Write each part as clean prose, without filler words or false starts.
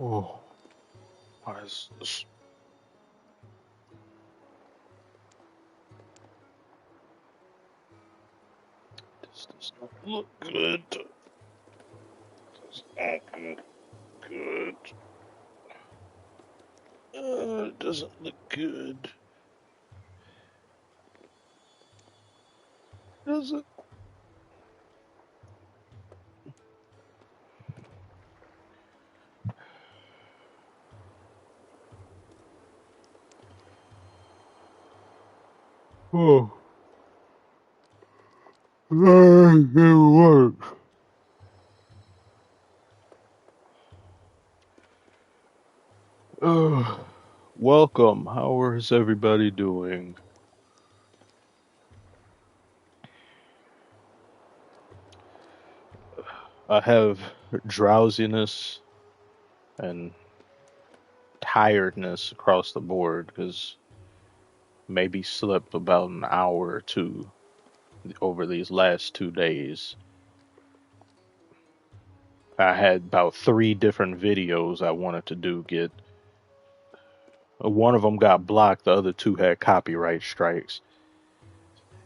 Oh, why is this? This does not look good. Does not look good. It doesn't look good. Does it? Oh, it works. Welcome. How is everybody doing? I have drowsiness and tiredness across the board because maybe slept about an hour or two over these last 2 days. I had about three different videos I wanted to do get. One of them got blocked, the other two had copyright strikes.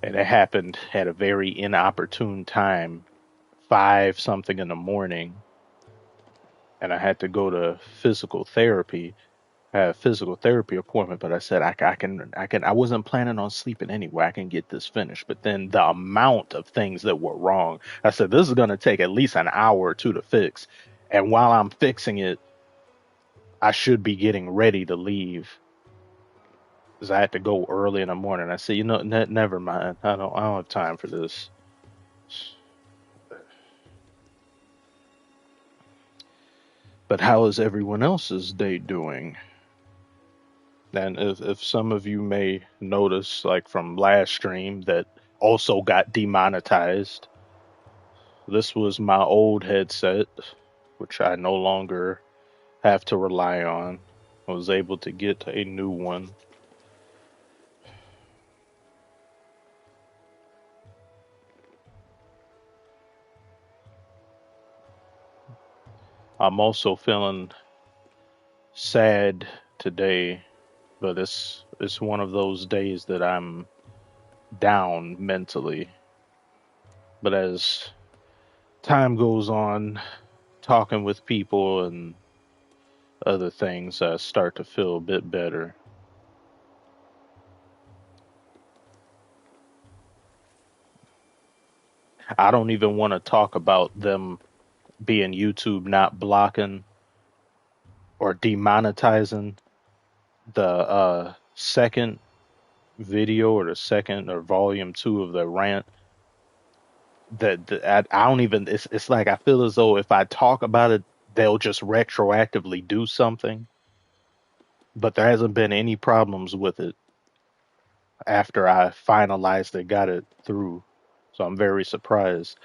And it happened at a very inopportune time, five something in the morning, and I had to go to physical therapy. I had a physical therapy appointment, but I said I wasn't planning on sleeping anyway. I can get this finished. But then the amount of things that were wrong, I said this is gonna take at least an hour or two to fix. And while I'm fixing it, I should be getting ready to leave because I had to go early in the morning. I said, never mind. I don't have time for this. But how is everyone else's day doing? And if some of you may notice, like from last stream, that also got demonetized. This was my old headset, which I no longer have to rely on. I was able to get a new one. I'm also feeling sad today, but it's one of those days that I'm down mentally. But as time goes on, talking with people and other things, I start to feel a bit better. I don't even want to talk about them being YouTube not blocking or demonetizing the second video or the second or volume two of the rant. I don't even. It's like I feel as though if I talk about it, they'll just retroactively do something. But there hasn't been any problems with it after I finalized it, got it through. So I'm very surprised.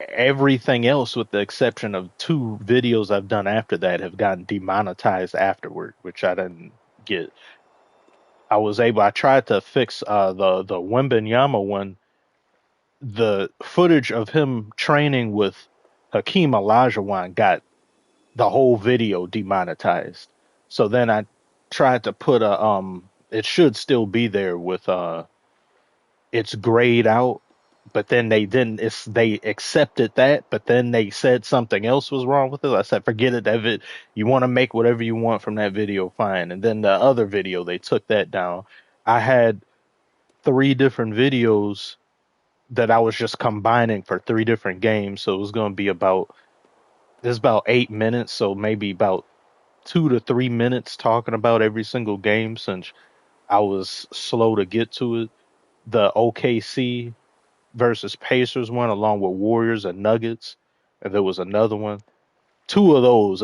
Everything else, with the exception of two videos I've done after that, have gotten demonetized afterward, which I didn't get. I tried to fix the Wembenyama one. The footage of him training with Hakeem Olajuwon got the whole video demonetized. So then I tried to put a it should still be there with it's grayed out, but then they didn't. They accepted that, but then they said something else was wrong with it. I said, forget it. You want to make whatever you want from that video, fine. And then the other video, they took that down. I had three different videos that I was just combining for three different games, so it was going to be about it's about 8 minutes, so maybe about 2 to 3 minutes talking about every single game since I was slow to get to it. The OKC versus Pacers one, along with Warriors and Nuggets, and there was another one. Two of those,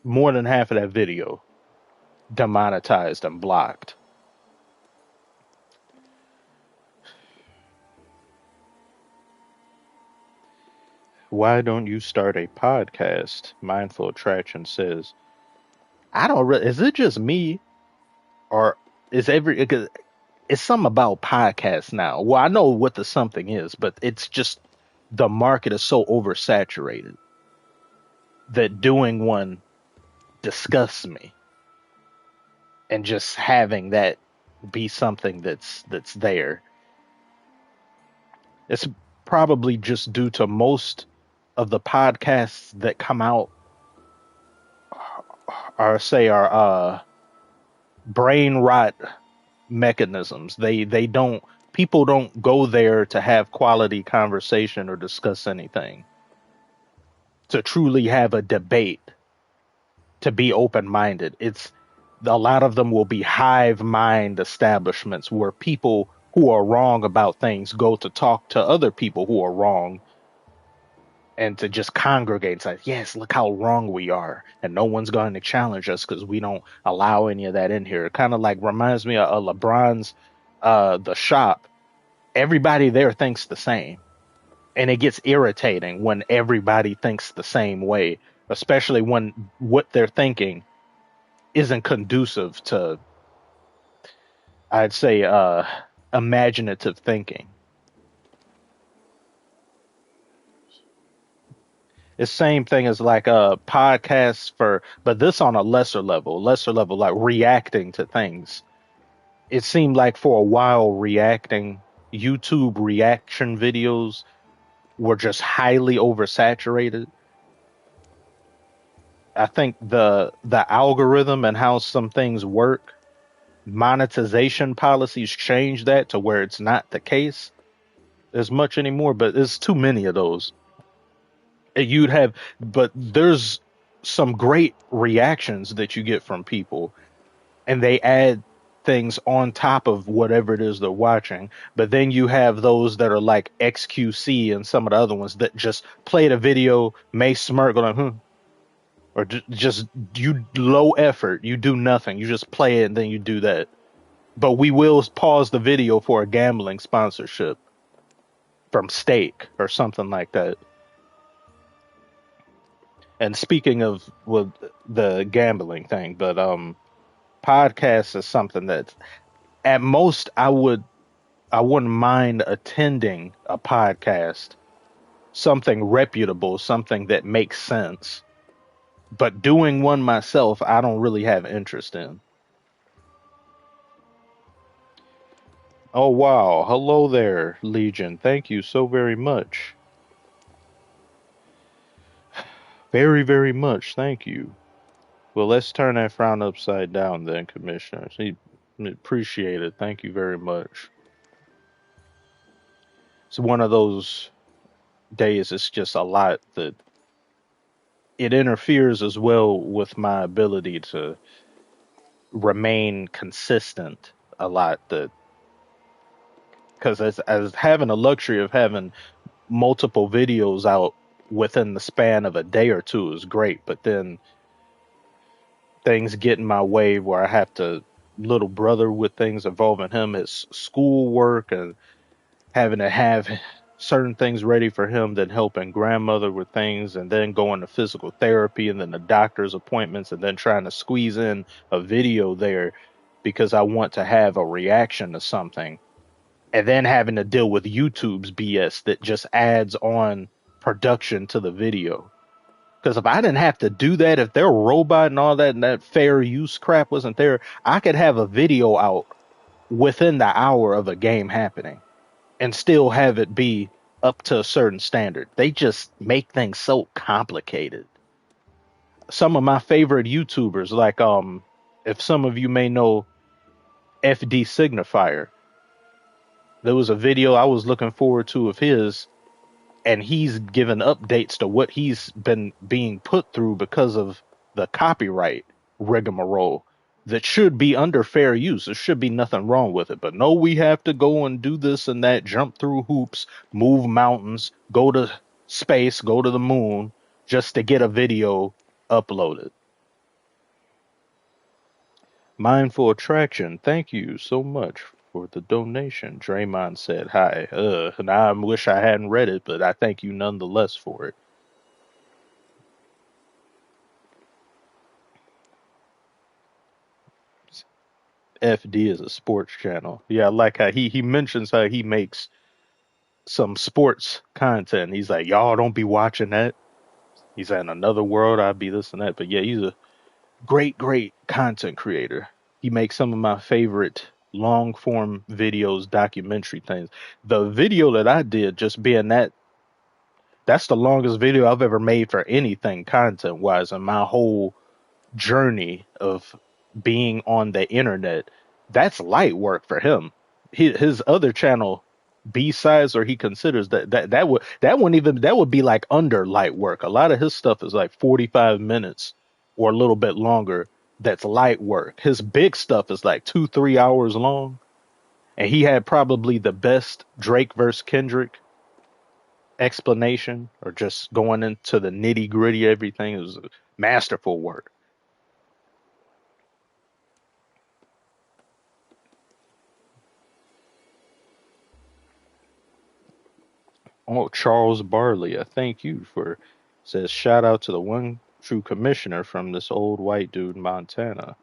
more than half of that video, demonetized and blocked. Why don't you start a podcast? Mindful Attraction says, I don't really. Is it just me, or is it's something about podcasts now? Well, I know what the something is, but it's just the market is so oversaturated that doing one disgusts me, and just having that be something that's there. It's probably just due to most of the podcasts that come out are say are brain rot mechanisms. They don't People don't go there to have quality conversation or discuss anything, to truly have a debate, to be open minded. It's A lot of them will be hive mind establishments where people who are wrong about things go to talk to other people who are wrong, and to just congregate and say, yes, look how wrong we are. And no one's going to challenge us because we don't allow any of that in here. It kind of like reminds me of LeBron's The Shop. Everybody there thinks the same. And it gets irritating when everybody thinks the same way, especially when what they're thinking isn't conducive to, I'd say, imaginative thinking. It's same thing as like podcasts for, but this on a lesser level, like reacting to things. It seemed like for a while, reacting YouTube reaction videos were just highly oversaturated. I think the algorithm and how some things work, monetization policies change that to where it's not the case as much anymore, but there's too many of those. You'd have, but there's some great reactions that you get from people, and they add things on top of whatever it is they're watching. But then you have those that are like XQC and some of the other ones that just play the video, may smirk, going, or just you low effort, you do nothing, you just play it and then you do that. But we will pause the video for a gambling sponsorship from Stake or something like that. And speaking of well, the gambling thing, but podcast is something that at most I wouldn't mind attending a podcast, something reputable, something that makes sense. But doing one myself, I don't really have interest in. Oh wow, hello there, Legion. Thank you so very much. Very, very much. Thank you. Well, let's turn that frown upside down then, Commissioner. Appreciate it. Thank you very much. It's one of those days, it's just a lot that it interferes as well with my ability to remain consistent a lot, that because as having a luxury of having multiple videos out within the span of a day or two is great, but then things get in my way where I have to little brother with things involving him, his schoolwork, and having to have certain things ready for him, then helping grandmother with things, and then going to physical therapy, and then the doctor's appointments, and then trying to squeeze in a video there because I want to have a reaction to something, and then having to deal with YouTube's BS that just adds on production to the video. Because if I didn't have to do that, if their robot and all that and that fair use crap wasn't there, I could have a video out within the hour of a game happening and still have it be up to a certain standard. They just make things so complicated. Some of my favorite YouTubers, like if some of you may know FD Signifier, there was a video I was looking forward to of his, and he's given updates to what he's been being put through because of the copyright rigmarole that should be under fair use. There should be nothing wrong with it. But no, we have to go and do this and that, jump through hoops, move mountains, go to space, go to the moon, just to get a video uploaded. Mindful Attraction, thank you so much for the donation. Draymond said hi. And I wish I hadn't read it, but I thank you nonetheless for it. FD is a sports channel. Yeah, I like how he mentions how he makes some sports content. He's like, y'all don't be watching that. He's in another world. I'd be this and that. But yeah, great content creator. He makes some of my favorite long form videos, documentary things. The video that I did, just being that's the longest video I've ever made for anything content wise in my whole journey of being on the internet. That's light work for him. His other channel, B sides, or he considers that would be like under light work. A lot of his stuff is like 45 minutes or a little bit longer. That's light work. His big stuff is like 2 3 hours long, and he had probably the best Drake versus Kendrick explanation, or just going into the nitty gritty. Everything. It was masterful work. Oh, Charles Barley, I thank you for, says shout out to the one true commissioner from this old white dude in Montana.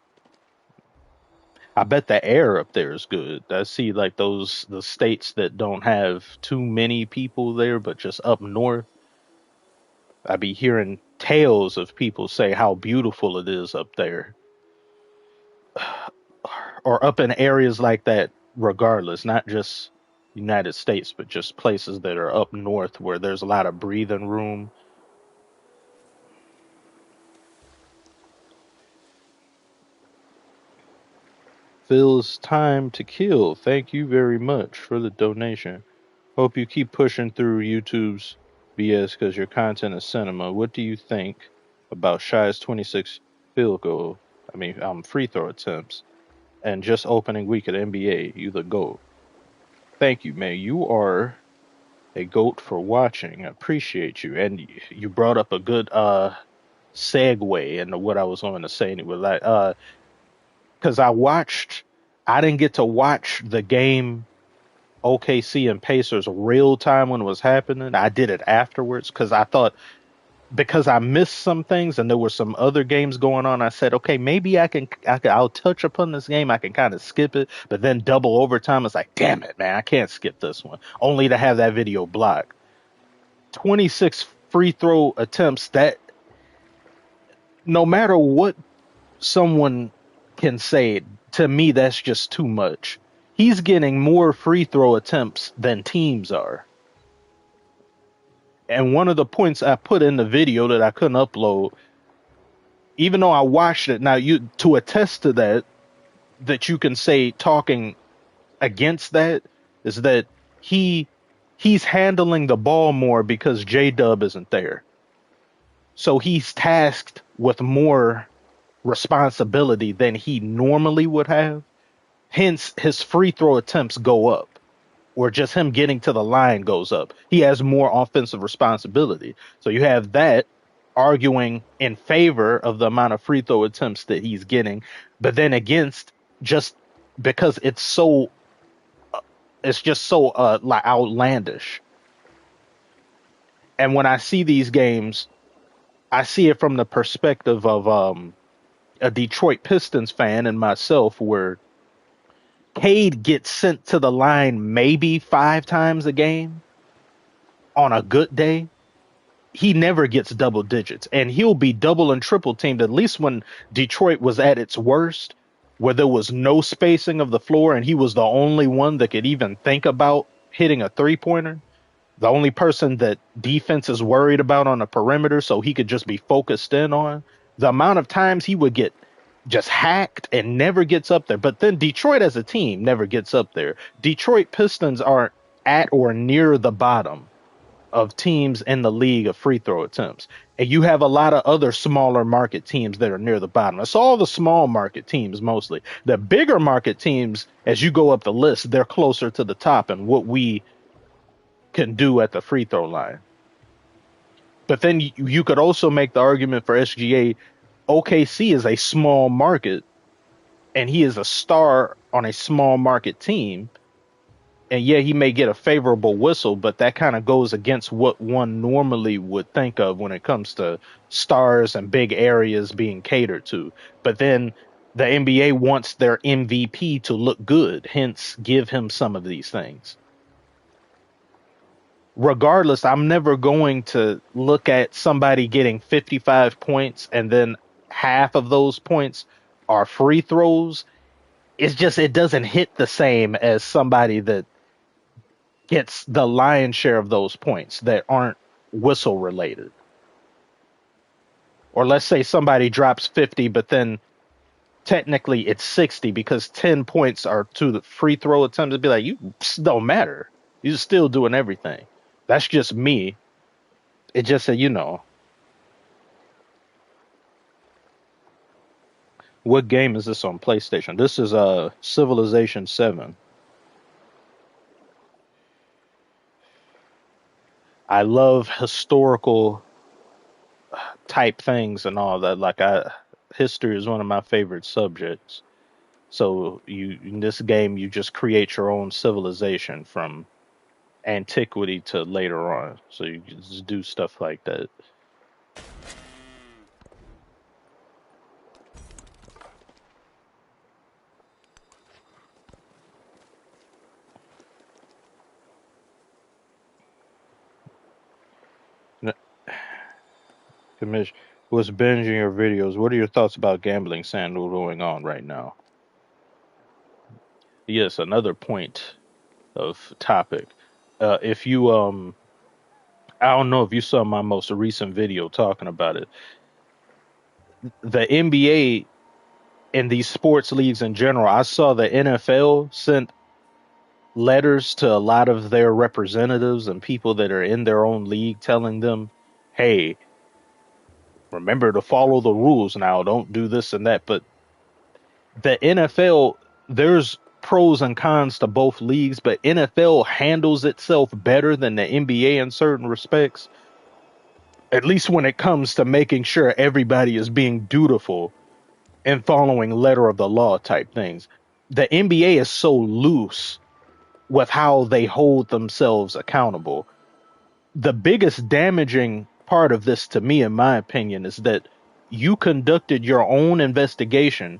I bet the air up there is good. I see like the states that don't have too many people there, but just up north, I be hearing tales of people say how beautiful it is up there, or up in areas like that. Regardless, not just United States, but just places that are up north where there's a lot of breathing room. Phil's time to kill. Thank you very much for the donation. Hope you keep pushing through YouTube's BS because your content is cinema. What do you think about Shai's 26 field goal? Free throw attempts, and just opening week at NBA. You the GOAT. Thank you, man. You are a GOAT for watching. I appreciate you. And you brought up a good segue into what I was going to say. And it was like, because I didn't get to watch the game OKC and Pacers real time when it was happening. I did it afterwards because I thought, because I missed some things and there were some other games going on. I said, okay, maybe I'll touch upon this game. I can kind of skip it, but then double overtime. It's like, damn it, man, I can't skip this one. Only to have that video blocked. 26 free throw attempts. That, no matter what someone can say, to me, that's just too much. He's getting more free throw attempts than teams are. And one of the points I put in the video that I couldn't upload, even though I watched it, now you to attest to that, that you can say talking against that, is that he's handling the ball more because J Dub isn't there. So he's tasked with more responsibility than he normally would have. Hence, his free throw attempts go up, or just him getting to the line goes up. He has more offensive responsibility. So you have that arguing in favor of the amount of free throw attempts that he's getting, but then against, just because it's just so like outlandish. And when I see these games, I see it from the perspective of a Detroit Pistons fan and myself, where Cade gets sent to the line maybe 5 times a game on a good day. He never gets double digits, and he'll be double and triple teamed. At least when Detroit was at its worst, where there was no spacing of the floor and he was the only one that could even think about hitting a 3-pointer, the only person that defense is worried about on the perimeter, so he could just be focused in on, the amount of times he would get just hacked and never gets up there. But then Detroit as a team never gets up there. Detroit Pistons aren't at or near the bottom of teams in the league of free throw attempts. And you have a lot of other smaller market teams that are near the bottom. It's all the small market teams mostly. The bigger market teams, as you go up the list, they're closer to the top and what we can do at the free throw line. But then you could also make the argument for SGA. OKC is a small market, and he is a star on a small market team. And yeah, he may get a favorable whistle, but that kind of goes against what one normally would think of when it comes to stars and big areas being catered to. But then the NBA wants their MVP to look good, hence give him some of these things. Regardless, I'm never going to look at somebody getting 55 points and then half of those points are free throws, it's just it doesn't hit the same as somebody that gets the lion's share of those points that aren't whistle related. Or let's say somebody drops 50, but then technically it's 60 because 10 points are to the free throw attempts. It'd be like, you don't matter. You're still doing everything. That's just me. It just said, what game is this on PlayStation? This is Civilization 7. I love historical type things and all that. History is one of my favorite subjects. So you in this game you just create your own civilization from antiquity to later on. So you can just do stuff like that. Commission was binging your videos. What are your thoughts about gambling scandal going on right now? Yes, another point of topic. If you I don't know if you saw my most recent video talking about it. The NBA and these sports leagues in general, I saw the NFL sent letters to a lot of their representatives and people that are in their own league telling them, hey, remember to follow the rules now, don't do this and that. But the NFL, there's pros and cons to both leagues, but NFL handles itself better than the NBA in certain respects, at least when it comes to making sure everybody is being dutiful and following letter of the law type things. The NBA is so loose with how they hold themselves accountable. The biggest damaging part of this to me, in my opinion, is that you conducted your own investigation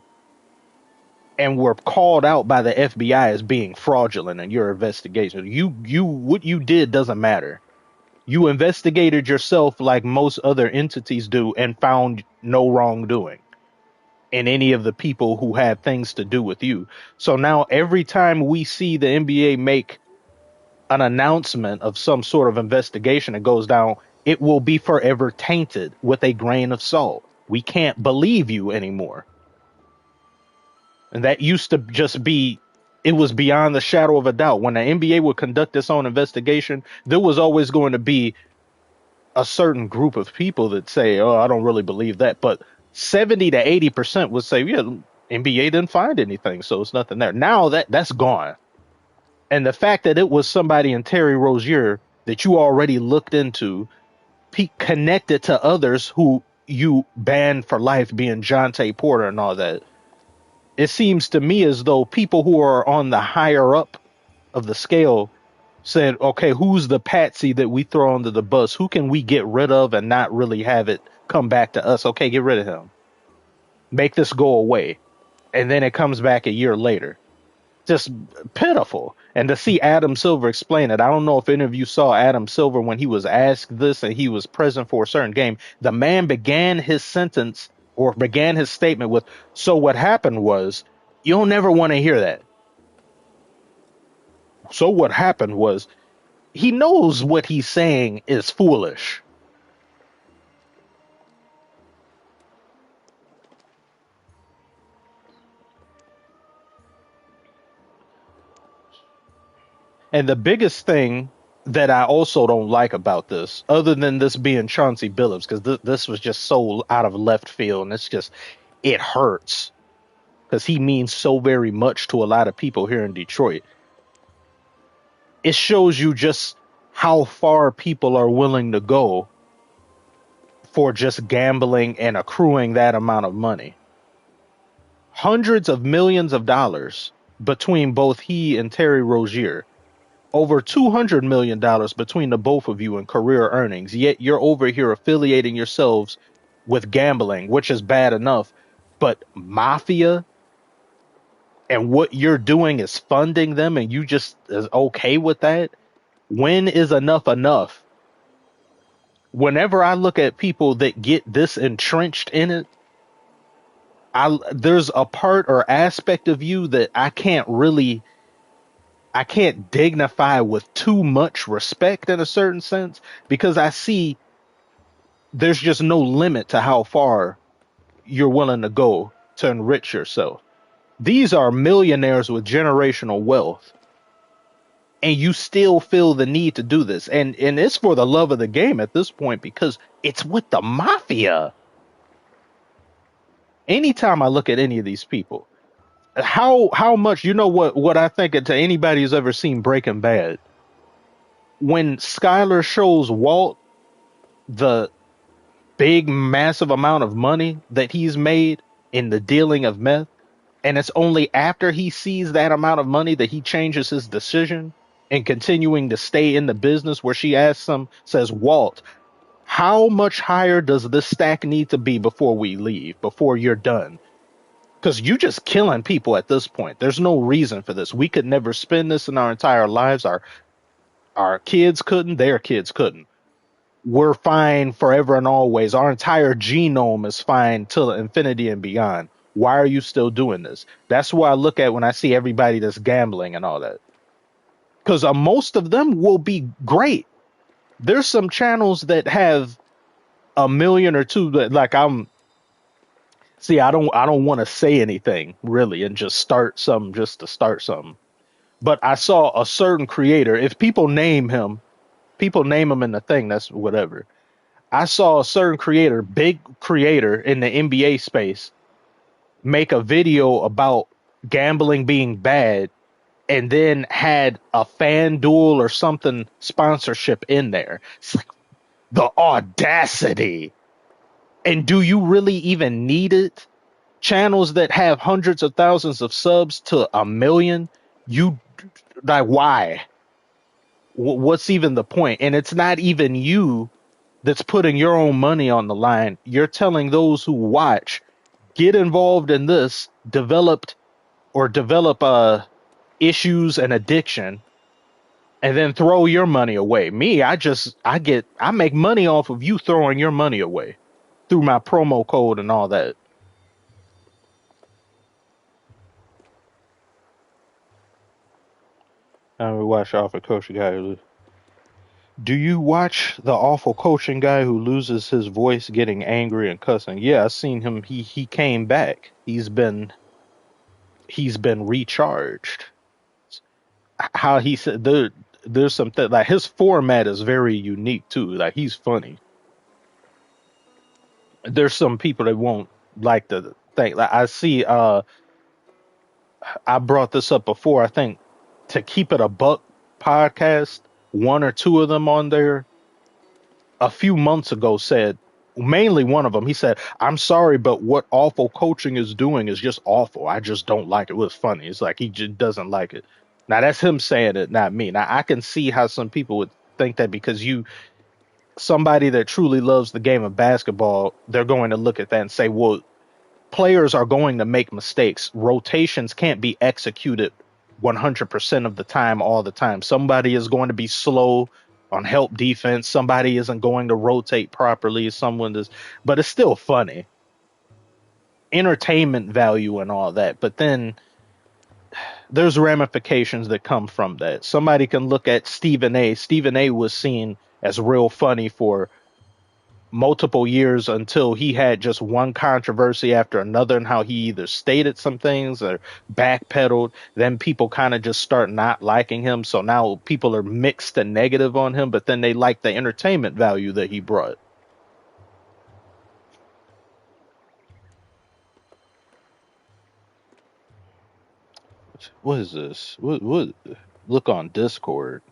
and were called out by the FBI as being fraudulent in your investigation. What you did doesn't matter. You investigated yourself like most other entities do and found no wrongdoing in any of the people who had things to do with you. So now every time we see the NBA make an announcement of some sort of investigation that goes down, it will be forever tainted with a grain of salt. We can't believe you anymore. And that used to just be, it was beyond the shadow of a doubt. When the NBA would conduct its own investigation, there was always going to be a certain group of people that say, oh, I don't really believe that. But 70 to 80% would say, yeah, NBA didn't find anything, so it's nothing there. Now that's gone. And the fact that it was somebody in Terry Rozier that you already looked into, connected to others who you banned for life, being Jonte Porter and all that, it seems to me as though people who are on the higher up of the scale said, okay, who's the patsy that we throw under the bus? Who can we get rid of and not really have it come back to us? Okay, get rid of him. Make this go away. And then it comes back a year later. Just pitiful. And to see Adam Silver explain it, I don't know if any of you saw Adam Silver when he was asked this and he was present for a certain game. The man began his sentence or began his statement with, so what happened was, you'll never want to hear that. So what happened was, he knows what he's saying is foolish. And the biggest thing that I also don't like about this, other than this being Chauncey Billups, because this was just so out of left field, and it hurts because he means so very much to a lot of people here in Detroit. It shows you just how far people are willing to go for just gambling and accruing that amount of money. Hundreds of millions of dollars between both he and Terry Rozier. Over $200 million between the both of you in career earnings, yet you're over here affiliating yourselves with gambling, which is bad enough. But mafia and what you're doing is funding them, and you just is okay with that? When is enough enough? Whenever I look at people that get this entrenched in it, there's a part or aspect of you that I can't dignify with too much respect in a certain sense, because I see there's just no limit to how far you're willing to go to enrich yourself. These are millionaires with generational wealth, and you still feel the need to do this. And it's for the love of the game at this point, because it's with the mafia. Anytime I look at any of these people, how much, what I think, to anybody who's ever seen Breaking Bad, when Skyler shows Walt the big massive amount of money that he's made in the dealing of meth, and it's only after he sees that amount of money that he changes his decision and continuing to stay in the business, where she asks him, says, Walt, how much higher does this stack need to be before we leave, before you're done? Because you just killing people at this point. There's no reason for this. We could never spend this in our entire lives. Our kids couldn't, their kids couldn't. We're fine forever and always. Our entire genome is fine till infinity and beyond. Why are you still doing this? That's what I look at when I see everybody that's gambling and all that. Because most of them will be great. There's some channels that have a million or two that, like, I don't want to say anything really and just start something just to start something. But I saw a certain creator. If people name him in the thing, that's whatever. I saw a certain creator, big creator in the NBA space, make a video about gambling being bad, and then had a FanDuel or something sponsorship in there. It's like the audacity. And do you really even need it? Channels that have hundreds of thousands of subs to a million, you, like, why? What's even the point? And it's not even you that's putting your own money on the line. You're telling those who watch, get involved in this, develop issues and addiction, and then throw your money away. Me, I make money off of you throwing your money away through my promo code and all that. I watch Awful Coaching Guy. Do you watch the Awful Coaching Guy who loses his voice getting angry and cussing? Yeah, I've seen him. He came back. He's been recharged. How he said there's something like his format is very unique too. Like, he's funny. There's some people that won't like the thing. Like, I see. I brought this up before. I think To Keep It a Buck podcast, one or two of them on there a few months ago said, mainly one of them, he said, I'm sorry, but what Awful Coaching is doing is just awful. I just don't like it. It was funny. It's like he just doesn't like it. Now, that's him saying it, not me. Now, I can see how some people would think that, because somebody that truly loves the game of basketball, they're going to look at that and say, well, players are going to make mistakes. Rotations can't be executed 100% of the time, all the time. Somebody is going to be slow on help defense. Somebody isn't going to rotate properly. Someone is, but it's still funny. Entertainment value and all that. But then there's ramifications that come from that. Somebody can look at Stephen A. Stephen A. was seen as real funny for multiple years until he had just one controversy after another, and how he either stated some things or backpedaled. Then people kind of just start not liking him. So now people are mixed and negative on him, but then they like the entertainment value that he brought. What is this? What? Look on Discord.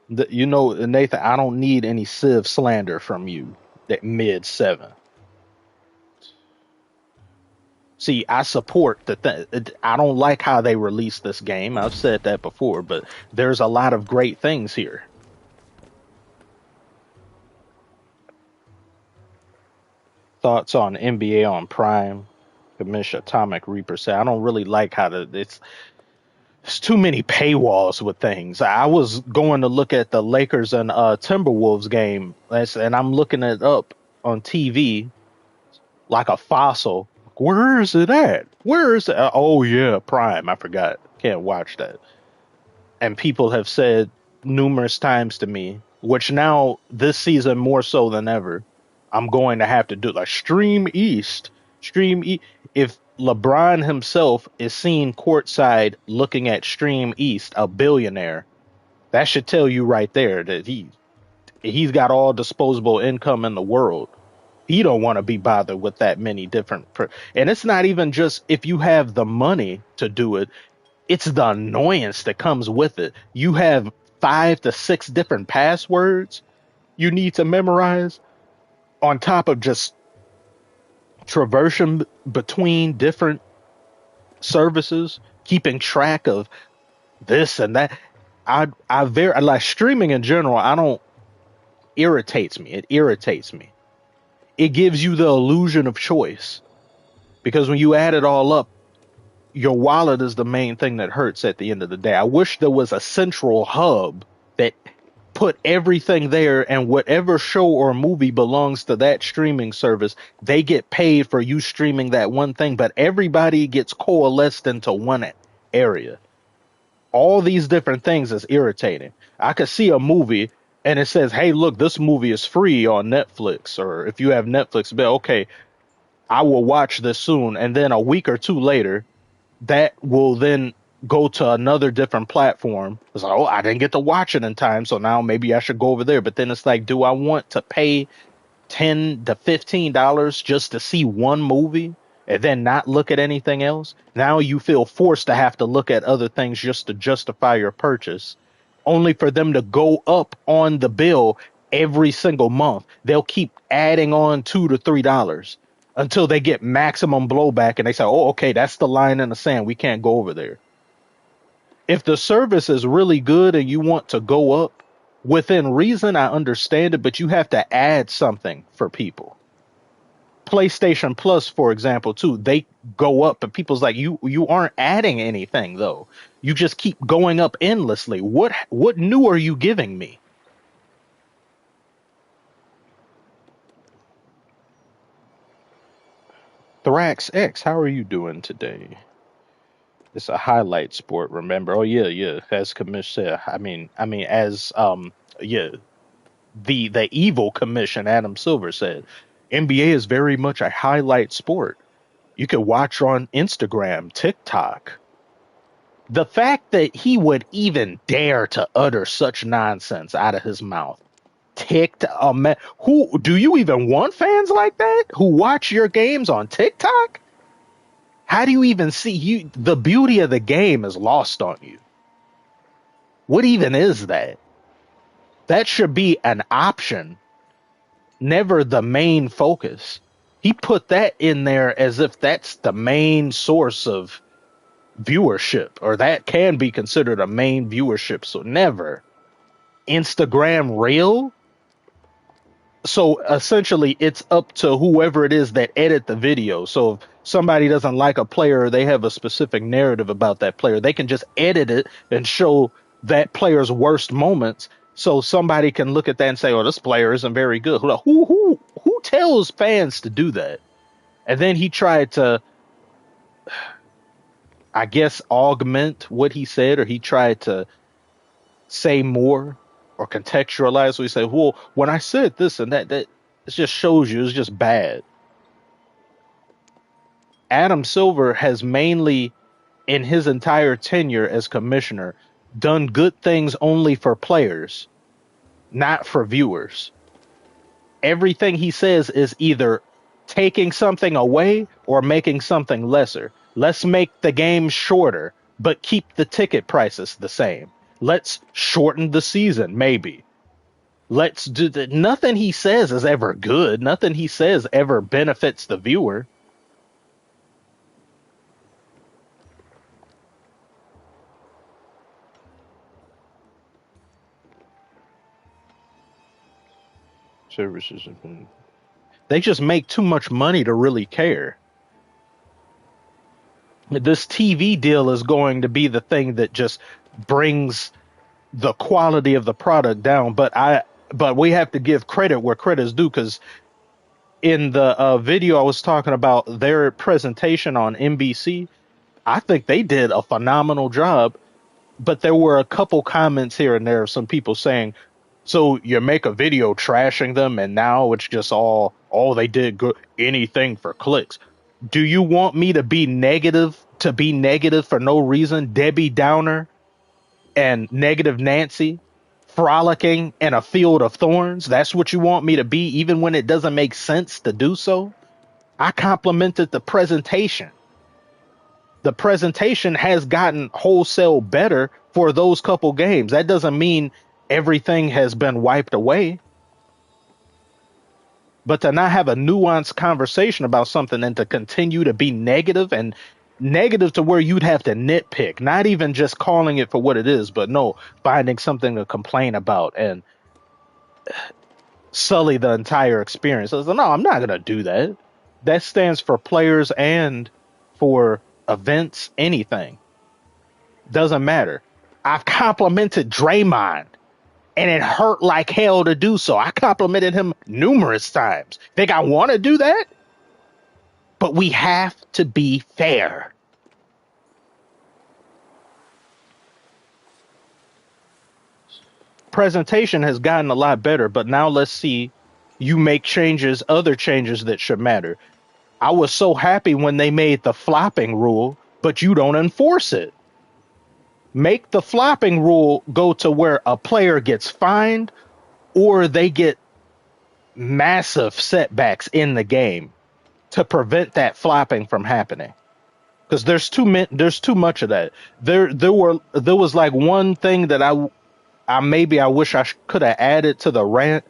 Nathan, I don't need any Civ slander from you. That mid seven. See, I support the thing. I don't like how they released this game. I've said that before, but there's a lot of great things here. Thoughts on NBA on Prime? Commission Atomic Reaper say I don't really like how it's. There's too many paywalls with things. I was going to look at the Lakers and Timberwolves game, and I'm looking it up on TV like a fossil. Where is it at? Where is it? Oh yeah, Prime. I forgot. Can't watch that. And people have said numerous times to me, which now this season more so than ever, I'm going to have to do like stream East, stream East. If LeBron himself is seen courtside looking at Stream East, a billionaire, that should tell you right there that he's got all disposable income in the world. He don't want to be bothered with that many different and it's not even just if you have the money to do it, it's the annoyance that comes with it. You have 5 to 6 different passwords you need to memorize on top of just traversing between different services, keeping track of this and that. I very like streaming in general. I don't irritates me. It irritates me. It gives you the illusion of choice because when you add it all up, your wallet is the main thing that hurts at the end of the day. I wish there was a central hub that put everything there, and whatever show or movie belongs to that streaming service, they get paid for you streaming that one thing, but everybody gets coalesced into one area. All these different things is irritating. I could see a movie and it says, "Hey, look, this movie is free on Netflix," or if you have Netflix, but okay, I will watch this soon, and then a week or two later that will then go to another different platform. It's like, oh, I didn't get to watch it in time, so now maybe I should go over there. But then it's like, do I want to pay $10 to $15 just to see one movie and then not look at anything else? Now you feel forced to have to look at other things just to justify your purchase, only for them to go up on the bill every single month. They'll keep adding on $2 to $3 until they get maximum blowback and they say, oh, okay, that's the line in the sand. We can't go over there. If the service is really good and you want to go up within reason, I understand it, but you have to add something for people. PlayStation Plus, for example, too, they go up, but people's like, you aren't adding anything though. You just keep going up endlessly. What new are you giving me? Thrax X, how are you doing today? It's a highlight sport, remember? Oh yeah, yeah. As Commish said, as yeah, the evil commission, Adam Silver said, NBA is very much a highlight sport. You can watch on Instagram, TikTok. The fact that he would even dare to utter such nonsense out of his mouth. TikTok, who do you even want fans like that who watch your games on TikTok? How do you even see you? The beauty of the game is lost on you. What even is that? That should be an option, never the main focus. He put that in there as if that's the main source of viewership, or that can be considered a main viewership. So never. Instagram Reel. So essentially, it's up to whoever it is that edit the video. So if somebody doesn't like a player, they have a specific narrative about that player, they can just edit it and show that player's worst moments. So somebody can look at that and say, "Oh, this player isn't very good." Who tells fans to do that? And then he tried to, I guess, augment what he said, or he tried to say more or contextualize. So he said, "Well, when I said this and that it just shows you it's just bad." Adam Silver has mainly, in his entire tenure as commissioner, done good things only for players, not for viewers. Everything he says is either taking something away or making something lesser. Let's make the game shorter, but keep the ticket prices the same. Let's shorten the season, maybe. Let's do that. Nothing he says is ever good. Nothing he says ever benefits the viewer. Services have been. They just make too much money to really care. This TV deal is going to be the thing that just brings the quality of the product down. But we have to give credit where credit is due, because in the video I was talking about their presentation on NBC, I think they did a phenomenal job. But there were a couple comments here and there of some people saying, "So you make a video trashing them, and now it's just all they did good, anything for clicks." Do you want me to be negative for no reason, Debbie Downer and negative Nancy, frolicking in a field of thorns? That's what you want me to be, even when it doesn't make sense to do so? I complimented the presentation. The presentation has gotten wholesale better for those couple games. That doesn't mean everything has been wiped away, but to not have a nuanced conversation about something and to continue to be negative, and negative to where you'd have to nitpick, not even just calling it for what it is, but no, finding something to complain about and sully the entire experience. I was like, no, I'm not going to do that. That stands for players and for events, anything. Doesn't matter. I've complimented Draymond, and it hurt like hell to do so. I complimented him numerous times. Think I want to do that? But we have to be fair. Presentation has gotten a lot better, but now let's see you make changes, other changes that should matter. I was so happy when they made the flopping rule, but you don't enforce it. Make the flopping rule go to where a player gets fined or they get massive setbacks in the game to prevent that flopping from happening. Because there's too much of that. There was like one thing that I wish I could have added to the rant.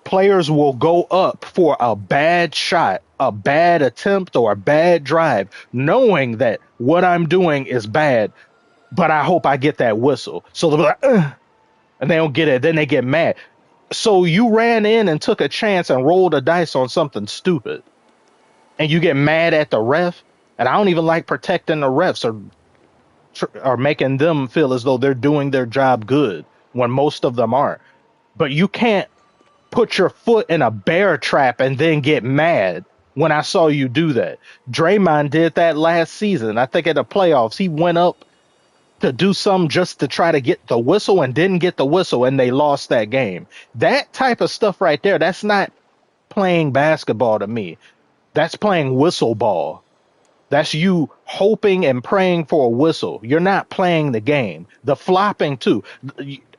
Players will go up for a bad shot, a bad attempt, or a bad drive, knowing that what I'm doing is bad, but I hope I get that whistle. So they'll be like, ugh, and they don't get it. Then they get mad. So you ran in and took a chance and rolled a dice on something stupid, and you get mad at the ref. And I don't even like protecting the refs or making them feel as though they're doing their job good when most of them aren't. But you can't put your foot in a bear trap and then get mad when I saw you do that. Draymond did that last season. I think at the playoffs, he went up to do something just to try to get the whistle and didn't get the whistle, and they lost that game. That type of stuff right there, that's not playing basketball to me. That's playing whistle ball. That's you hoping and praying for a whistle. You're not playing the game. The flopping too.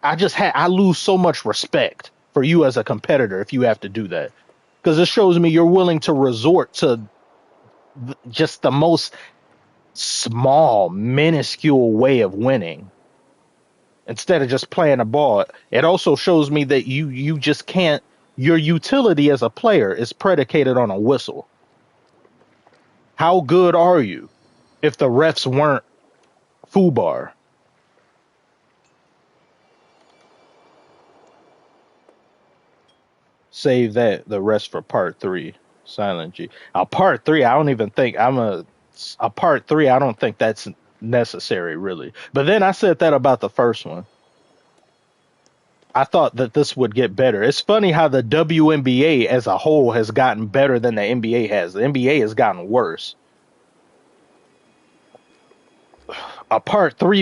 I lose so much respect for you as a competitor if you have to do that, because it shows me you're willing to resort to just the most small, minuscule way of winning instead of just playing a ball. It also shows me that you just can't. Your utility as a player is predicated on a whistle. How good are you if the refs weren't FUBAR? Save the rest for part 3. Silent G. Part 3, I don't even think a part 3. I don't think that's necessary, really. But then I said that about the first one. I thought that this would get better. It's funny how the WNBA as a whole has gotten better than the NBA has. The NBA has gotten worse. A part 3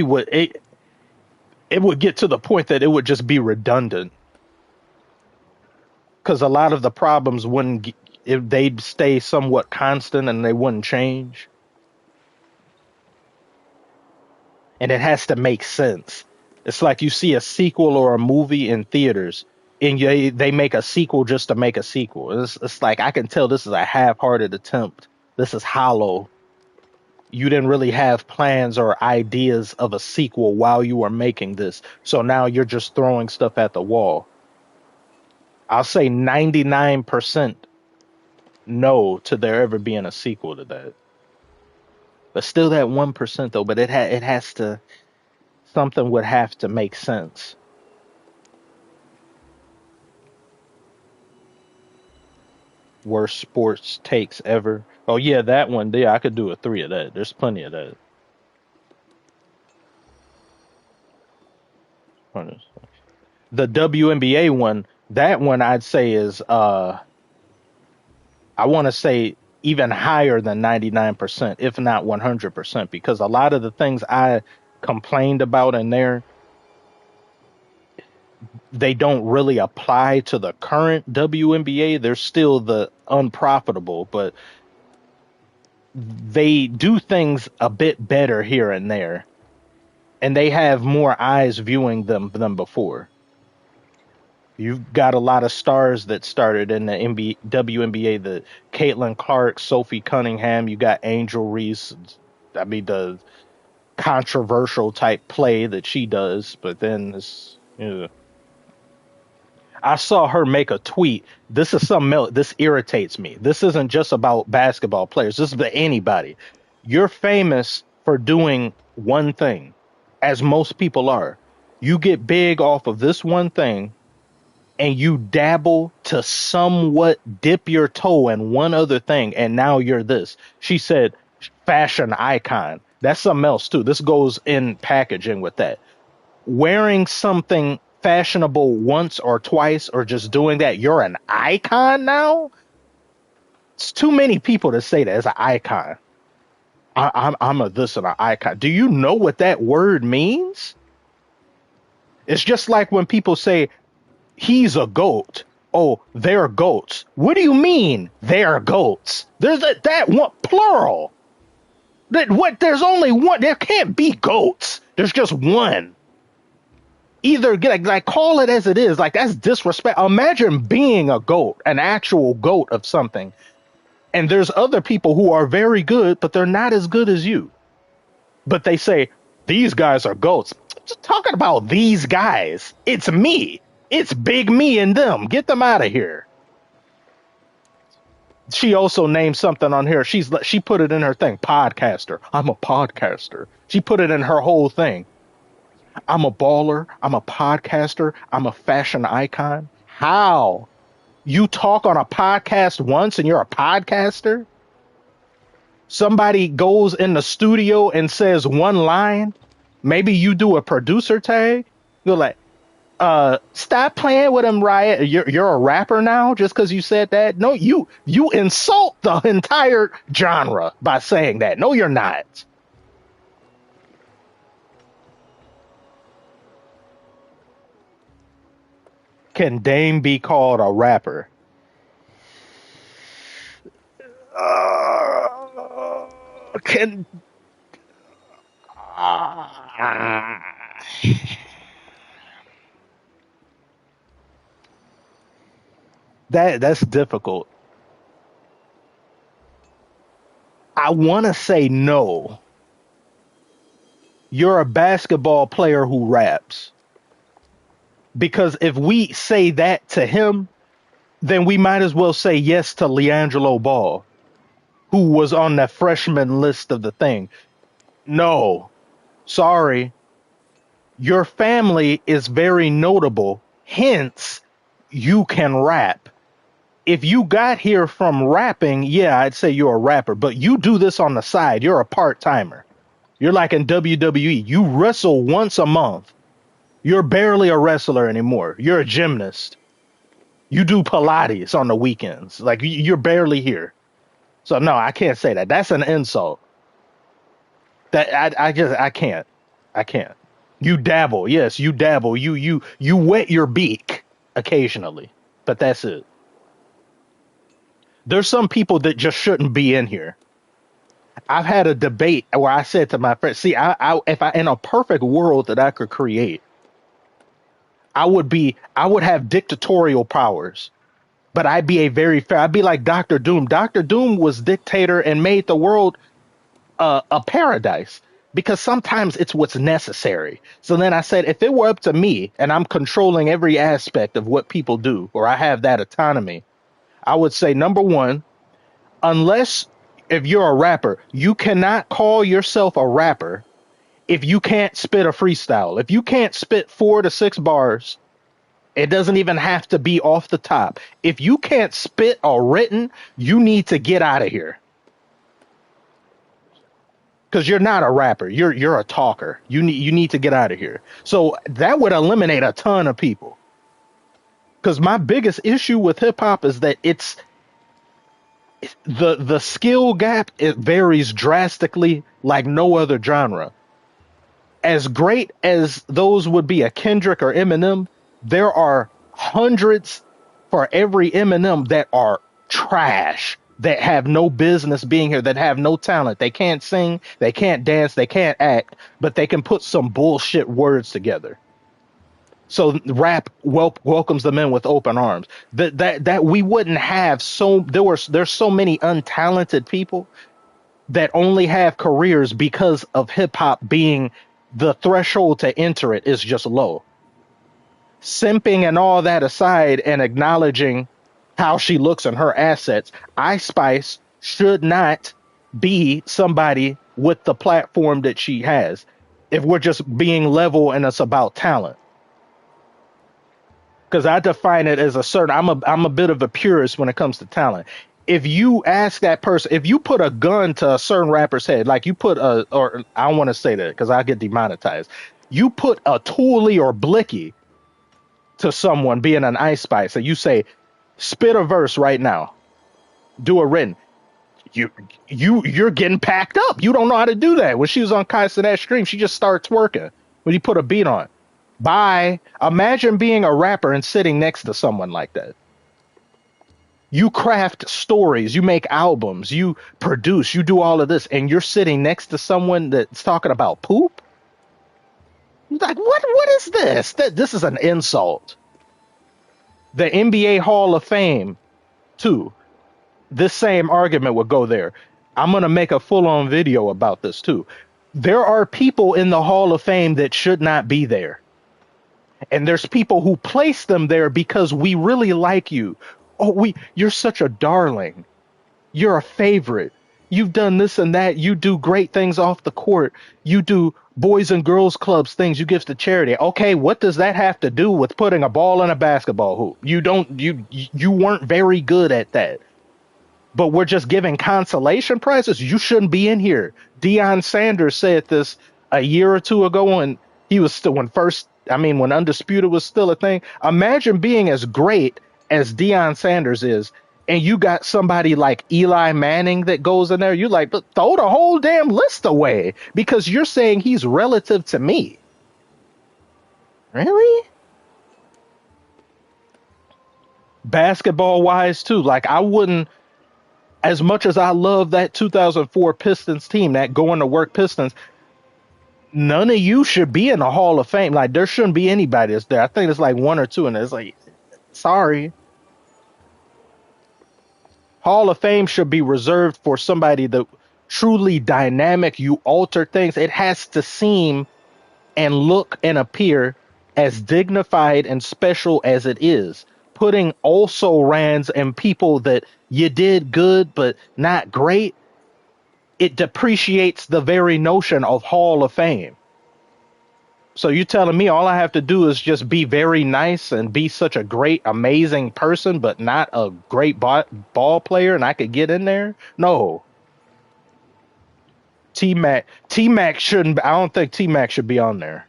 it would get to the point that it would just be redundant, because a lot of the problems wouldn't, if they'd stay somewhat constant and they wouldn't change. And it has to make sense. It's like you see a sequel or a movie in theaters, and they make a sequel just to make a sequel. It's like, I can tell this is a half-hearted attempt. This is hollow. You didn't really have plans or ideas of a sequel while you were making this. So now you're just throwing stuff at the wall. I'll say 99% no to there ever being a sequel to that. But still that 1% though, but it has to, something would have to make sense. Worst sports takes ever. Oh yeah, that one there, I could do a 3 of that. There's plenty of that. The WNBA one, that one I'd say is I want to say even higher than 99%, if not 100%, because a lot of the things I complained about in there, they don't really apply to the current WNBA. They're still the unprofitable, but they do things a bit better here and there, and they have more eyes viewing them than before. You've got a lot of stars that started in the WNBA, the Caitlin Clark, Sophie Cunningham. You got Angel Reese. I mean, the controversial type play that she does, but then it's, I saw her make a tweet. This is something else. This irritates me. This isn't just about basketball players. This is about anybody. You're famous for doing one thing, as most people are. You get big off of this one thing, and you dabble to somewhat dip your toe in one other thing, and now you're this. She said, fashion icon. That's something else, too. This goes in packaging with that. Wearing something fashionable once or twice, or just doing that, you're an icon now? It's too many people to say that as an icon. I'm a this and an icon. Do you know what that word means? It's just like when people say, he's a goat. Oh, they're goats. What do you mean they're goats? There's that one plural. There's only one. There can't be goats. There's just one. Either get like call it as it is. Like, that's disrespect. Imagine being a goat, an actual goat of something. And there's other people who are very good, but they're not as good as you. But they say, these guys are goats. Just talking about these guys. It's me. It's big me and them. Get them out of here. She also named something on here. She put it in her thing. Podcaster. I'm a podcaster. She put it in her whole thing. I'm a baller. I'm a podcaster. I'm a fashion icon. How? You talk on a podcast once and you're a podcaster? Somebody goes in the studio and says one line. Maybe you do a producer tag. You're like, stop playing with him, Riot. You're a rapper now just because you said that? No, you insult the entire genre by saying that. No, you're not. Can Dame be called a rapper? Can that's difficult. I want to say no. You're a basketball player who raps. Because if we say that to him, then we might as well say yes to LiAngelo Ball, who was on the freshman list of the thing. No, sorry. Your family is very notable. Hence, you can rap. If you got here from rapping, yeah, I'd say you're a rapper. But you do this on the side. You're a part-timer. You're like in WWE. You wrestle once a month. You're barely a wrestler anymore. You're a gymnast. You do Pilates on the weekends. Like, you're barely here. So no, I can't say that. That's an insult. That I can't. I can't. You dabble. Yes, you dabble. You wet your beak occasionally. But that's it. There's some people that just shouldn't be in here. I've had a debate where I said to my friend, see, if I in a perfect world that I could create, I would have dictatorial powers, but I'd be I'd be like Dr. Doom. Dr. Doom was dictator and made the world a paradise because sometimes it's what's necessary. So then I said, if it were up to me and I'm controlling every aspect of what people do, or I have that autonomy, I would say, number one, unless if you're a rapper, you cannot call yourself a rapper if you can't spit a freestyle. If you can't spit 4 to 6 bars, it doesn't even have to be off the top. If you can't spit a written, you need to get out of here. because you're not a rapper. You're a talker. You need to get out of here. So that would eliminate a ton of people. Because my biggest issue with hip hop is that it's the skill gap. It varies drastically, like no other genre. As great as those would be, a Kendrick or Eminem, there are hundreds for every Eminem that are trash, that have no business being here, that have no talent. They can't sing, they can't dance, they can't act, but they can put some bullshit words together. So rap welcomes them in with open arms. That we wouldn't have there's so many untalented people that only have careers because of hip hop being the threshold to enter it is just low. Simping and all that aside and acknowledging how she looks and her assets, Ice Spice should not be somebody with the platform that she has if we're just being level and it's about talent. Because I define it as a certain. I'm a bit of a purist when it comes to talent. If you ask that person, if you put a gun to a certain rapper's head, like you put a, or I don't want to say that because I get demonetized. You put a Tooley or Blicky to someone being an Ice Spice, and you say, spit a verse right now, do a written. You're getting packed up. You don't know how to do that. When she was on Kai Cenat stream, she just started twerking when you put a beat on. Bye. Imagine being a rapper and sitting next to someone like that. You craft stories, you make albums, you produce, you do all of this, and you're sitting next to someone that's talking about poop? Like, what is this? This is an insult. The NBA Hall of Fame, too. This same argument would go there. I'm going to make a full-on video about this, too. There are people in the Hall of Fame that should not be there. And there's people who place them there because we really like you. Oh, you're such a darling. You're a favorite. You've done this and that. You do great things off the court. You do boys and girls clubs things. You give to charity. Okay, what does that have to do with putting a ball in a basketball hoop? You weren't very good at that. But we're just giving consolation prizes. You shouldn't be in here. Deion Sanders said this a year or two ago when he was still when Undisputed was still a thing. Imagine being as great as Deion Sanders is, and you got somebody like Eli Manning that goes in there. You're like, but throw the whole damn list away because you're saying he's relative to me. Really? Basketball wise, too. Like, I wouldn't, as much as I love that 2004 Pistons team, that going to work Pistons, none of you should be in the Hall of Fame. Like, there shouldn't be anybody that's there. I think it's like one or two, and it's like, sorry. Hall of Fame should be reserved for somebody that truly dynamic. You alter things. It has to seem and look and appear as dignified and special as it is. Putting also rans and people that you did good but not great, it depreciates the very notion of Hall of Fame. So you're telling me all I have to do is just be very nice and be such a great, amazing person, but not a great ball player, and I could get in there? No. T-Mac shouldn't. I don't think T-Mac should be on there.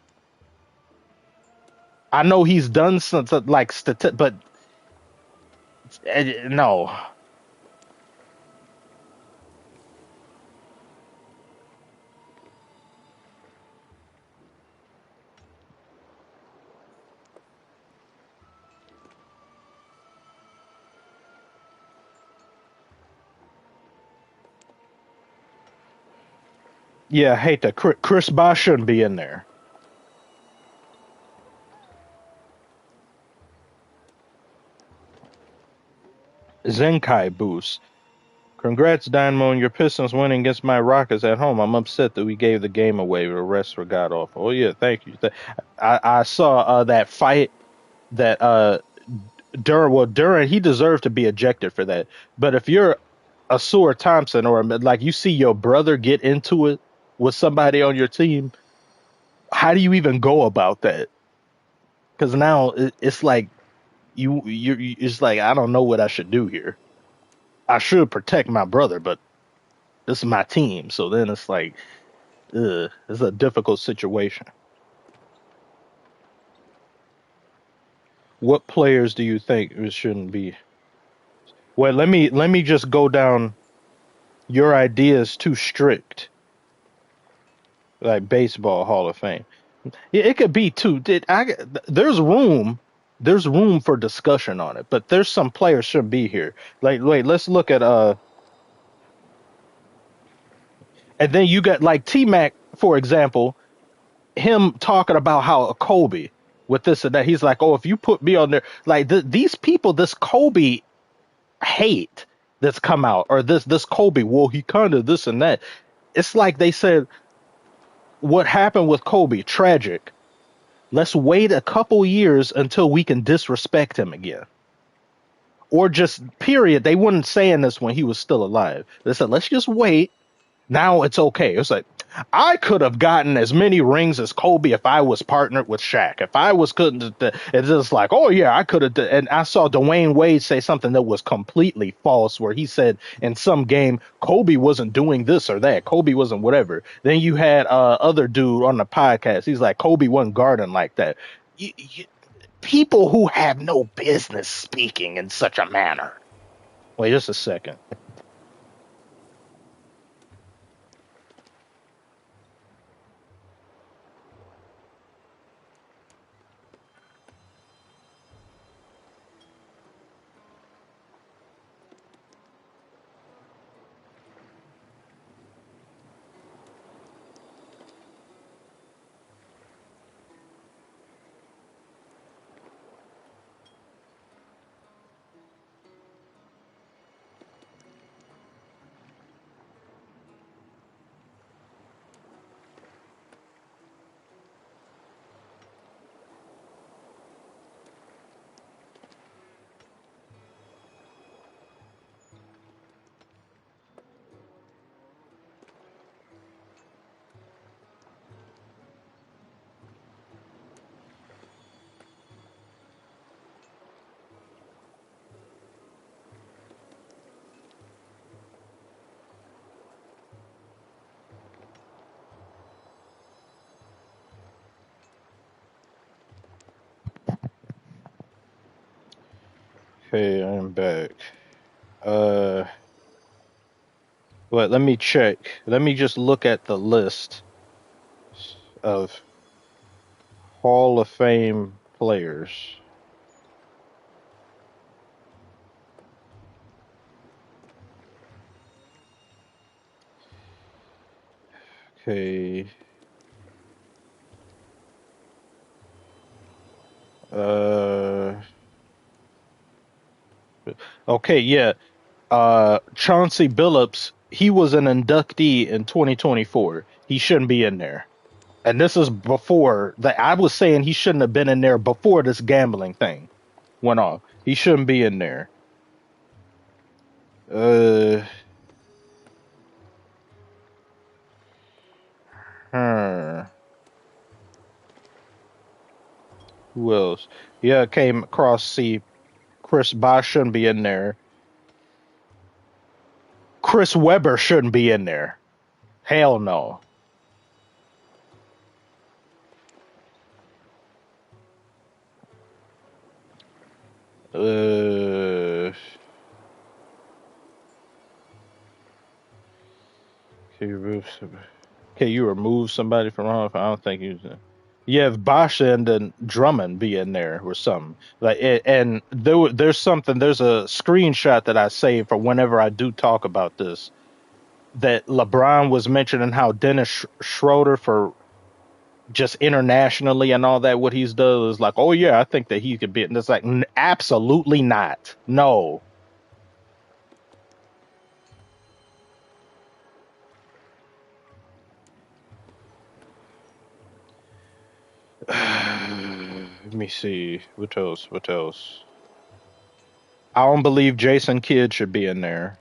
I know he's done something like but no. Yeah, I hate that. Chris Bosh shouldn't be in there. Zenkai boost. Congrats, Dynamo, on your Pistons winning against my Rockets at home. I'm upset that we gave the game away. The rest were god awful. Oh yeah, thank you. I saw that fight that Duran, he deserved to be ejected for that. But if you're a Seward Thompson or like you see your brother get into it with somebody on your team, how do you even go about that? Because now it's like it's like I don't know what I should do here. I should protect my brother, but this is my team. So then it's like It's a difficult situation. What players do you think it shouldn't be? Well, let me just go down. Your idea is too strict, like baseball Hall of Fame. Yeah, it could be too. There's room for discussion on it, but there's some players should be here. Like, wait, let's look at and then you got like T Mac, for example, him talking about how a Kobe with this and that. He's like, oh, if you put me on there, like these people, this Kobe hate that's come out, or this Kobe, well, he kind of this and that. It's like they said, what happened with Kobe, tragic. Let's wait a couple years until we can disrespect him again. Or just period. They wouldn't saying this when he was still alive. They said, let's just wait. Now it's okay. It's like I could have gotten as many rings as Kobe if I was partnered with Shaq. If I was couldn't, it's just like, oh yeah, I could have. And I saw Dwayne Wade say something that was completely false, where he said in some game Kobe wasn't doing this or that. Kobe wasn't whatever. Then you had other dude on the podcast. He's like Kobe wasn't guarding like that. People who have no business speaking in such a manner. Wait just a second. Okay, I'm back. Uh, let me check. Let me just look at the list of Hall of Fame players. Okay. Uh, okay, yeah. Chauncey Billups, he was an inductee in 2024. He shouldn't be in there. And this is before that. I was saying he shouldn't have been in there before this gambling thing went on. He shouldn't be in there. Uh, hmm. Who else? Yeah, came across. See, Chris Bosh shouldn't be in there. Chris Webber shouldn't be in there. Hell no. Uh, can you remove somebody from Hall of Fame? I don't think you. Yeah, if Bosch and then Drummond be in there or something like it, and there's something. There's a screenshot that I saved for whenever I do talk about this. That LeBron was mentioning how Dennis Schroeder for just internationally and all that what he's done is like, oh yeah, I think that he could be. And it's like, absolutely not. No. Let me see. What else? What else? I don't believe Jason Kidd should be in there.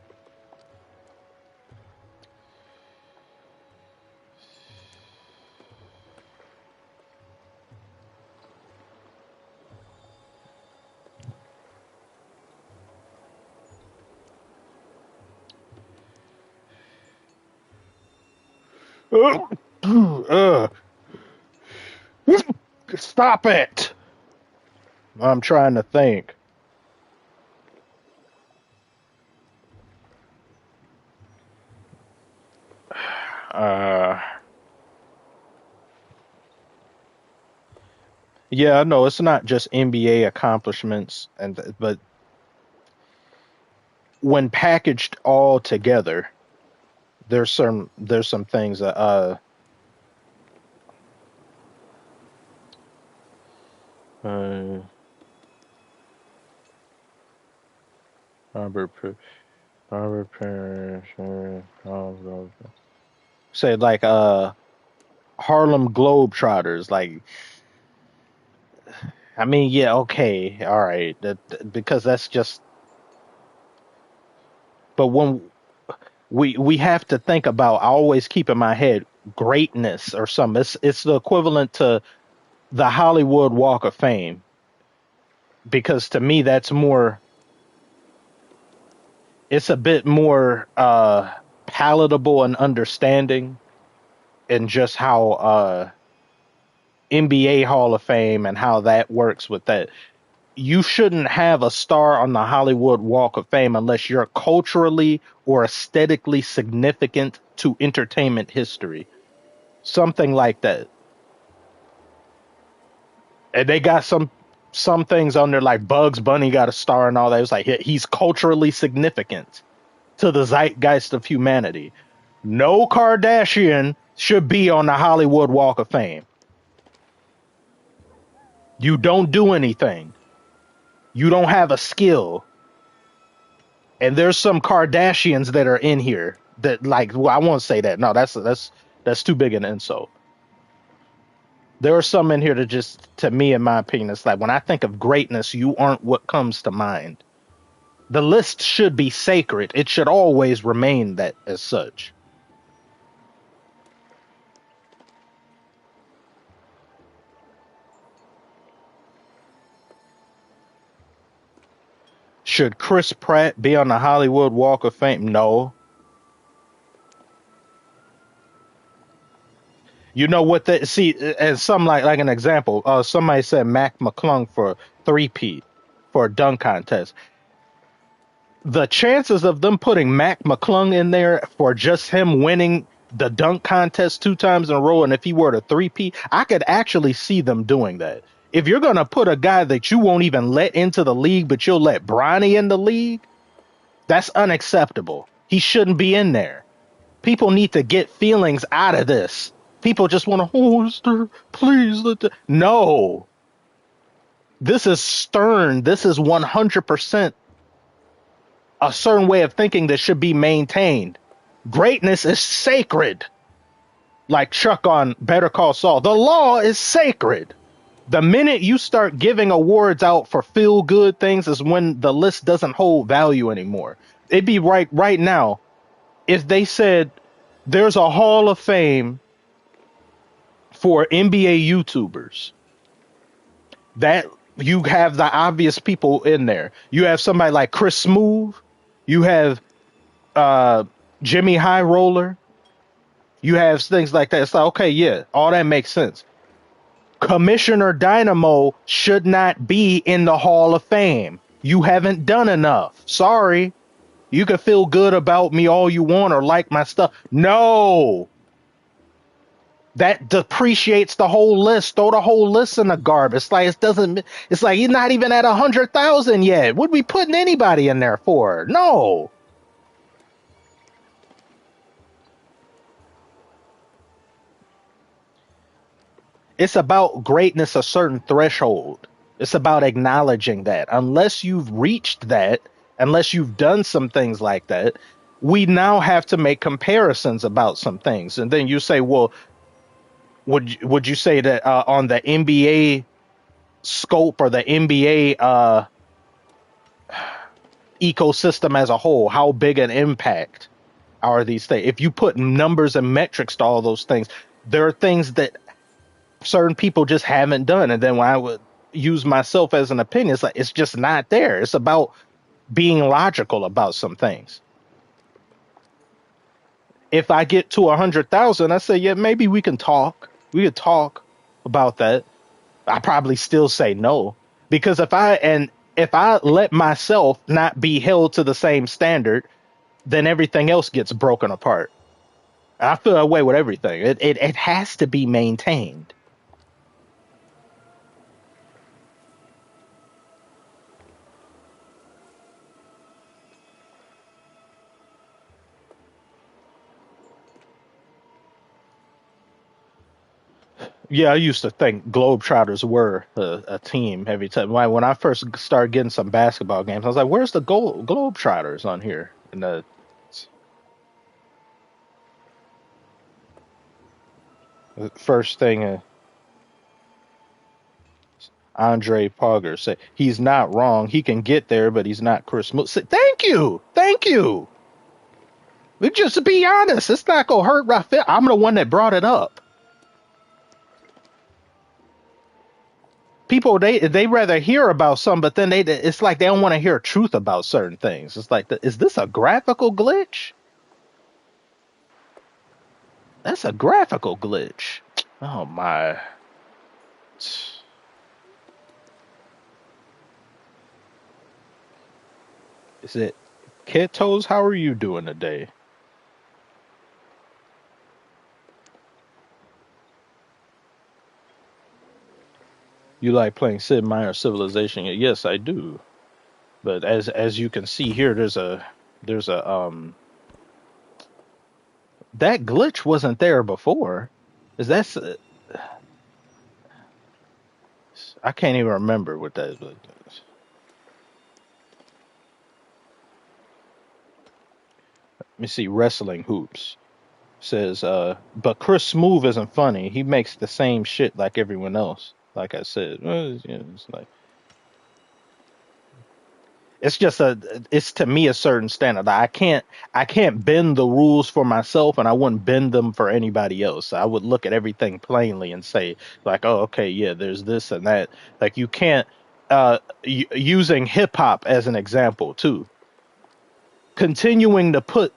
Ugh. Stop it. I'm trying to think. Uh, yeah, no, it's not just NBA accomplishments, but when packaged all together, there's some things that uh Robert P- Robert Parrish, say like Harlem Globetrotters, like I mean, yeah, okay, all right, because that's just. But when we have to think about, I always keep in my head greatness or something. It's the equivalent to the Hollywood Walk of Fame, because to me that's more. It's a bit more palatable and understanding, and just how NBA Hall of Fame and how that works with that. You shouldn't have a star on the Hollywood Walk of Fame unless you're culturally or aesthetically significant to entertainment history. Something like that. And they got some things on there like Bugs Bunny got a star and all that. It's like he's culturally significant to the zeitgeist of humanity. No Kardashian should be on the Hollywood Walk of Fame. You don't do anything. You don't have a skill. And there's some Kardashians that are in here that, like, well, I won't say that. No, that's too big an insult. There are some in here that just, to me, in my opinion, it's like when I think of greatness, you aren't what comes to mind. The list should be sacred. It should always remain that as such. Should Chris Pratt be on the Hollywood Walk of Fame? No. You know what they see as some, like an example. Somebody said Mac McClung for three-peat for a dunk contest. The chances of them putting Mac McClung in there for just him winning the dunk contest two times in a row, and if he were to three-peat, I could actually see them doing that. If you're gonna put a guy that you won't even let into the league, but you'll let Bronny in the league, that's unacceptable. He shouldn't be in there. People need to get feelings out of this. People just want to, oh, sir, please let the. No, this is stern. This is 100% a certain way of thinking that should be maintained. Greatness is sacred. Like Chuck on Better Call Saul, the law is sacred. The minute you start giving awards out for feel good things is when the list doesn't hold value anymore. It'd be right now if they said there's a Hall of Fame for NBA YouTubers, that you have the obvious people in there. You have somebody like Chris Smooth. You have uh, Jimmy High Roller. You have things like that. It's like, okay, yeah, all that makes sense. Commissioner Dynamo should not be in the Hall of Fame. You haven't done enough. Sorry. You can feel good about me all you want or like my stuff. No. That depreciates the whole list. Throw the whole list in the garbage. It's like it doesn't. It's like you're not even at 100,000 yet. What are we putting anybody in there for? No. It's about greatness, a certain threshold. It's about acknowledging that. Unless you've reached that, unless you've done some things like that, we now have to make comparisons about some things. And then you say, well, would you say that on the NBA scope or the NBA ecosystem as a whole, how big an impact are these things? If you put numbers and metrics to all those things, there are things that certain people just haven't done. And then when I would use myself as an opinion, it's like it's just not there. It's about being logical about some things. If I get to 100,000, I say, yeah, maybe we can talk. We could talk about that. I probably still say no, because if I let myself not be held to the same standard, then everything else gets broken apart. I feel that way with everything. It has to be maintained. Yeah, I used to think Globetrotters were a team every time. When I first started getting some basketball games, I was like, "Where's the Globetrotters on here?" And the first thing Andre Pogger said, he's not wrong. He can get there, but he's not Chris Moore. Thank you, thank you. But just to be honest, it's not gonna hurt Raphael. I'm the one that brought it up. People they rather hear about some, but then it's like they don't want to hear truth about certain things. It's like, is this a graphical glitch? That's a graphical glitch. Oh my. Is it Ketos? How are you doing today? You like playing Sid Meier's Civilization? Yes, I do. But as you can see here, there's a that glitch wasn't there before. Is that I can't even remember what that is. Let me see. Wrestling hoops says, but Chris Smooth isn't funny. He makes the same shit like everyone else. Like I said, it's like it's just it's to me a certain standard. I can't bend the rules for myself, and I wouldn't bend them for anybody else. I would look at everything plainly and say, like, oh, okay, yeah, there's this and that. Like, you can't using hip hop as an example too, continuing to put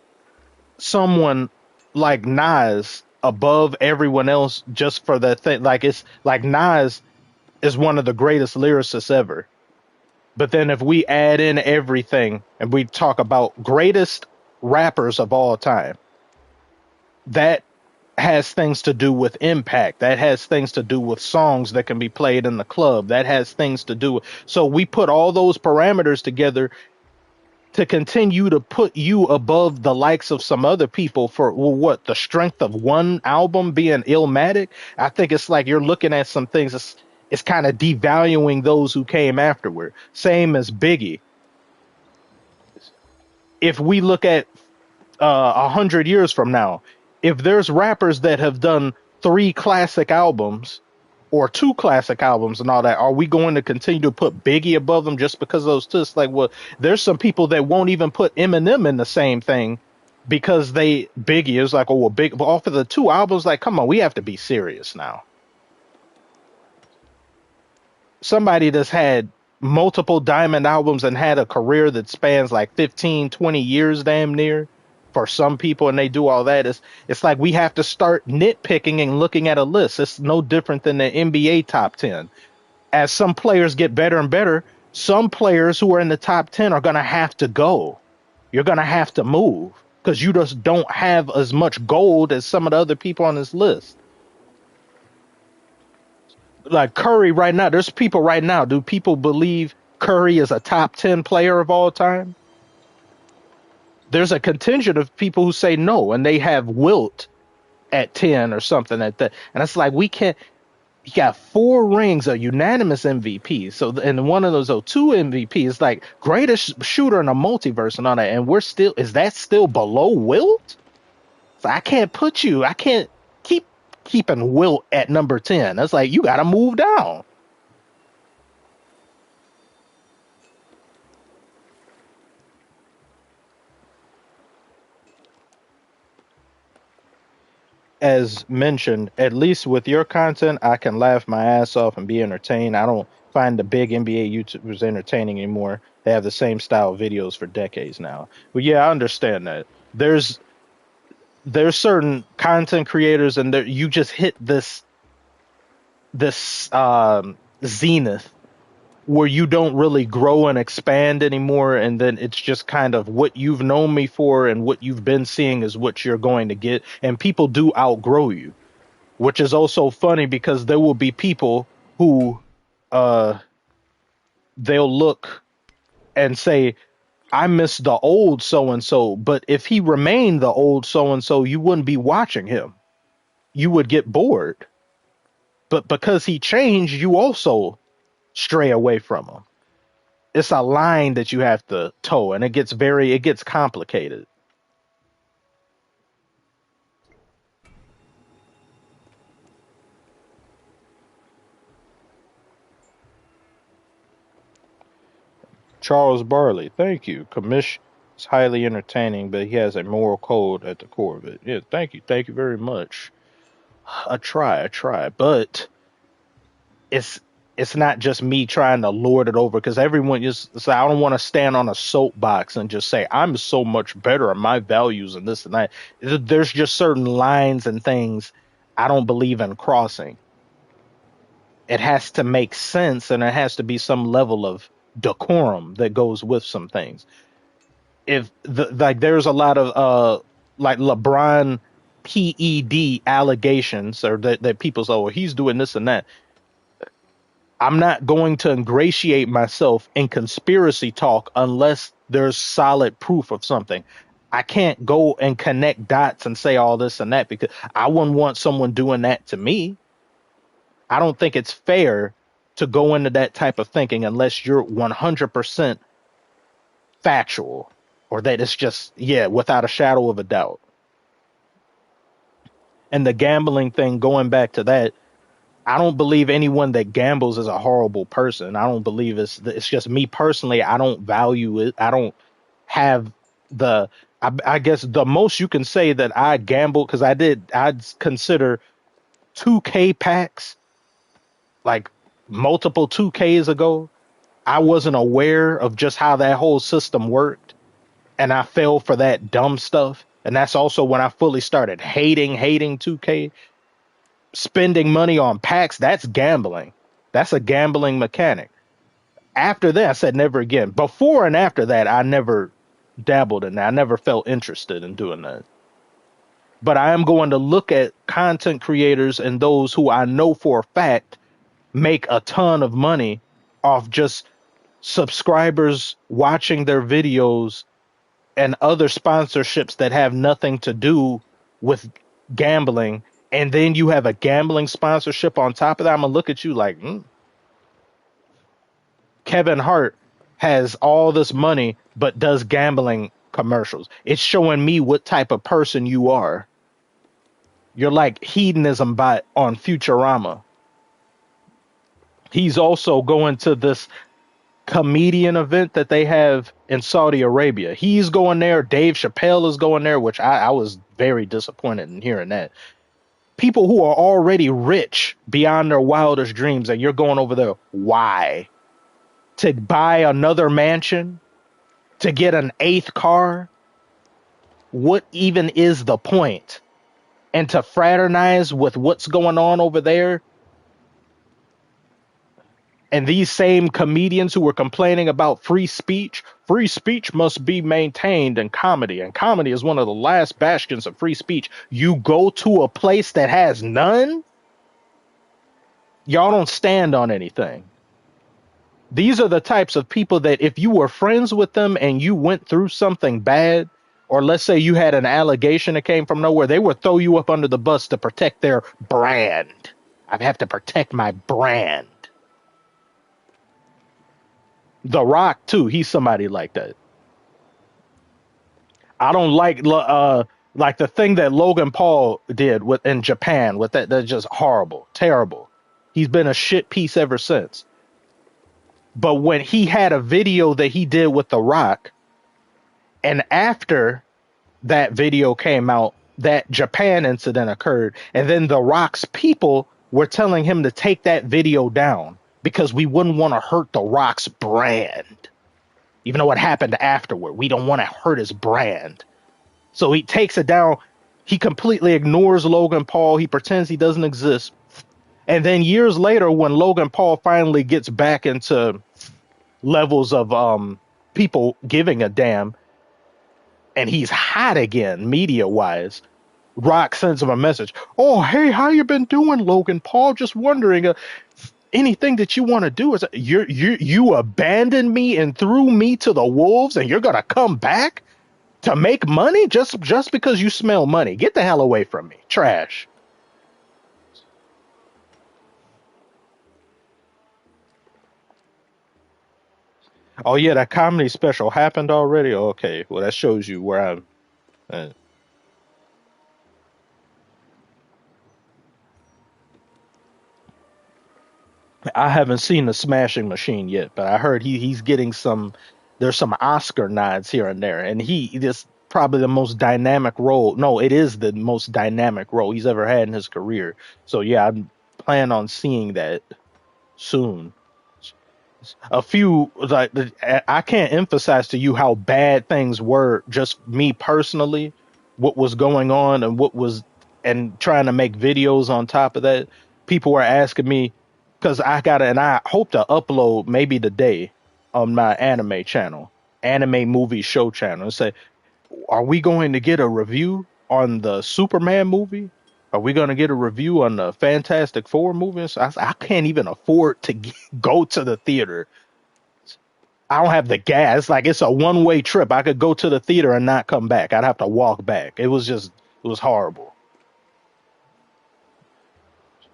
someone like Nas above everyone else just for that thing. Like, it's like Nas is one of the greatest lyricists ever. But then if we add in everything and we talk about greatest rappers of all time, that has things to do with impact. That has things to do with songs that can be played in the club. That has things to do with. So we put all those parameters together to continue to put you above the likes of some other people for, well, what, the strength of one album being Illmatic. I think it's like you're looking at some things. It's kind of devaluing those who came afterward. Same as Biggie. If we look at 100 years from now, if there's rappers that have done three classic albums or two classic albums and all that, are we going to continue to put Biggie above them just because of those two? It's like, well, there's some people that won't even put Eminem in the same thing because Biggie is like, oh, well, big, but off of the two albums, like, come on, we have to be serious now. Somebody that's had multiple diamond albums and had a career that spans like 15, 20 years damn near for some people, and they do all that, it's like we have to start nitpicking and looking at a list. It's no different than the NBA top 10. As some players get better and better, some players who are in the top 10 are going to have to go. You're going to have to move because you just don't have as much gold as some of the other people on this list. Like Curry right now, there's people right now. Do people believe Curry is a top 10 player of all time? There's a contingent of people who say no, and they have Wilt at 10 or something like that. And it's like, we can't. He got four rings, a unanimous MVP. So, and one of those, two MVPs, like greatest shooter in a multiverse and all that. And is that still below Wilt? So I can't keeping Wilt at number 10. That's like, you got to move down. As mentioned, at least with your content, I can laugh my ass off and be entertained. I don't find the big NBA YouTubers entertaining anymore. They have the same style videos for decades now. But yeah, I understand that. there's certain content creators, and you just hit this zenith where you don't really grow and expand anymore, and then it's just kind of what you've known me for and what you've been seeing is what you're going to get, and people do outgrow you, which is also funny because there will be people who uh they'll look and say, I miss the old so and so, but if he remained the old so and so, you wouldn't be watching him. You would get bored. But because he changed, you also stray away from him. It's a line that you have to toe, and it gets complicated. Charles Barley, thank you. Commish is highly entertaining, but he has a moral code at the core of it. Yeah, thank you very much. I try, but it's it's not just me trying to lord it over because everyone just say I don't want to stand on a soapbox and just say I'm so much better at my values and this and that. There's just certain lines and things I don't believe in crossing. It has to make sense and there has to be some level of decorum that goes with some things. If like there's a lot of like LeBron PED allegations or that people say, oh, he's doing this and that. I'm not going to ingratiate myself in conspiracy talk unless there's solid proof of something. I can't go and connect dots and say all this and that because I wouldn't want someone doing that to me. I don't think it's fair to go into that type of thinking unless you're 100% factual or that it's just, yeah, without a shadow of a doubt. And the gambling thing, going back to that, I don't believe anyone that gambles is a horrible person. I don't believe it's just me personally. I don't value it. I don't have the, I guess the most you can say that I gamble because I'd consider 2K packs like multiple 2Ks ago. I wasn't aware of just how that whole system worked. And I fell for that dumb stuff. And that's also when I fully started hating 2K. Spending money on packs, that's gambling. That's a gambling mechanic. After that, I said never again. Before and after that, I never dabbled in that. I never felt interested in doing that. But I am going to look at content creators and those who I know for a fact make a ton of money off just subscribers watching their videos and other sponsorships that have nothing to do with gambling, and then you have a gambling sponsorship on top of that. I'm gonna look at you like Kevin Hart has all this money but does gambling commercials. It's showing me what type of person you are. You're like hedonism by on Futurama. He's also going to this comedian event that they have in Saudi Arabia. He's going there. Dave Chappelle is going there, which I was very disappointed in hearing that. People who are already rich beyond their wildest dreams, and you're going over there. Why? To buy another mansion? To get an eighth car? What even is the point? And to fraternize with what's going on over there? And these same comedians who were complaining about free speech must be maintained in comedy. And comedy is one of the last bastions of free speech. You go to a place that has none? Y'all don't stand on anything. These are the types of people that if you were friends with them and you went through something bad, or let's say you had an allegation that came from nowhere, they would throw you up under the bus to protect their brand. I have to protect my brand. The Rock too. He's somebody like that. I don't like the thing that Logan Paul did with in Japan with that. That's just horrible, terrible. He's been a shit piece ever since. But when he had a video that he did with The Rock, and after that video came out, that Japan incident occurred, and then The Rock's people were telling him to take that video down because we wouldn't want to hurt The Rock's brand. Even though it happened afterward, we don't want to hurt his brand. So he takes it down. He completely ignores Logan Paul. He pretends he doesn't exist. And then years later, when Logan Paul finally gets back into levels of people giving a damn, and he's hot again, media wise, Rock sends him a message. Oh, hey, how you been doing, Logan Paul? Just wondering, anything that you want to do is you abandoned me and threw me to the wolves, and you're gonna come back to make money just because you smell money. Get the hell away from me, trash. Oh yeah, that comedy special happened already. Okay, well that shows you where I'm. Uh, I haven't seen the Smashing Machine yet, but I heard he's getting some. There's some Oscar nods here and there, and he this probably the most dynamic role. No, it is the most dynamic role he's ever had in his career. So yeah, I plan on seeing that soon. A few like I can't emphasize to you how bad things were. Just me personally, what was going on and what was and trying to make videos on top of that. People were asking me because I got and I hope to upload maybe today on my anime channel, anime movie show channel, and say, are we going to get a review on the Superman movie? Are we going to get a review on the Fantastic Four movie? So I can't even afford to go to the theater. I don't have the gas. Like it's a one way trip. I could go to the theater and not come back. I'd have to walk back. It was horrible.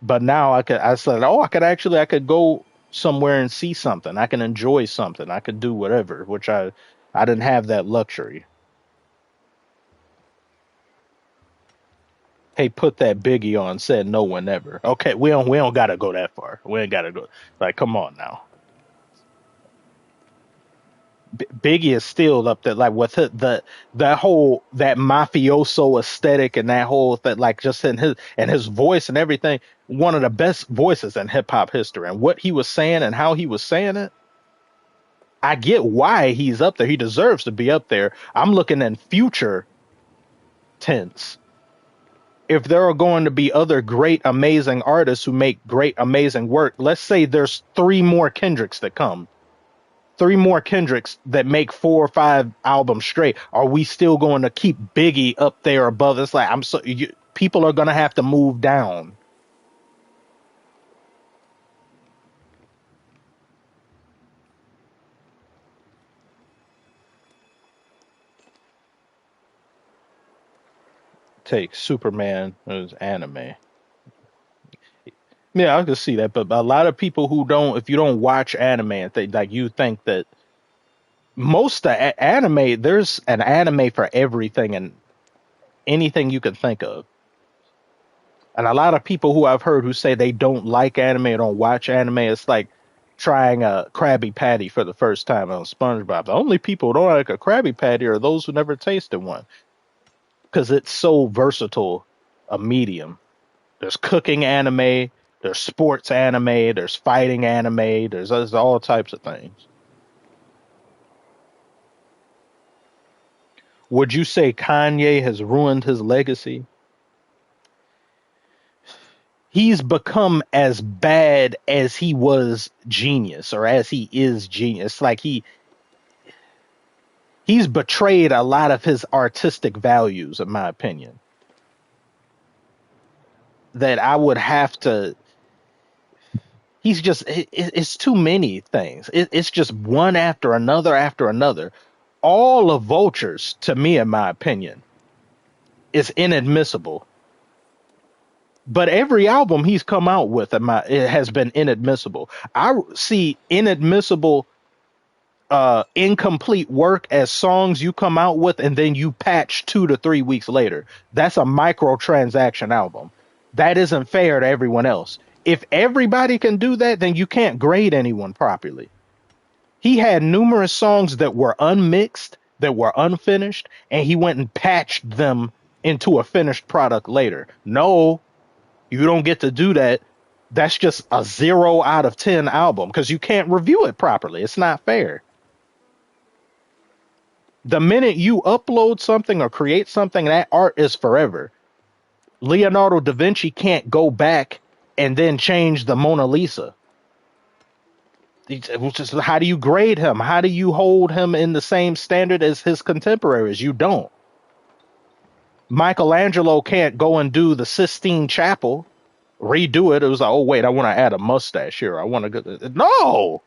But now I said, oh, I could go somewhere and see something. I can enjoy something. I could do whatever, which I didn't have that luxury. Hey, put that Biggie on, said no one ever. Okay, we don't gotta go that far. We ain't gotta go. Like, come on now. Biggie is still up there, like with that whole that mafioso aesthetic and that whole that like just in his voice and everything. One of the best voices in hip hop history, and what he was saying and how he was saying it. I get why he's up there. He deserves to be up there. I'm looking in future tense. If there are going to be other great, amazing artists who make great, amazing work, let's say there's three more Kendricks that come, three more Kendricks that make 4 or 5 albums straight. Are we still going to keep Biggie up there above? It's like people are going to have to move down. Take Superman as anime. Yeah, I can see that, but a lot of people who don't, if you don't watch anime, and like you think that most anime, there's an anime for everything and anything you can think of. And a lot of people who I've heard who say they don't like anime or don't watch anime, it's like trying a Krabby Patty for the first time on SpongeBob. The only people who don't like a Krabby Patty are those who never tasted one because it's so versatile a medium. There's cooking anime, there's sports anime, there's fighting anime, there's all types of things. Would you say Kanye has ruined his legacy? He's become as bad as he was genius or as he is genius. Like he's betrayed a lot of his artistic values, in my opinion. That I would have to. He's just it's too many things. It's just one after another. All of Vultures, to me, in my opinion, is inadmissible. But every album he's come out with, it has been inadmissible. I see inadmissible, incomplete work as songs you come out with and then you patch 2 to 3 weeks later. That's a microtransaction album. That isn't fair to everyone else. If everybody can do that, then you can't grade anyone properly. He had numerous songs that were unmixed, that were unfinished, and he went and patched them into a finished product later. No, you don't get to do that. That's just a 0 out of 10 album because you can't review it properly. It's not fair. The minute you upload something or create something, that art is forever. Leonardo da Vinci can't go back and then change the Mona Lisa. How do you grade him? How do you hold him in the same standard as his contemporaries? You don't. Michelangelo can't go and do the Sistine Chapel, redo it. It was like, oh wait, I want to add a mustache here. I want to go. No,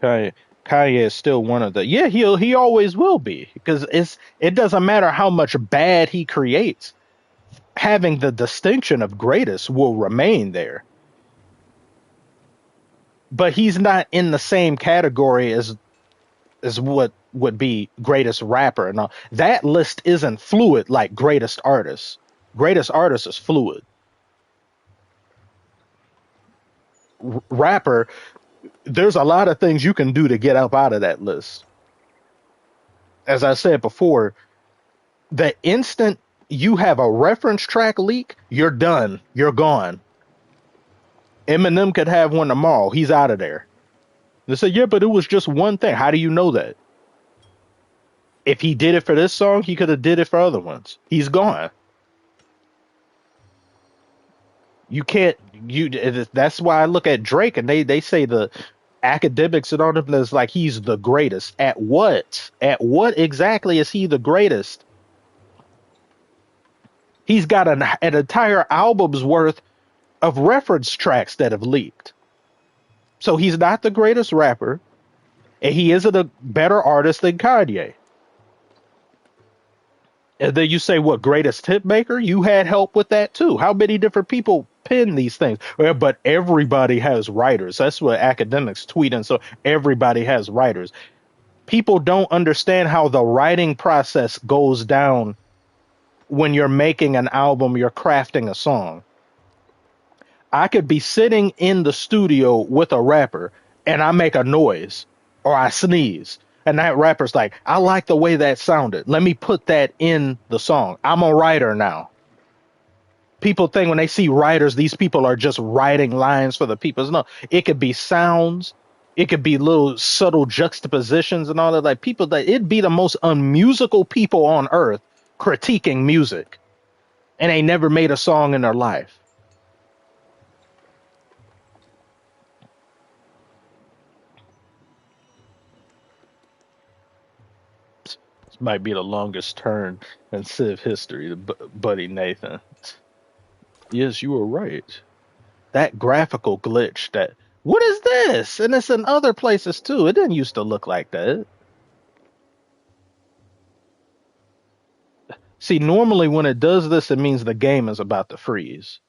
Kanye, Kanye is still one of the. Yeah, he always will be because it doesn't matter how much bad he creates. Having the distinction of greatest will remain there, but he's not in the same category as what would be greatest rapper and all. That list isn't fluid like greatest artist. Greatest artist is fluid. Rapper, there's a lot of things you can do to get up out of that list. As I said before, the instant you have a reference track leak, you're done. You're gone. Eminem could have one tomorrow. He's out of there. They say, yeah, but it was just one thing. How do you know that? If he did it for this song, he could have did it for other ones. He's gone. You can't. You. That's why I look at Drake and they say the academics and all of them is like he's the greatest. At what? At what exactly is he the greatest? He's got an entire album's worth of reference tracks that have leaked. So he's not the greatest rapper, and he isn't a better artist than Kanye. And then you say, what, greatest hit maker? You had help with that too. How many different people pin these things? Well, but everybody has writers. That's what academics tweet. And so everybody has writers. People don't understand how the writing process goes down when you're making an album, you're crafting a song. I could be sitting in the studio with a rapper and I make a noise or I sneeze. And that rapper's like, I like the way that sounded. Let me put that in the song. I'm a writer now. People think when they see writers, these people are just writing lines for the people. No, it could be sounds. It could be little subtle juxtapositions and all that. Like people that it'd be the most unmusical people on earth critiquing music and they never made a song in their life. This might be the longest turn in Civ history, Buddy Nathan. Yes, you were right. That graphical glitch, that, what is this? And it's in other places too. It didn't used to look like that. See, normally when it does this, it means the game is about to freeze.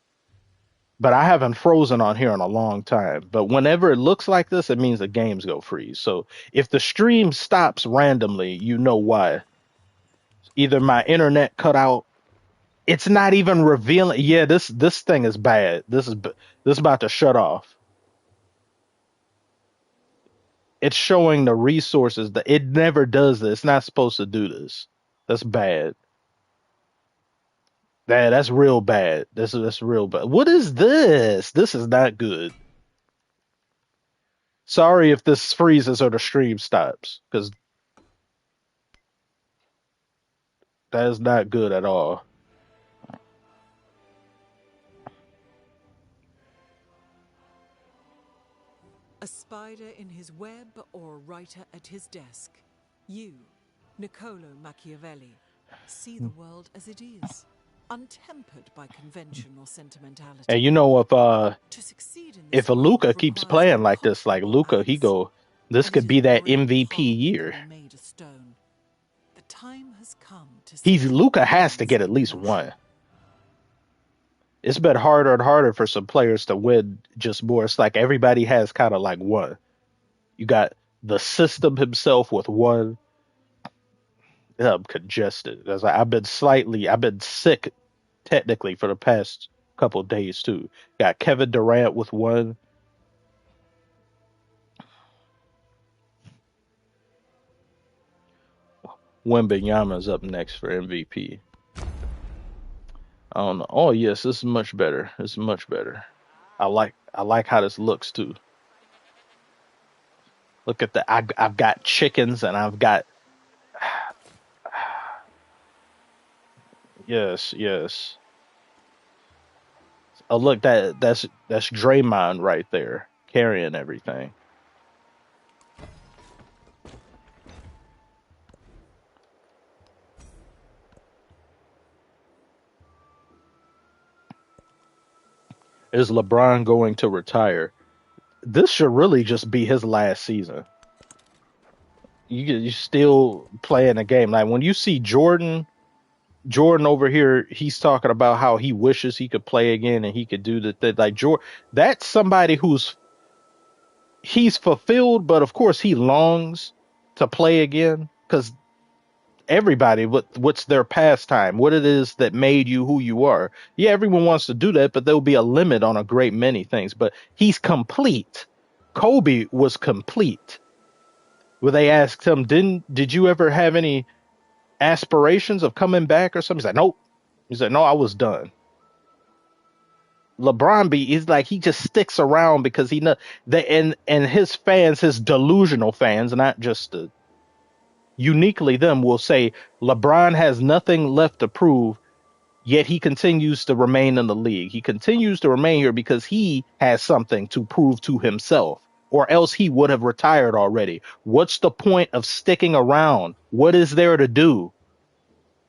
But I haven't frozen on here in a long time. But whenever it looks like this, it means the games go freeze. So if the stream stops randomly, you know why. Either my internet cut out. It's not even revealing. Yeah, this thing is bad. This is about to shut off. It's showing the resources that it never does this. It's not supposed to do this. That's bad. That's real bad. That's real bad. What is this? This is not good. Sorry if this freezes or the stream stops, because that is not good at all. A spider in his web or a writer at his desk. You, Niccolo Machiavelli, see the world as it is, untempered by convention or And sentimentality. you know To succeed in if this a world Luca keeps requires playing like this, like impossible Luca, he oaths, go. This and it could is be a that brave MVP heart that can year. be made of stone. The time has come to He's set Luca has to billions get at in least motion. one. It's been harder and harder for some players to win just more. It's like everybody has kind of like one. You got the system himself with one. Yeah, I'm congested because I've been sick technically for the past couple of days too. Got Kevin Durant with one. Wembanyama's up next for MVP. I don't know. Oh yes, this is much better. This is much better. I like how this looks too. Look at the I've got chickens and I've got yes, yes. Oh look, that's Draymond right there carrying everything. Is LeBron going to retire? This should really just be his last season. You still playing the game. Like when you see Jordan over here, he's talking about how he wishes he could play again and he could do the like Jordan. That's somebody he's fulfilled, but of course he longs to play again because everybody, what's their pastime, what it is that made you who you are. Yeah, everyone wants to do that, but there'll be a limit on a great many things. But he's complete. Kobe was complete. Where they asked him, did you ever have any aspirations of coming back or something? He's like, nope. He said, no, I was done. LeBron B is like he just sticks around because he know that and his fans, his delusional fans, not just uniquely them, will say LeBron has nothing left to prove, yet he continues to remain in the league. He continues to remain here because he has something to prove to himself, or else he would have retired already. What's the point of sticking around? What is there to do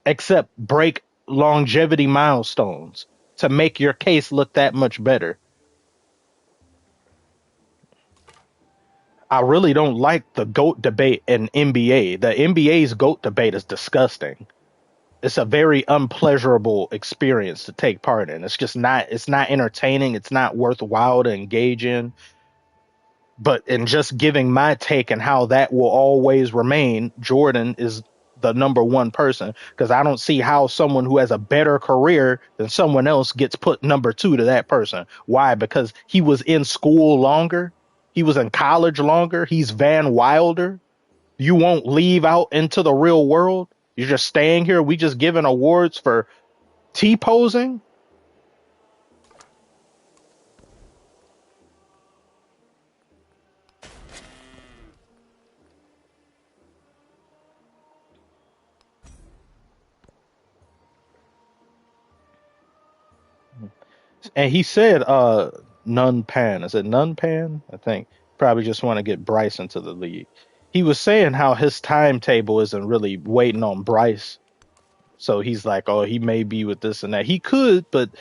except break longevity milestones to make your case look that much better? I really don't like the GOAT debate in NBA. The NBA's GOAT debate is disgusting. It's a very unpleasurable experience to take part in. It's not entertaining. It's not worthwhile to engage in. But in just giving my take and how that will always remain, Jordan is the number one person because I don't see how someone who has a better career than someone else gets put number two to that person. Why? Because he was in school longer. He was in college longer. He's Van Wilder. You won't leave out into the real world. You're just staying here. We just giving awards for T-posing. And he said, Nunn Pan. Is it Nunn Pan? I think probably just want to get Bryce into the league. He was saying how his timetable isn't really waiting on Bryce. So he's like, oh, he may be with this and that. He could, but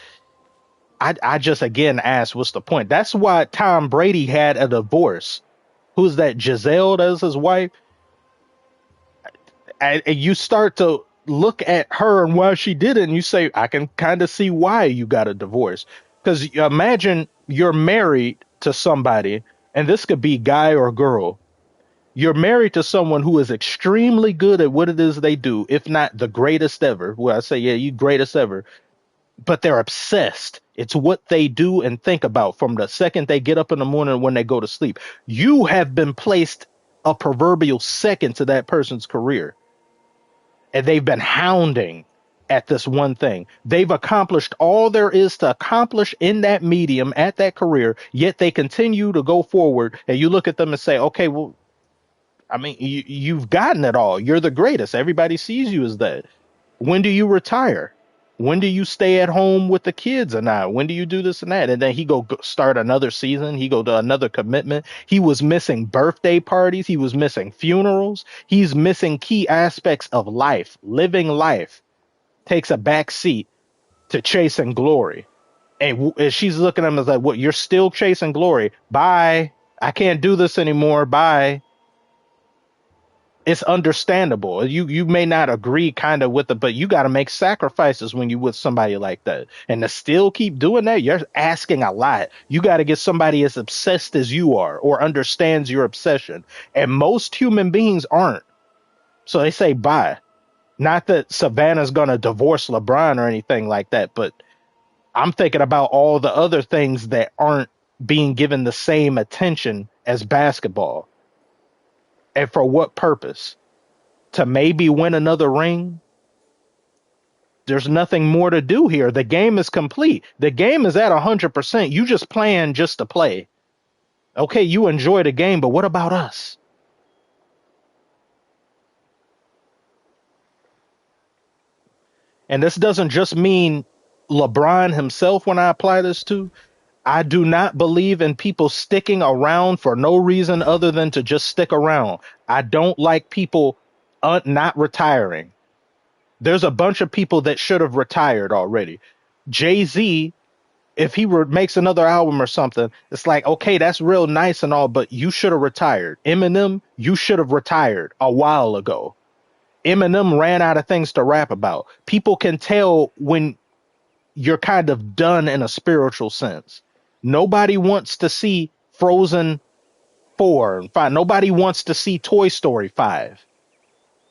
I just again asked, what's the point? That's why Tom Brady had a divorce. Who's that? Giselle, that's his wife. And you start to look at her and why she did it, and you say, I can kind of see why you got a divorce. Because imagine you're married to somebody, and this could be guy or girl. You're married to someone who is extremely good at what it is they do, if not the greatest ever. Well, I say, yeah, you greatest ever, but they're obsessed. It's what they do and think about from the second they get up in the morning when they go to sleep. You have been placed a proverbial second to that person's career, and they've been hounding at this one thing. They've accomplished all there is to accomplish in that medium at that career, yet they continue to go forward. And you look at them and say, okay, well, I mean, you've gotten it all. You're the greatest. Everybody sees you as that. When do you retire? When do you stay at home with the kids or not? When do you do this and that? And then he go start another season. He go to another commitment. He was missing birthday parties. He was missing funerals. He's missing key aspects of life. Living life takes a back seat to chasing glory. And she's looking at him as like, what, you're still chasing glory? Bye. I can't do this anymore. Bye. It's understandable. You may not agree kind of with it, but you got to make sacrifices when you with somebody like that. And to still keep doing that, you're asking a lot. You got to get somebody as obsessed as you are or understands your obsession. And most human beings aren't. So they say bye. Not that Savannah's going to divorce LeBron or anything like that, but I'm thinking about all the other things that aren't being given the same attention as basketball. And for what purpose? to maybe win another ring, there's nothing more to do here. The game is complete. The game is at 100%. You just playing just to play. Okay, you enjoy the game, but what about us? And this doesn't just mean LeBron himself when I apply this to. I do not believe in people sticking around for no reason other than to just stick around. I don't like people not retiring. There's a bunch of people that should have retired already. Jay-Z, if he makes another album or something, it's like, okay, that's real nice and all, but you should have retired. Eminem, you should have retired a while ago. Eminem ran out of things to rap about. People can tell when you're kind of done in a spiritual sense. Nobody wants to see Frozen 4 and 5. Nobody wants to see Toy Story 5.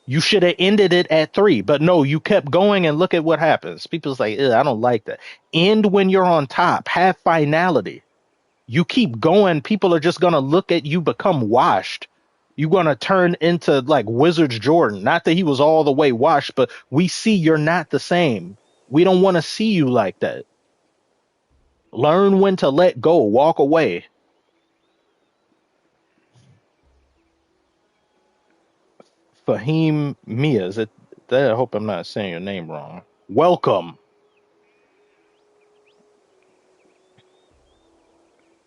You should have ended it at 3, but no, you kept going, and look at what happens. People's like, I don't like that. End when you're on top. Have finality. You keep going, people are just going to look at you become washed. You're going to turn into like Wizards Jordan. Not that he was all the way washed, but we see you're not the same. We don't want to see you like that. Learn when to let go. Walk away. Fahim Mia, is it? I hope I'm not saying your name wrong. Welcome.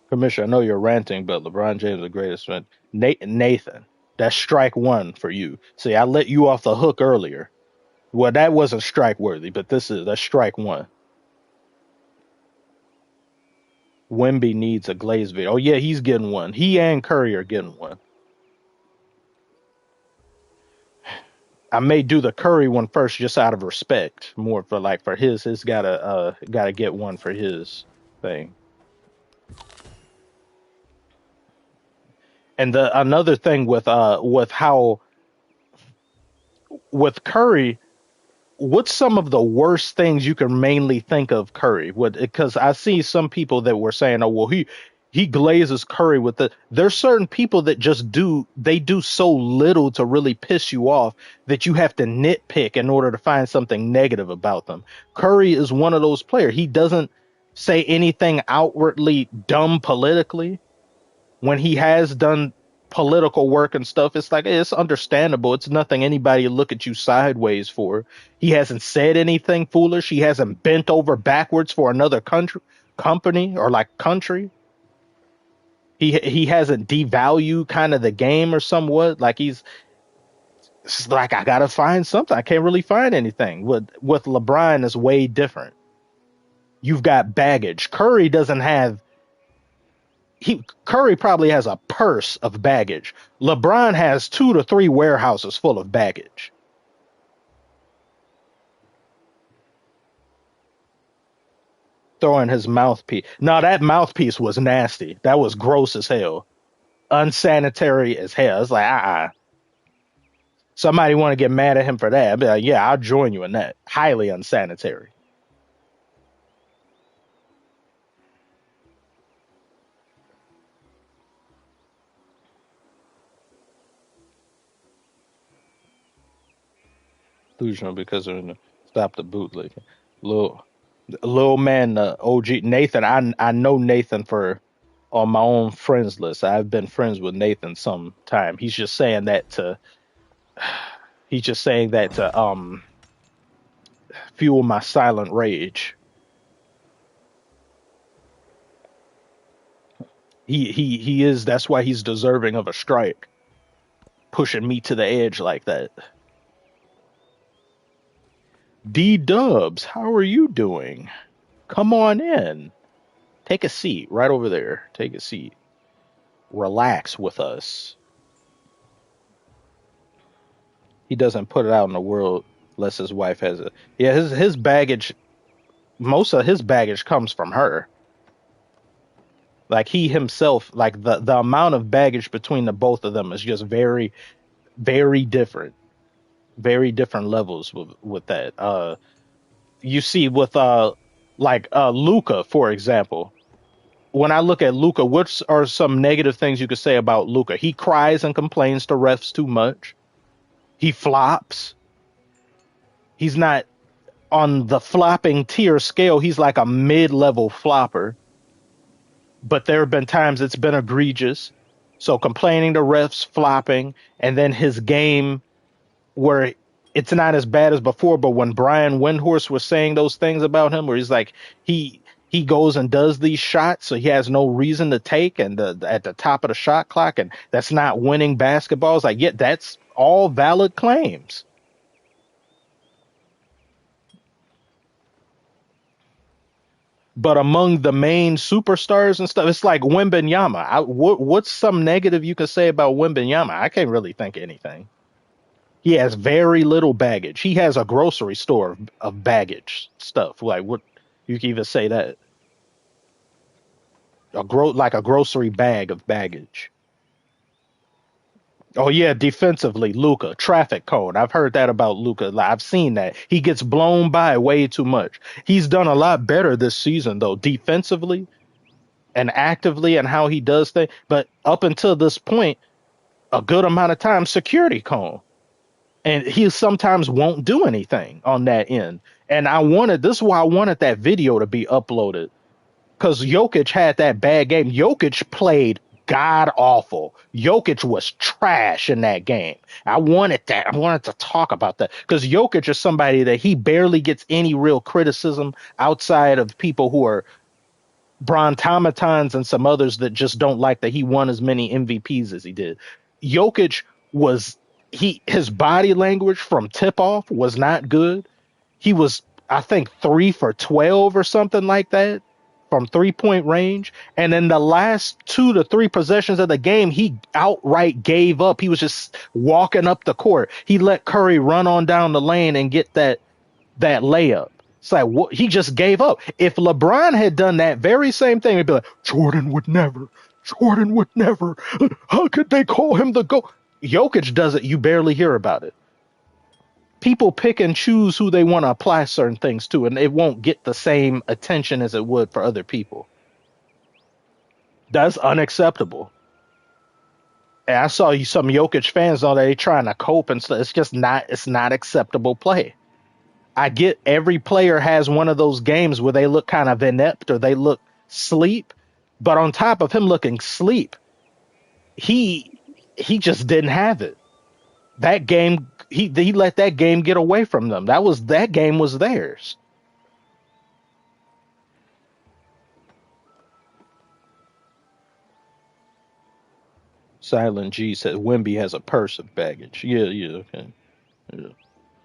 Commissioner, I know you're ranting, but LeBron James is the greatest friend. Nathan, that's strike one for you. See, I let you off the hook earlier. Well, that wasn't strike worthy, but that's strike one. Wemby needs a glazed video. Oh yeah, he's getting one. He and Curry are getting one. I may do the Curry one first, just out of respect, more for his. His gotta get one for his thing. And another thing with Curry, what's some of the worst things you can mainly think of Curry? Because I see some people that were saying, oh well, he glazes Curry with the. There's certain people that just do so little to really piss you off that you have to nitpick in order to find something negative about them. Curry is one of those players. He doesn't say anything outwardly dumb politically. When he has done political work and stuff, it's like, it's understandable. It's nothing anybody look at you sideways for. He hasn't said anything foolish. He hasn't bent over backwards for another company or like country. He hasn't devalued kind of the game or somewhat. Like it's like, I gotta find something. I can't really find anything. With LeBron, it's way different. You've got baggage. Curry doesn't have. Curry probably has a purse of baggage. LeBron has 2 to 3 warehouses full of baggage. Throwing his mouthpiece. No, that mouthpiece was nasty. That was gross as hell. Unsanitary as hell. It's like, Somebody want to get mad at him for that. I'd be like, yeah, I'll join you in that. Highly unsanitary. Delusional because of stop the bootleg. Little man, OG Nathan. I know Nathan on my own friends list. I've been friends with Nathan some time. He's just saying that to fuel my silent rage. He is. That's why he's deserving of a strike. Pushing me to the edge like that. D Dubs, how are you doing? Come on in. Take a seat right over there. Take a seat. Relax with us. He doesn't put it out in the world unless his wife has it. Yeah, his baggage, most of his baggage comes from her. Like he himself, like the amount of baggage between the both of them is just very, very different. Very different levels with that. You see with Luka, for example. When I look at Luka, what are some negative things you could say about Luka? He cries and complains to refs too much. He flops. He's not on the flopping tier scale. He's like a mid-level flopper. But there have been times it's been egregious. So complaining to refs, flopping, and then his game where it's not as bad as before. But when Brian Windhorst was saying those things about him, where he's like he goes and does these shots, so he has no reason to take, and at the top of the shot clock, and that's not winning basketballs. Like, yeah, that's all valid claims. But among the main superstars and stuff, it's like Wembanyama. What's some negative you can say about Wembanyama? I can't really think of anything. He has very little baggage. He has a grocery store of baggage stuff. Like, what you can even say that like a grocery bag of baggage. Oh yeah, defensively, Luca, traffic cone. I've heard that about Luca. I've seen that. He gets blown by way too much. He's done a lot better this season though, defensively and actively and how he does things. But up until this point, a good amount of time, security cone. And he sometimes won't do anything on that end. And this is why I wanted that video to be uploaded. Because Jokic had that bad game. Jokic played god awful. Jokic was trash in that game. I wanted that. I wanted to talk about that. Because Jokic is somebody that he barely gets any real criticism outside of people who are brontomatons and some others that just don't like that he won as many MVPs as he did. Jokic was his body language from tip off was not good. He was, I think, 3 for 12 or something like that from 3-point range. And in the last 2 to 3 possessions of the game, he outright gave up. He was just walking up the court. He let Curry run on down the lane and get that layup. It's like, what? He just gave up. If LeBron had done that very same thing, it'd be like, Jordan would never. Jordan would never. How could they call him the GOAT? Jokic does it. You barely hear about it. People pick and choose who they want to apply certain things to, and it won't get the same attention as it would for other people. That's unacceptable. And I saw some Jokic fans on there trying to cope and stuff. It's not acceptable play. I get every player has one of those games where they look kind of inept or they look sleep, but on top of him looking sleep, he just didn't have it. That game, he let that game get away from them. That game was theirs. Silent G said Wemby has a purse of baggage. Yeah, okay. Yeah.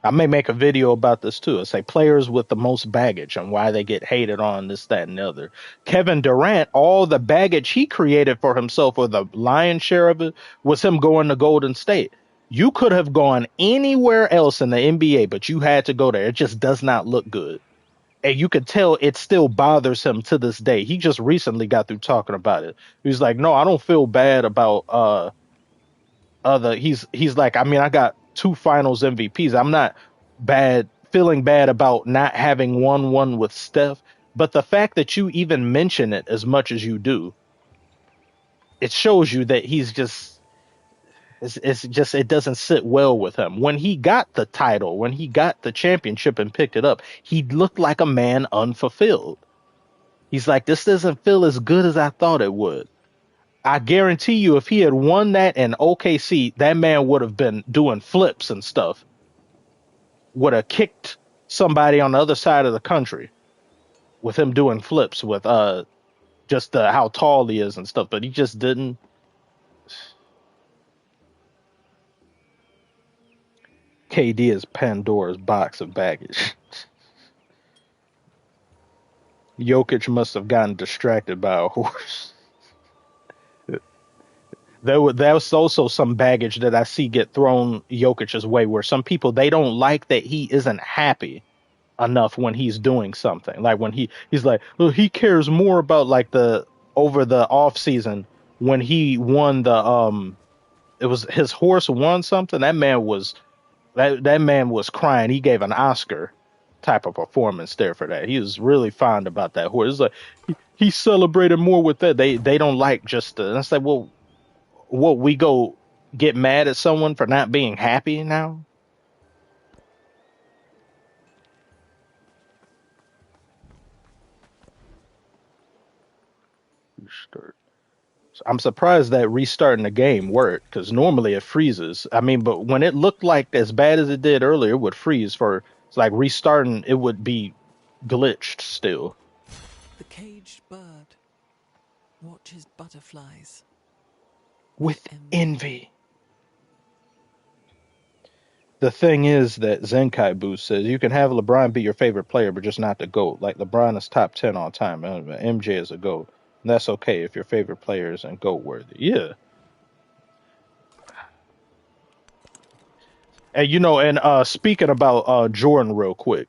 I may make a video about this too. I say players with the most baggage and why they get hated on, this, that, and the other. Kevin Durant, all the baggage he created for himself, or the lion's share of it, was him going to Golden State. You could have gone anywhere else in the NBA, but you had to go there. It just does not look good. And you could tell it still bothers him to this day. He just recently got through talking about it. He's like, no, I don't feel bad about he's like, I mean, I got 2 finals MVPs. I'm not feeling bad about not having won one with Steph. But the fact that you even mention it as much as you do, it shows you that he's just, it doesn't sit well with him. When he got the title, when he got the championship and picked it up, he looked like a man unfulfilled. He's like, this doesn't feel as good as I thought it would. I guarantee you, if he had won that in OKC, that man would have been doing flips and stuff. Would have kicked somebody on the other side of the country with him doing flips with just how tall he is and stuff. But he just didn't. KD is Pandora's box of baggage. Jokic must have gotten distracted by a horse. There was also some baggage that I see get thrown Jokic's way, where some people, they don't like that he isn't happy enough when he's doing something. Like when he's like, well, he cares more about like over the off season when he won it was his horse won something. That man was crying. He gave an Oscar type of performance there for that. He was really fond about that horse. It's like he celebrated more with that. They don't like just and I said, well, what, we go get mad at someone for not being happy now? Restart. I'm surprised that restarting the game worked because normally it freezes. I mean, but when it looked like as bad as it did earlier, it would freeze for it's like restarting. It would be glitched still. The caged bird watches butterflies with With envy. envy. The thing is that Zenkai Boost says you can have LeBron be your favorite player, but just not the GOAT. Like LeBron is top 10 all time. MJ is a GOAT. And that's okay if your favorite player isn't GOAT worthy. Yeah. And speaking about Jordan real quick,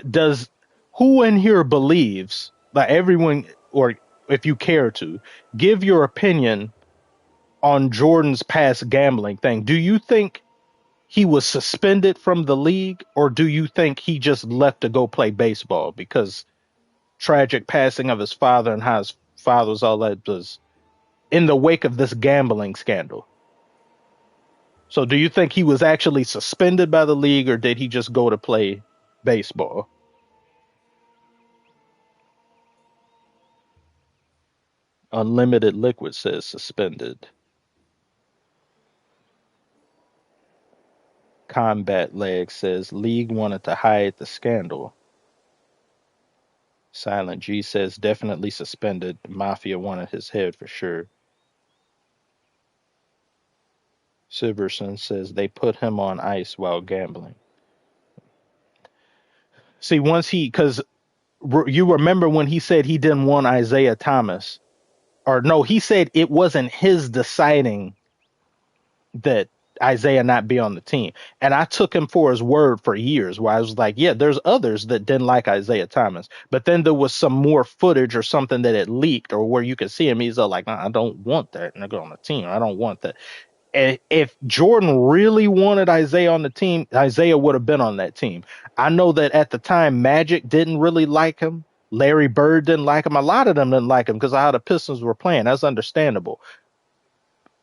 does who in here believes like everyone or if you care to give your opinion on Jordan's past gambling thing? Do you think he was suspended from the league or do you think he just left to go play baseball because tragic passing of his father and how his father was all that was in the wake of this gambling scandal? So do you think he was actually suspended by the league or did he just go to play baseball? Unlimited Liquid says suspended. Combat Leg says league wanted to hide the scandal. Silent G says definitely suspended. Mafia wanted his head for sure. Siverson says they put him on ice while gambling. See, because you remember when he said he didn't want Isaiah Thomas, or no, he said it wasn't his deciding that Isaiah not be on the team. And I took him for his word for years where I was like, yeah, there's others that didn't like Isaiah Thomas. But then there was some more footage or something that it leaked or where you could see him. He's like, I don't want that nigga on the team. I don't want that. And if Jordan really wanted Isaiah on the team, Isaiah would have been on that team. I know that at the time, Magic didn't really like him. Larry Bird didn't like him. A lot of them didn't like him because of how the Pistons were playing. That's understandable.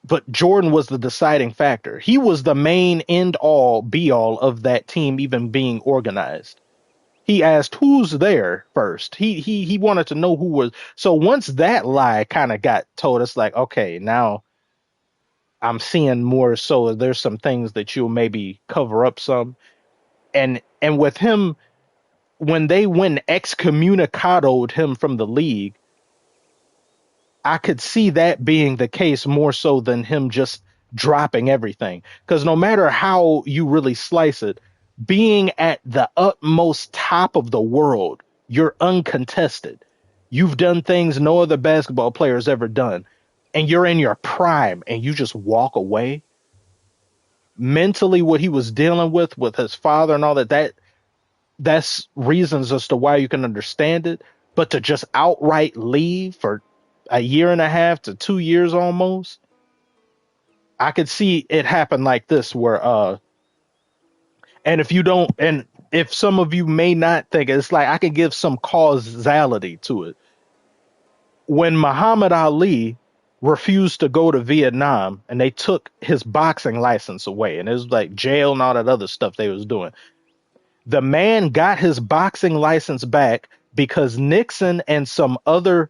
But Jordan was the deciding factor. He was the main end all be all of that team even being organized. He asked who's there first. He wanted to know who was. So once that lie kind of got told, it's like, okay, now I'm seeing more. So there's some things that you'll maybe cover up some. And with him, when they went excommunicadoed him from the league, I could see that being the case more so than him just dropping everything. Because no matter how you really slice it, being at the utmost top of the world, you're uncontested. You've done things no other basketball player has ever done. And you're in your prime and you just walk away. Mentally, what he was dealing with his father and all that's reasons as to why you can understand it. But to just outright leave for a year and a half to 2 years almost, I could see it happen like this where and if you don't and if some of you may not think it's like I can give some causality to it. When Muhammad Ali refused to go to Vietnam and they took his boxing license away and it was like jail and all that other stuff they was doing. The man got his boxing license back because Nixon and some other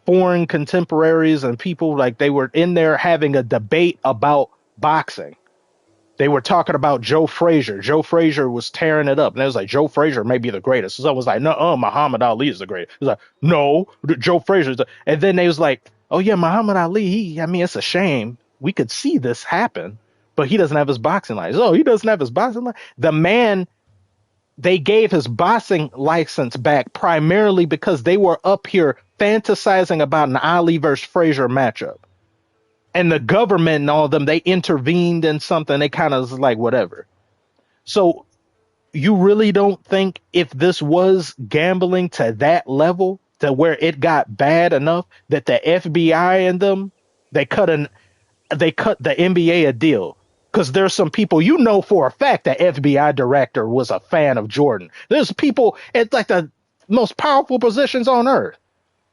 foreign contemporaries and people like they were in there having a debate about boxing. They were talking about Joe Frazier. Joe Frazier was tearing it up. And it was like, Joe Frazier may be the greatest. So someone was like, no, Muhammad Ali is the greatest. It was like, no, Joe Frazier is the. And then they was like, oh, yeah, Muhammad Ali. I mean, it's a shame. We could see this happen, but he doesn't have his boxing license. Oh, he doesn't have his boxing license. The man, they gave his boxing license back primarily because they were up here fantasizing about an Ali versus Frazier matchup. And the government and all of them, they intervened in something. They kind of was like, whatever. So you really don't think if this was gambling to that level, to where it got bad enough that the FBI and them, they cut the NBA a deal? Because there's some people for a fact the FBI director was a fan of Jordan. There's people at like the most powerful positions on earth.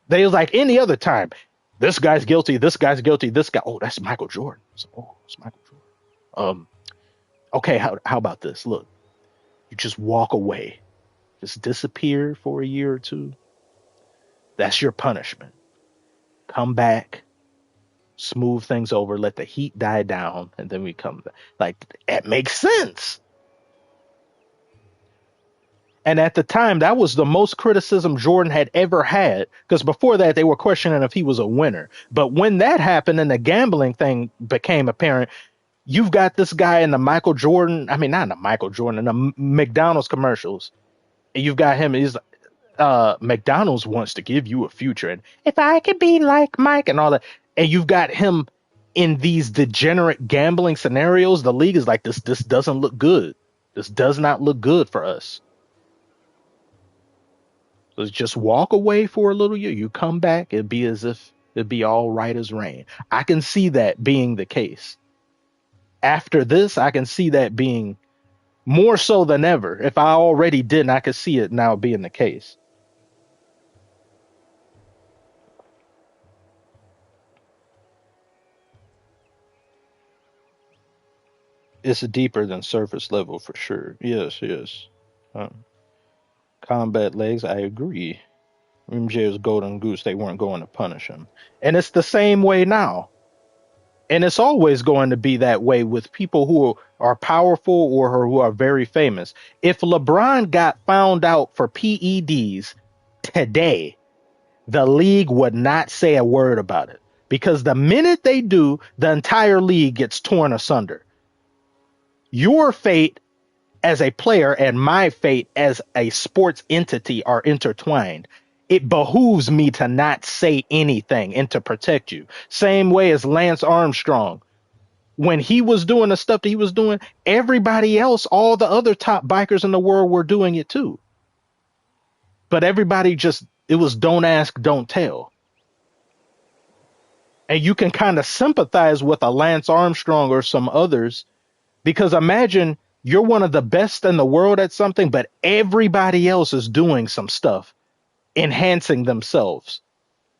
They was like any other time. This guy's guilty. This guy's guilty. This guy. Oh, that's Michael Jordan. So, oh, it's Michael Jordan. Okay. How about this? Look, you just walk away, just disappear for a year or two. That's your punishment. Come back, smooth things over, let the heat die down, and then we come back. Like, it makes sense. And at the time, that was the most criticism Jordan had ever had, because before that, they were questioning if he was a winner. But when that happened and the gambling thing became apparent, you've got this guy in the Michael Jordan, I mean, not in the Michael Jordan, in the McDonald's commercials. You've got him, he's McDonald's wants to give you a future. And if I could be like Mike and all that, and you've got him in these degenerate gambling scenarios, the league is like, this doesn't look good. This does not look good for us. Let's just walk away for a little year. You come back, it'd be as if it'd be all right as rain. I can see that being the case. After this, I can see that being more so than ever. If I already didn't, I could see it now being the case. It's deeper than surface level for sure. Yes, yes. Um, Combat legs, I agree. MJ was golden goose. They weren't going to punish him. And it's the same way now. And it's always going to be that way with people who are powerful or who are very famous. If LeBron got found out for PEDs today, the league would not say a word about it. Because the minute they do, the entire league gets torn asunder. Your fate as a player and my fate as a sports entity are intertwined. It behooves me to not say anything and to protect you. Same way as Lance Armstrong. When he was doing the stuff that he was doing, everybody else, all the other top bikers in the world were doing it too. But everybody just, it was don't ask, don't tell. And you can kind of sympathize with a Lance Armstrong or some others, because imagine you're one of the best in the world at something, but everybody else is doing some stuff, enhancing themselves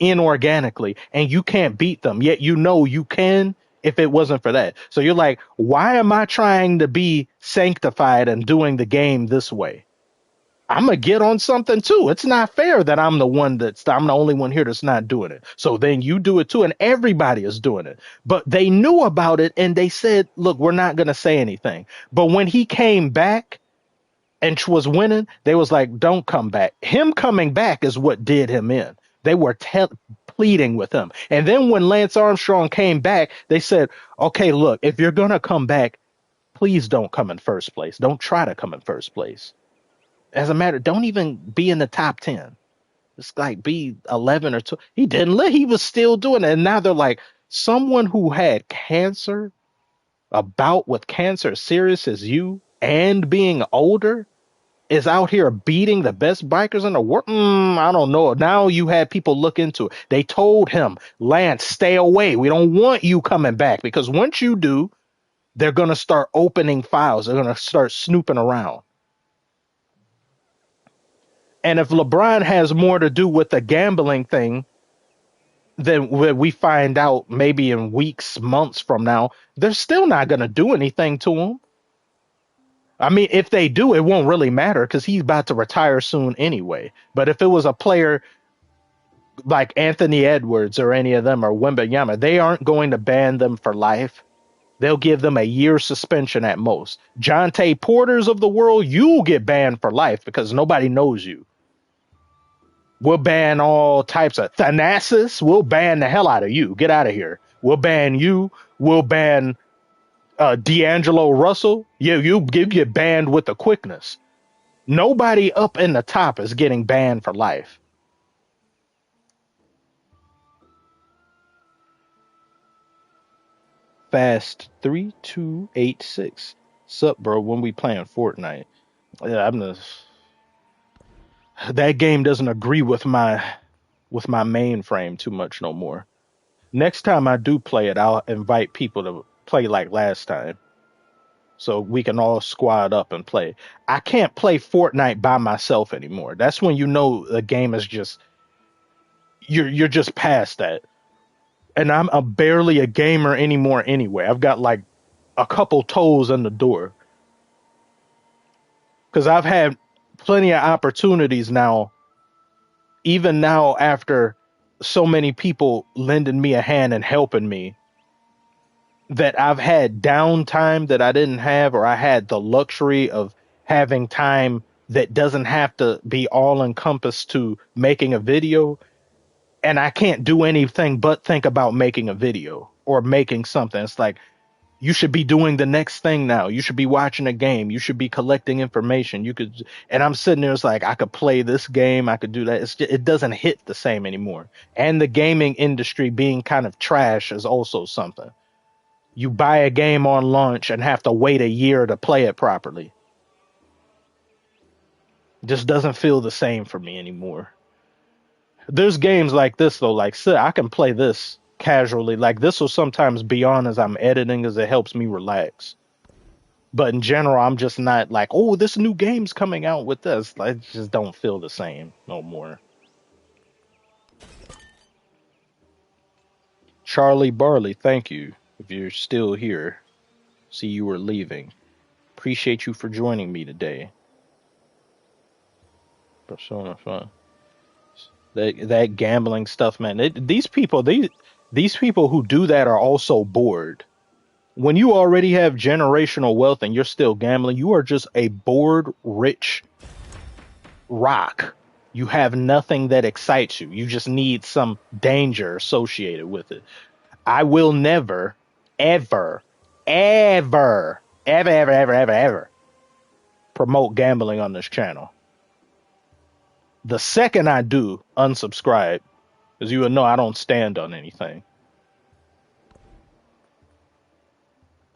inorganically, and you can't beat them. Yet you know you can if it wasn't for that. So you're like, why am I trying to be sanctified and doing the game this way? I'm gonna get on something too. It's not fair that I'm the only one here that's not doing it. So then you do it too, and everybody is doing it. But they knew about it and they said, look, we're not gonna say anything. But when he came back and was winning, they was like, don't come back. Him coming back is what did him in. They were pleading with him. And then when Lance Armstrong came back, they said, okay, look, if you're gonna come back, please don't come in first place. Don't try to come in first place. As a matter, don't even be in the top 10. It's like be 11 or 2. He didn't let, he was still doing it. And now they're like, someone who had cancer, a bout with cancer as serious as you, and being older, is out here beating the best bikers in the world. I don't know. Now you had people look into it. They told him, Lance, stay away. We don't want you coming back, because once you do, they're going to start opening files. They're going to start snooping around. And if LeBron has more to do with the gambling thing, then we find out maybe in weeks, months from now, they're still not going to do anything to him. I mean, if they do, it won't really matter because he's about to retire soon anyway. But if it was a player like Anthony Edwards or any of them or Wembanyama, they aren't going to ban them for life. They'll give them a year suspension at most. Jonte Porters of the world, you'll get banned for life because nobody knows you. We'll ban all types of Thanasis. We'll ban the hell out of you. Get out of here. We'll ban you. We'll ban D'Angelo Russell. You get banned with the quickness. Nobody up in the top is getting banned for life. Fast 3286. Sup, bro? When we playing Fortnite? Yeah, I'm the. That game doesn't agree with my mainframe too much no more. Next time I do play it, I'll invite people to play like last time, so we can all squad up and play. I can't play Fortnite by myself anymore. That's when you know the game is just you're just past that. And I'm barely a gamer anymore anyway. I've got like a couple toes in the door because I've had plenty of opportunities now, even now, after so many people lending me a hand and helping me, that I've had downtime that I didn't have, or I had the luxury of having time that doesn't have to be all encompassed to making a video. And I can't do anything but think about making a video or making something. It's like, you should be doing the next thing now. You should be watching a game. You should be collecting information. You could, and I'm sitting there, it's like, I could play this game. I could do that. It doesn't hit the same anymore. And the gaming industry being kind of trash is also something. You buy a game on launch and have to wait a year to play it properly. Just doesn't feel the same for me anymore. There's games like this though, like I can play this casually. Like this will sometimes be on as I'm editing, as it helps me relax. But in general, I'm just not like, oh, this new game's coming out with this. I just don't feel the same no more. Charlie Barley, thank you. If you're still here, see you were leaving. Appreciate you for joining me today. Persona 5. That gambling stuff, man. These people who do that are also bored. When you already have generational wealth and you're still gambling, you are just a bored, rich rock. You have nothing that excites you. You just need some danger associated with it. I will never, ever, ever, ever, ever, ever, ever, ever promote gambling on this channel. The second I do, unsubscribe, because you will know I don't stand on anything.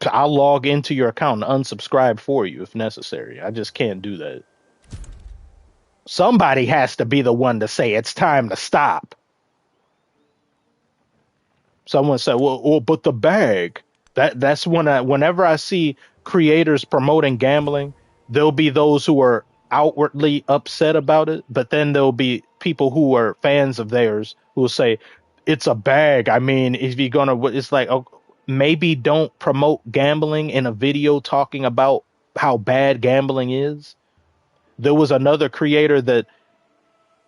I'll log into your account and unsubscribe for you if necessary. I just can't do that. Somebody has to be the one to say it's time to stop. Someone said, well, but the bag. That's whenever I see creators promoting gambling, there'll be those who are outwardly upset about it, but then there'll be people who are fans of theirs who will say, it's a bag. I mean, if you're gonna, it's like, oh, maybe don't promote gambling in a video talking about how bad gambling is. There was another creator that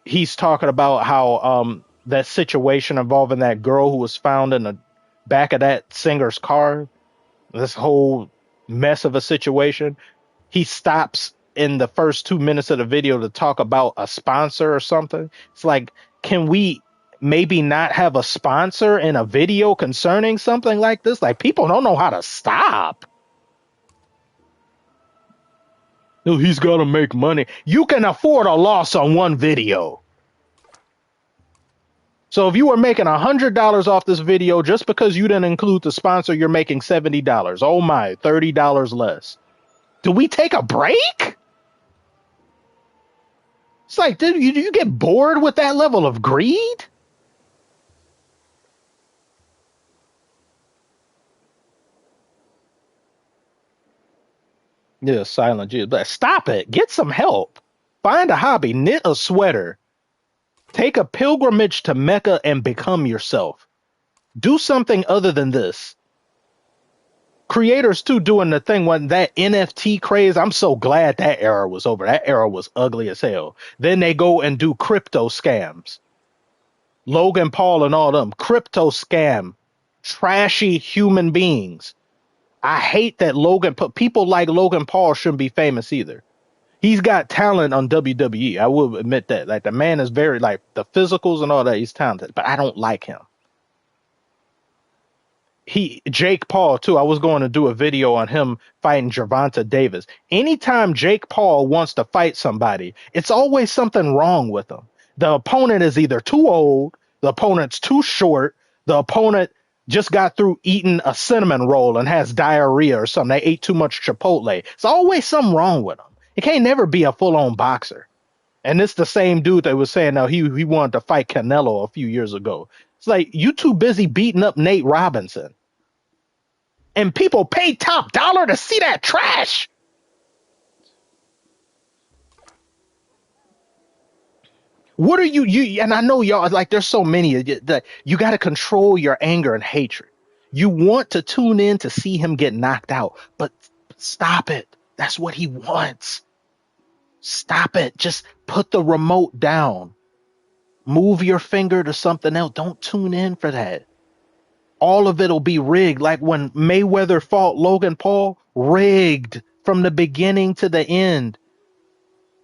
he's talking about how that situation involving that girl who was found in the back of that singer's car, this whole mess of a situation. He stops in the first 2 minutes of the video to talk about a sponsor or something. It's like, can we maybe not have a sponsor in a video concerning something like this? Like, people don't know how to stop. No, he's got to make money. You can afford a loss on one video. So if you were making $100 off this video, just because you didn't include the sponsor, you're making $70. Oh my, $30 less. Do we take a break? It's like, dude, you get bored with that level of greed? Yeah, silent G. But stop it. Get some help. Find a hobby. Knit a sweater. Take a pilgrimage to Mecca and become yourself. Do something other than this. Creators too doing the thing when that NFT craze. I'm so glad that era was over. That era was ugly as hell. Then they go and do crypto scams. Logan Paul and all them. Crypto scam. Trashy human beings. I hate that people like Logan Paul shouldn't be famous either. He's got talent on WWE. I will admit that. Like, the man is very, like, the physicals and all that, he's talented, but I don't like him. Jake Paul too. I was going to do a video on him fighting Gervonta Davis. Anytime Jake Paul wants to fight somebody, it's always something wrong with him. The opponent is either too old, the opponent's too short, the opponent just got through eating a cinnamon roll and has diarrhea or something. They ate too much Chipotle. It's always something wrong with him. He can't never be a full-on boxer. And it's the same dude that was saying now he wanted to fight Canelo a few years ago. It's like, you too busy beating up Nate Robinson. And people pay top dollar to see that trash. What are you and I know y'all, like, there's so many that you got to control your anger and hatred. You want to tune in to see him get knocked out, but stop it. That's what he wants. Stop it. Just put the remote down. Move your finger to something else. Don't tune in for that. All of it'll be rigged. Like when Mayweather fought Logan Paul, rigged from the beginning to the end.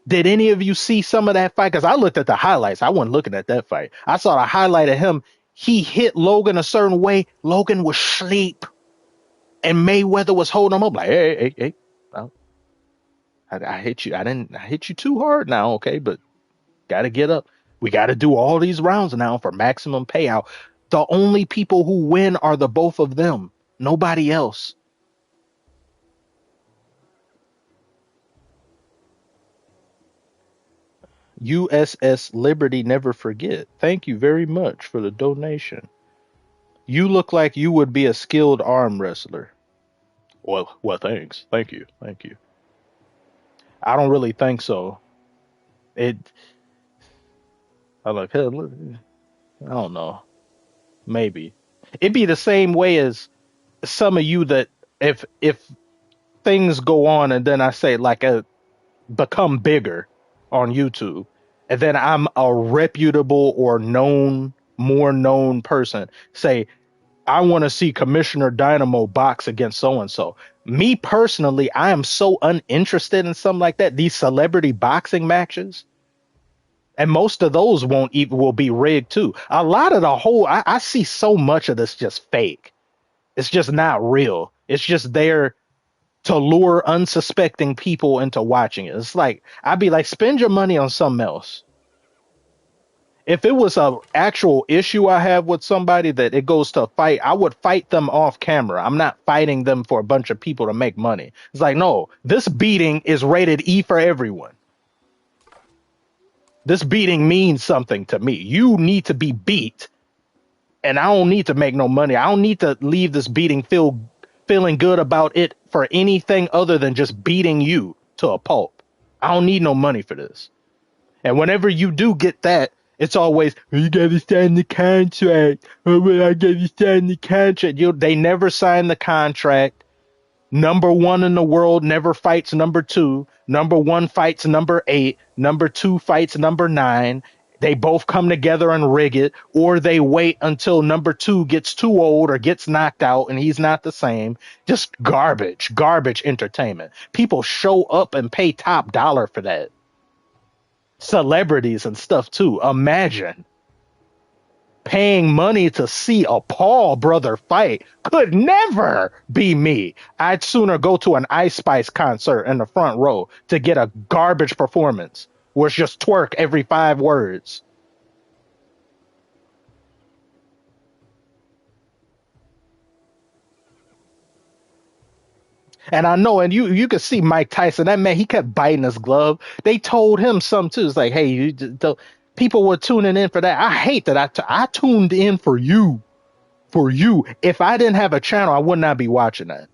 Did any of you see some of that fight? Because I looked at the highlights. I wasn't looking at that fight. I saw the highlight of him. He hit Logan a certain way. Logan was asleep. And Mayweather was holding him up like, hey. Well, I hit you. I hit you too hard now, okay? But got to get up. We got to do all these rounds now for maximum payout. The only people who win are the both of them. Nobody else. USS Liberty Never Forget. Thank you very much for the donation. You look like you would be a skilled arm wrestler. Well, thanks. Thank you. Thank you. I don't really think so. It. I like. Hey, look, I don't know. Maybe it'd be the same way as some of you that if things go on and then I say like a become bigger on YouTube, and then I'm a reputable or more known person, say I want to see Commissioner Dynamo box against so and so. Me personally, I am so uninterested in something like that. These celebrity boxing matches, and most of those won't even will be rigged too. A lot of the whole, I see so much of this just fake. It's just not real. It's just there to lure unsuspecting people into watching it. It's like I'd be like, spend your money on something else. If it was a actual issue I have with somebody that it goes to a fight, I would fight them off camera. I'm not fighting them for a bunch of people to make money. It's like, no, this beating is rated E for everyone. This beating means something to me. You need to be beat, and I don't need to make no money. I don't need to leave this beating feeling good about it for anything other than just beating you to a pulp. I don't need no money for this. And whenever you do get that, it's always, you gotta sign the contract. Oh, I gotta sign the contract. They never sign the contract. Number one in the world never fights number two. Number one fights number 8. Number two fights number 9. They both come together and rig it, or they wait until number 2 gets too old or gets knocked out and he's not the same. Just garbage entertainment. People show up and pay top dollar for that. Celebrities and stuff too. Imagine paying money to see a Paul brother fight. Could never be me. I'd sooner go to an Ice Spice concert in the front row to get a garbage performance where it's just twerk every 5 words. And I know, and you could see Mike Tyson. That man, he kept biting his glove. They told him something too. It's like, hey, people were tuning in for that. I hate that. I tuned in for you. For you. If I didn't have a channel, I would not be watching that.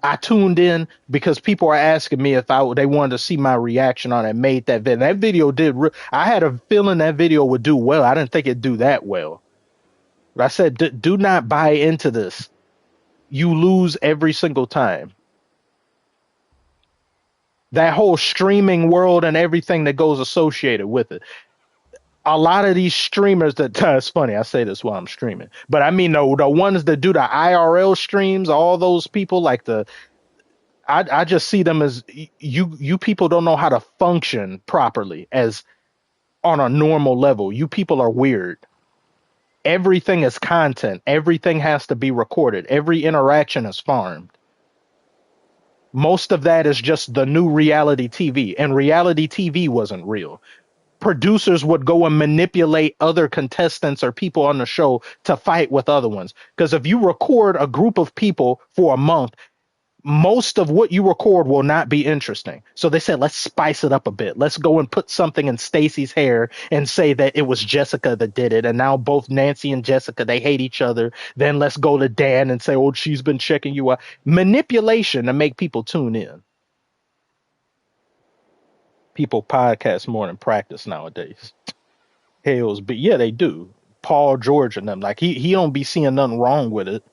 I tuned in because people are asking me if they wanted to see my reaction on it. Made that video. That video did. I had a feeling that video would do well. I didn't think it'd do that well. But I said, do not buy into this. You lose every single time. That whole streaming world and everything that goes associated with it. A lot of these streamers it's funny, I say this while I'm streaming, but I mean, the ones that do the IRL streams, all those people like I just see them as you people don't know how to function properly as on a normal level. You people are weird. Everything is content. Everything has to be recorded. Every interaction is farmed. Most of that is just the new reality TV, and reality TV wasn't real. Producers would go and manipulate other contestants or people on the show to fight with other ones. Because if you record a group of people for a month, most of what you record will not be interesting. So they said, let's spice it up a bit. Let's go and put something in Stacy's hair and say that it was Jessica that did it. And now both Nancy and Jessica, they hate each other. Then let's go to Dan and say, oh, she's been checking you out. Manipulation to make people tune in. People podcast more than practice nowadays. Hells, but yeah, they do. Paul George and them, like he don't be seeing nothing wrong with it.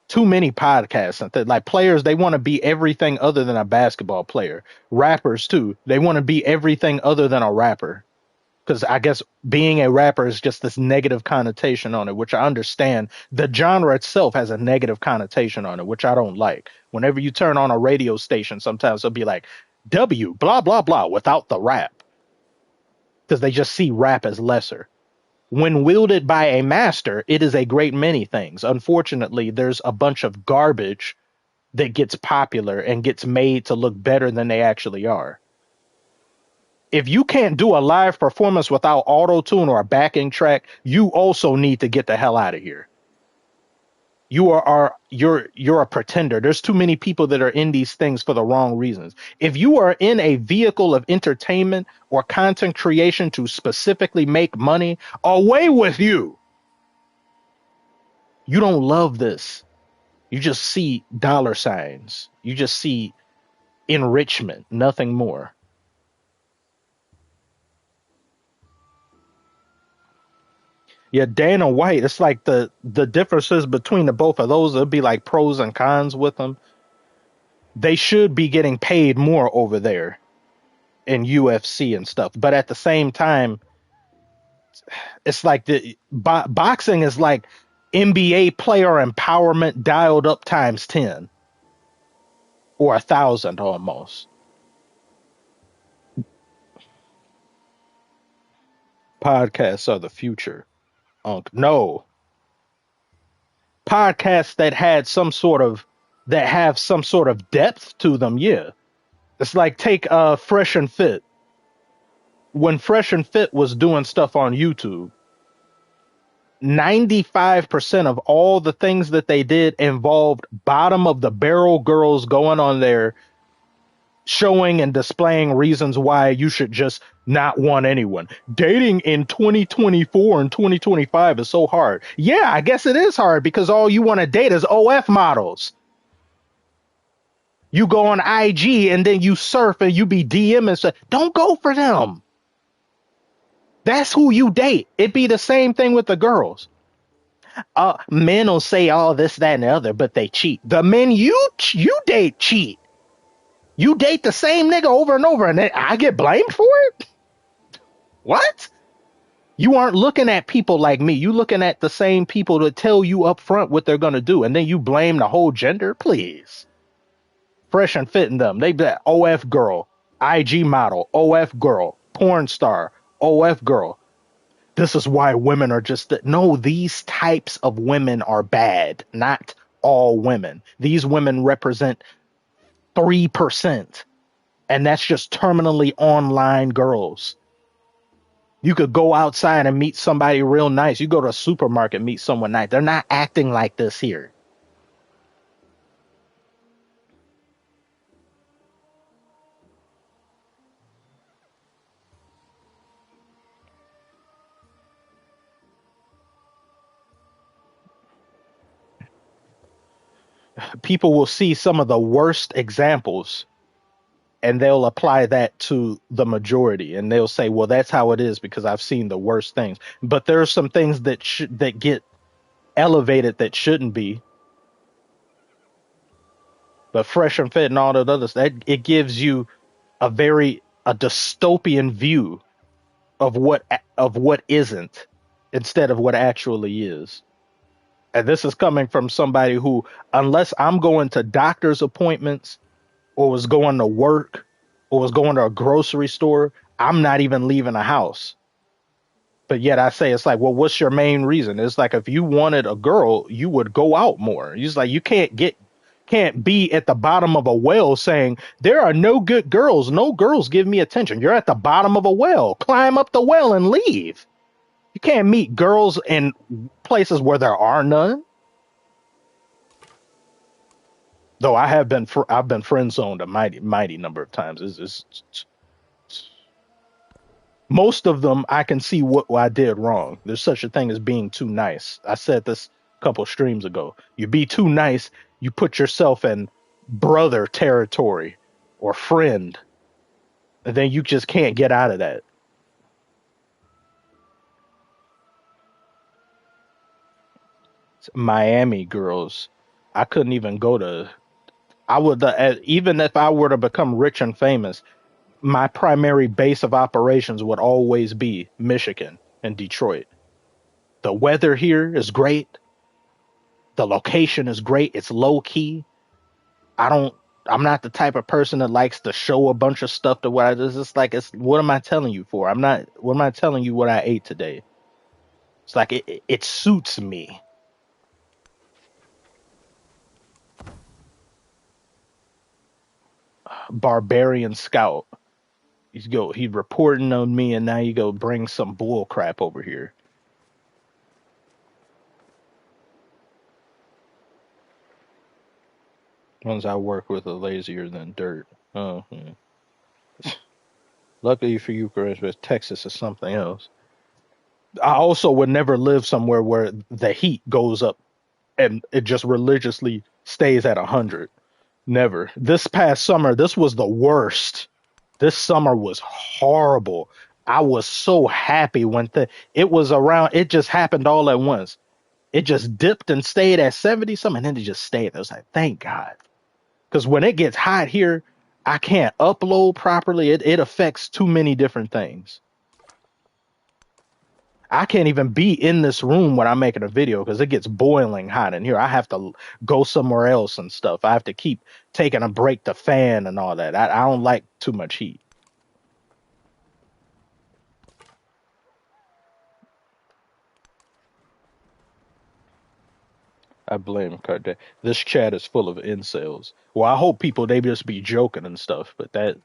Too many podcasts and like players, they want to be everything other than a basketball player. Rappers too, they want to be everything other than a rapper. because I guess being a rapper is just this negative connotation on it, which I understand. The genre itself has a negative connotation on it, which I don't like. Whenever you turn on a radio station, sometimes it'll be like W blah blah blah without the rap, because they just see rap as lesser. When wielded by a master, it is a great many things. Unfortunately, there's a bunch of garbage that gets popular and gets made to look better than they actually are. If you can't do a live performance without auto tune or a backing track, you also need to get the hell out of here. You're a pretender. There's too many people that are in these things for the wrong reasons. If you are in a vehicle of entertainment or content creation to specifically make money, away with you. You don't love this. You just see dollar signs. You just see enrichment, nothing more. Yeah, Dana White, it's like the differences between the both of those, it'd be like pros and cons with them. They should be getting paid more over there in UFC and stuff, but at the same time, it's like boxing is like NBA player empowerment dialed up times 10 or 1,000 almost. Podcasts are the future. No, podcasts that have some sort of depth to them. Yeah, it's like take Fresh and Fit. When Fresh and Fit was doing stuff on YouTube, 95% of all the things that they did involved bottom of the barrel girls going on there showing and displaying reasons why you should just not want anyone. Dating in 2024 and 2025 is so hard. Yeah, I guess it is hard because all you want to date is OF models. You go on IG and then you surf and you be DM and say, don't go for them. That's who you date. It'd be the same thing with the girls. Men will say all this, that, and the other, but they cheat. The men you date cheat. You date the same nigga over and over, and then I get blamed for it? What? You aren't looking at people like me. You looking at the same people to tell you up front what they're gonna do, and then you blame the whole gender? Please. Fresh and Fit in them. They be OF girl, IG model, OF girl, porn star, OF girl. This is why women are just no, these types of women are bad, not all women. These women represent 3%, and that's just terminally online girls. You could go outside and meet somebody real nice. You go to a supermarket, meet someone nice. They're not acting like this here. People will see some of the worst examples and they'll apply that to the majority and they'll say, well, that's how it is because I've seen the worst things. But there are some things that get elevated that shouldn't be. But Fresh and Fit and all that other stuff, it gives you a dystopian view of what isn't instead of what actually is. And this is coming from somebody who, unless I'm going to doctor's appointments or was going to work or was going to a grocery store, I'm not even leaving the house. But yet I say, it's like, well, what's your main reason? It's like, if you wanted a girl, you would go out more. It's like, you can't be at the bottom of a well saying there are no good girls. No girls give me attention. You're at the bottom of a well. Climb up the well and leave. You can't meet girls in places where there are none. Though I've been friend zoned a mighty number of times. Most of them I can see what I did wrong. There's such a thing as being too nice. I said this a couple streams ago. You be too nice, you put yourself in brother territory or friend, and then you just can't get out of that. Miami girls, I couldn't even go to. I would even if I were to become rich and famous, my primary base of operations would always be Michigan and Detroit. The weather here is great. The location is great. It's low key. I don't. I'm not the type of person that likes to show a bunch of stuff to what I just. It's like, it's what am I telling you for? I'm not. What am I telling you what I ate today? It's like it suits me. Barbarian scout. He's reporting on me, and now you go bring some bull crap over here. Ones I work with are lazier than dirt. Oh, luckily for you, Chris, but Texas is something else. I also would never live somewhere where the heat goes up and it just religiously stays at 100. Never. This past summer, this was the worst. This summer was horrible. I was so happy when it was around. It just happened all at once. It just dipped and stayed at 70 something, and then it just stayed. I was like, thank God. Because when it gets hot here, I can't upload properly. It affects too many different things. I can't even be in this room when I'm making a video because it gets boiling hot in here. I have to go somewhere else and stuff. I have to keep taking a break to fan and all that. I don't like too much heat. I blame Kardashian. This chat is full of incels. Well, I hope people they just be joking and stuff, but that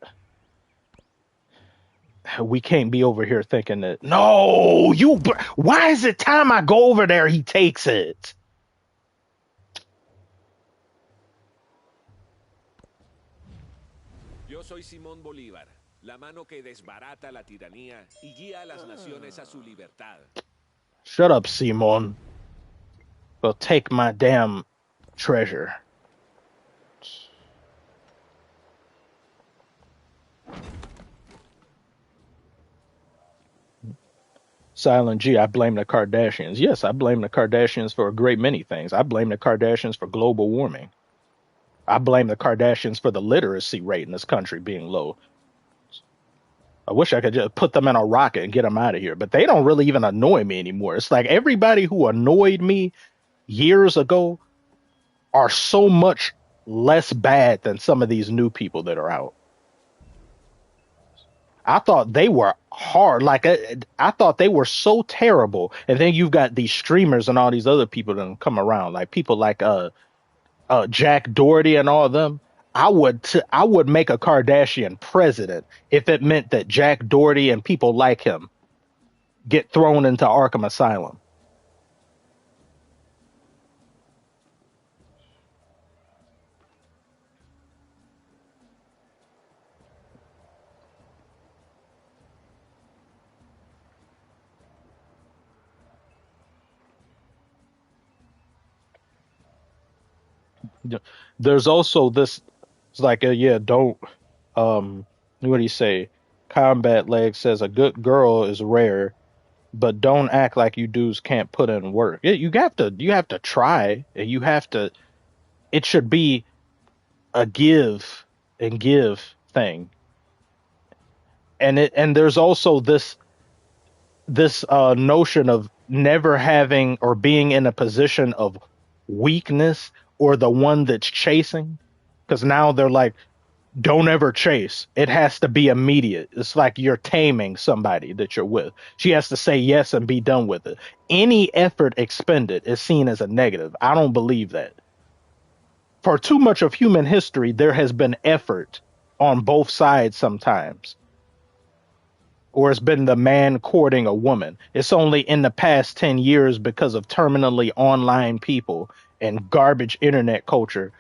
we can't be over here thinking that no, why is it time I go over there he takes it? Yo soy Simón Bolívar, la mano que desbarata la tiranía y guía a las naciones a su libertad. Shut up, Simon. Well, take my damn treasure. Silent G, I blame the Kardashians. Yes, I blame the Kardashians for a great many things. I blame the Kardashians for global warming. I blame the Kardashians for the literacy rate in this country being low. I wish I could just put them in a rocket and get them out of here, but they don't really even annoy me anymore. It's like everybody who annoyed me years ago are so much less bad than some of these new people that are out. I thought they were hard. Like I thought they were so terrible. And then you've got these streamers and all these other people that come around, like people like Jack Doherty and all of them. I would make a Kardashian president if it meant that Jack Doherty and people like him get thrown into Arkham Asylum. There's also this. It's like, yeah, don't. What do you say? Combat Leg says a good girl is rare, but don't act like you dudes can't put in work. You have to try. You have to. It should be a give and give thing. And there's also this notion of never having or being in a position of weakness or the one that's chasing, because now they're like, don't ever chase. It has to be immediate. It's like you're taming somebody that you're with. She has to say yes and be done with it. Any effort expended is seen as a negative. I don't believe that. For too much of human history, there has been effort on both sides sometimes, or it's been the man courting a woman. It's only in the past 10 years because of terminally online people and garbage internet culture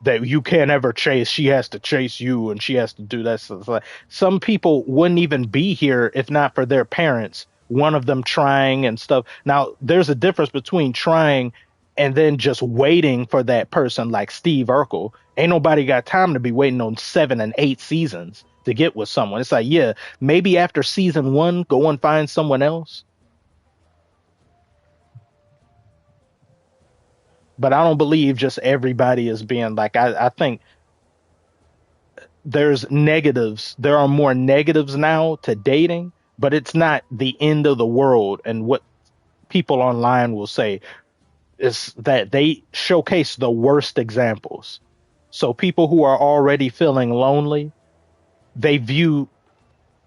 that you can't ever chase. She has to chase you and she has to do that. So it's like, some people wouldn't even be here if not for their parents, one of them trying and stuff. Now, there's a difference between trying and then just waiting for that person like Steve Urkel. Ain't nobody got time to be waiting on 7 and 8 seasons to get with someone. It's like, yeah, maybe after season 1, go and find someone else. But I don't believe just everybody is being like, I think there's negatives. There are more negatives now to dating, but it's not the end of the world. And what people online will say is that they showcase the worst examples. So people who are already feeling lonely, they view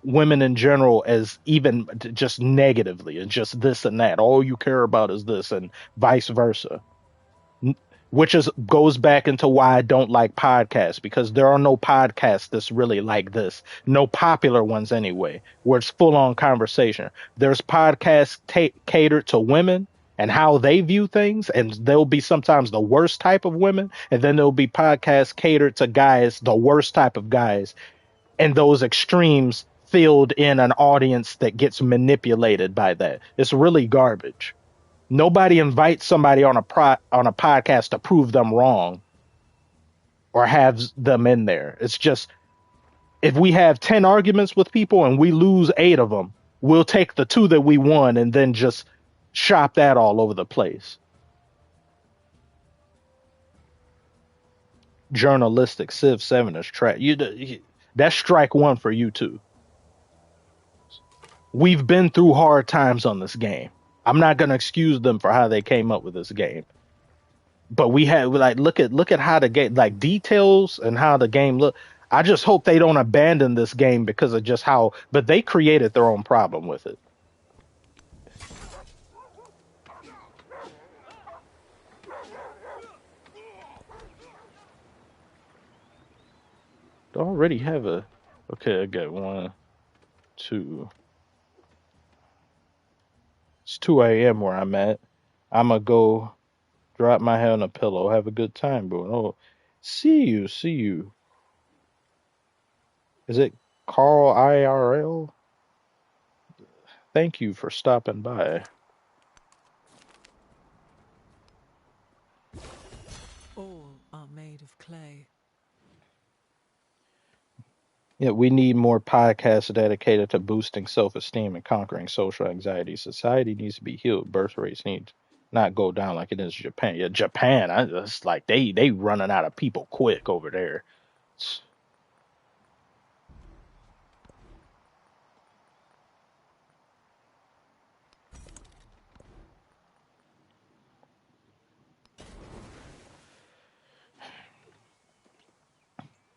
women in general as even just negatively and just this and that. All you care about is this, and vice versa. Which is goes back into why I don't like podcasts, because there are no podcasts that's really like this. No popular ones anyway, where it's full on conversation. There's podcasts catered to women and how they view things, and there'll be sometimes the worst type of women, and then there'll be podcasts catered to guys, the worst type of guys, and those extremes filled in an audience that gets manipulated by that. It's really garbage. Nobody invites somebody on a podcast to prove them wrong or have them in there. It's just, if we have 10 arguments with people and we lose 8 of them, we'll take the 2 that we won and then just shop that all over the place. Journalistic Civ 7 is trash. That's strike 1 for you too. We've been through hard times on this game. I'm not going to excuse them for how they came up with this game. But we had, like, look at how the game, like, details and how the game look. I just hope they don't abandon this game because of just how, but they created their own problem with it. They already have a, okay, I got 1, 2. It's 2 a.m. where I'm at. I'm gonna go drop my head on a pillow. Have a good time, bro. Oh, see you. Is it Carl IRL? Thank you for stopping by. All are made of clay. Yeah, we need more podcasts dedicated to boosting self-esteem and conquering social anxiety. Society needs to be healed. Birth rates need to not go down like it is Japan. Yeah, Japan, it's like they running out of people quick over there.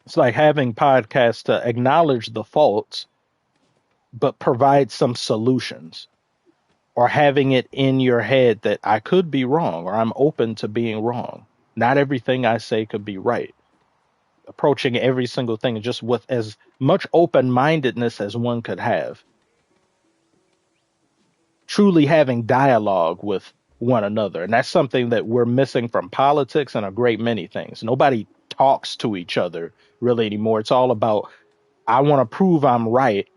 It's like having podcasts to acknowledge the faults, but provide some solutions, or having it in your head that I could be wrong or I'm open to being wrong. Not everything I say could be right. Approaching every single thing just with as much open mindedness as one could have. Truly having dialogue with one another. And that's something that we're missing from politics and a great many things. Nobody talks to each other really anymore. It's all about, I want to prove I'm right,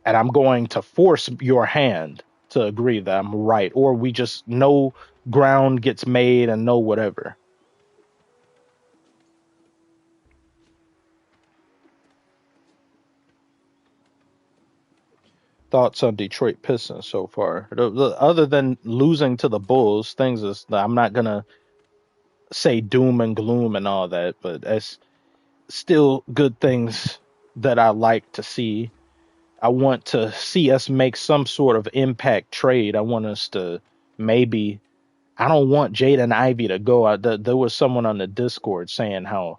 and I'm going to force your hand to agree that I'm right. Or we just no ground gets made and no whatever. Thoughts on Detroit Pistons so far? Other than losing to the Bulls, things is, I'm not gonna say doom and gloom and all that, but it's still good things that I like to see. I want to see us make some sort of impact trade. I want us to maybe. I don't want Jaden Ivey to go. There was someone on the Discord saying how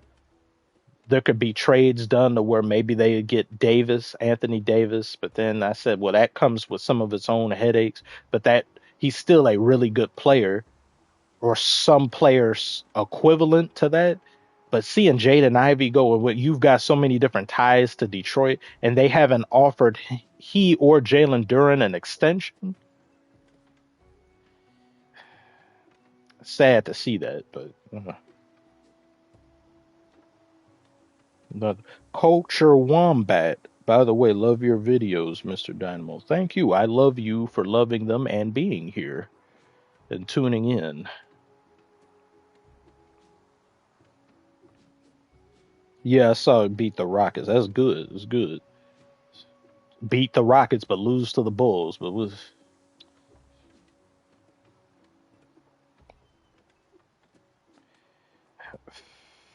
there could be trades done to where maybe they get Davis, Anthony Davis, but then I said, well, that comes with some of its own headaches, but that he's still a really good player, or some players equivalent to that. But seeing Jaden Ivey go, and you've got so many different ties to Detroit, and they haven't offered he or Jalen Duren an extension. Sad to see that, but the Culture Wombat. By the way, love your videos, Mr. Dynamo. Thank you. I love you for loving them and being here and tuning in. Yeah, I saw it beat the Rockets. That's good. It's good. Beat the Rockets but lose to the Bulls. But was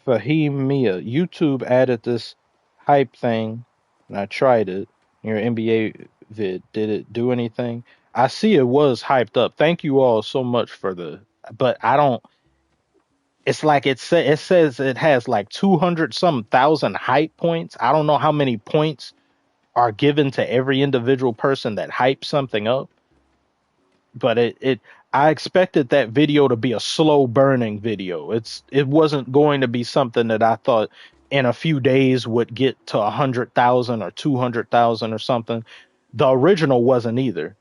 Fahim Mia, YouTube added this hype thing, and I tried it. Your NBA vid, did it do anything? I see it was hyped up. Thank you all so much for but I don't. It's like it says it has like 200 some thousand hype points. I don't know how many points are given to every individual person that hypes something up, but I expected that video to be a slow burning video. It wasn't going to be something that I thought in a few days would get to 100,000 or 200,000 or something. The original wasn't either.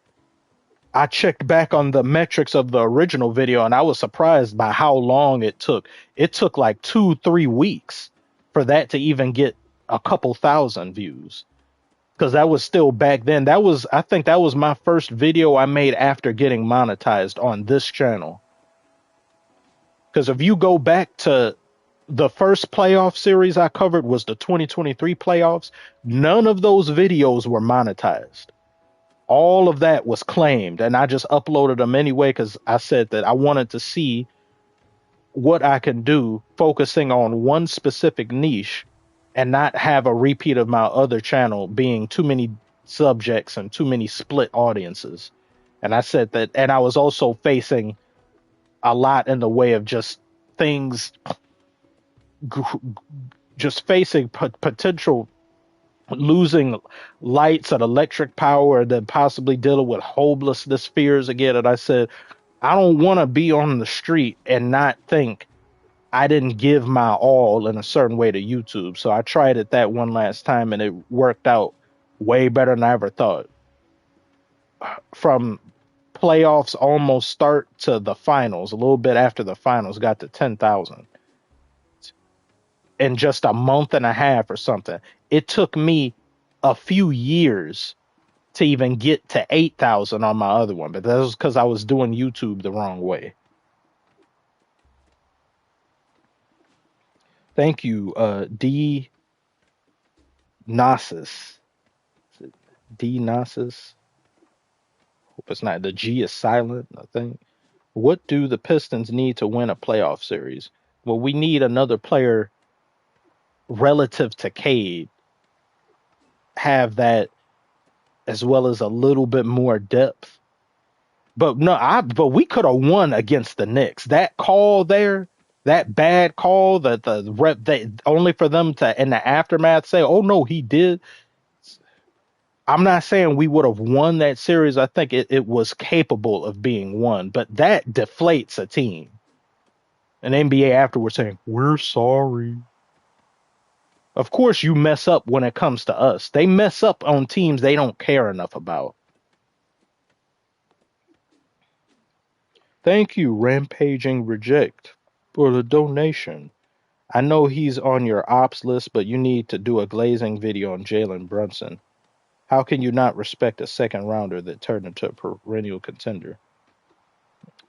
I checked back on the metrics of the original video and I was surprised by how long it took. It took like 2-3 weeks for that to even get a couple thousand views. Because that was still back then. I think that was my first video I made after getting monetized on this channel. Because if you go back to the first playoff series I covered was the 2023 playoffs, none of those videos were monetized. All of that was claimed, and I just uploaded them anyway because I said that I wanted to see what I can do focusing on one specific niche and not have a repeat of my other channel being too many subjects and too many split audiences. And I said that, and I was also facing a lot in the way of just things, just facing potential losing lights and electric power, and then possibly dealing with homelessness fears again. And I said, I don't want to be on the street and not think I didn't give my all in a certain way to YouTube. So I tried it that one last time and it worked out way better than I ever thought. From playoffs almost start to the finals, a little bit after the finals, got to 10,000 in just a month and a half or something. It took me a few years to even get to 8,000 on my other one, but that was because I was doing YouTube the wrong way. Thank you, D Gnosis. D Gnosis. Hope it's not, the G is silent, I think. What do the Pistons need to win a playoff series? Well, we need another player relative to Cade have that, as well as a little bit more depth. But but we could have won against the Knicks. That call there, that bad call, that the rep, they only for them to in the aftermath say, "Oh no, he did." I'm not saying we would have won that series. I think it was capable of being won, but that deflates a team. An NBA afterwards saying, "We're sorry." Of course, you mess up when it comes to us. They mess up on teams they don't care enough about. Thank you, Rampaging Reject, for the donation. I know he's on your ops list, but you need to do a glazing video on Jalen Brunson. How can you not respect a second rounder that turned into a perennial contender?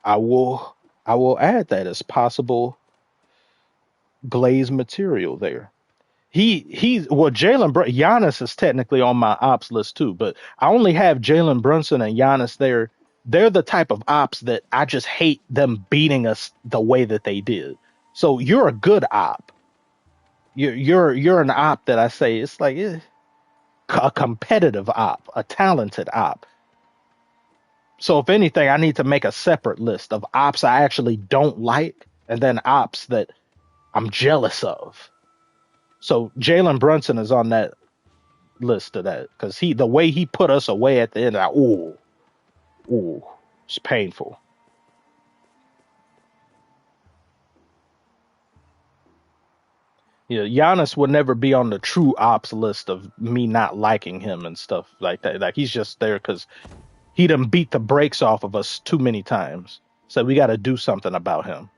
I will add that as possible glaze material there. Giannis is technically on my ops list too, but I only have Jalen Brunson and Giannis there. They're the type of ops that I just hate them beating us the way that they did. So you're a good op. You're an op that I say it's like a competitive op, a talented op. So if anything, I need to make a separate list of ops I actually don't like, and then ops that I'm jealous of. So Jalen Brunson is on that list of that because the way he put us away at the end, it's painful. Yeah, Giannis would never be on the true ops list of me not liking him and stuff like that. Like he's just there because he done beat the brakes off of us too many times. So we got to do something about him.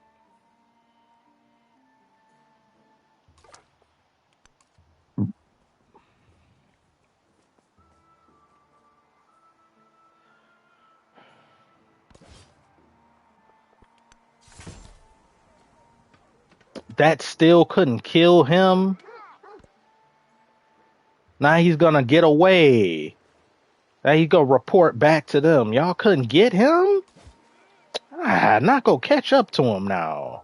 That still couldn't kill him. Now he's gonna get away. Now he's gonna report back to them. Y'all couldn't get him? Not gonna catch up to him now.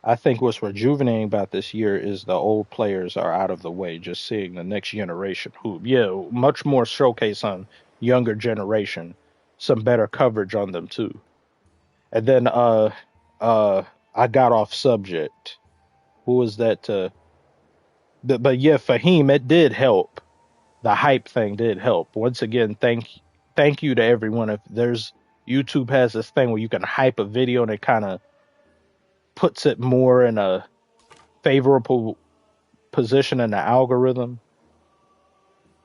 I think what's rejuvenating about this year is the old players are out of the way, just seeing the next generation hoop. Yeah, much more showcase on younger generation, some better coverage on them too. And then uh I got off subject. Who was that but yeah, Fahim, it did help. The hype thing did help. Once again, thank you to everyone. If there's YouTube has this thing where you can hype a video and it kind of puts it more in a favorable position in the algorithm.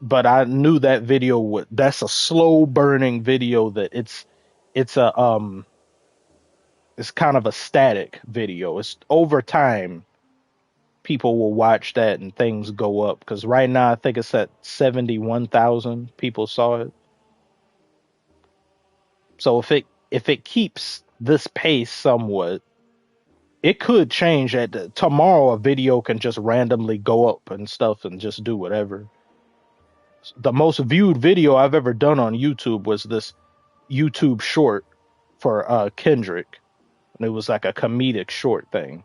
But I knew that video would that's a slow burning video that it's a it's kind of a static video. It's over time people will watch that and things go up because right now I think it's at 71,000 people saw it. So if it keeps this pace somewhat, it could change. At tomorrow a video can just randomly go up and stuff and just do whatever. The most viewed video I've ever done on YouTube was this YouTube short for Kendrick, and it was like a comedic short thing,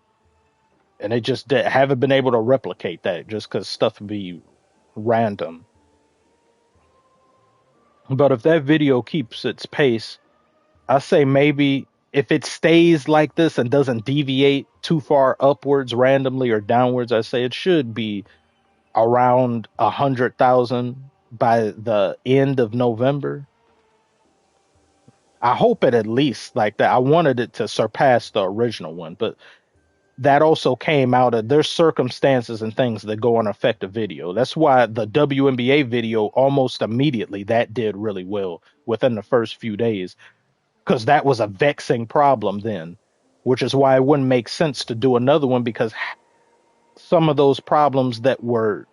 and it just haven't been able to replicate that just because stuff would be random. But if that video keeps its pace, I say maybe if it stays like this and doesn't deviate too far upwards randomly or downwards, I say it should be around 100,000 by the end of November. I hope it at least like that. I wanted it to surpass the original one, but that also came out of there's circumstances and things that go and affect a video. That's why the WNBA video almost immediately that did really well within the first few days because that was a vexing problem then, which is why it wouldn't make sense to do another one because some of those problems that were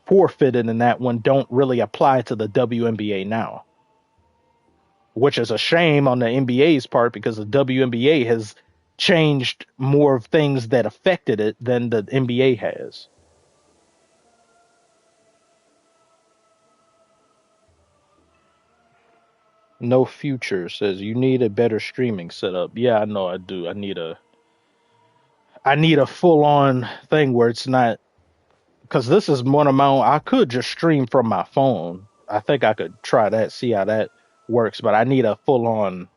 forfeited in that one don't really apply to the WNBA now, which is a shame on the NBA's part because the WNBA has changed more of things that affected it than the NBA has. No Future says you need a better streaming setup. Yeah, I know I do. I need a full on thing where it's not because this is one of my own. I could just stream from my phone. I think I could try that, see how that works, but I need a full on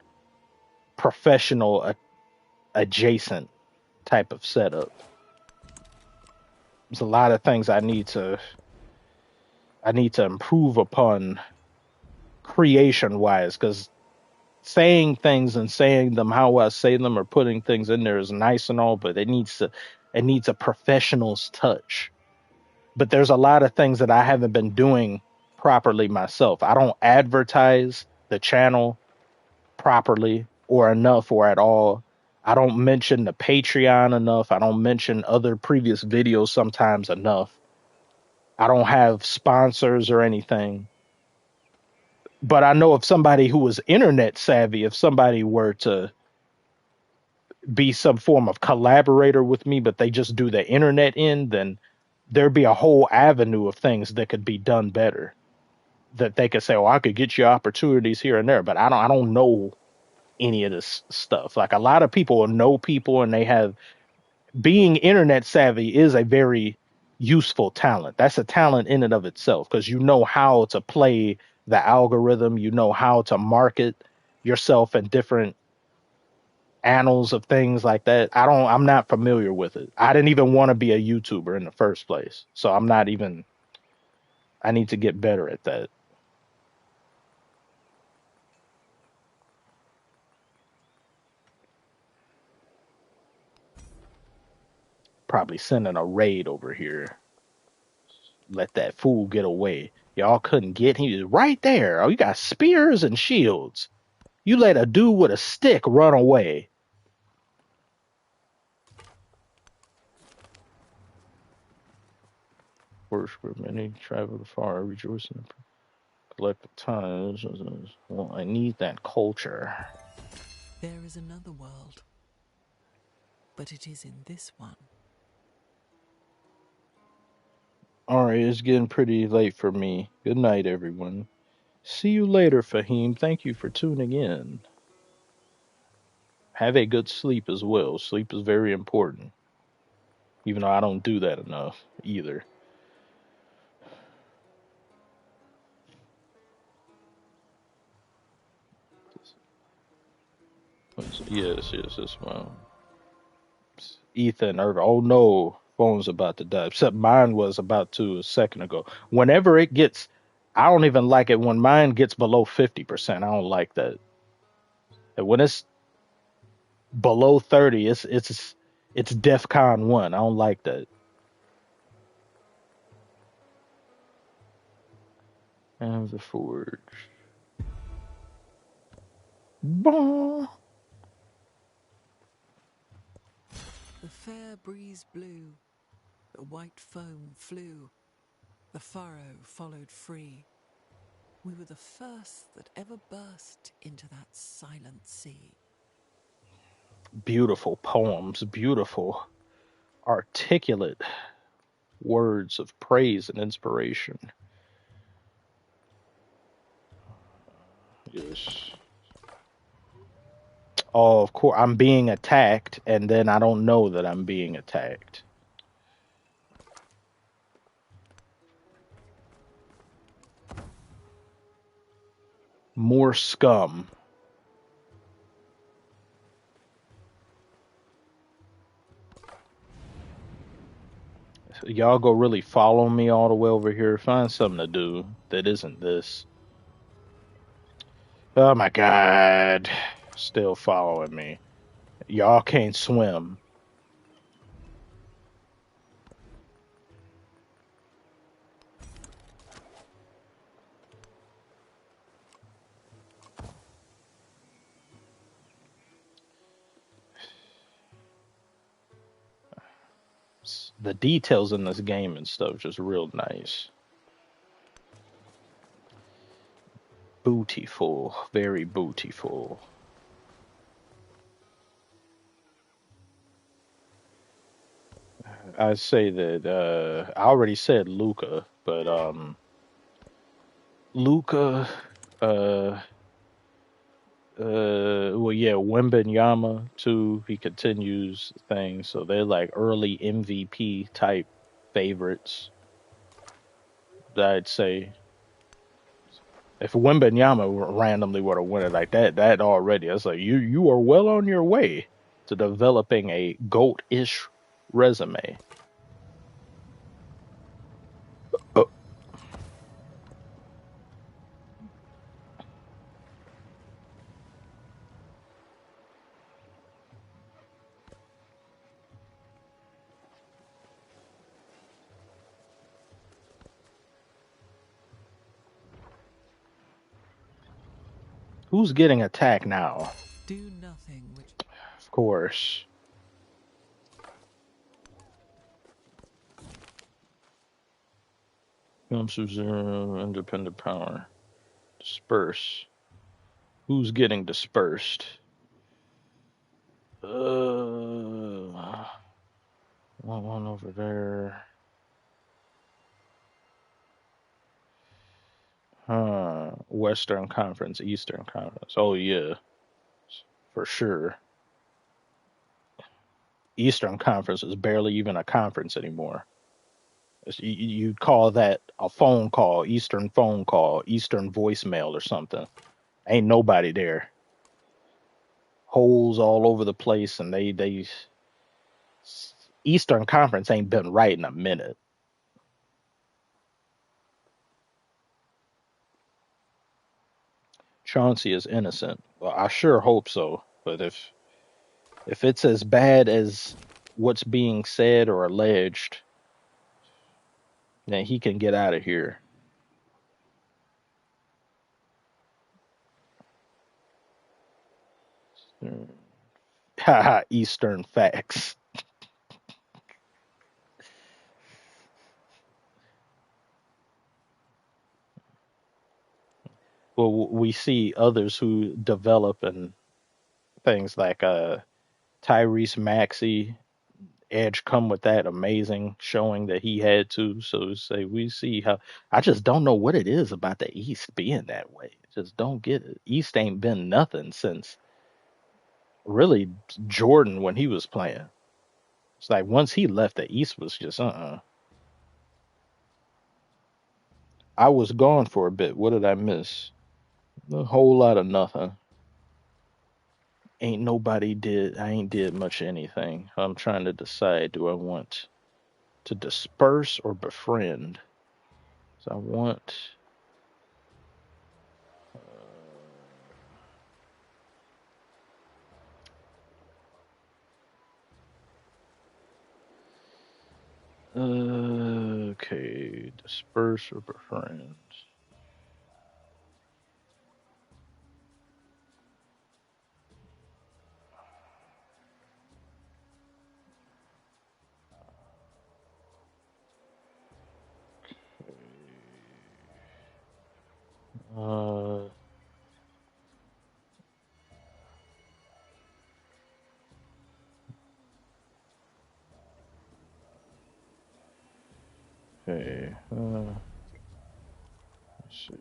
professional adjacent type of setup. There's a lot of things I need to improve upon creation wise because saying things and saying them how I say them or putting things in there is nice and all, but it needs a professional's touch. But there's a lot of things that I haven't been doing properly myself. I don't advertise the channel properly or enough or at all. I don't mention the Patreon enough. I don't mention other previous videos sometimes enough. I don't have sponsors or anything. But I know if somebody who was internet savvy, if somebody were to be some form of collaborator with me, but they just do the internet end, then there'd be a whole avenue of things that could be done better. That they could say, "Oh, I could get you opportunities here and there," but I don't know any of this stuff. Like a lot of people know people, and they have being internet savvy is a very useful talent. That's a talent in and of itself because you know how to play the algorithm, you know how to market yourself in different annals of things like that. I'm not familiar with it. I didn't even want to be a YouTuber in the first place. So I'm not even I need to get better at that. Probably sending a raid over here. Let that fool get away. Y'all couldn't get him. He was right there. Oh, you got spears and shields. You let a dude with a stick run away. Works for many travel far, rejoicing, collect the times. Well, I need that culture. There is another world, but it is in this one. All right, it's getting pretty late for me. Good night, everyone. See you later, Fahim. Thank you for tuning in. have a good sleep as well. Sleep is very important, even though I don't do that enough either. Yes, yes, this one. Ethan Irving. Oh no, phone's about to die. Except mine was about to a second ago. Whenever it gets, I don't even like it when mine gets below 50%. I don't like that. And when it's below 30, it's DEFCON 1. I don't like that. And the forge. Bah. The fair breeze blew, the white foam flew, the furrow followed free. We were the first that ever burst into that silent sea. Beautiful poems, beautiful, articulate words of praise and inspiration. Yes. Oh, of course, I'm being attacked, and then I don't know that I'm being attacked. More scum. Y'all go really follow me all the way over here. Find something to do that isn't this. Oh my god. Still following me. Y'all can't swim. The details in this game and stuff just real nice. Bootyful. Very bootyful. I say that I already said Luca, but Luca uh well, yeah, Wembenyama too. He continues things, so they're like early MVP type favorites. I'd say if Wembenyama randomly were to win it like that, that already, I was like, you are well on your way to developing a goat-ish resume. Uh, who's getting attacked now? Do nothing which Of course. Comes to zero, independent power. Disperse. Who's getting dispersed? One over there. Huh. Western Conference, Eastern Conference. Oh yeah, for sure. Eastern Conference is barely even a conference anymore. You'd call that a phone call, Eastern call, Eastern voicemail or something. Ain't nobody there. Holes all over the place, and they Eastern Conference ain't been right in a minute. Chauncey is innocent. Well, I sure hope so. But if it's as bad as what's being said or alleged, then he can get out of here. Haha, Eastern facts. Well, we see others who develop and things like Tyrese Maxey, Edge come with that amazing showing that he had to. So say we see how I just don't know what it is about the East being that way. Just don't get it. East ain't been nothing since really Jordan when he was playing. It's like once he left, the East was just I was gone for a bit. What did I miss? A whole lot of nothing. Ain't nobody did. I ain't did much of anything. I'm trying to decide: do I want to disperse or befriend? So I want. Okay, disperse or befriend. Uh, okay. Let's see.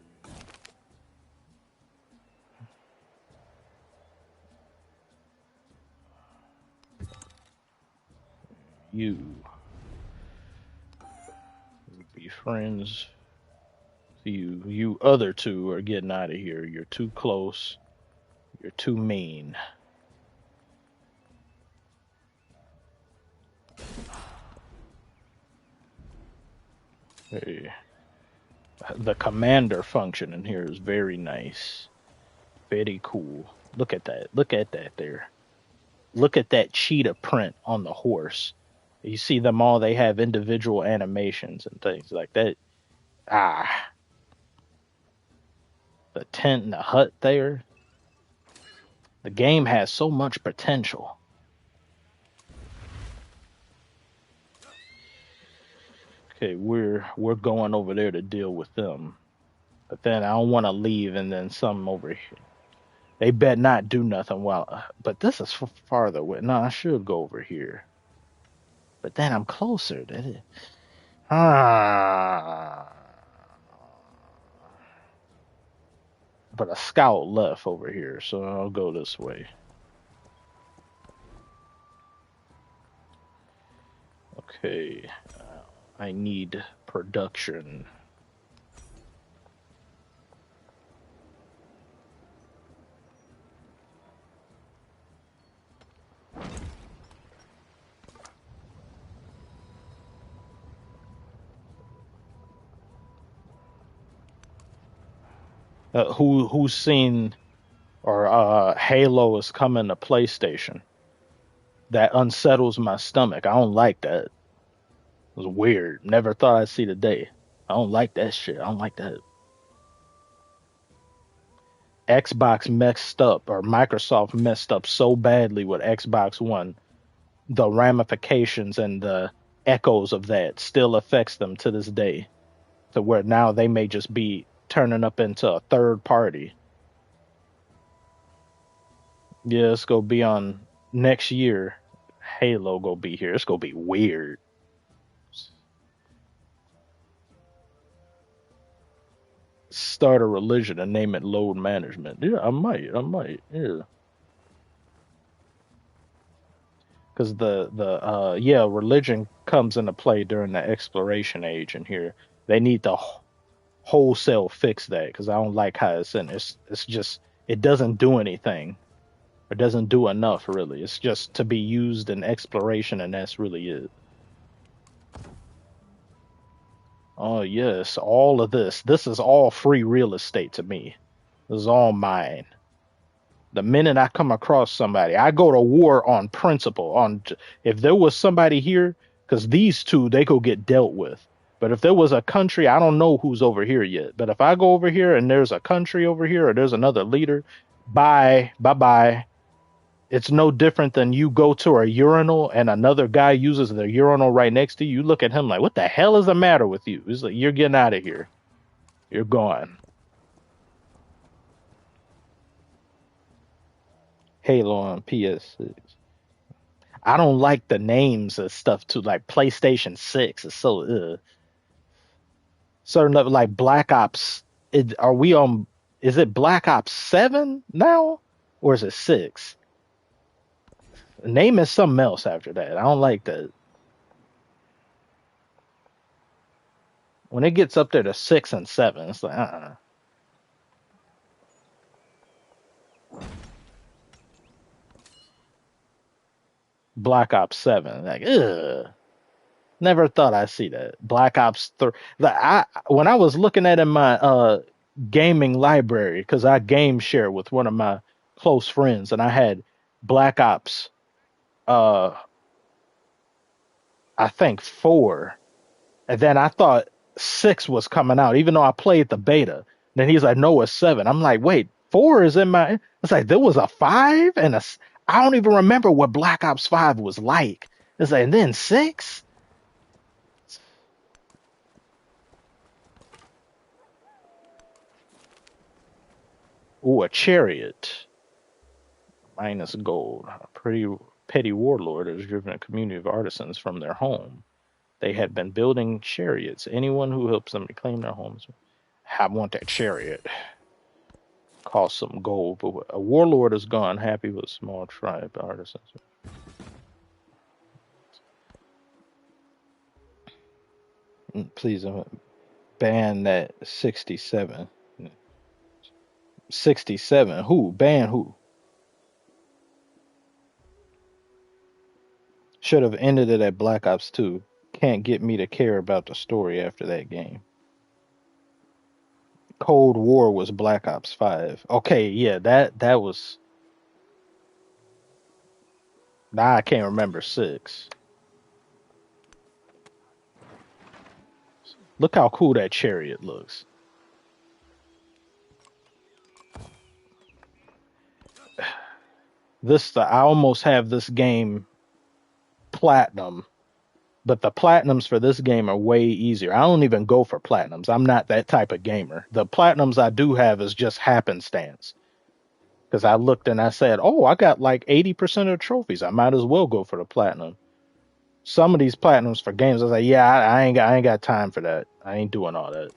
You be friends. You other two are getting out of here. You're too close. You're too mean. Hey, the commander function in here is very nice. Very cool. Look at that. Look at that there. Look at that cheetah print on the horse. You see them all, they have individual animations and things like that. Ah, the tent and the hut there. The game has so much potential. Okay, we're going over there to deal with them. But then I don't want to leave and then some over here. They bet not do nothing while. But this is farther away. No, I should go over here. But then I'm closer. Ah. But a scout left over here, so I'll go this way. Okay. I need production. Who's seen or Halo is coming to PlayStation? That unsettles my stomach. I don't like that. It was weird. Never thought I'd see the day. I don't like that shit. I don't like that. Xbox messed up, or Microsoft messed up so badly with Xbox One. The ramifications and the echoes of that still affects them to this day. To where now they may just be turning up into a third party. Yeah, it's gonna be on next year. Halo gonna be here. It's gonna be weird. Start a religion and name it load management. Yeah, I might. Yeah, because the religion comes into play during the exploration age, and here they need to wholesale fix that because I don't like how it's in. It's just it doesn't do anything. It doesn't do enough really. It's just to be used in exploration, and that's really it. Oh yes, all of this. This is all free real estate to me. This is all mine. The minute I come across somebody, I go to war on principle. On if there was somebody here, because these two they go get dealt with. But if there was a country, I don't know who's over here yet. But if I go over here and there's a country over here or there's another leader, bye bye. It's no different than you go to a urinal and another guy uses the urinal right next to you. You look at him like, what the hell is the matter with you? He's like, you're getting out of here. You're gone. Halo on PS6. I don't like the names of stuff too, like PlayStation 6 is so certain level like Black Ops. Are we on? Is it Black Ops 7 now, or is it 6? Name is something else after that. I don't like that. When it gets up there to 6 and 7, it's like, Black Ops 7. Like, ugh. Never thought I'd see that. Black Ops 3. When I was looking at in my gaming library, because I game share with one of my close friends, and I had Black Ops, uh, I think 4. And then I thought 6 was coming out, even though I played the beta. Then he's like, no, it's 7. I'm like, wait, 4 is in my. It's like, there was a 5 and a. I don't even remember what Black Ops 5 was like. It's like, and then 6? Ooh, a chariot. Minus gold. A pretty petty warlord has driven a community of artisans from their home. They had been building chariots. Anyone who helps them reclaim their homes. I want that chariot. Cost some gold, but a warlord is gone, happy with a small tribe of artisans. Please ban that 67. 67. Who? Ban who? Should have ended it at Black Ops 2. Can't get me to care about the story after that game. Cold War was Black Ops 5. Okay, yeah, that was. Now I can't remember 6. Look how cool that chariot looks. I almost have this game platinum, but the platinums for this game are way easier. I don't even go for platinums. I'm not that type of gamer. The platinums I do have is just happenstance. Because I looked and I said, oh, I got like 80% of the trophies. I might as well go for the platinum. Some of these platinums for games, I was like, yeah, I ain't got time for that. I ain't doing all that.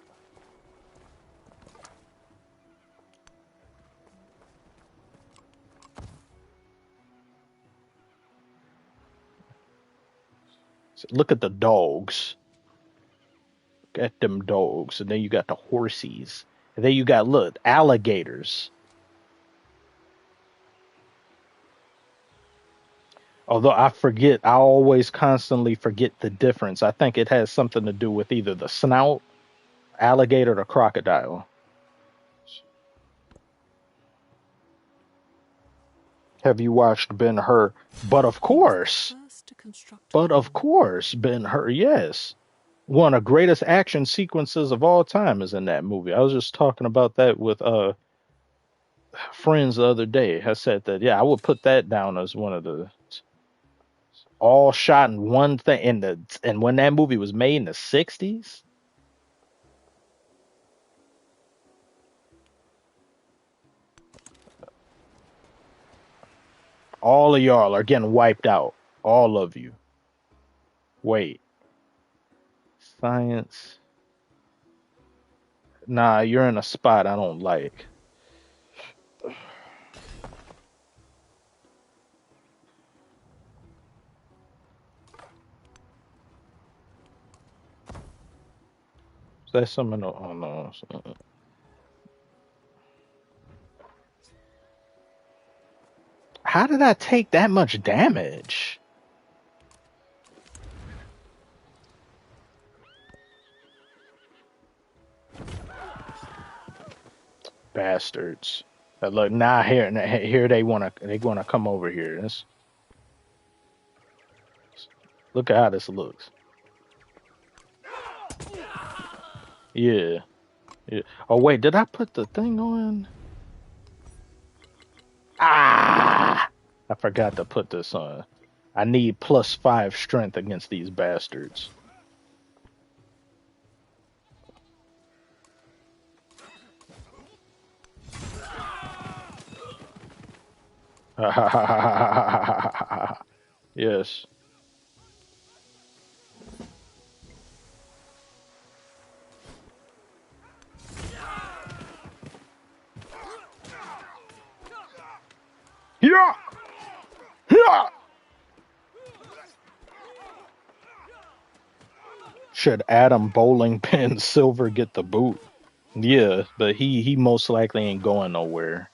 So look at the dogs. Look at them dogs. And then you got the horsies. And then you got, look, alligators. Although I always constantly forget the difference. I think it has something to do with either the snout, alligator, or crocodile. Have you watched Ben-Hur? But of course. But of course, Ben-Hur, yes. One of the greatest action sequences of all time is in that movie. I was just talking about that with friends the other day. I said that, yeah, I would put that down as one of the all shot in one thing and when that movie was made in the 60s. All of y'all are getting wiped out. All of you. Wait. Science. Nah, you're in a spot I don't like. Is that something? Oh no. How did I take that much damage? Bastards. Look, now here they wanna come over here. Look at how this looks. Yeah. Yeah. Oh wait, did I put the thing on? Ah! I forgot to put this on. I need +5 strength against these bastards. Yes. Yeah. Yeah. Should Adam Bowling Pin Silver get the boot? Yeah, but he most likely ain't going nowhere.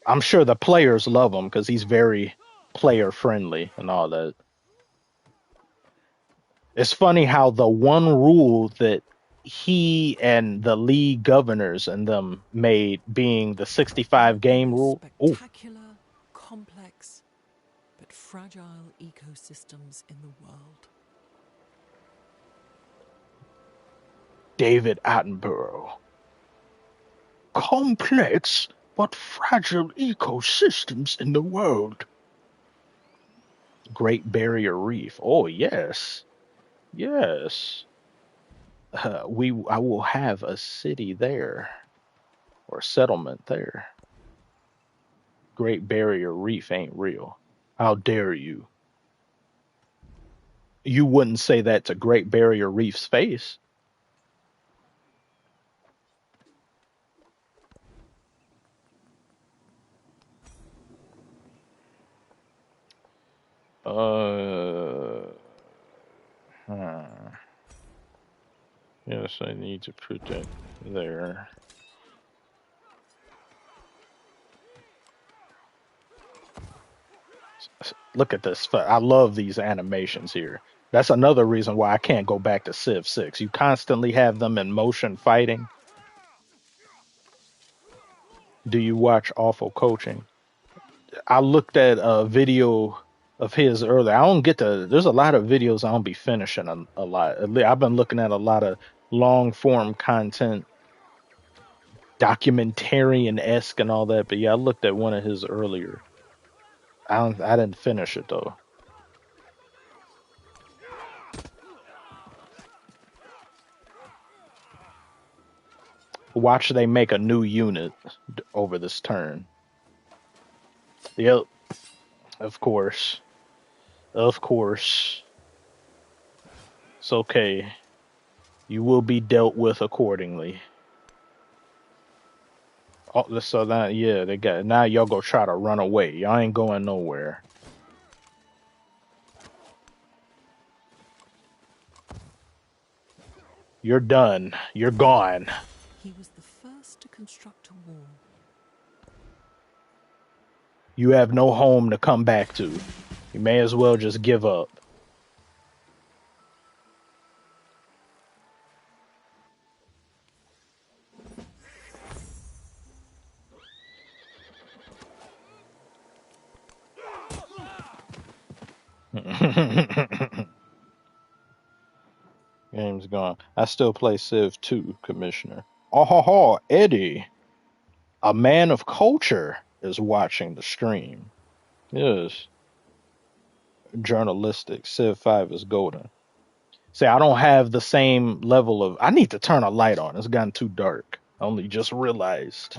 I'm sure the players love him because he's very player friendly and all that. It's funny how the one rule that he and the league governors and them made being the 65 game rule. Oh, Spectacular, complex, but fragile ecosystems in the world. David Attenborough. Complex but fragile ecosystems in the world. Great Barrier Reef. Oh yes, yes. I will have a city there or settlement there. Great Barrier Reef ain't real. How dare you? You wouldn't say that to Great Barrier Reef's face. Uh, huh. Yes, I need to put that there. Look at this. I love these animations here. That's another reason why I can't go back to Civ 6. You constantly have them in motion fighting. Do you watch Awful Coaching? I looked at a video of his earlier. I don't get to. There's a lot of videos I don't be finishing a lot. I've been looking at a lot of long form content, documentarian esque and all that. But yeah, I looked at one of his earlier. I didn't finish it though. Watch they make a new unit over this turn. Yep, of course. Of course. It's okay. You will be dealt with accordingly. Oh, so that yeah, they got now. Y'all go try to run away. Y'all ain't going nowhere. You're done. You're gone. He was the first to construct a wall. You have no home to come back to. You may as well just give up. Game's gone. I still play Civ 2, Commissioner. Oh, ho, ho, Eddie, a man of culture, is watching the stream. Yes. Journalistic. Civ 5 is golden. See, I don't have the same level of. I need to turn a light on. It's gotten too dark. I only just realized.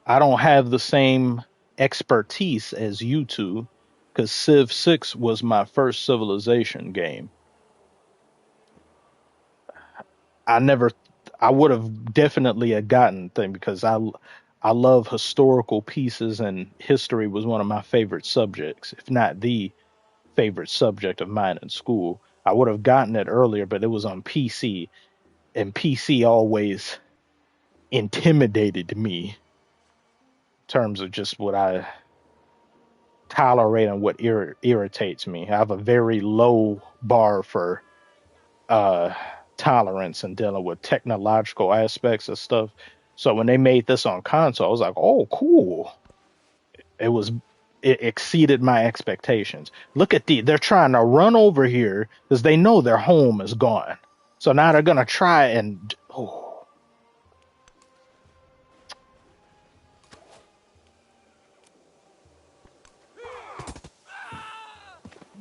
I don't have the same expertise as you two, because Civ 6 was my first Civilization game. I never, I would have definitely a gotten thing because I love historical pieces and history was one of my favorite subjects, if not the favorite subject of mine in school. I would have gotten it earlier, but it was on PC, and PC always intimidated me in terms of just what I tolerate and what irritates me. I have a very low bar for uh tolerance and dealing with technological aspects of stuff. So when they made this on console, I was like, "Oh, cool!" It was it exceeded my expectations. Look at they're trying to run over here because they know their home is gone. So now they're gonna try and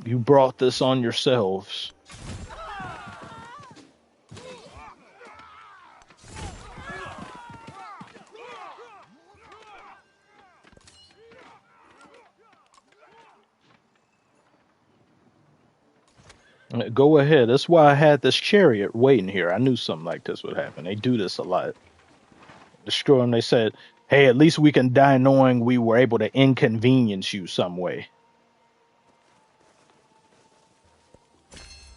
you brought this on yourselves. Go ahead. That's why I had this chariot waiting here. I knew something like this would happen. They do this a lot. Destroy them. They said, "Hey, at least we can die knowing we were able to inconvenience you some way."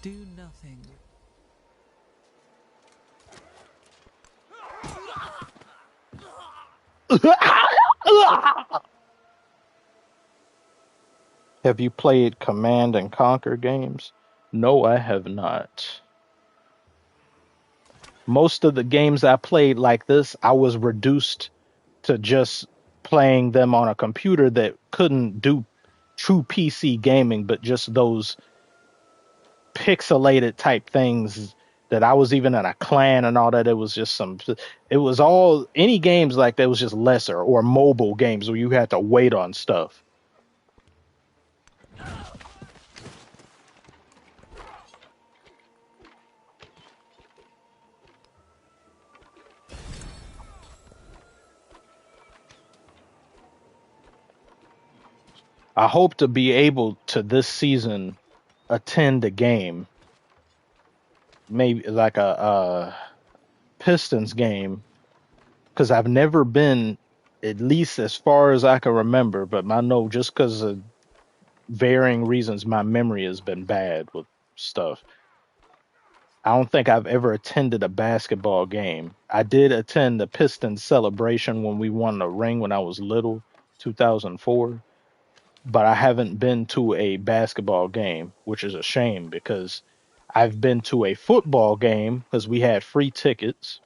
Do nothing. Have you played Command and Conquer games? No, I have not. Most of the games I played like this, I was reduced to just playing them on a computer that couldn't do true PC gaming, but just those pixelated type things that I was even in a clan and all that. It was just it was all, any games like that was just lesser, or mobile games where you had to wait on stuff. I hope to be able to this season attend a game, maybe like a Pistons game, because I've never been, at least as far as I can remember. But I know just because of varying reasons, my memory has been bad with stuff. I don't think I've ever attended a basketball game. I did attend the Pistons celebration when we won the ring when I was little, 2004. But I haven't been to a basketball game, which is a shame because I've been to a football game because we had free tickets.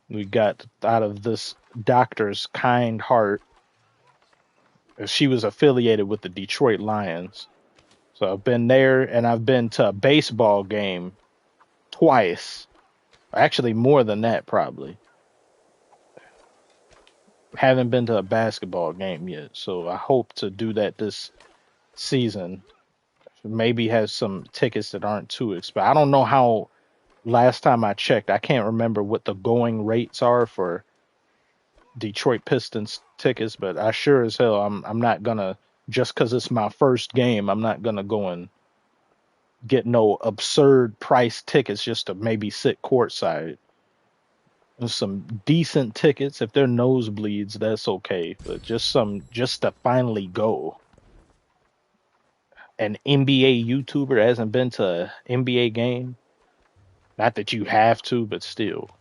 We got out of this doctor's kind heart. She was affiliated with the Detroit Lions. So I've been there, and I've been to a baseball game twice. Actually, more than that, probably. Haven't been to a basketball game yet. So I hope to do that this season. Maybe have some tickets that aren't too expensive. I don't know how, last time I checked, I can't remember what the going rates are for Detroit Pistons tickets, but I sure as hell I'm not gonna, just because it's my first game, I'm not gonna go and get no absurd price tickets just to maybe sit courtside. There's some decent tickets. If they're nosebleeds, that's okay. But just to finally go. An NBA YouTuber hasn't been to an NBA game. Not that you have to, but still.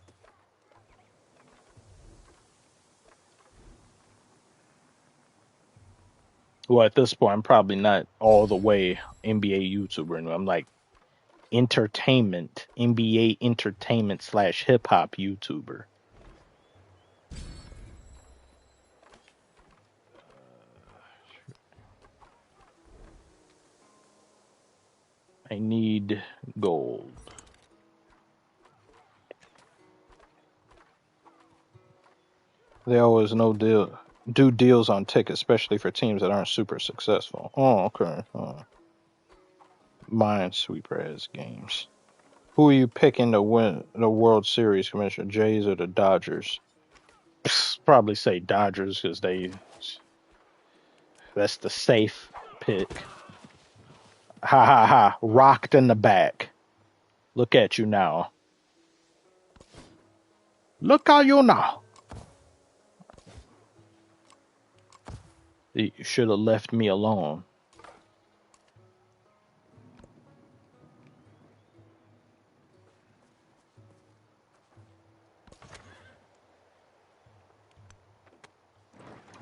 Well, at this point, I'm probably not all the way NBA YouTuber. I'm like entertainment, NBA entertainment slash hip hop YouTuber. I need gold. They always do deals on tickets, especially for teams that aren't super successful. Oh, okay. Minesweeper has games. Who are you picking to win the World Series, Commissioner? Jays or the Dodgers? Probably say Dodgers because that's the safe pick. Ha ha ha! Rocked in the back. Look at you now. Look at you now. You should have left me alone.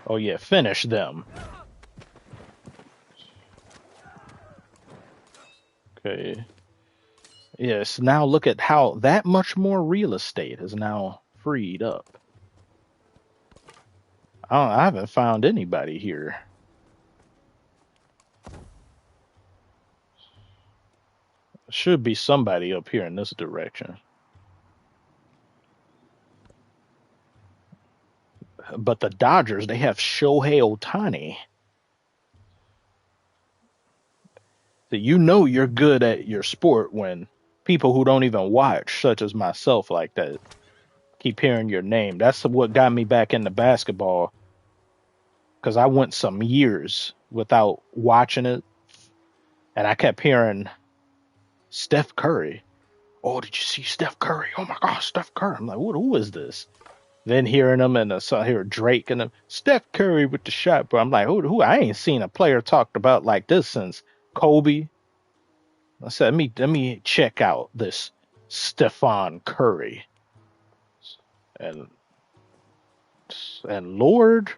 Oh yeah, finish them. Okay. Yes, now look at how that much more real estate is now freed up. I haven't found anybody here. Should be somebody up here in this direction. But the Dodgers, they have Shohei Ohtani. So you know you're good at your sport when people who don't even watch, such as myself like that, keep hearing your name. That's what got me back into basketball, because I went some years without watching it, and I kept hearing Steph Curry. Oh, did you see Steph Curry? Oh my gosh, Steph Curry. I'm like, who is this? Then hearing them and so I hear Drake and them, Steph Curry with the shot, bro. I'm like, who? I ain't seen a player talked about like this since Kobe. I said, let me check out this Stephon Curry. And Lord,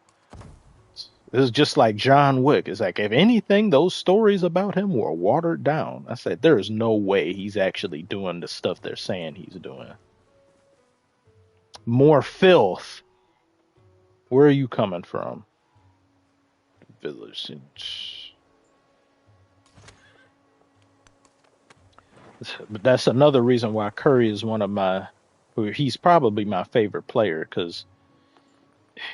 this is just like John Wick. It's like, if anything, those stories about him were watered down. I said, there is no way he's actually doing the stuff they're saying he's doing. More filth. Where are you coming from? Village. But that's another reason why Curry is he's probably my favorite player, because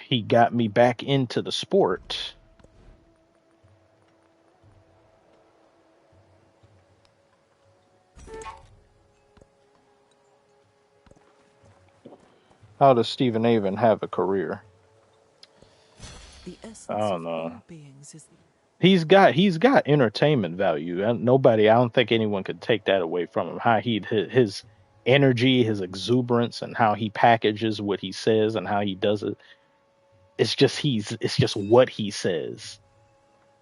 he got me back into the sport. How does Stephen Avon have a career? I don't know. He's got entertainment value, and I don't think anyone could take that away from him. How his energy, his exuberance, and how he packages what he says and how he does it. It's just what he says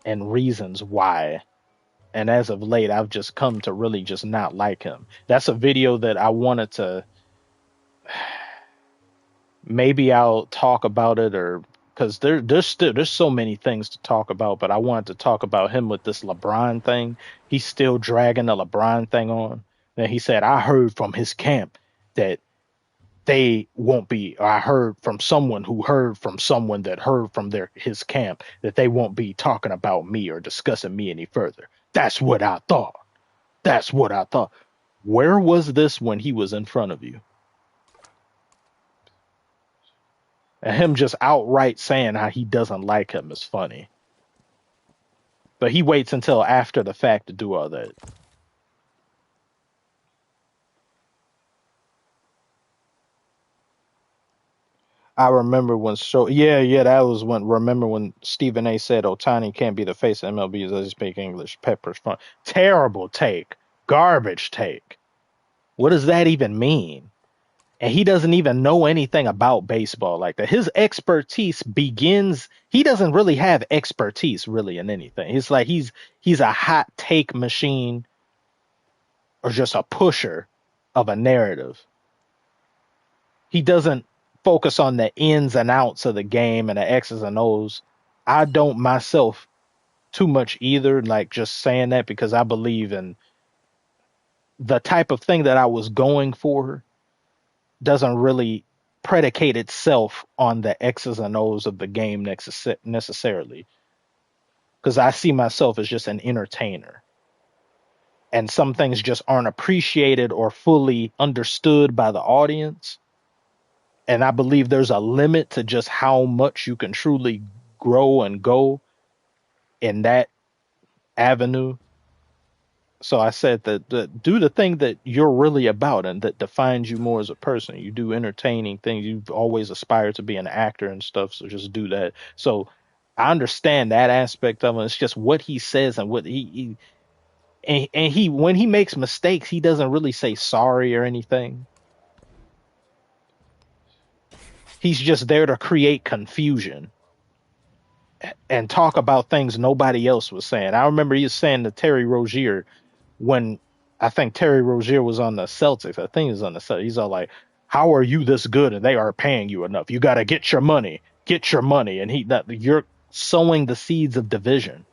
and reasons why. And as of late, I've just come to really just not like him. That's a video that I wanted to. Maybe I'll talk about it, or because there's so many things to talk about, but I wanted to talk about him with this LeBron thing. He's still dragging the LeBron thing on. And he said, I heard from his camp that they won't be, or I heard from someone who heard from someone that heard from his camp that they won't be talking about me or discussing me any further. That's what I thought. That's what I thought. Where was this when he was in front of you? And him just outright saying how he doesn't like him is funny. But he waits until after the fact to do all that. I remember when that was when Stephen A said Ohtani can't be the face of MLB as he speak English. Pepper's fun. Terrible take. Garbage take. What does that even mean? And he doesn't even know anything about baseball like that. His expertise he doesn't really have expertise really in anything. It's like he's a hot take machine or just a pusher of a narrative. He doesn't focus on the ins and outs of the game and the X's and O's. I don't myself too much either, like just saying that because I believe in the type of thing that I was going for doesn't really predicate itself on the X's and O's of the game necessarily. Because I see myself as just an entertainer. And some things just aren't appreciated or fully understood by the audience. And I believe there's a limit to just how much you can truly grow and go in that avenue. So I said that do the thing that you're really about and that defines you more as a person. You do entertaining things. You've always aspired to be an actor and stuff. So just do that. So I understand that aspect of it. It's just what he says and what he when he makes mistakes, he doesn't really say sorry or anything. He's just there to create confusion and talk about things nobody else was saying. I remember he was saying to Terry Rozier, when I think Terry Rozier was on the Celtics, I think he was on the Celtics. He's all like, how are you this good and they aren't paying you enough? You got to get your money. And you're sowing the seeds of division.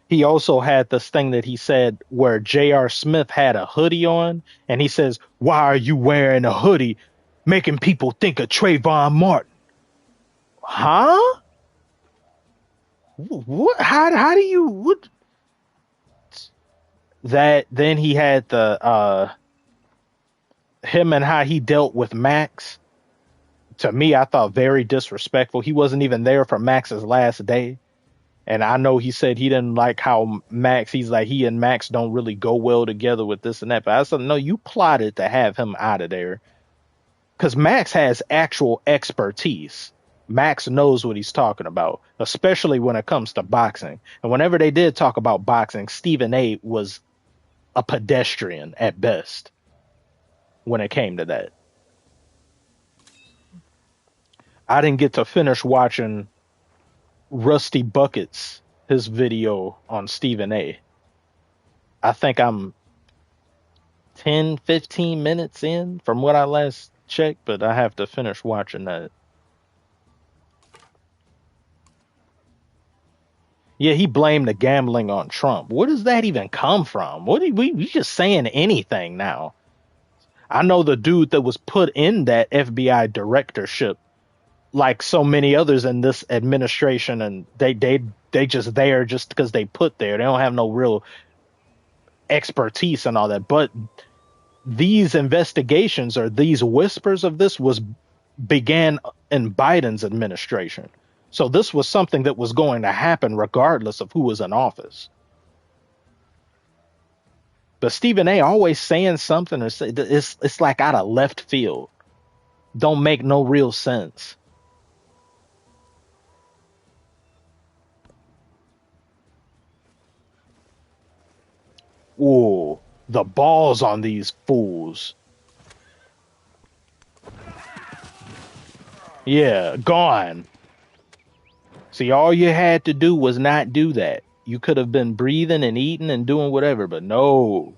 He also had this thing that he said where J.R. Smith had a hoodie on, and he says, why are you wearing a hoodie making people think of Trayvon Martin? Huh? What? How do you? What? That then he had the him and how he dealt with Max. To me, I thought very disrespectful. He wasn't even there for Max's last day, and I know he said he didn't like how he's like he and Max don't really go well together with this and that. But I said, no, you plotted to have him out of there because Max has actual expertise. Max knows what he's talking about, especially when it comes to boxing. And whenever they did talk about boxing, Stephen A was a pedestrian at best when it came to that. I didn't get to finish watching Rusty Buckets, his video on Stephen A. I think I'm 10, 15 minutes in from what I last checked, but I have to finish watching that. Yeah, he blamed the gambling on Trump. Where does that even come from? What we just saying anything now? I know the dude that was put in that FBI directorship, like so many others in this administration, and they just there just because they put there. They don't have no real expertise and all that. But these investigations or these whispers of this was began in Biden's administration. So this was something that was going to happen regardless of who was in office. But Stephen A always saying something, it's like out of left field. Don't make no real sense. Ooh, the balls on these fools. Yeah, gone. See, all you had to do was not do that. You could have been breathing and eating and doing whatever, but no.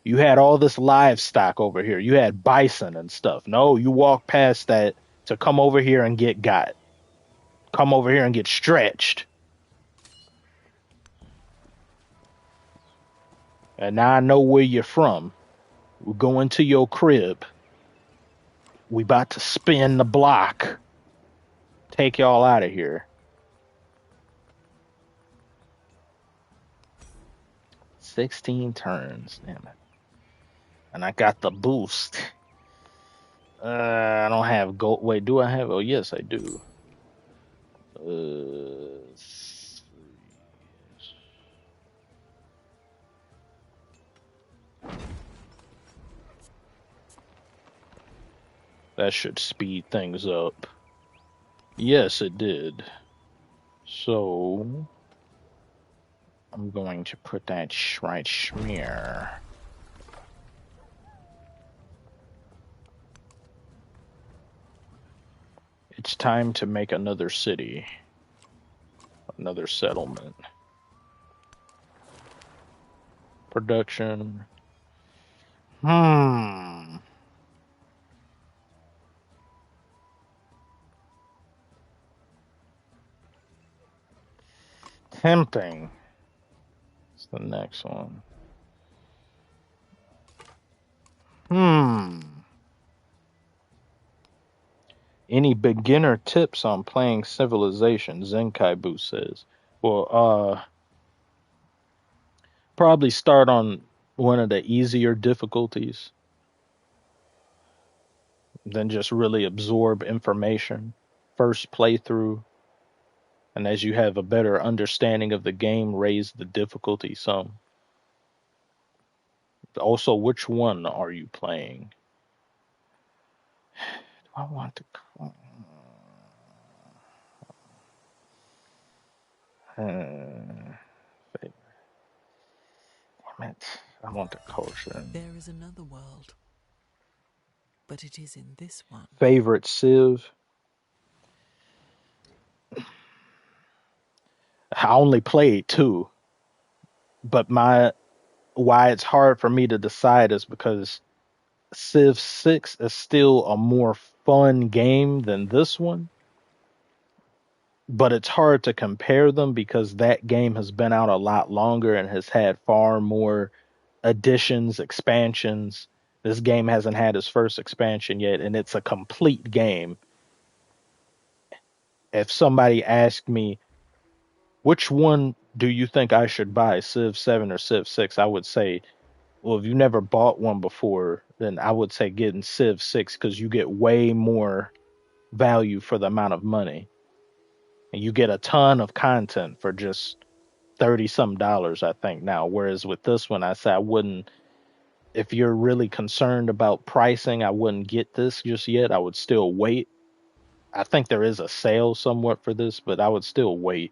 You had all this livestock over here. You had bison and stuff. No, you walked past that to come over here and get got. Come over here and get stretched. And now I know where you're from. We're going to your crib. We about to spin the block. Take y'all out of here. 16 turns. Damn it. And I got the boost. I don't have gold. Wait, do I have? Oh, yes, I do. That should speed things up. Yes, it did. So I'm going to put that right schmear. It's time to make another city. Another settlement. Production. Tempting. What's the next one? Any beginner tips on playing Civilization? Zenkaibu says. Well, probably start on one of the easier difficulties. Then just really absorb information. First playthrough. And as you have a better understanding of the game, raise the difficulty some. Also, which one are you playing? Do I want to... Damn it. I want the culture. There is another world, but it is in this one. Favorite Civ? I only played 2. But why it's hard for me to decide is because Civ 6 is still a more fun game than this one. But it's hard to compare them because that game has been out a lot longer and has had far more additions, expansions. This game hasn't had its first expansion yet, and it's a complete game. If somebody asked me, which one do you think I should buy, Civ 7 or Civ 6? I would say, well, if you never bought one before, then I would say getting Civ 6 because you get way more value for the amount of money. And you get a ton of content for just $30 some, I think now. Whereas with this one, I say I wouldn't, if you're really concerned about pricing, I wouldn't get this just yet. I would still wait. I think there is a sale somewhat for this, but I would still wait.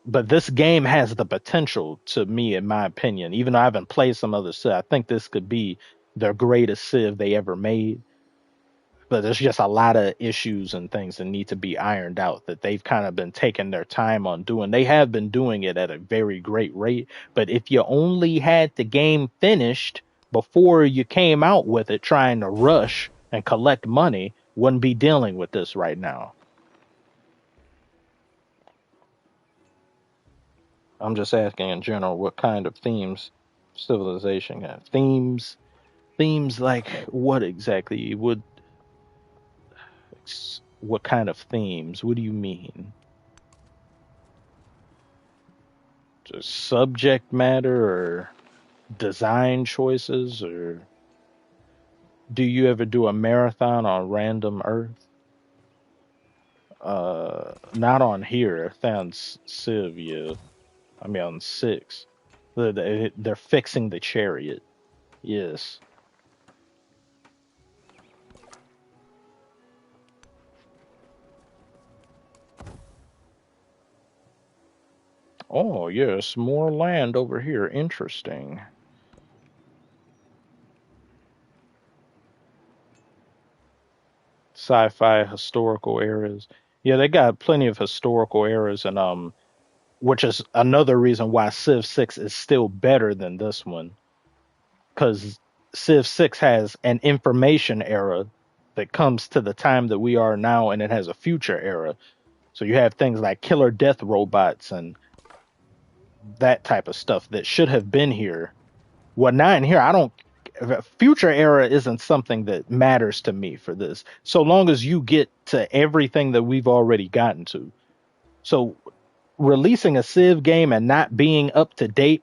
But this game has the potential, to me, in my opinion, even though I haven't played some other Civ, I think this could be their greatest Civ they ever made. But there's just a lot of issues and things that need to be ironed out that they've kind of been taking their time on doing. They have been doing it at a very great rate. But if you only had the game finished before you came out with it, trying to rush and collect money, wouldn't be dealing with this right now. I'm just asking in general what kind of themes Civilization got. Themes like what exactly? What kind of themes? What do you mean? Just subject matter or design choices, or do you ever do a marathon on Random Earth? Not on here. Found Civ, yeah. I mean on 6. They're fixing the chariot. Yes. Oh, yes, more land over here. Interesting. Sci-fi historical eras. Yeah, they got plenty of historical eras, and which is another reason why Civ 6 is still better than this one, because Civ 6 has an information era that comes to the time that we are now, and it has a future era. So you have things like killer death robots and that type of stuff that should have been here. Well, not in here. I don't. Future era isn't something that matters to me for this, so long as you get to everything that we've already gotten to. So releasing a Civ game and not being up to date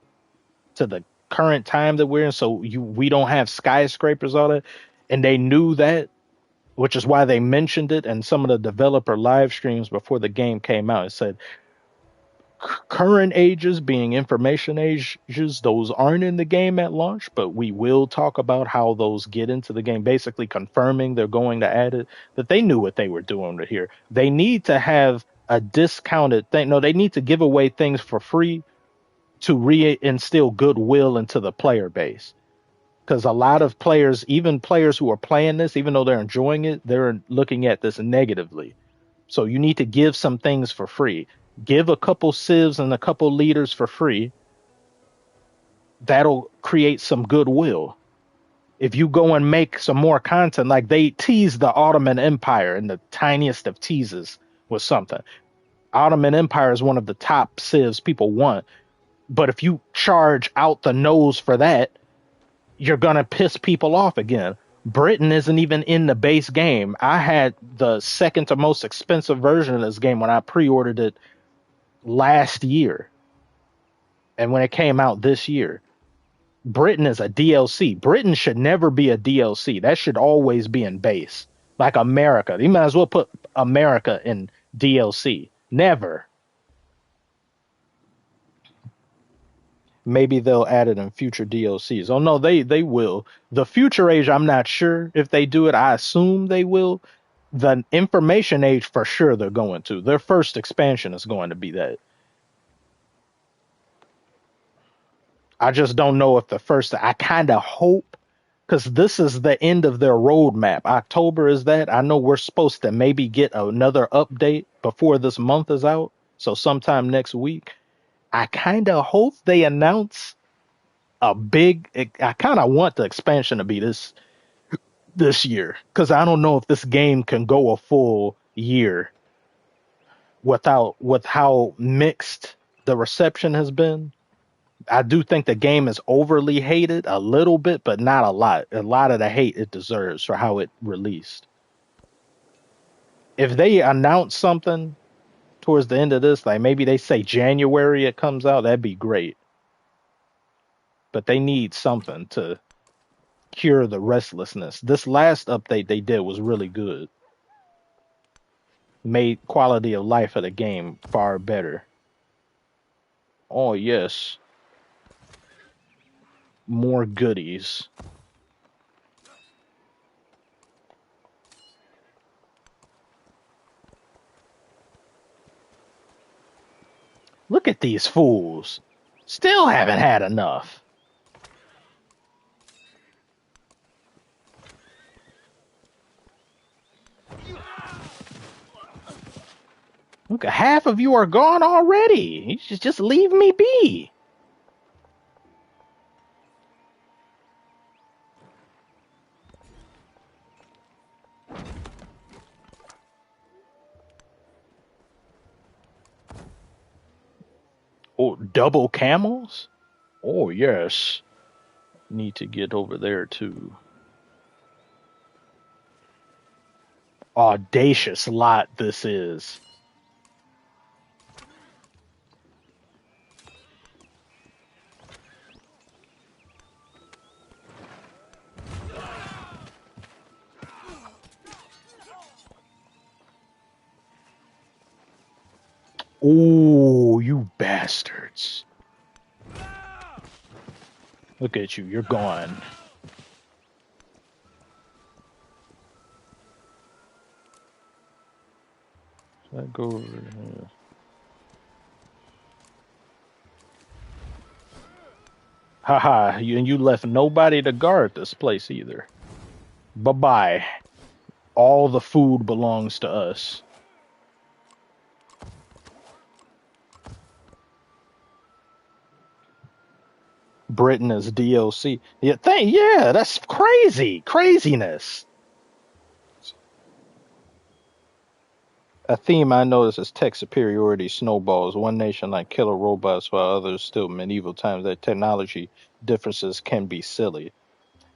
to the current time that we're in, so we don't have skyscrapers on it, and they knew that, which is why they mentioned it. And some of the developer live streams before the game came out, it said current ages being information ages, those aren't in the game at launch, but we will talk about how those get into the game, basically confirming they're going to add it. That they knew what they were doing right here. They need to have a discounted thing. No, they need to give away things for free to reinstill goodwill into the player base. Because a lot of players, even players who are playing this, even though they're enjoying it, they're looking at this negatively. So you need to give some things for free. Give a couple civs and a couple leaders for free. That'll create some goodwill. If you go and make some more content, like they tease the Ottoman Empire in the tiniest of teases with something. Ottoman Empire is one of the top civs people want. But if you charge out the nose for that, you're going to piss people off again. Britain isn't even in the base game. I had the second to most expensive version of this game when I pre-ordered it last year. And when it came out this year, Britain is a DLC. Britain should never be a DLC. That should always be in base. Like America. You might as well put America in DLC. Never. Maybe they'll add it in future DLCs. Oh no, they will. The future age, I'm not sure if they do it. I assume they will. The information age, for sure, they're going to. Their first expansion is going to be that. I just don't know if the first. I kind of hope, because this is the end of their roadmap. October is that. I know we're supposed to maybe get another update before this month is out. So sometime next week. I kind of hope they announce a big. I kind of want the expansion to be this year, because I don't know if this game can go a full year with how mixed the reception has been. I do think the game is overly hated a little bit, but not a lot. A lot of the hate it deserves for how it released. If they announce something towards the end of this, like maybe they say January it comes out, that'd be great. But they need something to cure the restlessness. This last update they did was really good. Made quality of life of the game far better. Oh yes, more goodies. Look at these fools. Still haven't had enough. Look, half of you are gone already. You should just leave me be. Oh, double camels? Oh, yes. Need to get over there, too. Audacious lot this is. Oh, you bastards. Look at you. You're gone. So I go over here. Haha, you left nobody to guard this place either. Bye-bye. All the food belongs to us. Britain is DLC. Yeah, that's crazy. Craziness. A theme I notice is tech superiority snowballs. One nation like killer robots, while others still medieval times. That technology differences can be silly.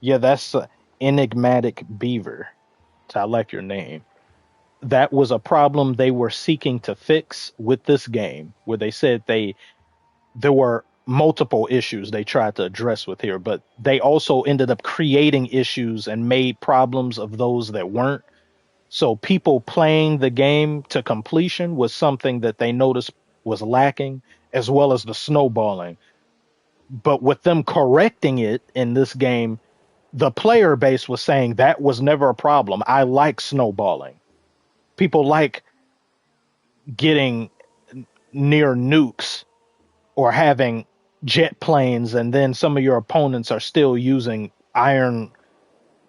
Yeah, that's enigmatic beaver. So I like your name. That was a problem they were seeking to fix with this game, where they said there were multiple issues they tried to address with here, but they also ended up creating issues and made problems of those that weren't. So people playing the game to completion was something that they noticed was lacking, as well as the snowballing. But with them correcting it in this game, the player base was saying that was never a problem. I like snowballing. People like getting near nukes or having jet planes, and then some of your opponents are still using iron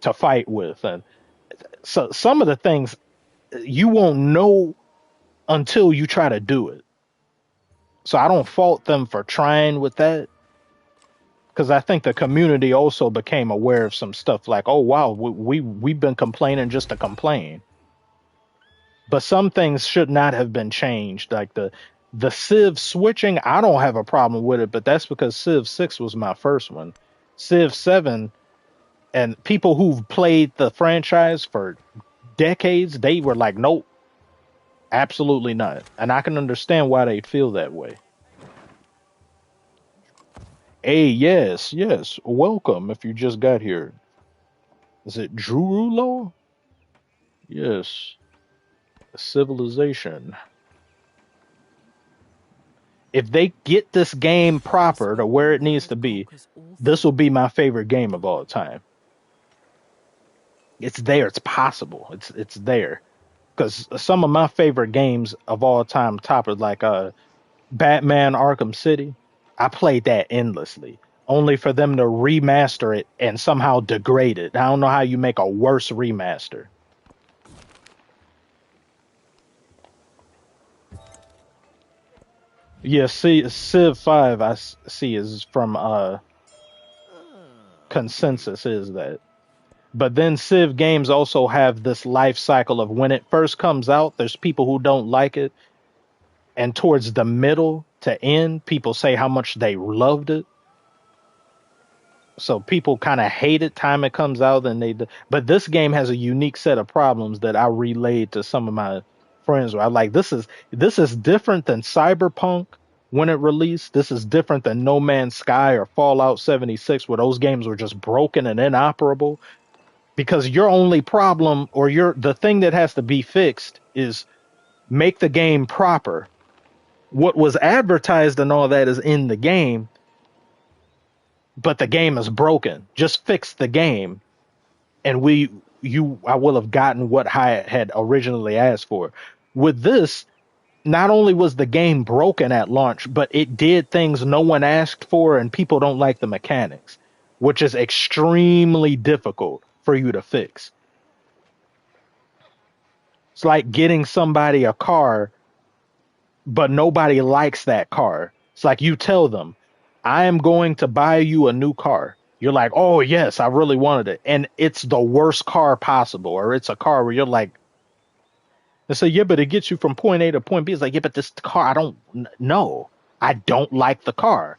to fight with. And so some of the things you won't know until you try to do it. So I don't fault them for trying with that, because I think the community also became aware of some stuff like, oh wow, we've been complaining just to complain. But some things should not have been changed, like the Civ switching. I don't have a problem with it, but that's because Civ 6 was my first one. Civ 7, and people who've played the franchise for decades, they were like, nope, absolutely not. And I can understand why they feel that way. Hey, yes, yes. Welcome if you just got here. Is it Druru Law? Yes. Civilization. If they get this game proper to where it needs to be, this will be my favorite game of all time. It's there. It's possible. It's there. Because some of my favorite games of all time, top of like Batman Arkham City, I played that endlessly, only for them to remaster it and somehow degrade it. I don't know how you make a worse remaster. Yeah, see, Civ 5 I see is from Consensus is that. But then Civ games also have this life cycle of when it first comes out, there's people who don't like it, and towards the middle to end, people say how much they loved it. So people kind of hate it time it comes out, and but this game has a unique set of problems that I relayed to some of my friends. Where I like this is different than Cyberpunk when it released. This is different than No Man's Sky or Fallout 76, where those games were just broken and inoperable. Because your only problem, or the thing that has to be fixed, is make the game proper. What was advertised and all that is in the game, but the game is broken. Just fix the game, and I will have gotten what I had originally asked for. With this, not only was the game broken at launch, but it did things no one asked for, and people don't like the mechanics, which is extremely difficult for you to fix. It's like getting somebody a car, but nobody likes that car. It's like you tell them, I am going to buy you a new car. You're like, oh, yes, I really wanted it. And it's the worst car possible, or it's a car where you're like, they say, yeah, but it gets you from point A to point B. It's like, yeah, but this car, I don't know. I don't like the car.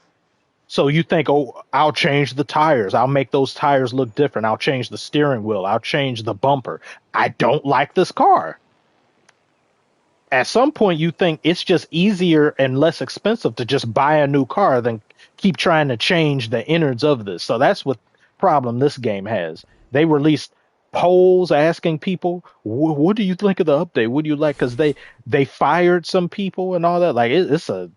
So you think, oh, I'll change the tires. I'll make those tires look different. I'll change the steering wheel. I'll change the bumper. I don't like this car. At some point, you think it's just easier and less expensive to just buy a new car than keep trying to change the innards of this. So that's what problem this game has. They released polls asking people, what do you think of the update? What do you like? Because they fired some people and all that. Like it's a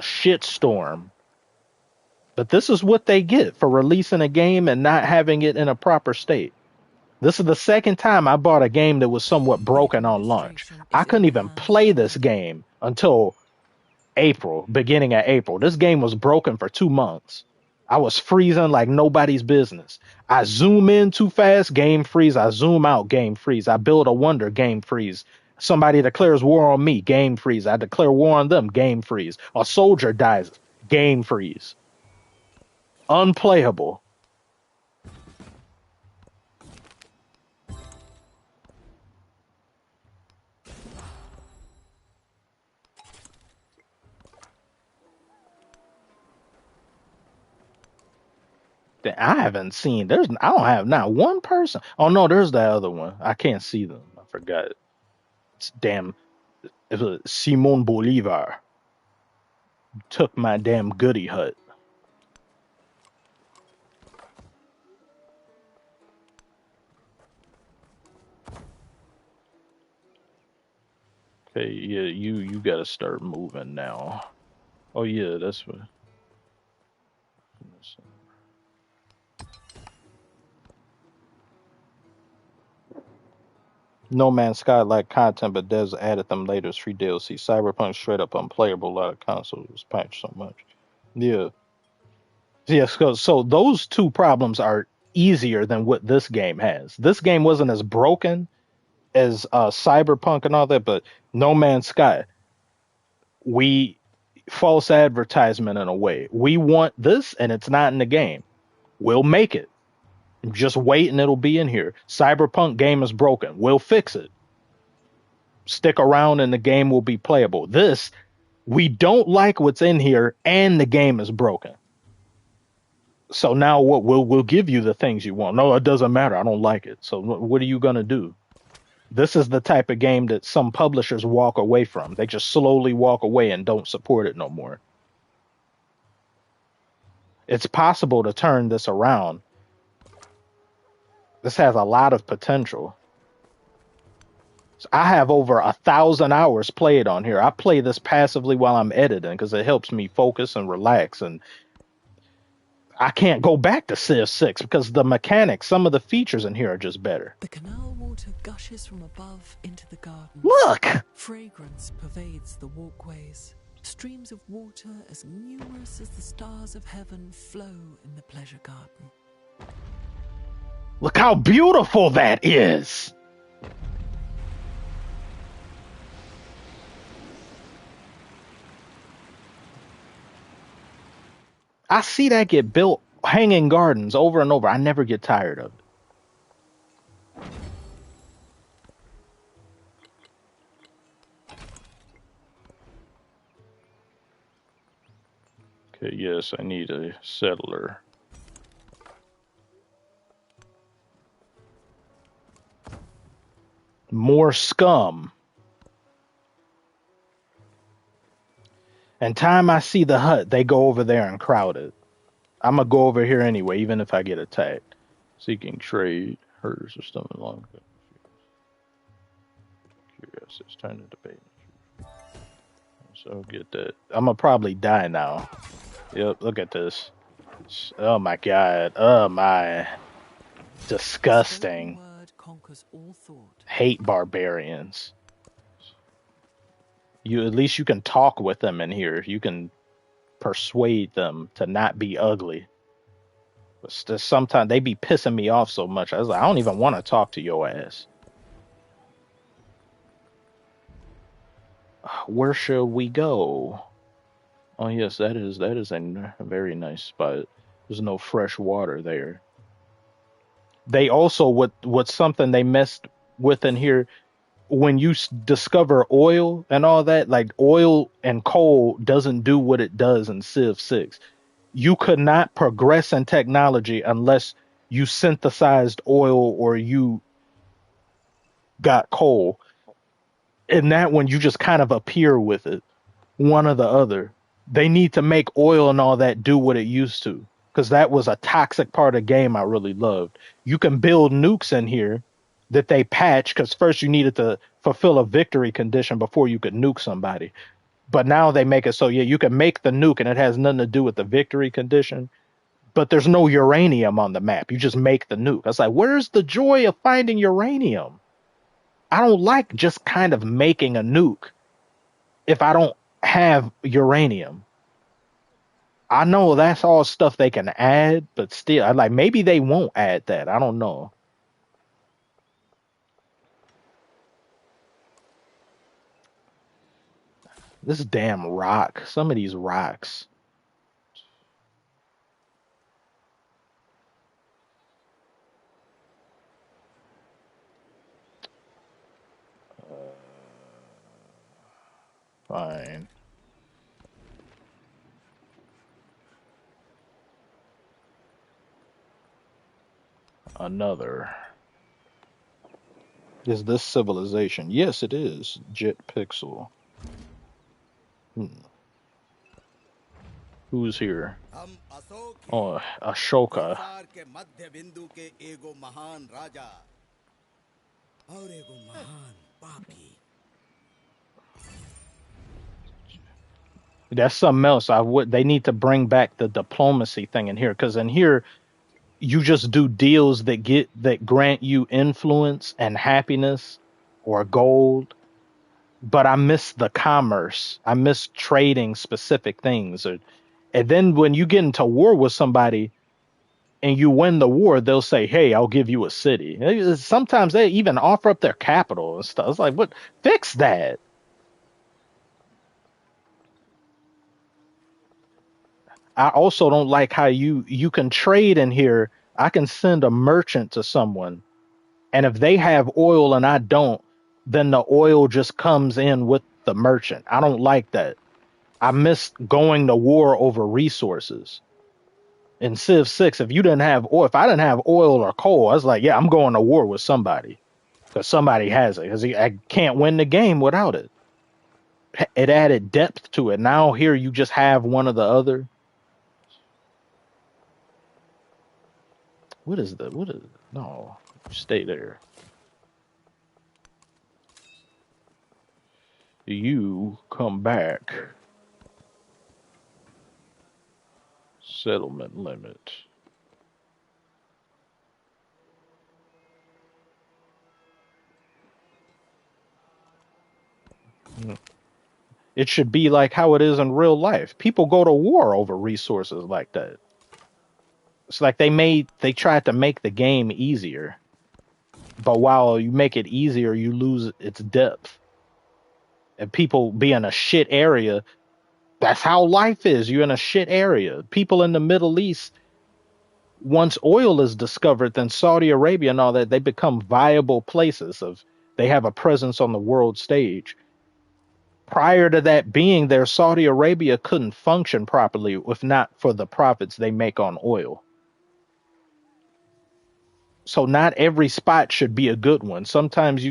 shit storm. But this is what they get for releasing a game and not having it in a proper state. This is the second time I bought a game that was somewhat broken on launch. I couldn't even play this game until April, beginning of April. This game was broken for 2 months. I was freezing like nobody's business. I zoom in too fast, game freeze. I zoom out, game freeze. I build a wonder, game freeze. Somebody declares war on me, game freeze. I declare war on them, game freeze. A soldier dies, game freeze. Unplayable. That I haven't seen. I don't have not one person. Oh no, there's the other one. I can't see them. I forgot. It's damn. It was Simon Bolivar took my damn goody hut. Okay, yeah, you gotta start moving now. Oh yeah, that's what. No Man's Sky like content, but devs added them later as free DLC. Cyberpunk straight up unplayable. A lot of consoles was patched so much. Yeah, yeah. So those two problems are easier than what this game has. This game wasn't as broken as Cyberpunk and all that, but No Man's Sky, we false advertisement in a way. We want this, and it's not in the game. We'll make it. Just wait, and it'll be in here. Cyberpunk game is broken. We'll fix it. Stick around, and the game will be playable. This, we don't like what's in here, and the game is broken. So now what? We'll give you the things you want. No, it doesn't matter. I don't like it. So what are you gonna do? This is the type of game that some publishers walk away from. They just slowly walk away and don't support it no more. It's possible to turn this around. This has a lot of potential. So I have over 1,000 hours played on here. I play this passively while I'm editing because it helps me focus and relax. And I can't go back to Civ 6 because the mechanics, some of the features in here are just better. The canal water gushes from above into the garden. Look! Fragrance pervades the walkways. Streams of water as numerous as the stars of heaven flow in the pleasure garden. Look how beautiful that is! I see that get built, hanging gardens over and over. I never get tired of it. Okay, yes, I need a settler. More scum. And time I see the hut, they go over there and crowd it. I'm gonna go over here anyway, even if I get attacked. Seeking trade, herders or something along that. Curiosity's turn to debate. So get that. I'm gonna probably die now. Yep, look at this. Oh my god. Oh my. Disgusting. Hate barbarians. You at least you can talk with them in here. You can persuade them to not be ugly. But sometimes they be pissing me off so much. I was like, I don't even want to talk to your ass. Where shall we go? Oh yes, that is a very nice spot. There's no fresh water there. They also what's something they messed with in here when you discover oil and all that, like oil and coal doesn't do what it does in Civ 6. You could not progress in technology unless you synthesized oil or you got coal. In that one, you just kind of appear with it, one or the other. They need to make oil and all that do what it used to, because that was a toxic part of the game I really loved. You can build nukes in here that they patch, because first you needed to fulfill a victory condition before you could nuke somebody. But now they make it so, yeah, you can make the nuke and it has nothing to do with the victory condition, but there's no uranium on the map. You just make the nuke. I was like, where's the joy of finding uranium? I don't like just kind of making a nuke if I don't have uranium. I know that's all stuff they can add, but still, I like maybe they won't add that. I don't know. This damn rock. Some of these rocks. Fine. Another. Is this civilization? Yes, it is. Jet Pixel. Hmm. Who's here? Oh, Ashoka. That's something else. They need to bring back the diplomacy thing in here, because in here you just do deals that grant you influence and happiness or gold. But I miss the commerce. I miss trading specific things. And then when you get into war with somebody and you win the war, they'll say, "Hey, I'll give you a city." Sometimes they even offer up their capital and stuff. It's like, what? Fix that. I also don't like how you can trade in here. I can send a merchant to someone, and if they have oil and I don't, then the oil just comes in with the merchant. I don't like that. I miss going to war over resources. In Civ 6, if you didn't have oil, if I didn't have oil or coal, I was like, yeah, I'm going to war with somebody because somebody has it. Because I can't win the game without it. It added depth to it. Now here you just have one or the other. What is no, stay there. You come back. Settlement limit. It should be like how it is in real life. People go to war over resources like that. It's like they tried to make the game easier, but while you make it easier, you lose its depth. And people be in a shit area. That's how life is. You're in a shit area. People in the Middle East, once oil is discovered, then Saudi Arabia and all that, they become viable places of they have a presence on the world stage. Prior to that being there, Saudi Arabia couldn't function properly if not for the profits they make on oil. So not every spot should be a good one. Sometimes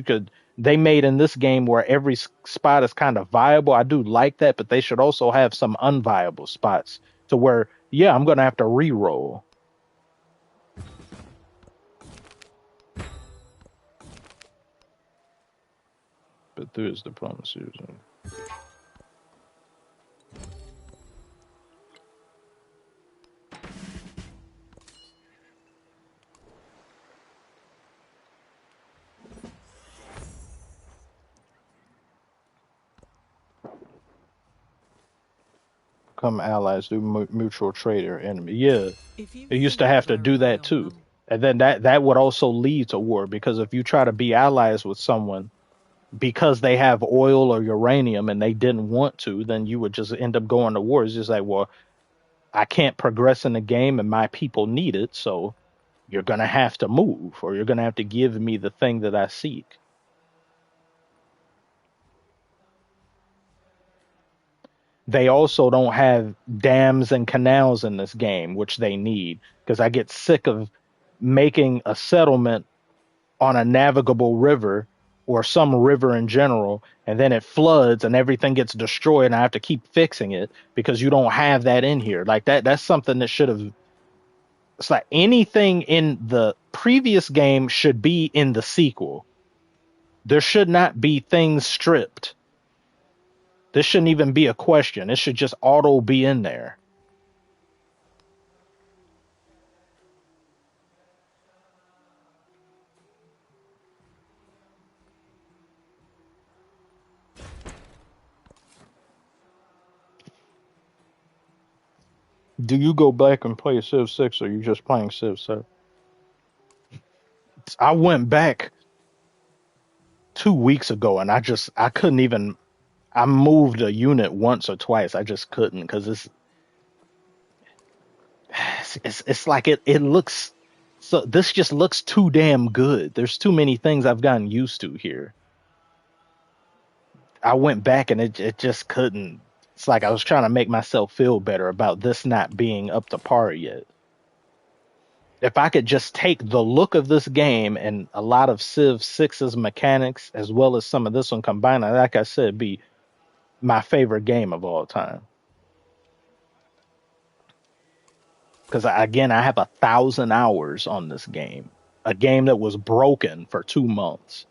they made in this game where every spot is kind of viable. I do like that, but they should also have some unviable spots to where, yeah, I'm going to have to re-roll. But there's diplomacy. Become allies through mutual trade or enemy. Yeah, If you it used think to have to do very that well, too. And then that would also lead to war because if you try to be allies with someone because they have oil or uranium and they didn't want to, then you would just end up going to war. It's just like, well, I can't progress in the game and my people need it, so you're gonna have to move or you're gonna have to give me the thing that I seek. They also don't have dams and canals in this game, which they need, because I get sick of making a settlement on a navigable river or some river in general, and then it floods and everything gets destroyed, and I have to keep fixing it because you don't have that in here. Like that's something that should have. It's like anything in the previous game should be in the sequel. There should not be things stripped. This shouldn't even be a question. It should just auto be in there. Do you go back and play Civ 6 or you just playing Civ 7? I went back 2 weeks ago and I couldn't even I moved a unit once or twice. I just couldn't because it's like it looks so this just looks too damn good. There's too many things I've gotten used to here. I went back and it just couldn't. It's like I was trying to make myself feel better about this not being up to par yet. If I could just take the look of this game and a lot of Civ 6's mechanics as well as some of this one combined, like I said, be my favorite game of all time. Because again, I have 1,000 hours on this game, a game that was broken for 2 months.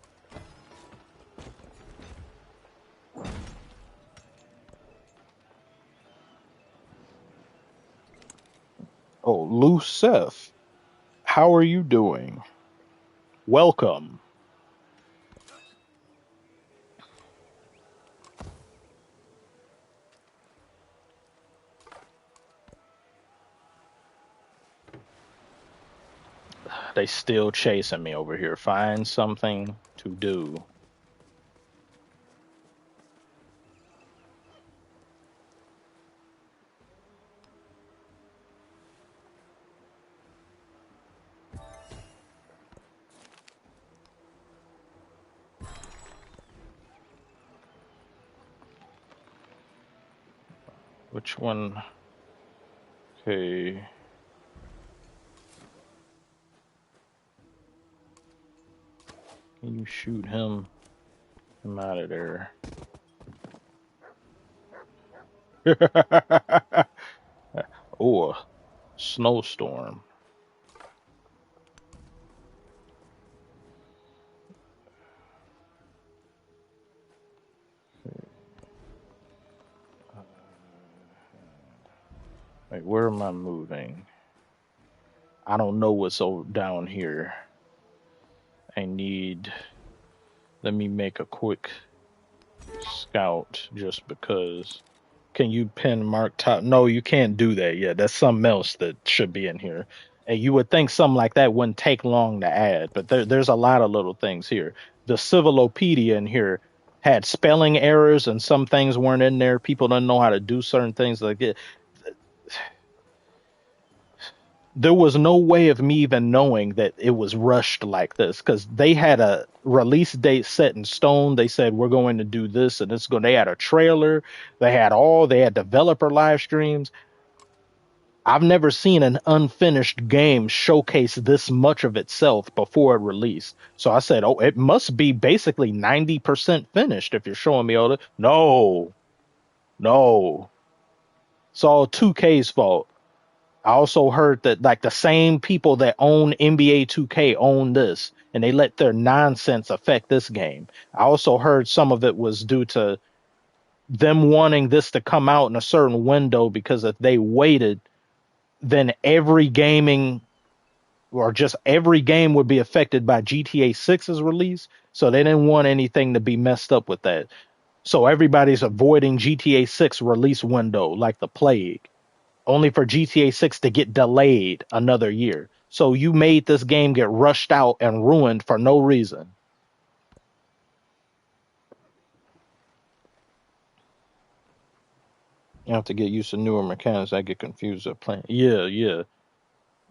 Oh, Lucef, how are you doing? Welcome. They still chasing me over here. Find something to do. Which one? Okay. Can you shoot him? I'm out of there. Oh, a snowstorm. Wait, where am I moving? I don't know what's over down here. I need. Let me make a quick scout just because. Can you pin mark top? No, you can't do that yet. That's something else that should be in here. And you would think something like that wouldn't take long to add, but there's a lot of little things here. The Civilopedia in here had spelling errors and some things weren't in there. People don't know how to do certain things like it. There was no way of me even knowing that it was rushed like this because they had a release date set in stone. They said we're going to do this and it's going. They had a trailer. They had developer live streams. I've never seen an unfinished game showcase this much of itself before it released. So I said, oh, it must be basically 90% finished if you're showing me all the. No, no. It's all 2K's fault. I also heard that like the same people that own NBA 2K own this, and they let their nonsense affect this game. I also heard some of it was due to them wanting this to come out in a certain window because if they waited, then every gaming or just every game would be affected by GTA 6's release. So they didn't want anything to be messed up with that. So everybody's avoiding GTA 6 release window like the plague, only for GTA 6 to get delayed another year. So you made this game get rushed out and ruined for no reason. You have to get used to newer mechanics. I get confused at playing. Yeah, yeah.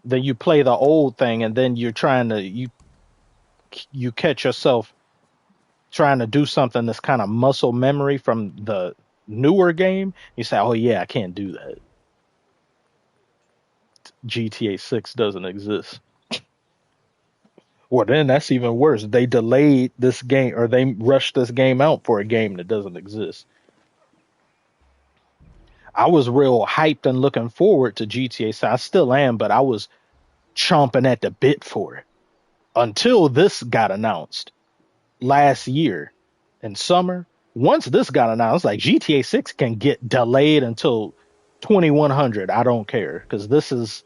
Then you play the old thing, and then you're trying to you catch yourself trying to do something that's kind of muscle memory from the newer game. You say, "Oh yeah, I can't do that." GTA 6 doesn't exist. Well, then that's even worse. They delayed this game, or they rushed this game out for a game that doesn't exist. I was real hyped and looking forward to GTA 6. I still am, but I was chomping at the bit for it until this got announced last year in summer. Once this got announced, like GTA 6 can get delayed until 2100. I don't care because this is,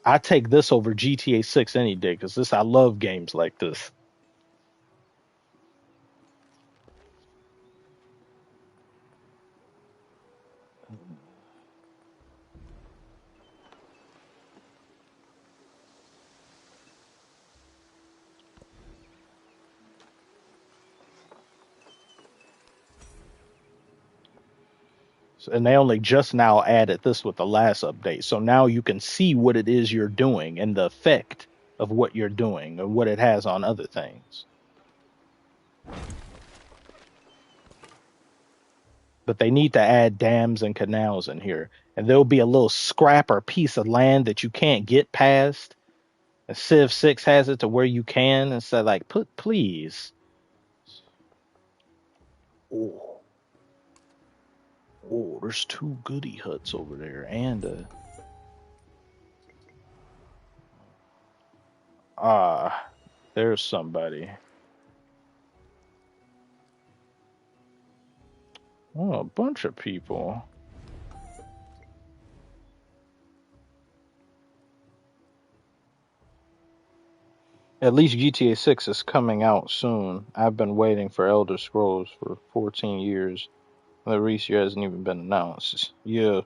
I take this over GTA 6 any day because this, I love games like this. And they only just now added this with the last update. So now you can see what it is you're doing and the effect of what you're doing and what it has on other things. But they need to add dams and canals in here. And there'll be a little scrap or piece of land that you can't get past. And Civ 6 has it to where you can. And so, like, put, please. Oh, oh, there's two goody huts over there. And there's somebody. Oh, a bunch of people. At least GTA 6 is coming out soon. I've been waiting for Elder Scrolls for 14 years. The release year hasn't even been announced. Yeah,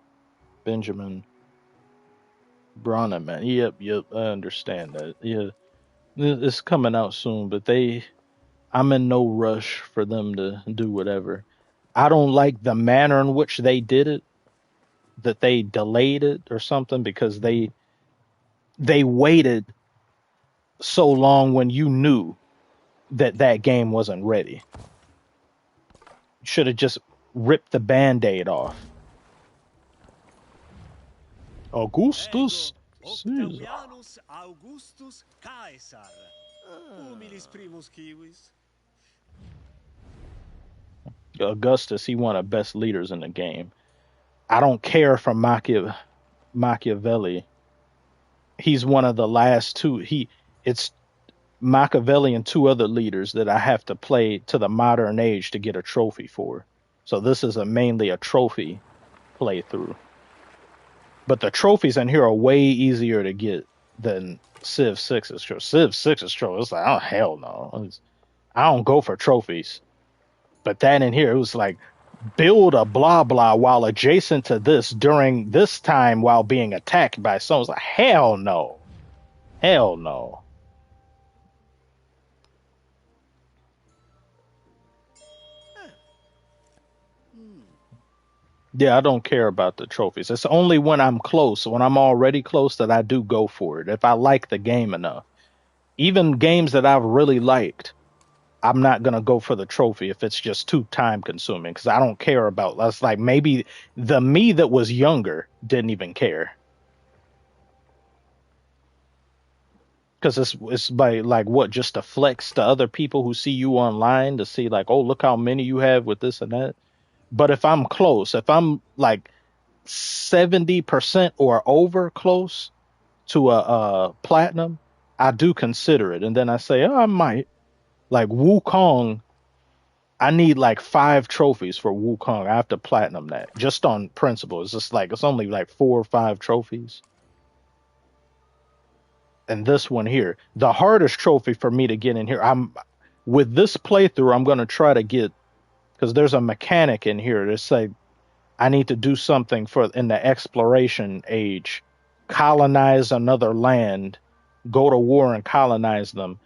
Benjamin Bronneman. Yep, yep, I understand that. Yeah, it's coming out soon, but I'm in no rush for them to do whatever. I don't like the manner in which they did it, that they delayed it or something, because they waited so long when you knew that that game wasn't ready. Should have just ripped the band-aid off. Augustus Caesar. Octavianus Augustus Caesar. Humilis primus civis. Augustus, he one of the best leaders in the game. I don't care for Machiavelli. He's one of the last two. It's Machiavelli and two other leaders that I have to play to the modern age to get a trophy for. So this is mainly a trophy playthrough. But the trophies in here are way easier to get than Civ 6's trophy. Civ 6's trophy, it's like, oh, hell no. I don't go for trophies. But that in here, it was like, build a blah blah while adjacent to this during this time while being attacked by someone. It's like, hell no. Hell no. Yeah, I don't care about the trophies. It's only when I'm close, when I'm already close, that I do go for it. If I like the game enough. Even games that I've really liked, I'm not gonna go for the trophy if it's just too time consuming, because I don't care about. That's like maybe the me that was younger didn't even care, because it's by like what, just to flex to other people who see you online to see like, oh, look how many you have with this and that. But if I'm close, if I'm like 70% or over close to a platinum, I do consider it, and then I say, oh, I might. Like Wukong, I need like 5 trophies for Wukong. I have to platinum that just on principle. It's just like, it's only like 4 or 5 trophies. And this one here, the hardest trophy for me to get in here, I'm with this playthrough, I'm gonna try to get, because there's a mechanic in here that say I need to do something for in the exploration age, colonize another land, go to war and colonize them.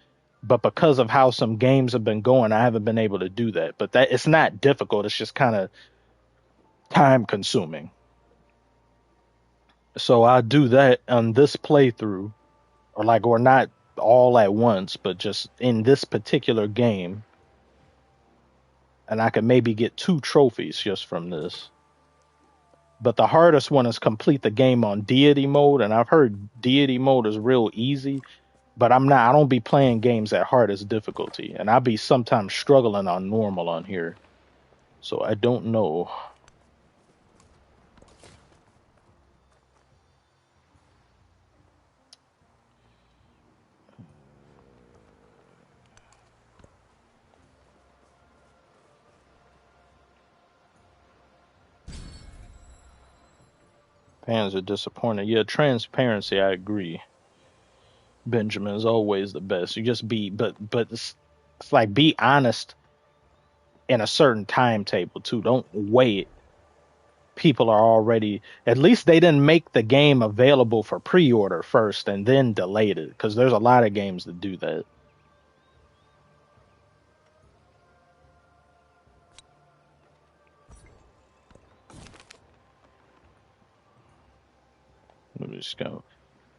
But because of how some games have been going, I haven't been able to do that. But that it's not difficult. It's just kind of time consuming. So I do that on this playthrough, or not all at once, but just in this particular game, and I can maybe get 2 trophies just from this. But the hardest one is complete the game on deity mode, and I've heard deity mode is real easy, but I don't be playing games at hardest difficulty, and I be sometimes struggling on normal on here. So I don't know. Fans are disappointed. Yeah, transparency, I agree. Benjamin is always the best. You just be, but it's like be honest in a certain timetable too. Don't wait. People are already, at least they didn't make the game available for pre-order first and then delayed it, because there's a lot of games that do that. Let me just go.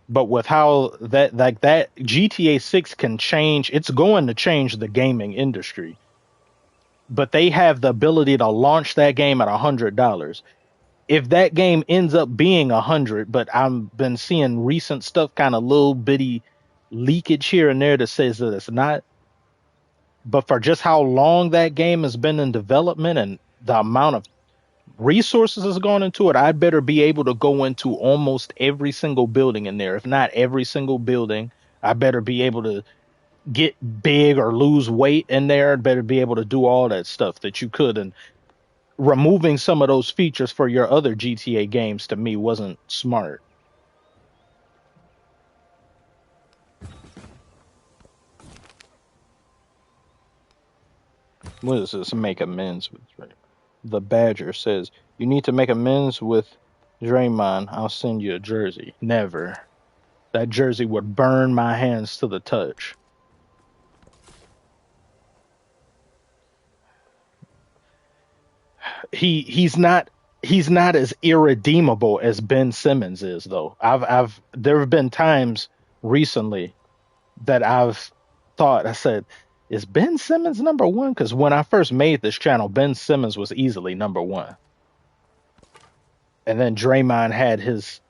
But with how that like that GTA 6 can change, it's going to change the gaming industry. But they have the ability to launch that game at $100. If that game ends up being 100, but I've been seeing recent stuff, kind of little bitty leakage here and there that says that it's not. But for just how long that game has been in development and the amount of resources that's gone into it, I'd better be able to go into almost every single building in there. If not every single building, I better be able to get big or lose weight in there. I'd better be able to do all that stuff that you could. And removing some of those features for your other GTA games to me wasn't smart. What is this? Make amends with Draymond. The Badger says, you need to make amends with Draymond. I'll send you a jersey. Never. That jersey would burn my hands to the touch. He's not as irredeemable as Ben Simmons is, though. There have been times recently that I've thought, I said, is Ben Simmons number one? Because when I first made this channel, Ben Simmons was easily number one. And then Draymond had his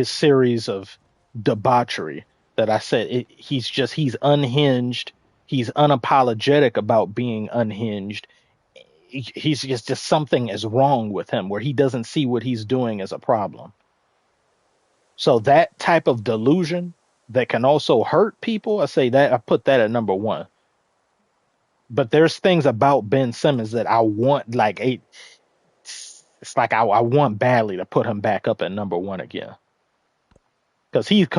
series of debauchery that I said he's unhinged. He's unapologetic about being unhinged. He's just something is wrong with him where he doesn't see what he's doing as a problem. So that type of delusion that can also hurt people, I put that at number one. But there's things about Ben Simmons that I want, like it's like I want badly to put him back up at number one again. Because he's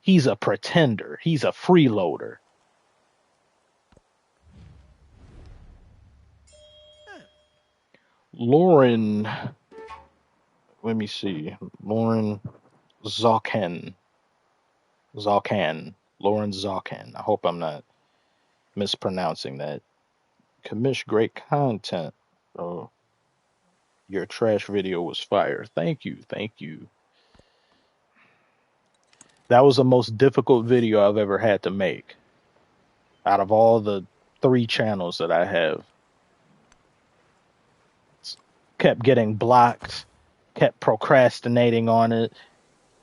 he's a pretender. He's a freeloader. Lauren, let me see. Lauren Zalkan. Lauren Zalkan. I hope I'm not mispronouncing that. Commish great content. Oh, your trash video was fire. Thank you. That was the most difficult video I've ever had to make. Out of all the 3 channels that I have. Kept getting blocked, kept procrastinating on it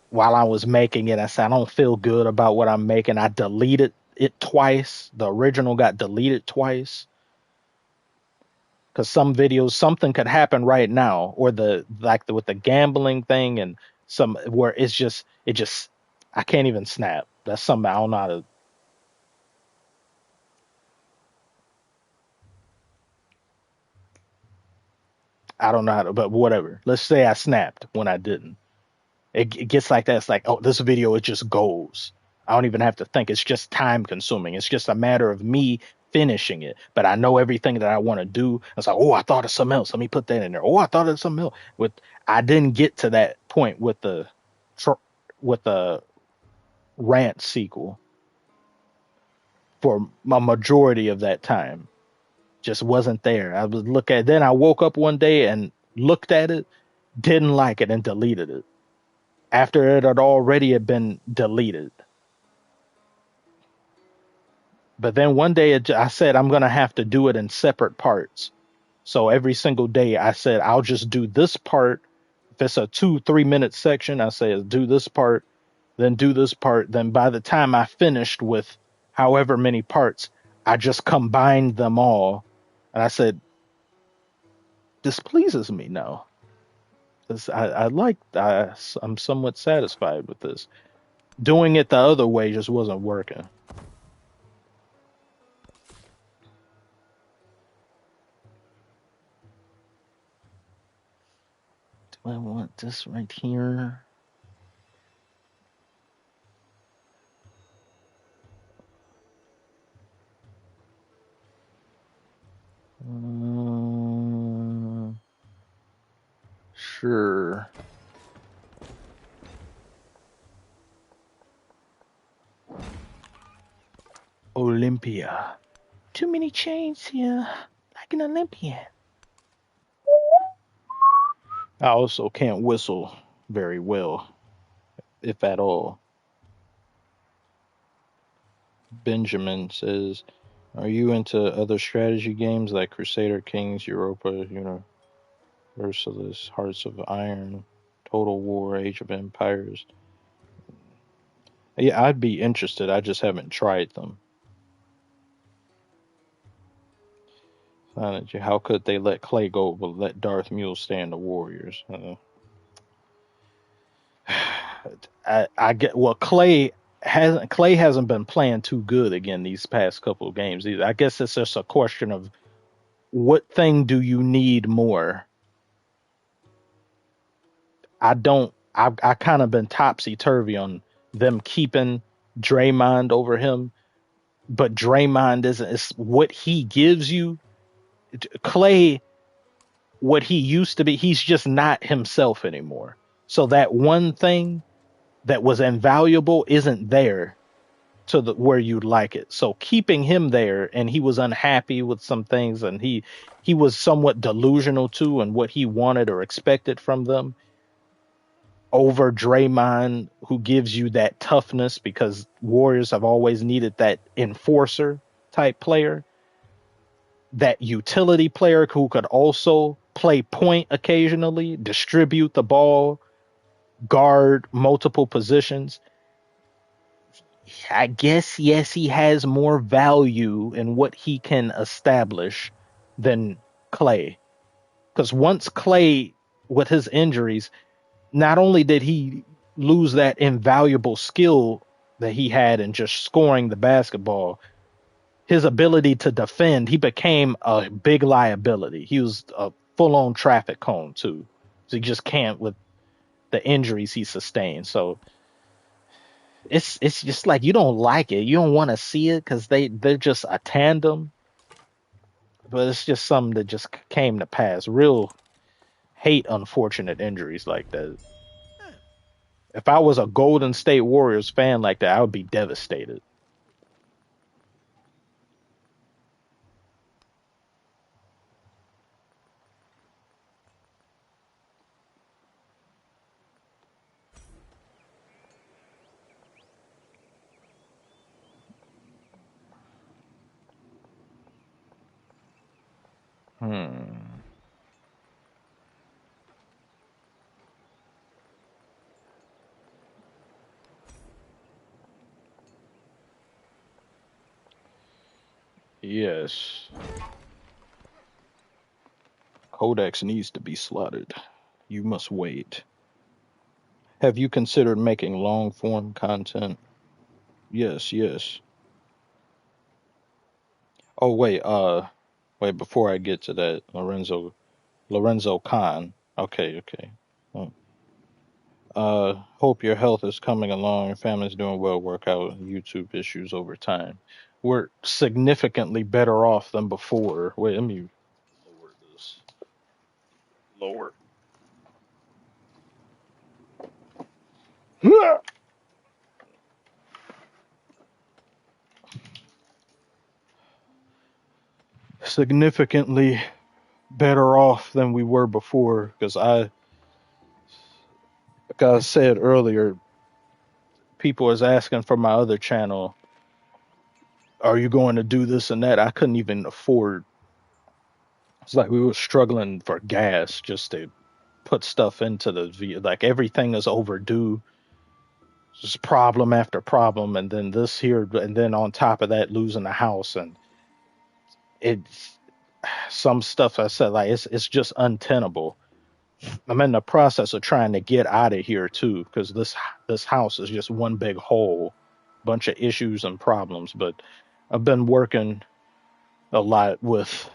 while I was making it. I said, I don't feel good about what I'm making. I deleted it twice. The original got deleted twice. Because some videos, something could happen right now, or with the gambling thing and some where it just I can't even snap. That's something I don't know how to. I don't know how to, but whatever. Let's say I snapped when I didn't. It gets like that. It's like, oh, this video, it just goes. I don't even have to think. It's just time consuming. It's just a matter of me finishing it, but I know everything that I want to do. It's like, oh, I thought of something else. Let me put that in there. Oh, I thought of something else. I didn't get to that point with the rant sequel for a majority of that time. Just wasn't there. I was look at then I woke up one day and looked at it, didn't like it, and deleted it after it had already had been deleted. But then one day I said I'm gonna have to do it in separate parts. So every single day I said I'll just do this part. If it's a 2-3 minute section, I say do this part, then do this part. Then by the time I finished with however many parts, I just combined them all. And I said, this pleases me now. I'm somewhat satisfied with this. Doing it the other way just wasn't working. Do I want this right here? Sure. Olympia. Too many chains here. Like an Olympian. I also can't whistle very well, if at all. Benjamin says, are you into other strategy games like Crusader Kings, Europa, Universalis, Hearts of Iron, Total War, Age of Empires? Yeah, I'd be interested. I just haven't tried them. How could they let Clay go but let Darth Mule stay in the Warriors? I get well. Clay hasn't been playing too good again these past couple of games either. I guess it's just a question of what thing do you need more. I kind of been topsy turvy on them keeping Draymond over him, but Draymond isn't. It's what he gives you. Clay, what he used to be, he's just not himself anymore. So that one thing that was invaluable isn't there to the where you'd like it. So keeping him there, and he was unhappy with some things, and he was somewhat delusional too, and what he wanted or expected from them. Over Draymond, who gives you that toughness because Warriors have always needed that enforcer type player, that utility player who could also play point occasionally, distribute the ball, guard multiple positions. I guess, yes, he has more value in what he can establish than Clay. Because once Clay, with his injuries, not only did he lose that invaluable skill that he had in just scoring the basketball, his ability to defend, he became a big liability. He was a full on traffic cone, too. So he just can't with the injuries he sustained. So it's just like you don't like it. You don't want to see it because they're just a tandem. But it's just something that just came to pass. Real hate unfortunate injuries like that. If I was a Golden State Warriors fan like that, I would be devastated. Hmm. Yes. Codex needs to be slotted. You must wait. Have you considered making long form content? Yes, yes. Oh wait, before I get to that, Lorenzo Khan. Okay, okay. Oh, Hope your health is coming along. Your family's doing well. Work out YouTube issues over time. We're significantly better off than before. Wait, let me lower this. Lower. Significantly better off than we were before because like I said earlier, people was asking for my other channel, are you going to do this and that? I couldn't even afford. It's like we were struggling for gas just to put stuff into like everything is overdue, just problem after problem, and then this here, and then on top of that, losing the house, and it's some stuff I said like it's just untenable. I'm in the process of trying to get out of here too, because this house is just one big hole, bunch of issues and problems. But I've been working a lot with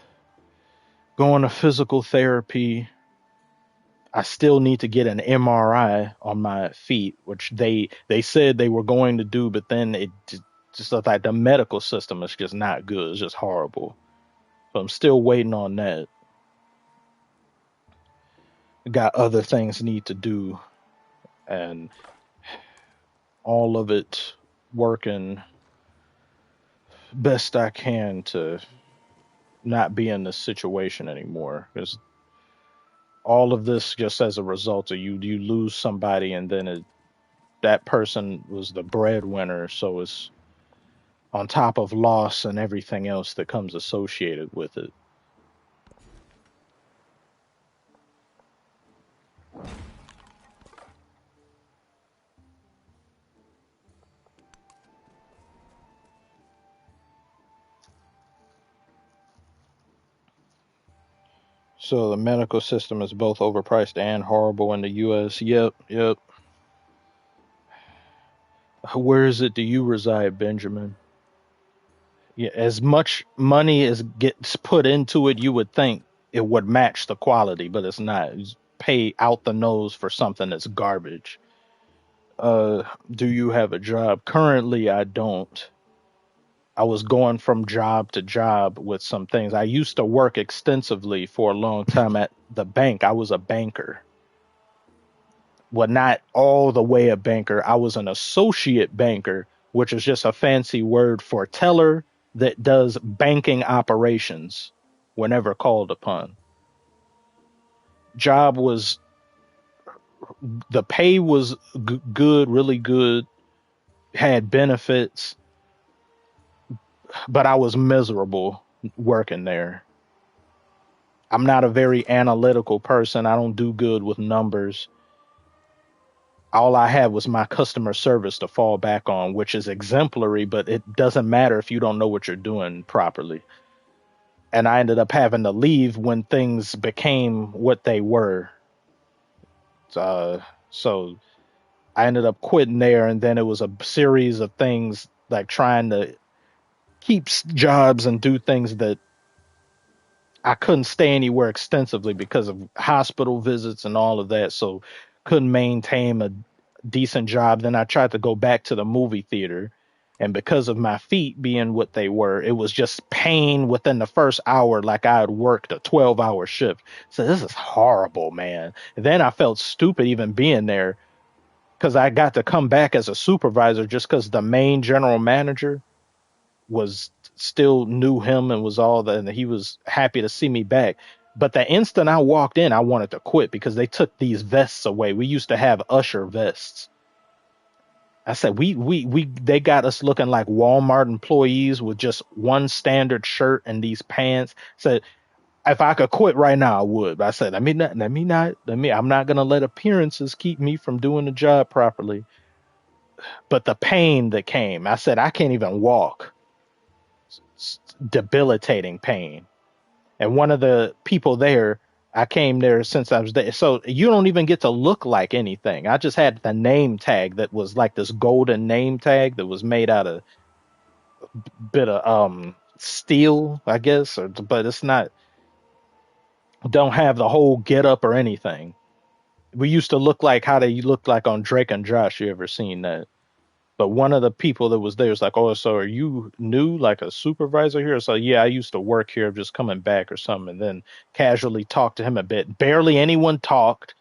going to physical therapy. I still need to get an MRI on my feet, which they said they were going to do, but then just looked like the medical system is just not good. It's just horrible. So I'm still waiting on that. Got other things need to do, and all of it working best I can to not be in this situation anymore. Because all of this just as a result of you lose somebody, and then that person was the breadwinner, so it's on top of loss and everything else that comes associated with it. So the medical system is both overpriced and horrible in the US. Yep, yep. Where is it do you reside, Benjamin? Yeah, as much money as gets put into it, you would think it would match the quality, but it's not. It's pay out the nose for something that's garbage. Do you have a job? Currently, I don't. I was going from job to job with some things. I used to work extensively for a long time at the bank. I was a banker. Well, not all the way a banker. I was an associate banker, which is just a fancy word for teller that does banking operations whenever called upon. Job was the pay was good, really good, had benefits, but I was miserable working there. I'm not a very analytical person. I don't do good with numbers. All I had was my customer service to fall back on, which is exemplary, but it doesn't matter if you don't know what you're doing properly. And I ended up having to leave when things became what they were. So I ended up quitting there, and then it was a series of things like trying to keep jobs and do things that I couldn't stay anywhere extensively because of hospital visits and all of that. So couldn't maintain a decent job. Then I tried to go back to the movie theater. And because of my feet being what they were, it was just pain within the first hour, like I had worked a 12-hour shift. So this is horrible, man. And then I felt stupid even being there because I got to come back as a supervisor just because the main general manager was still knew him and was all that, and he was happy to see me back. But the instant I walked in, I wanted to quit because they took these vests away. We used to have usher vests. I said, we they got us looking like Walmart employees with just one standard shirt and these pants. Said if I could quit right now, I would. But I said, I'm not gonna let appearances keep me from doing the job properly. But the pain that came, I said, I can't even walk. Debilitating pain. And one of the people there, I came there since I was there. So you don't even get to look like anything. I just had the name tag that was like this golden name tag that was made out of bit of steel, I guess, but it's not, don't have the whole get up or anything. we used to look like how they looked like on Drake and Josh. You ever seen that? But one of the people that was there was like, "Oh, so are you new, like a supervisor here?" So yeah, I used to work here, I'm just coming back or something. And then casually talked to him a bit. Barely anyone talked.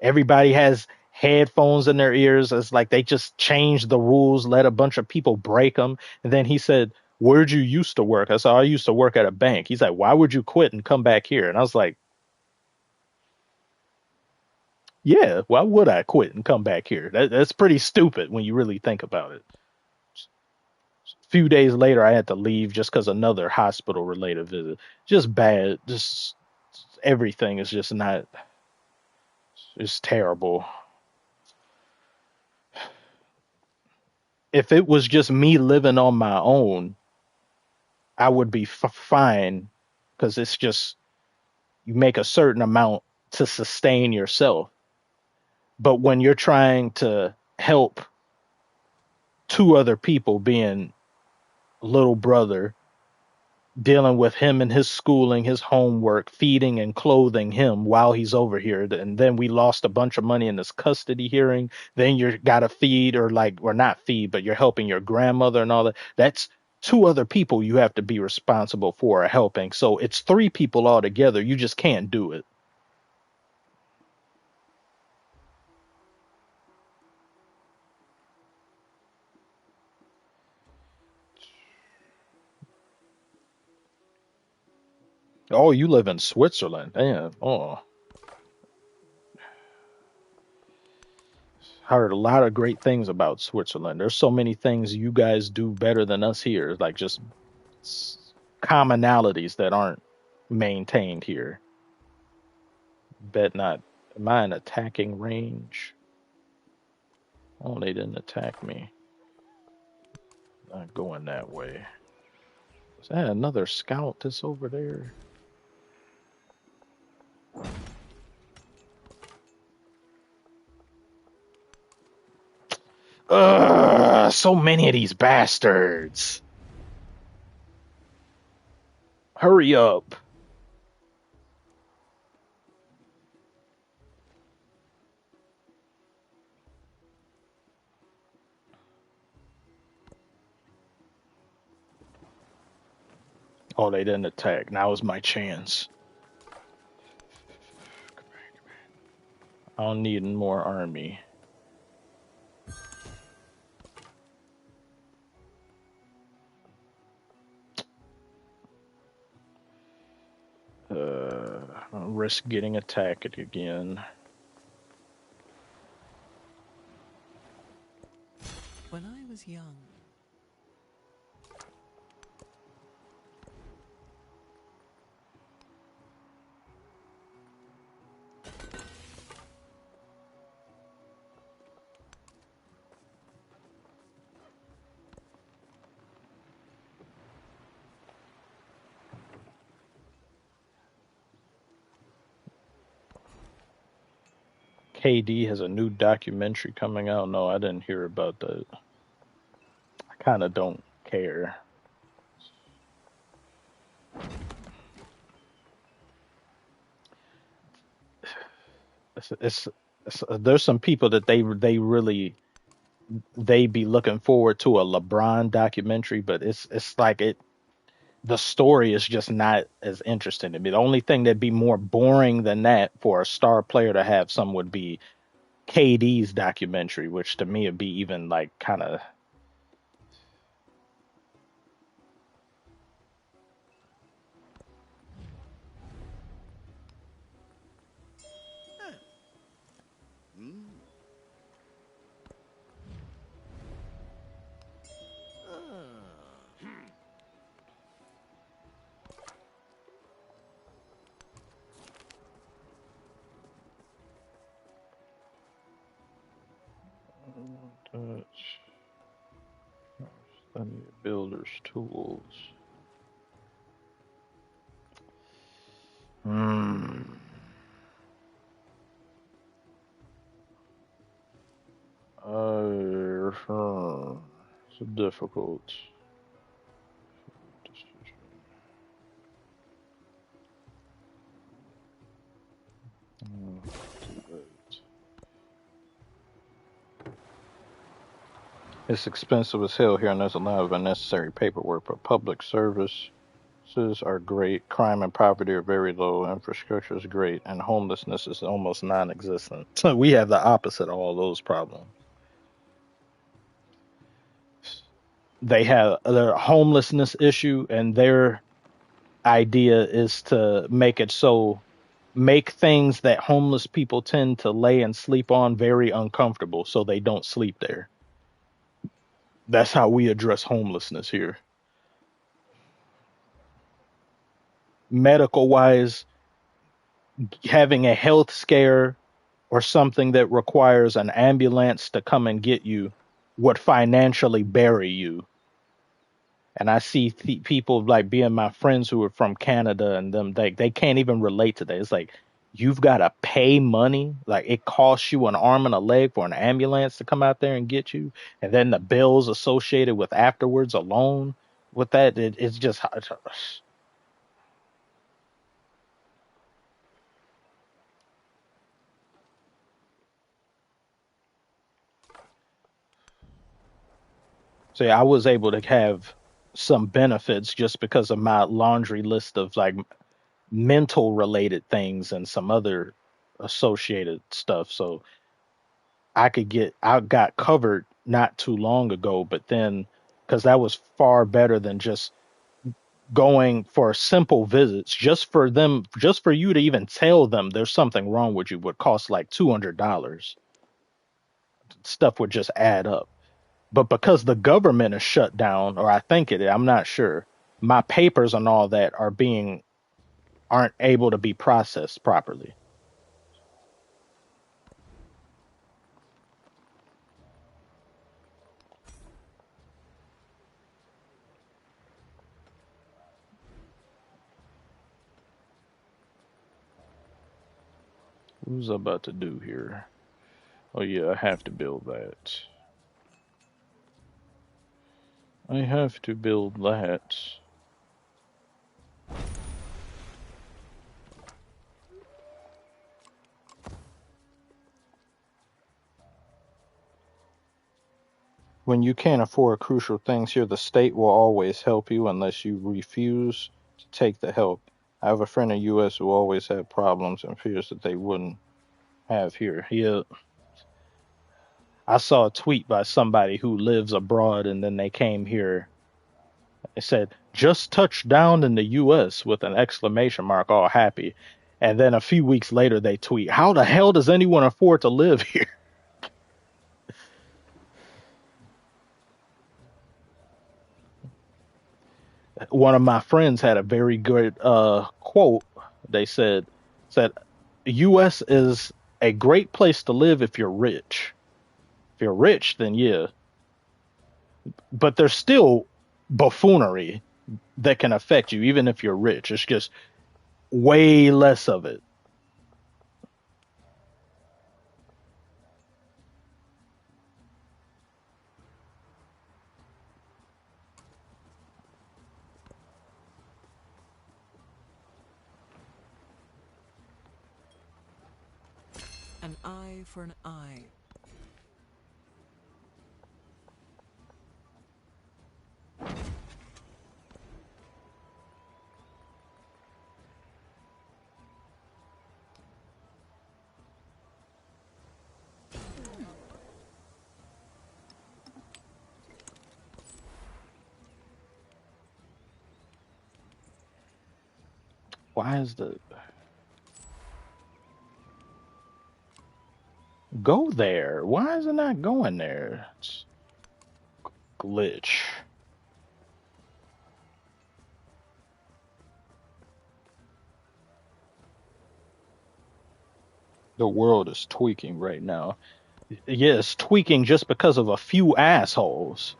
Everybody has headphones in their ears. It's like they just changed the rules, let a bunch of people break them. And then he said, "Where'd you used to work?" I said, "I used to work at a bank." He's like, "Why would you quit and come back here?" And I was like, "Yeah, why would I quit and come back here? That's pretty stupid when you really think about it." A few days later, I had to leave just because another hospital related visit. Just bad. Just everything is just not. It's terrible. If it was just me living on my own, I would be fine because it's just you make a certain amount to sustain yourself. But when you're trying to help two other people, being little brother, dealing with him and his schooling, his homework, feeding and clothing him while he's over here. And then we lost a bunch of money in this custody hearing. Then you got to feed or not feed, but you're helping your grandmother and all that. That's two other people you have to be responsible for helping. So it's three people altogether. You just can't do it. Oh, you live in Switzerland. Damn. Oh, heard a lot of great things about Switzerland. There's so many things you guys do better than us here, like just commonalities that aren't maintained here. Bet not. Am I in attacking range? Oh, they didn't attack me. Not going that way. Is that another scout that's over there? Ugh, so many of these bastards. Hurry up. Oh, they didn't attack. Now is my chance. I don't need more army. I'll risk getting attacked again. When I was young, KD has a new documentary coming out. No, I didn't hear about that. I kind of don't care. It's, there's some people that they really they be looking forward to a LeBron documentary, but it's like it the story is just not as interesting to me. The only thing that'd be more boring than that for a star player to have some would be KD's documentary, which to me would be even like kind of. Study builder's tools. Hmm. It's difficult decision. Do that. It's expensive as hell here, and there's a lot of unnecessary paperwork. But public services are great. Crime and poverty are very low. Infrastructure is great, and homelessness is almost non-existent. So we have the opposite of all those problems. They have their homelessness issue, and their idea is to make things that homeless people tend to lay and sleep on very uncomfortable so they don't sleep there. That's how we address homelessness here. Medical wise, having a health scare or something that requires an ambulance to come and get you would financially bury you. And I see people like being my friends who are from Canada, and them they can't even relate to that. It's like you've got to pay money, like it costs you an arm and a leg for an ambulance to come out there and get you, and then the bills associated with afterwards alone with that, it's just so yeah, I was able to have some benefits just because of my laundry list of like mental related things and some other associated stuff. So I got covered not too long ago, but then because that was far better than just going for simple visits, just for you to even tell them there's something wrong with you would cost like $200. Stuff would just add up. But because the government is shut down, or I think it is, I'm not sure, my papers and all that aren't able to be processed properly. What was I about to do here? Oh yeah, I have to build that. I have to build that. When you can't afford crucial things here, the state will always help you unless you refuse to take the help. I have a friend in the U.S. who always had problems and fears that they wouldn't have here. Yeah, I saw a tweet by somebody who lives abroad and then they came here. It said, just touched down in the U.S. with an exclamation mark, all happy. And then a few weeks later, they tweet, how the hell does anyone afford to live here? One of my friends had a very good quote. They said US is a great place to live if you're rich. If you're rich, then yeah. But there's still buffoonery that can affect you even if you're rich. It's just way less of it. An eye for an eye. Why is the go there? Why is it not going there? It's glitch. The world is tweaking right now. Yeah, it's tweaking just because of a few assholes.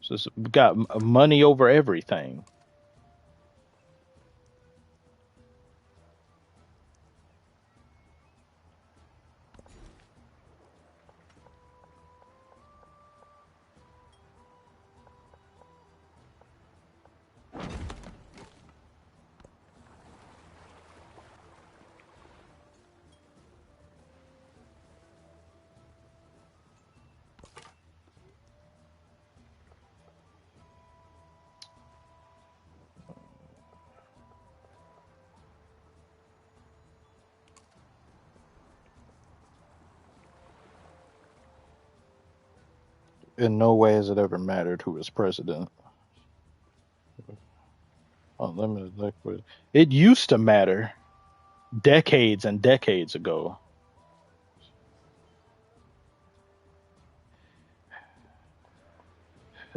So it's got money over everything. In no way has it ever mattered who is president. Unlimited liquid. It used to matter decades and decades ago.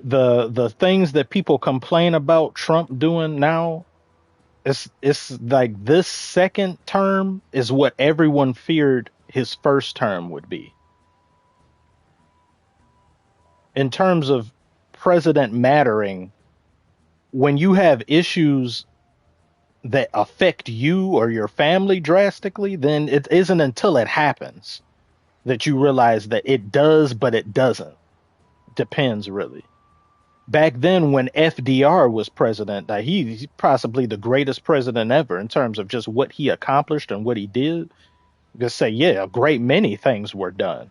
The things that people complain about Trump doing now, it's like this second term is what everyone feared his first term would be. In terms of president mattering, when you have issues that affect you or your family drastically, then it isn't until it happens that you realize that it does, but it doesn't. Depends really. Back then, when FDR was president, he's possibly the greatest president ever in terms of just what he accomplished and what he did. Just say, yeah, a great many things were done.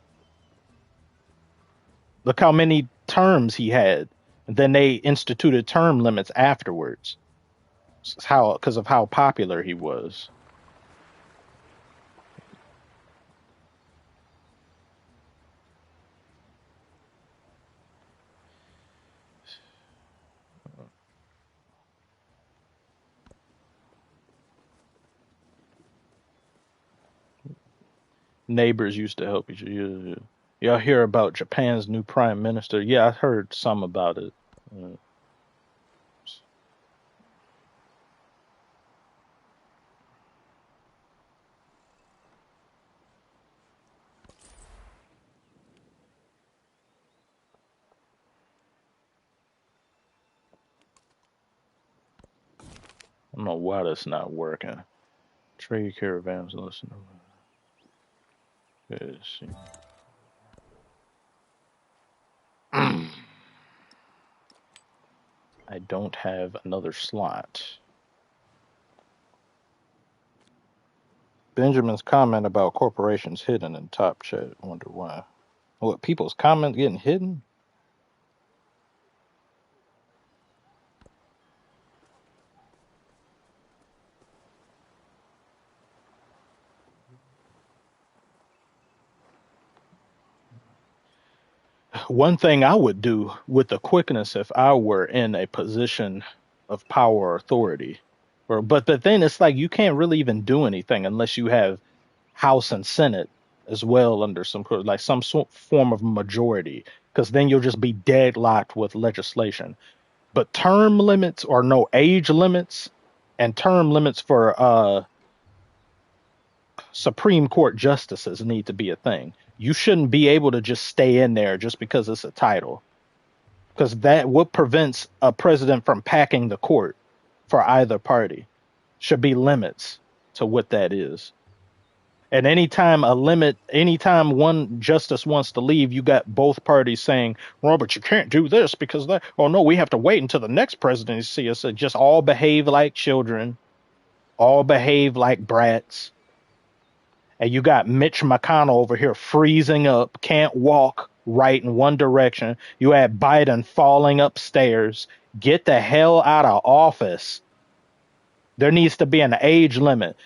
Look how many terms he had. Then they instituted term limits afterwards. How because of how popular he was. Neighbors used to help each other. Y'all hear about Japan's new prime minister? Yeah, I heard some about it. Uh, I don't know why that's not working. Trade caravans, listen. Yes. I don't have another slot. Benjamin's comment about corporations hidden in top chat. I wonder why. What, people's comments getting hidden? One thing I would do with the quickness if I were in a position of power or authority, but then it's like you can't really even do anything unless you have House and Senate as well under some form of majority, because then you'll just be deadlocked with legislation. But term limits or no age limits, and term limits for Supreme Court justices need to be a thing. You shouldn't be able to just stay in there just because it's a title, because that what prevents a president from packing the court for either party. Should be limits to what that is. And anytime one justice wants to leave, you got both parties saying, well, but you can't do this because that, oh no, we have to wait until the next presidency. It's just all behave like children, all behave like brats. And you got Mitch McConnell over here freezing up, can't walk right in one direction. You had Biden falling upstairs. Get the hell out of office. There needs to be an age limit.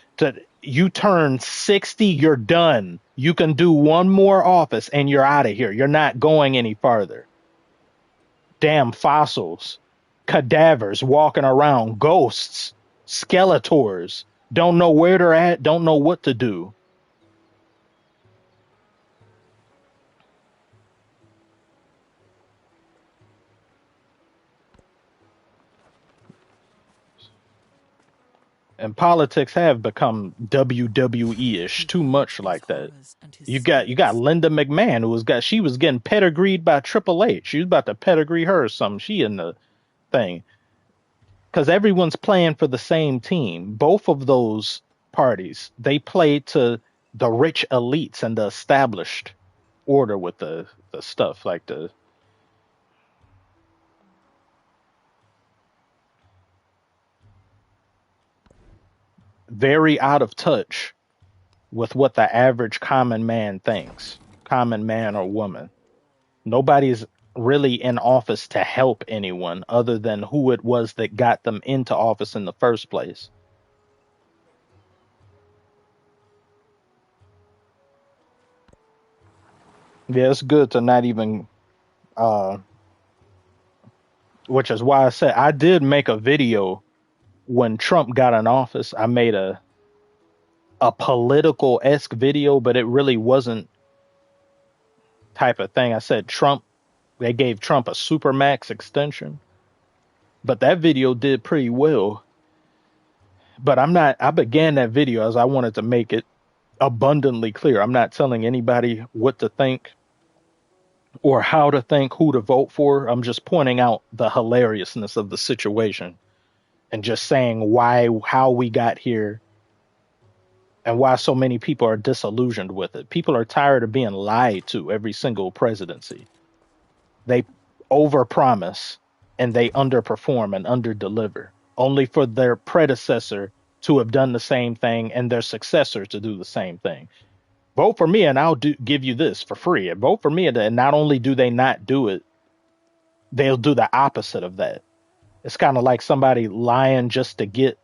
You turn 60, you're done. You can do one more office and you're out of here. You're not going any farther. Damn fossils, cadavers walking around, ghosts, skeletors. Don't know where they're at, don't know what to do. And politics have become WWE-ish, too much like that. You got Linda McMahon she was getting pedigreed by Triple H. She was about to pedigree her or something. She in the thing. Because everyone's playing for the same team. Both of those parties, they play to the rich elites and the established order with the stuff like the very out of touch with what the average common man thinks, common man or woman. Nobody's really in office to help anyone other than who it was that got them into office in the first place. Yeah, it's good to not even Uh, which is why I said I did make a video when Trump got in office. I made a political esque video, but it really wasn't type of thing. I said Trump. They gave Trump a supermax extension, but that video did pretty well. But I'm not. I began that video as I wanted to make it abundantly clear. I'm not telling anybody what to think or how to think, who to vote for. I'm just pointing out the hilariousness of the situation and just saying why, how we got here and why so many people are disillusioned with it. People are tired of being lied to every single presidency. They overpromise and they underperform and underdeliver, only for their predecessor to have done the same thing and their successor to do the same thing. Vote for me and give you this for free. And vote for me, and not only do they not do it, they'll do the opposite of that. It's kind of like somebody lying just to get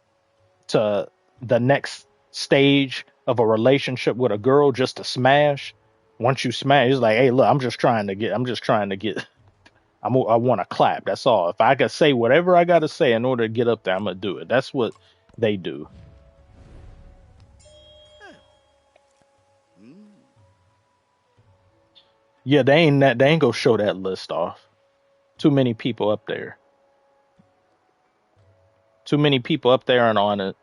to the next stage of a relationship with a girl, just to smash. Once you smash, it's like, hey, look, I'm just trying to get, I want to clap. That's all. If I could say whatever I got to say in order to get up there, I'm going to do it. That's what they do. Yeah, they ain't gonna show that list off. Too many people up there. Too many people up there and on it.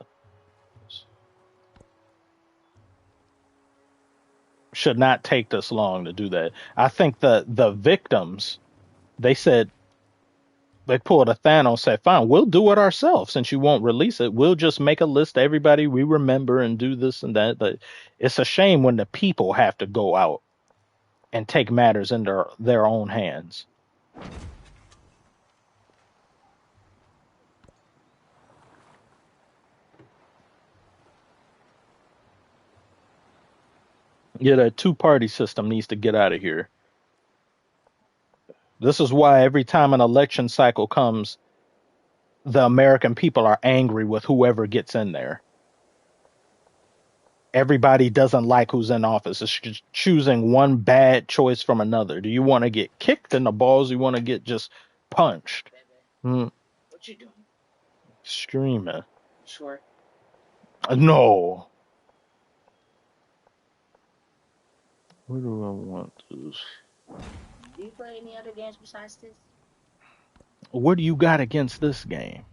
Should not take this long to do that. I think the victims, they said, they pulled a Thanos, said, fine, we'll do it ourselves since you won't release it. We'll just make a list of everybody we remember and do this and that. But it's a shame when the people have to go out and take matters into their own hands. Yeah, that two-party system needs to get out of here. This is why every time an election cycle comes, the American people are angry with whoever gets in there. Everybody doesn't like who's in office. It's just choosing one bad choice from another. Do you want to get kicked in the balls? You want to get just punched? What you doing? Streaming. Sure. No. Where do I want this? Do you play any other games besides this? What do you got against this game?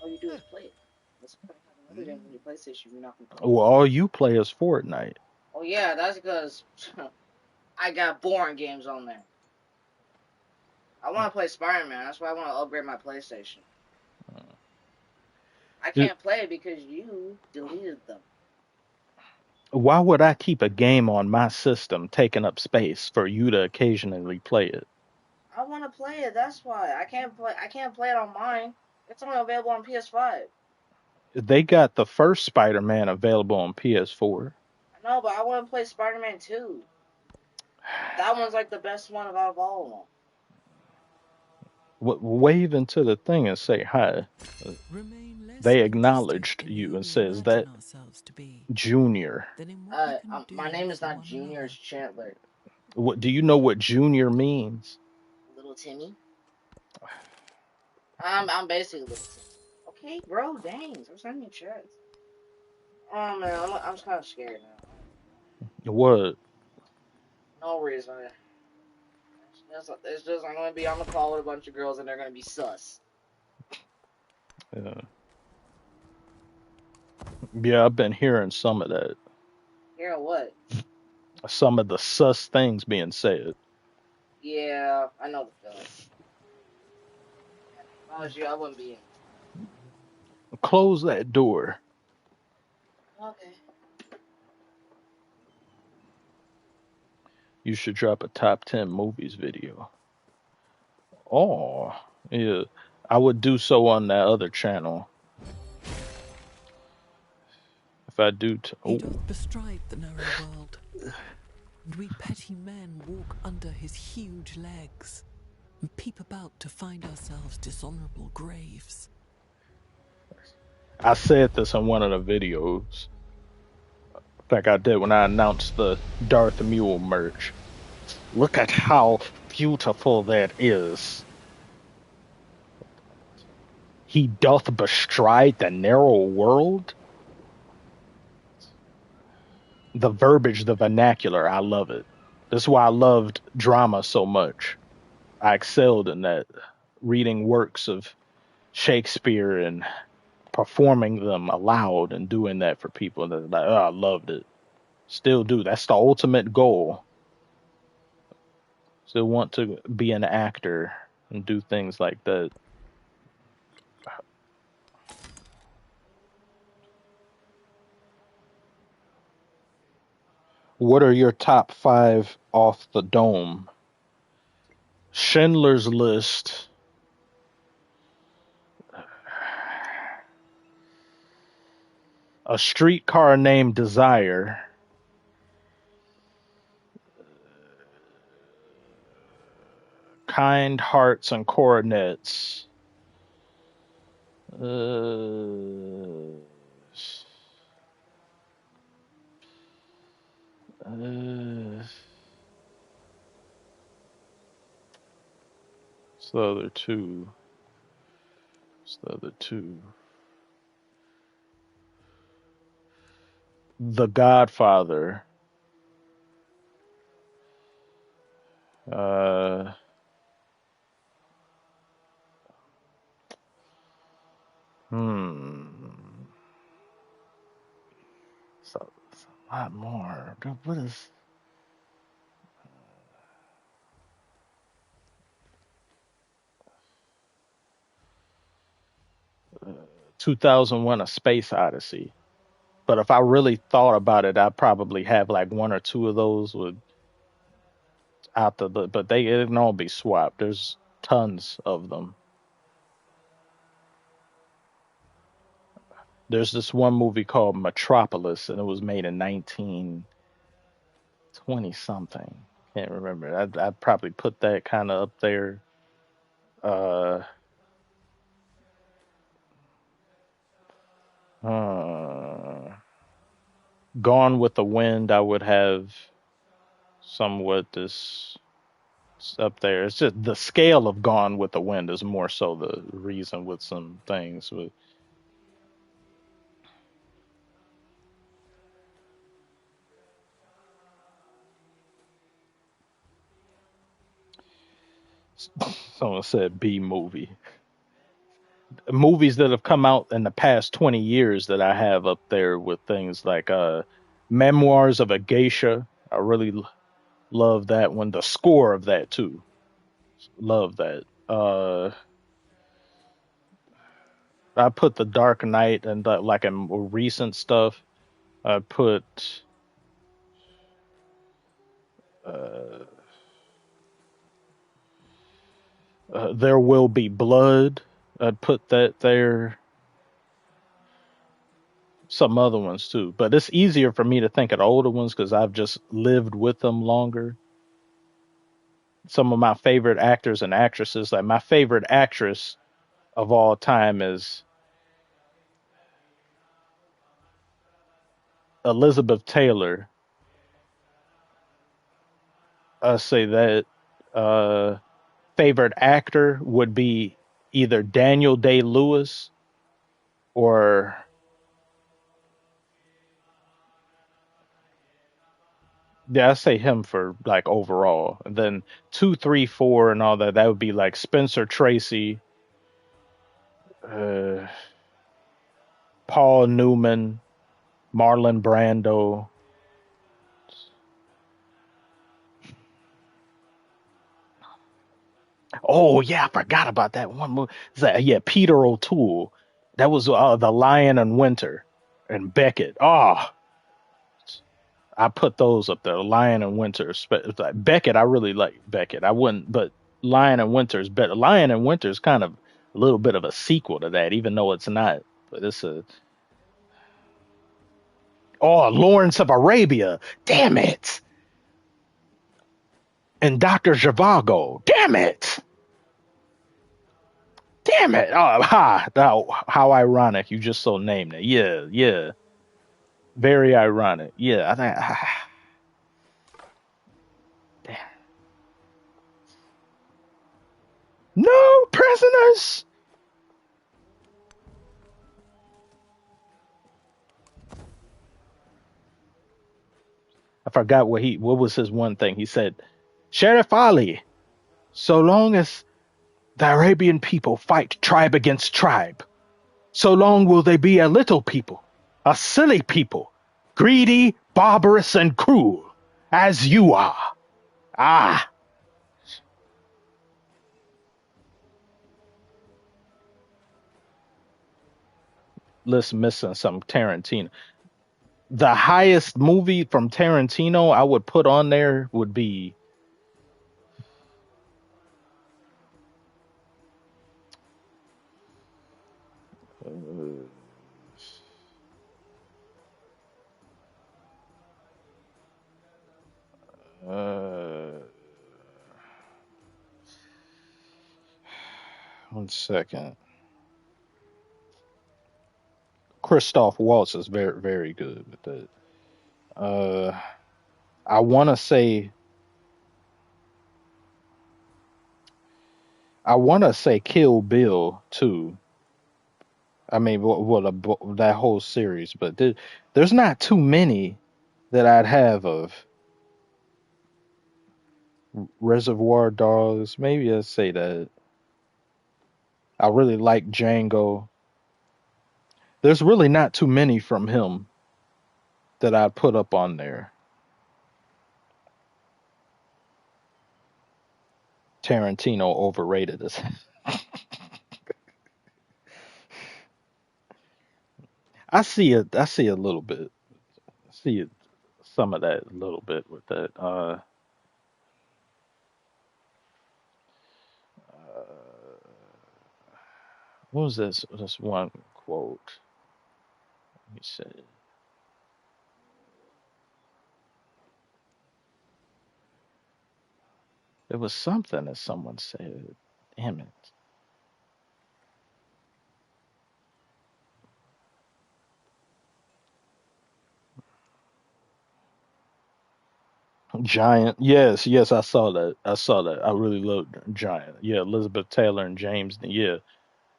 All you do is play it. What's the point of having another game on your PlayStation? You're not gonna play. Well, all you play is Fortnite. Oh yeah, that's because I got boring games on there. I want to play Spider-Man. That's why I want to upgrade my PlayStation. I can't play it because you deleted them. Why would I keep a game on my system taking up space for you to occasionally play it? I want to play it. That's why I can't play it on mine. It's only available on PS5. They got the first Spider-Man available on PS4. I know, but I want to play Spider-Man 2. That one's like the best one out of all of them. Wave into the thing and say hi. They acknowledged you and says that Junior. My name is not Junior, it's Chandler. What do you know what Junior means? Little Timmy. I'm basically Little Timmy. Okay, bro, dang, I'm sending you chats. Oh man, I'm just kind of scared now. What? No reason. It's just I'm gonna be on the call with a bunch of girls and they're gonna be sus. Yeah, I've been hearing some of that. Hearing what? Some of the sus things being said. Yeah, I know the feeling. If I was you, I wouldn't be in. Close that door. Okay. You should drop a top 10 movies video. Oh, yeah. I would do so on that other channel. If I do... He doth bestride the narrow world, and we petty men walk under his huge legs, and peep about to find ourselves dishonorable graves. I said this in one of the videos. I think I did when I announced the Darth Mule merch. Look at how beautiful that is. He doth bestride the narrow world. The verbiage, the vernacular, I love it. That's why I loved drama so much. I excelled in that, reading works of Shakespeare and performing them aloud and doing that for people. That like, oh, I loved it. Still do. That's the ultimate goal. Still want to be an actor and do things like that. What are your top 5 off the dome? Schindler's List. A Streetcar Named Desire. Kind Hearts and Coronets. Uh, it's the other two. It's the other two. The Godfather. Uh, hmm. So it's a lot more. What is 2001: A Space Odyssey? But if I really thought about it, I'd probably have like one or two of those with out but they it can all be swapped. There's tons of them. There's this one movie called Metropolis, and it was made in 1920 something. Can't remember. I'd probably put that kind of up there. Uh, uh, Gone with the Wind, I would have somewhat this up there. It's just the scale of Gone with the Wind is more so the reason with some things. But someone said B movie. Movies that have come out in the past 20 years that I have up there with things like Memoirs of a Geisha. I really love that one. The score of that too. Love that. I put The Dark Knight and like in recent stuff. I put uh, There Will Be Blood. I'd put that there. Some other ones too, but it's easier for me to think of the older ones because I've just lived with them longer. Some of my favorite actors and actresses, like my favorite actress of all time is Elizabeth Taylor. I say that. Uh, Favorite actor would be either Daniel Day Lewis or yeah, I say him for like overall. And then two, three, four, and all that. That would be like Spencer Tracy, uh, Paul Newman, Marlon Brando. Oh yeah, I forgot about that one movie. Yeah, Peter O'Toole. That was The Lion in Winter and Beckett. Oh, I put those up there. Lion and Winter. Like Beckett, I really like Beckett. I wouldn't, but Lion and Winter is better. Lion and Winter is kind of a little bit of a sequel to that, even though it's not. But it's a Lawrence of Arabia. Damn it! And Doctor Zhivago. Damn it! Damn it! Oh, how ironic! You just so named it. Yeah, yeah. Very ironic. Yeah, I think. No prisoners. I forgot what was his one thing. He said, Sheriff Ali, so long as the Arabian people fight tribe against tribe, so long will they be a little people, a silly people, greedy, barbarous, and cruel, as you are. Ah, let's missing some Tarantino. The highest movie from Tarantino I would put on there would be uh, uh, one second. Christoph Waltz is very, very good with that. Uh, I want to say, Kill Bill too. I mean, that whole series, but there's not too many that I'd have of Reservoir Dogs. Maybe I'd say that. I really like Django. There's really not too many from him that I'd put up on there. Tarantino overrated as I see a little bit. I see it, some of that a little bit with that. What was this one quote? Let me see. It was something that someone said. Damn it. Giant. Yes, yes, I saw that. I saw that. I really loved Giant. Yeah, Elizabeth Taylor and James. Yeah,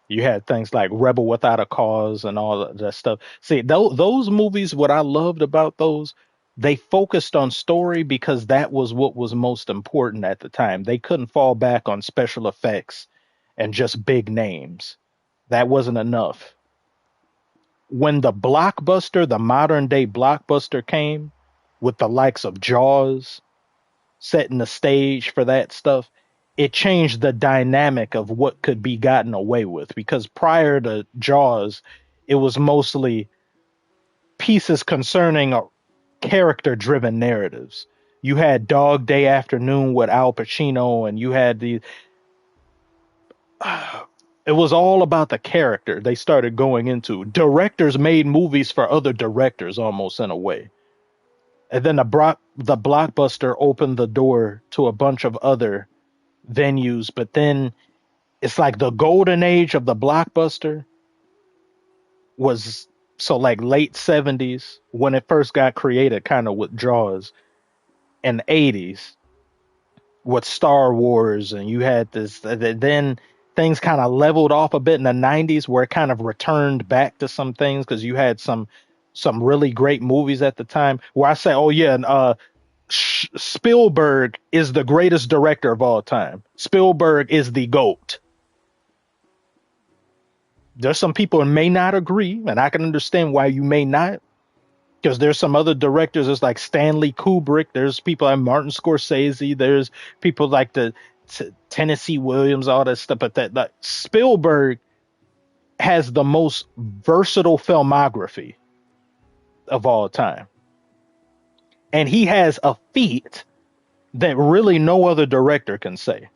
you had things like Rebel Without a Cause and all of that stuff. See, those movies, what I loved about those, they focused on story because that was what was most important at the time. They couldn't fall back on special effects and just big names. That wasn't enough. When the modern day blockbuster came with the likes of Jaws, setting the stage for that stuff, it changed the dynamic of what could be gotten away with. Because prior to Jaws, it was mostly pieces concerning character driven narratives. You had Dog Day Afternoon with Al Pacino, and you had the. It was all about the character they started going into. Directors made movies for other directors almost in a way. And then the blockbuster opened the door to a bunch of other venues, but then it's like the golden age of the blockbuster was so like late 70s when it first got created, kind of with Jaws, and 80s with Star Wars, and you had this. Then things kind of leveled off a bit in the 90s, where it kind of returned back to some things because you had some really great movies at the time. Where I say, oh yeah, and Spielberg is the greatest director of all time. Spielberg is the GOAT. There's some people who may not agree, and I can understand why you may not, because there's some other directors. There's like Stanley Kubrick. There's people like Martin Scorsese. There's people like Tennessee Williams, all that stuff. But that Spielberg has the most versatile filmography of all time, and he has a feat that really no other director can say.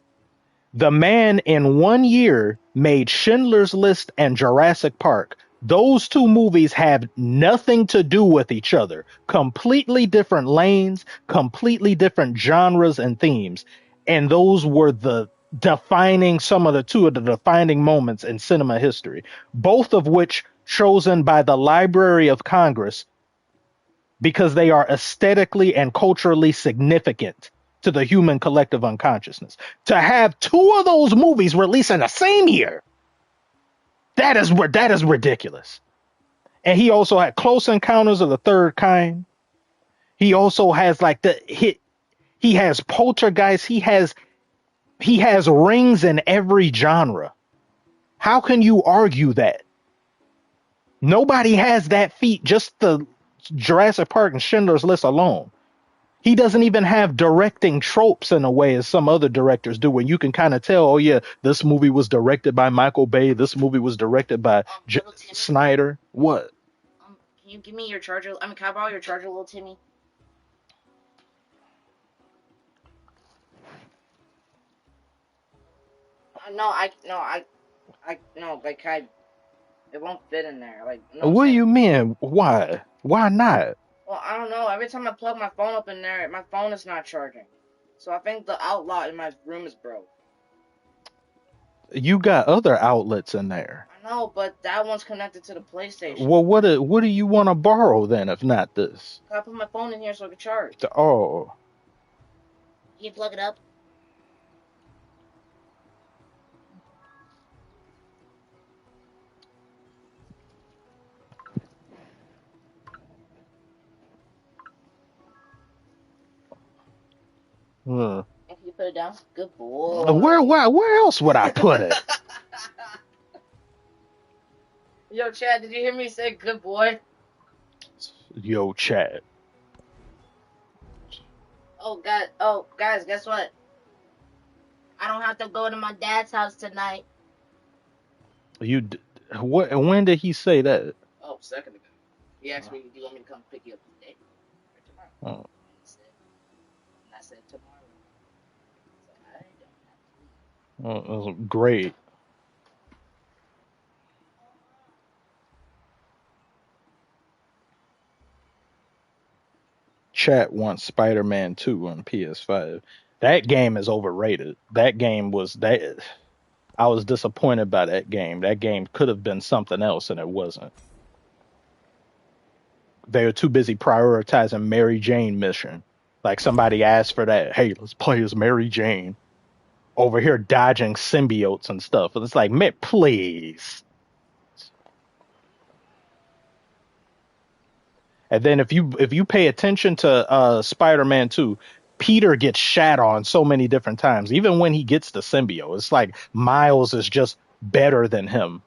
The man in 1 year made Schindler's List and Jurassic Park. Those two movies have nothing to do with each other. Completely different lanes, completely different genres and themes. And those were some of the two of the defining moments in cinema history, both of which chosen by the Library of Congress because they are aesthetically and culturally significant to the human collective unconsciousness. To have two of those movies released in the same year, that is ridiculous. And he also had Close Encounters of the Third Kind. He also has like the hit. He has Poltergeist. He has rings in every genre. How can you argue that? Nobody has that feat. Just the Jurassic Park and Schindler's List alone. He doesn't even have directing tropes in a way as some other directors do, where you can kind of tell, oh yeah, this movie was directed by Michael Bay. This movie was directed by Snyder. What? Can you give me your charger? I mean, can I borrow your charger, little Timmy? It won't fit in there. Like, no. What do you mean? Why? Why not? Well, I don't know. Every time I plug my phone up in there, my phone is not charging. So I think the outlet in my room is broke. You got other outlets in there. I know, but that one's connected to the PlayStation. Well, what do you want to borrow then, if not this? Can I put my phone in here so I can charge? Oh. Can you plug it up? Can you put it down? Good boy. Where else would I put it? Yo, Chad, did you hear me say good boy? Yo, Chad. Oh, guys, guess what? I don't have to go to my dad's house tonight. When did he say that? Oh, a second ago. He asked me, do you want me to come pick you up today or tomorrow? Oh. And I said tomorrow. So I don't have to. Oh, great. Chat wants Spider-Man 2 on PS5. That game is overrated. That game was that. I was disappointed by that game. That game could have been something else, and it wasn't. They were too busy prioritizing Mary Jane mission. Like somebody asked for that. Hey, let's play as Mary Jane. Over here dodging symbiotes and stuff. It's like, man, please. And then if you pay attention to Spider-Man 2, Peter gets shat on so many different times. Even when he gets the symbiote, it's like Miles is just better than him.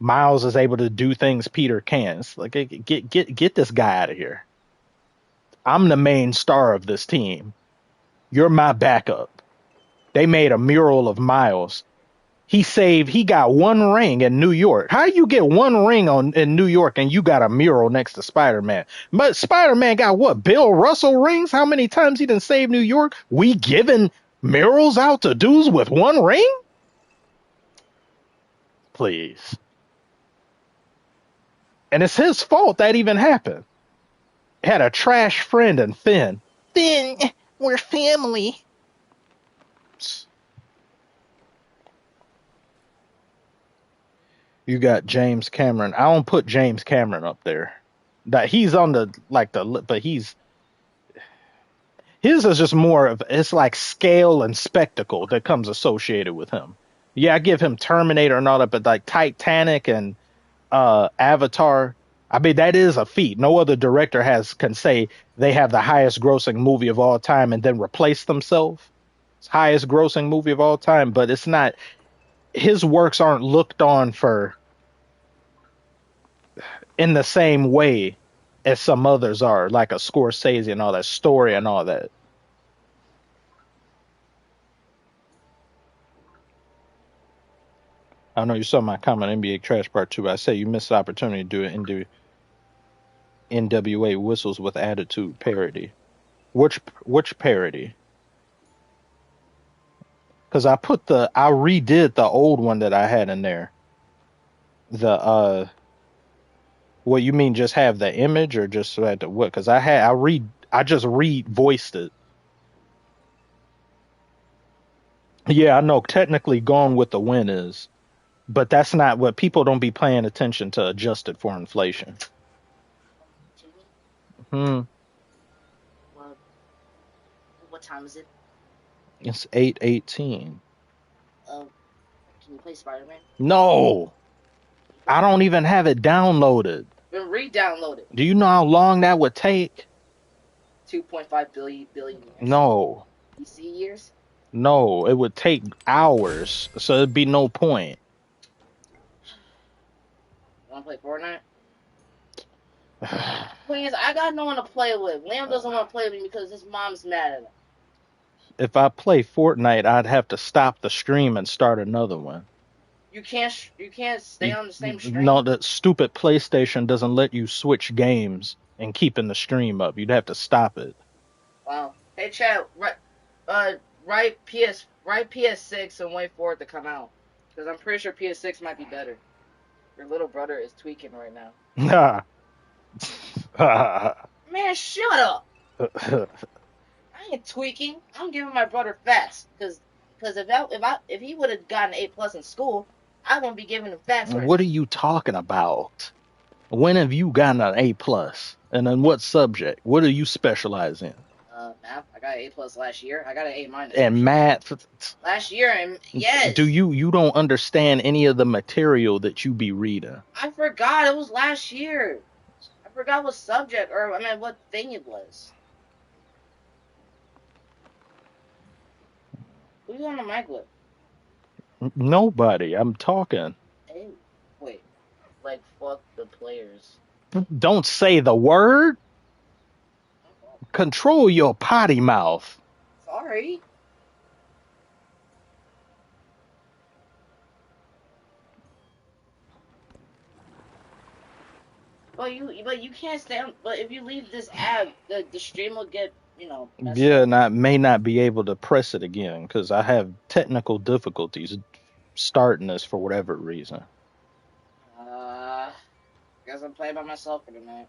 Miles is able to do things Peter can't. It's like, get this guy out of here. I'm the main star of this team. You're my backup. They made a mural of Miles. He got one ring in New York. How do you get one ring in New York and you got a mural next to Spider-Man? But Spider-Man got what? Bill Russell rings? How many times he done saved New York? We giving murals out to dudes with one ring? Please. And it's his fault that even happened. Had a trash friend in Finn. Finn, we're family. You got James Cameron. I don't put James Cameron up there. That he's on but his is just more of, it's like scale and spectacle that comes associated with him. Yeah, I give him Terminator and all that, but like Titanic and Avatar, I mean, that is a feat. No other director can say they have the highest grossing movie of all time and then replace themselves. It's highest grossing movie of all time, but it's not. His works aren't looked on for in the same way as some others are, like a Scorsese and all that story and all that. I know you saw my comment NBA Trash Part 2. I say you missed the opportunity to do it NWA Whistles with Attitude parody. Which parody? Because I redid the old one that I had in there. What you mean? Just have the image, or just had to what? Because I just voiced it. Yeah, I know. Technically, Gone with the Wind is, but that's not what people don't be paying attention to. Adjusted for inflation. Well, what time is it? It's 8:18. Can you play Spider-Man? No, I don't even have it downloaded. Then re-download it. Do you know how long that would take? 2.5 billion years. No, PC years? no, it would take hours, so it'd be no point. You wanna play Fortnite? Please, I got no one to play with. Liam doesn't want to play with me because his mom's mad at him. If I play Fortnite, I'd have to stop the stream and start another one. You can't stay on the same stream. No, that stupid PlayStation doesn't let you switch games and keeping the stream up. You'd have to stop it. Wow. Hey, Chad, write PS6 and wait for it to come out. Because I'm pretty sure PS6 might be better. Your little brother is tweaking right now. Man, shut up. I ain't tweaking. I'm giving my brother facts. Because if he would have gotten an A+ in school, I wouldn't be giving him facts right What now. are you talking about? When have you gotten an A+? And in what subject? What do you specialize in? Math. I got an A+ last year. I got an A-. And math. Last year, and yes. Do you don't understand any of the material that you be reading? I forgot. It was last year. I forgot what subject, or I mean, what thing it was. Who you on the mic with? Nobody. I'm talking. Hey, wait. Like, fuck the players. Don't say the word. Control your potty mouth. Sorry. But you can't stay on. But if you leave this app, the stream will get, Yeah, up. and I may not be able to press it again because I have technical difficulties starting this for whatever reason. Guess I'm playing by myself for tonight.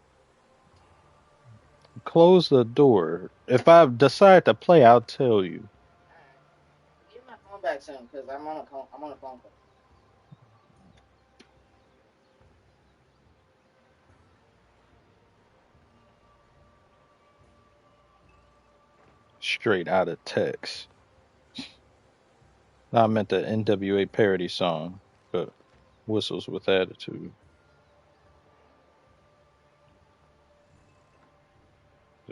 Close the door. If I decide to play, I'll tell you. Give my phone back soon, because I'm on a phone call. Straight out of text. I meant the NWA parody song, but Whistles with Attitude.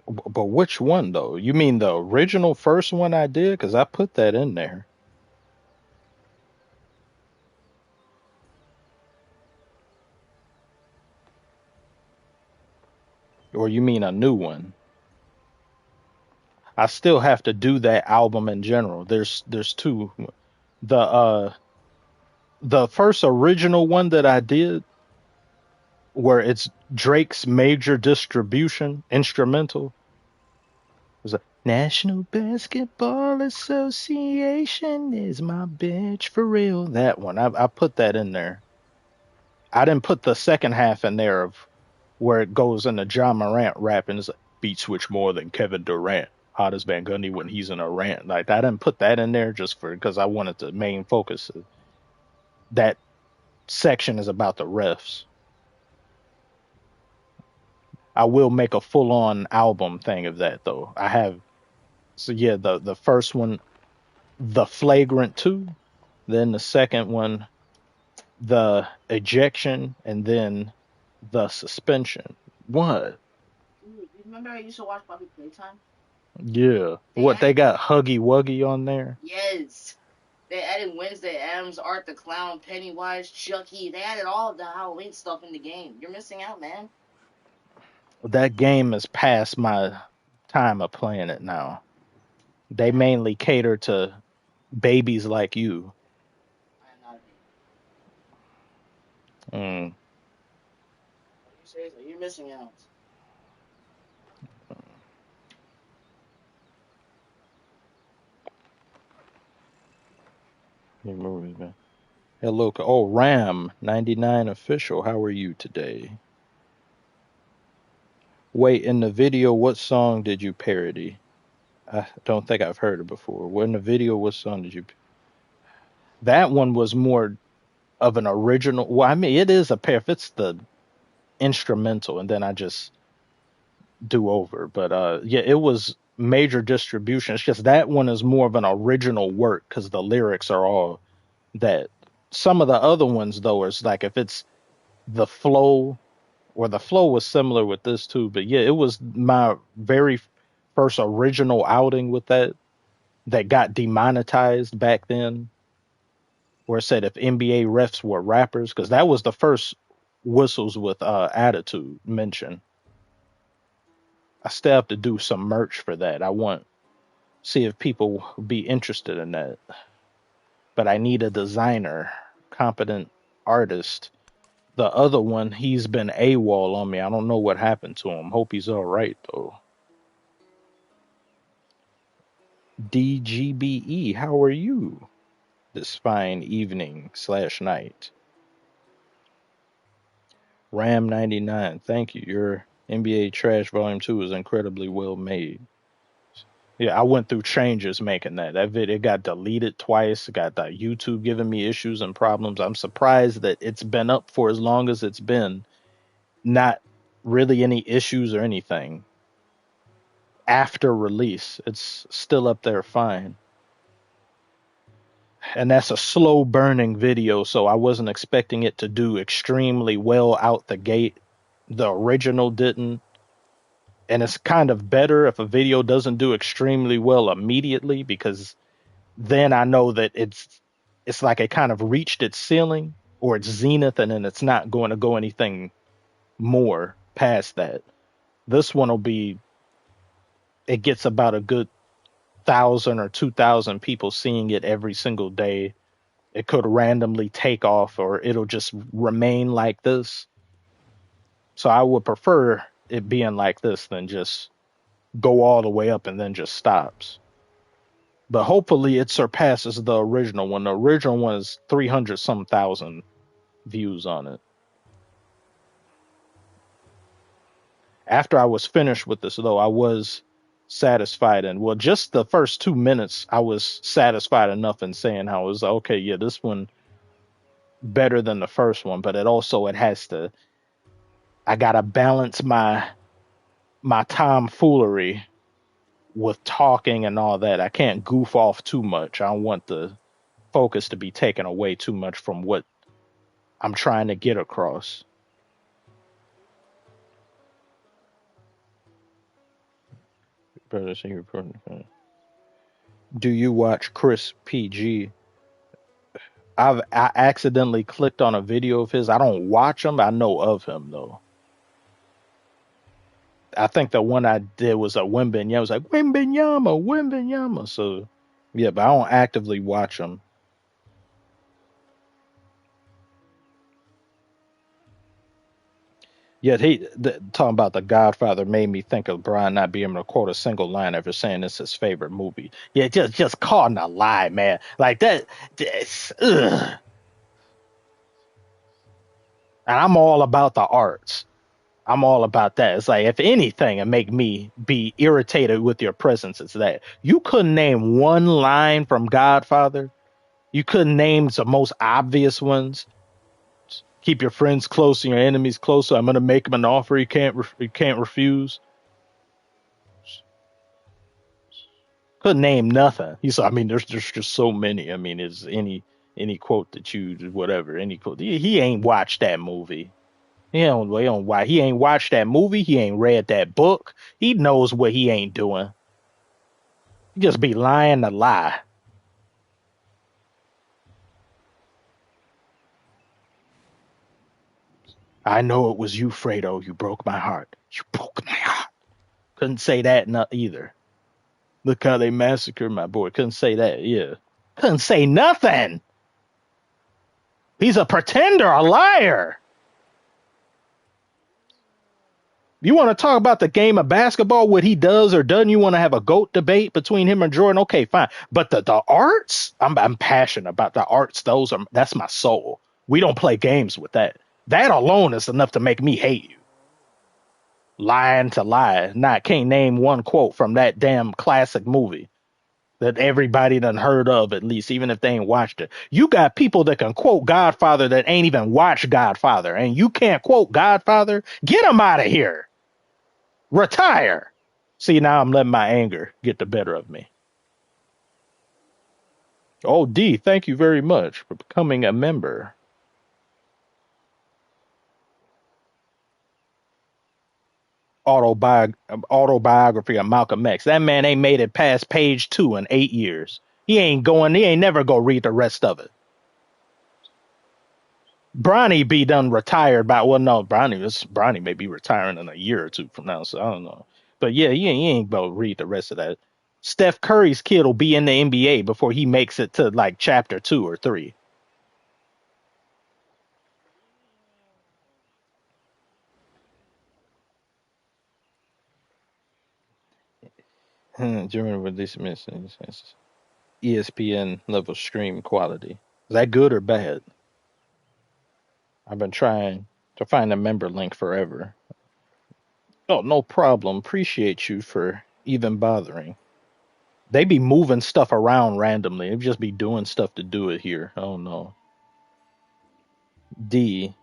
But which one, though? You mean the original first one I did? Because I put that in there. Or you mean a new one? I still have to do that album in general. There's two. The first original one that I did, where it's Drake's Major Distribution instrumental, was a National Basketball Association is my bitch for real. That one. I put that in there. I didn't put the second half in there of where it goes into John Morant rapping. It's like, beat switch more than Kevin Durant. Hot as Van Gundy when he's in a rant. Like, I didn't put that in there just because I wanted the main focus. That section is about the refs. I will make a full-on album thing of that, though. I have. So, yeah, the first one, The Flagrant 2. Then the second one, The Ejection. And then The Suspension. What? You remember I used to watch Bobby Playtime? Yeah. They got Huggy Wuggy on there? Yes. They added Wednesday Addams, Art the Clown, Pennywise, Chucky. They added all of the Halloween stuff in the game. You're missing out, man. That game is past my time of playing it now. They mainly cater to babies like you. I am not a baby. Mm. Are you serious? You're missing out. Movies, man. Hello. Oh, Ram 99 official. How are you today? Wait, in the video, what song did you parody? I don't think I've heard it before. Well, in the video, what song did you? That one was more of an original. Well, I mean, it is a pair. If it's the instrumental, and then I just do over. But yeah, it was major distribution. It's just that one is more of an original work because the lyrics are all that. Some of the other ones though is like if it's the flow, or the flow was similar with this too, but yeah, it was my very first original outing with that got demonetized back then, where it said if NBA refs were rappers, because that was the first whistles with attitude mention. I still have to do some merch for that. I want see if people would be interested in that, but I need a designer, competent artist. The other one, he's been AWOL on me. I don't know what happened to him. Hope he's all right though. DGBE, how are you this fine evening slash night? Ram 99, thank you. Your NBA Trash Volume 2 is incredibly well made. Yeah, I went through changes making that. That video got deleted twice. It got the YouTube giving me issues and problems. I'm surprised that it's been up for as long as it's been. Not really any issues or anything. After release, it's still up there fine. And that's a slow burning video, so I wasn't expecting it to do extremely well out the gate. The original didn't. And it's kind of better if a video doesn't do extremely well immediately, because then I know that it's like it kind of reached its ceiling or its zenith, and then it's not going to go anything more past that. This one will be, it gets about a good 1,000 or 2,000 people seeing it every single day. It could randomly take off, or it'll just remain like this. So I would prefer it being like this than just go all the way up and then just stops. But hopefully it surpasses the original one. The original one is 300 some thousand views on it. After I was finished with this though, I was satisfied, and well, just the first 2 minutes I was satisfied enough in saying how it was okay, yeah, this one better than the first one, but it has to, I gotta balance my tomfoolery with talking and all that. I can't goof off too much. I don't want the focus to be taken away too much from what I'm trying to get across. Do you watch Chris PG? I accidentally clicked on a video of his. I don't watch him. I know of him though. I think the one I did was a Wimbenyama. I was like Wimbenyama. So yeah, but I don't actively watch him. Yet talking about The Godfather made me think of Brian not being able to quote a single line ever saying it's his favorite movie. Yeah, just calling a lie, man. Like that. Ugh. And I'm all about the arts. I'm all about that. It's like, if anything, it make me be irritated with your presence, it's that. You couldn't name one line from Godfather. You couldn't name the most obvious ones. Keep your friends close and your enemies closer. I'm gonna make him an offer he can't refuse. Couldn't name nothing. I mean, there's just so many. I mean, is any quote that you whatever any quote. He ain't watched that movie. He ain't watched that movie. He ain't read that book. He knows what he ain't doing. He just be lying to lie. I know it was you, Fredo. You broke my heart. You broke my heart. Couldn't say that either. Look how they massacred my boy. Couldn't say that. Yeah. Couldn't say nothing. He's a pretender, a liar. You want to talk about the game of basketball, what he does or doesn't? You want to have a GOAT debate between him and Jordan? Okay, fine. But the arts, I'm passionate about the arts. That's my soul. We don't play games with that. That alone is enough to make me hate you. Lying to lie. Can't name one quote from that damn classic movie that everybody done heard of, at least, even if they ain't watched it. You got people that can quote Godfather that ain't even watched Godfather, and you can't quote Godfather? Get them out of here. Retire. See, now I'm letting my anger get the better of me. Oh, D, thank you very much for becoming a member. Autobiography of Malcolm X. That man ain't made it past page 2 in 8 years. He ain't never gonna read the rest of it. Bronny be done retired by, well, no, Bronny may be retiring in a year or two from now, so I don't know. But yeah, he ain't gonna read the rest of that. Steph Curry's kid will be in the NBA before he makes it to like chapter 2 or 3. During release ESPN level stream quality. Is that good or bad? I've been trying to find a member link forever. Oh, no problem. Appreciate you for even bothering. They be moving stuff around randomly. They just be doing stuff to do it here. Oh no. D.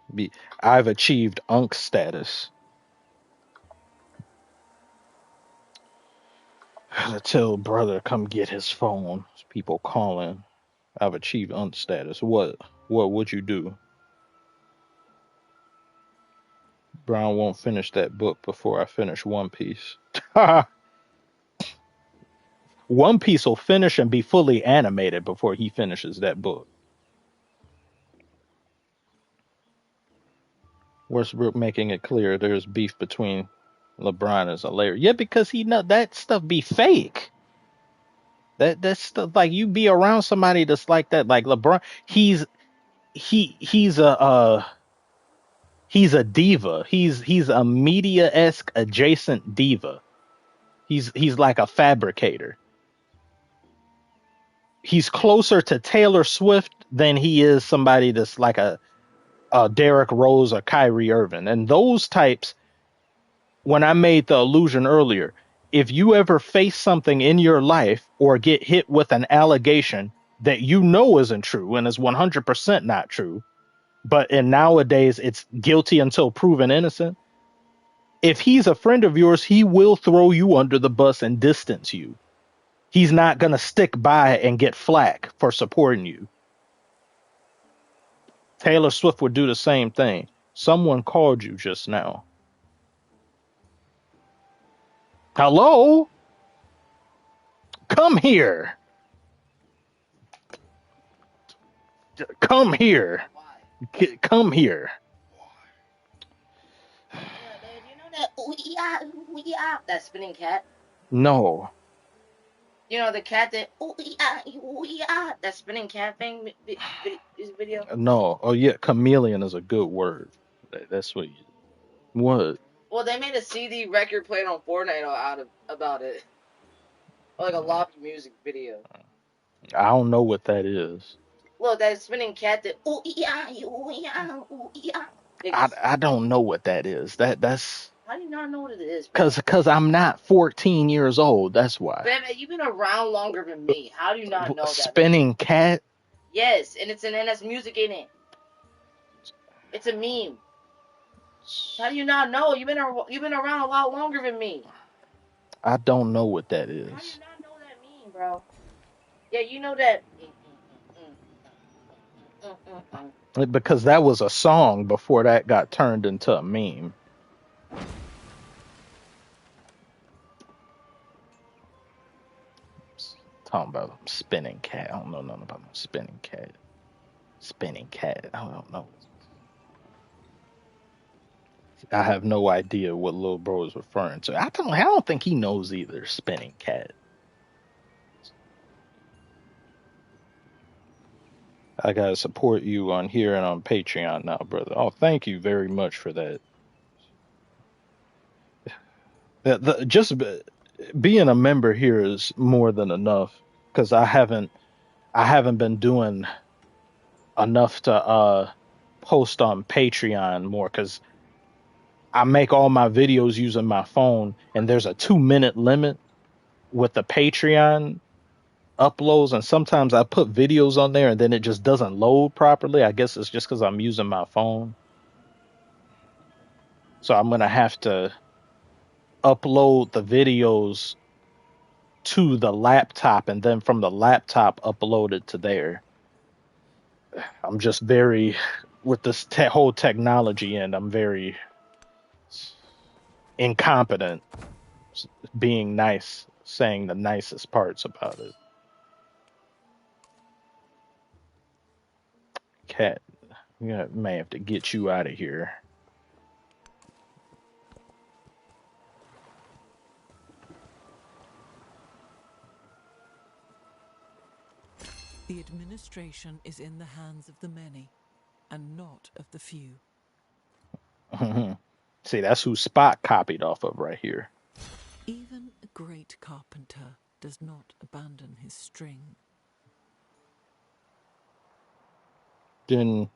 I've achieved UNC status. Tell brother come get his phone. There's people calling. I've achieved UNC status. What would you do? Brown won't finish that book before I finish One Piece. One Piece will finish and be fully animated before he finishes that book. Westbrook making it clear there's beef between LeBron and Larry. Yeah, because he know that stuff be fake. That stuff, like, you be around somebody that's like that, like LeBron. He's a diva. He's a media-esque adjacent diva. He's like a fabricator. He's closer to Taylor Swift than he is somebody that's like a Derrick Rose or Kyrie Irving. And those types, when I made the allusion earlier, if you ever face something in your life or get hit with an allegation that you know isn't true and is 100% not true, but in nowadays it's guilty until proven innocent, if he's a friend of yours, he will throw you under the bus and distance you. He's not going to stick by and get flack for supporting you. Taylor Swift would do the same thing. Someone called you just now. Hello? Come here. Come here. Come here. Yeah, man, you know that ooh-ee-ah, that spinning cat? No. You know the cat that ooh-ee-ah, that spinning cat thing this video? No. Oh yeah, chameleon is a good word. That's what you... What? Well, they made a CD record playing on Fortnite about it. Like a loft music video. I don't know what that is. Look, that spinning cat that ooh-ee-ah, ooh-ee-ah, ooh-ee-ah. I don't know what that is. That's... How do you not know what it is? Cause I'm not 14 years old. That's why. Baby, you've been around longer than me. How do you not know that? Spinning cat? Yes, and that's music in it. It's a meme. How do you not know? You've been around a lot longer than me. I don't know what that is. How do you not know that meme, bro? Yeah, you know that. Because that was a song before that got turned into a meme. Talking about spinning cat. I don't know nothing about no spinning cat. Spinning cat. I don't know. I have no idea what little bro is referring to. I don't think he knows either. Spinning cat. I gotta support you on here and on Patreon now, brother. Oh, thank you very much for that. Just being a member here is more than enough, because I haven't been doing enough to post on Patreon more, because I make all my videos using my phone, and there's a 2-minute limit with the Patreon uploads, and sometimes I put videos on there and then it just doesn't load properly. I guess it's just because I'm using my phone. So I'm gonna have to upload the videos to the laptop and then from the laptop upload it to there. I'm just very, with this whole technology, and I'm very incompetent being nice, saying the nicest parts about it. Cat, yeah, may have to get you out of here. The administration is in the hands of the many, and not of the few. See, that's who Spot copied off of right here. Even a great carpenter does not abandon his string. Didn't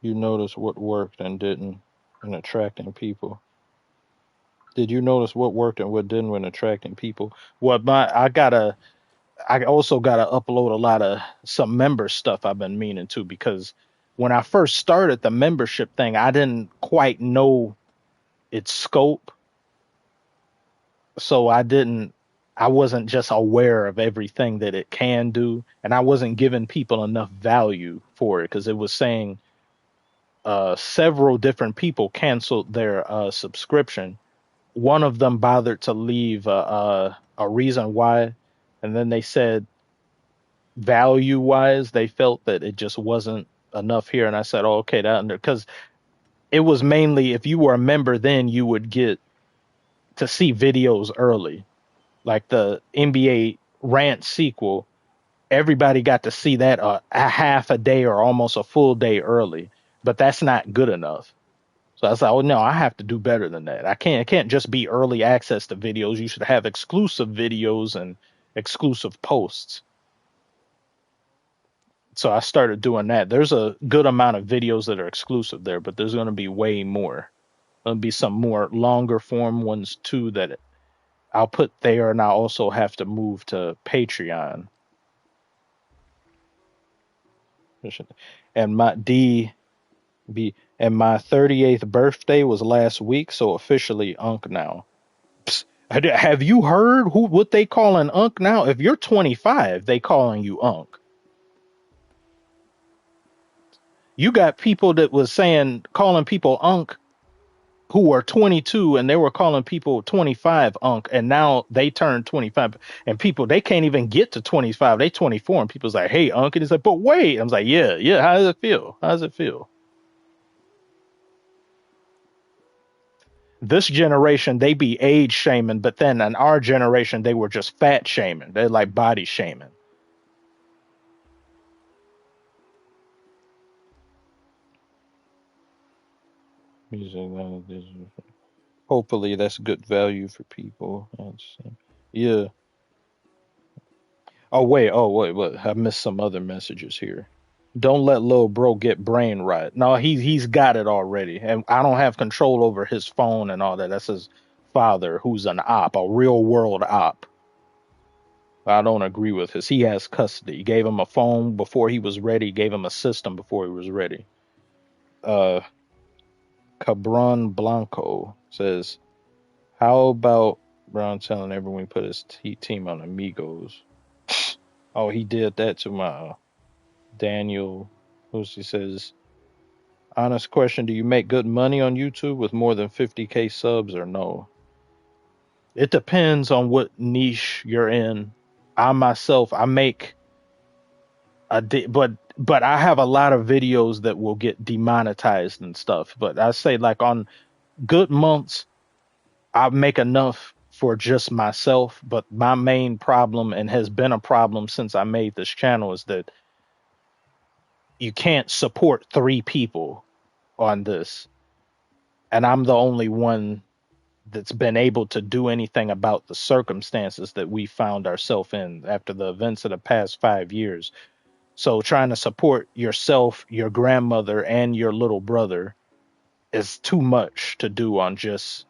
you notice what worked and didn't in attracting people? Did you notice what worked and what didn't when attracting people? What I also gotta upload a lot of some member stuff I've been meaning to, because when I first started the membership thing, I didn't quite know its scope. So I wasn't just aware of everything that it can do, and I wasn't giving people enough value for it, because it was saying several different people canceled their subscription. One of them bothered to leave a reason why, and then they said value wise they felt that it just wasn't enough here, and I said, oh, okay, that under, because it was mainly if you were a member, then you would get to see videos early, like the NBA rant sequel. Everybody got to see that a half a day or almost a full day early, but that's not good enough. So I was like, oh no, I have to do better than that. It can't just be early access to videos. You should have exclusive videos and exclusive posts. So I started doing that. There's a good amount of videos that are exclusive there, but there's going to be way more. There'll be some more longer form ones too that I'll put there, and I'll also have to move to Patreon. And my and my 38th birthday was last week, so officially Unc now. Psst, have you heard what they call an Unc now? If you're 25, they calling you Unc. You got people that was calling people Unc who are 22, and they were calling people 25 Unc, and now they turned 25, and people, they can't even get to 25. They 24, and people's like, hey, Unc, and he's like, but wait. I was like, yeah. How does it feel? How does it feel? This generation, they be age shaming, but then in our generation, they were just fat shaming. They're like body shaming. Hopefully that's good value for people. Yeah. Oh wait, I missed some other messages here. Don't let little bro get brain rot. No, he's got it already, and I don't have control over his phone and all that. That's his father, who's an op, a real world op. I don't agree with his. He has custody. He gave him a phone before he was ready. He gave him a system before he was ready. Uh, Cabron Blanco says, "How about Brown telling everyone put his team on Amigos?" Oh, he did that to my Daniel. He says, honest question, do you make good money on YouTube with more than 50K subs or no? It depends on what niche you're in. I myself, I make but I have a lot of videos that will get demonetized and stuff. But I say, like, on good months, I make enough for just myself. But my main problem, and has been a problem since I made this channel, is that you can't support 3 people on this. And I'm the only one that's been able to do anything about the circumstances that we found ourselves in after the events of the past 5 years. So trying to support yourself, your grandmother, and your little brother is too much to do on just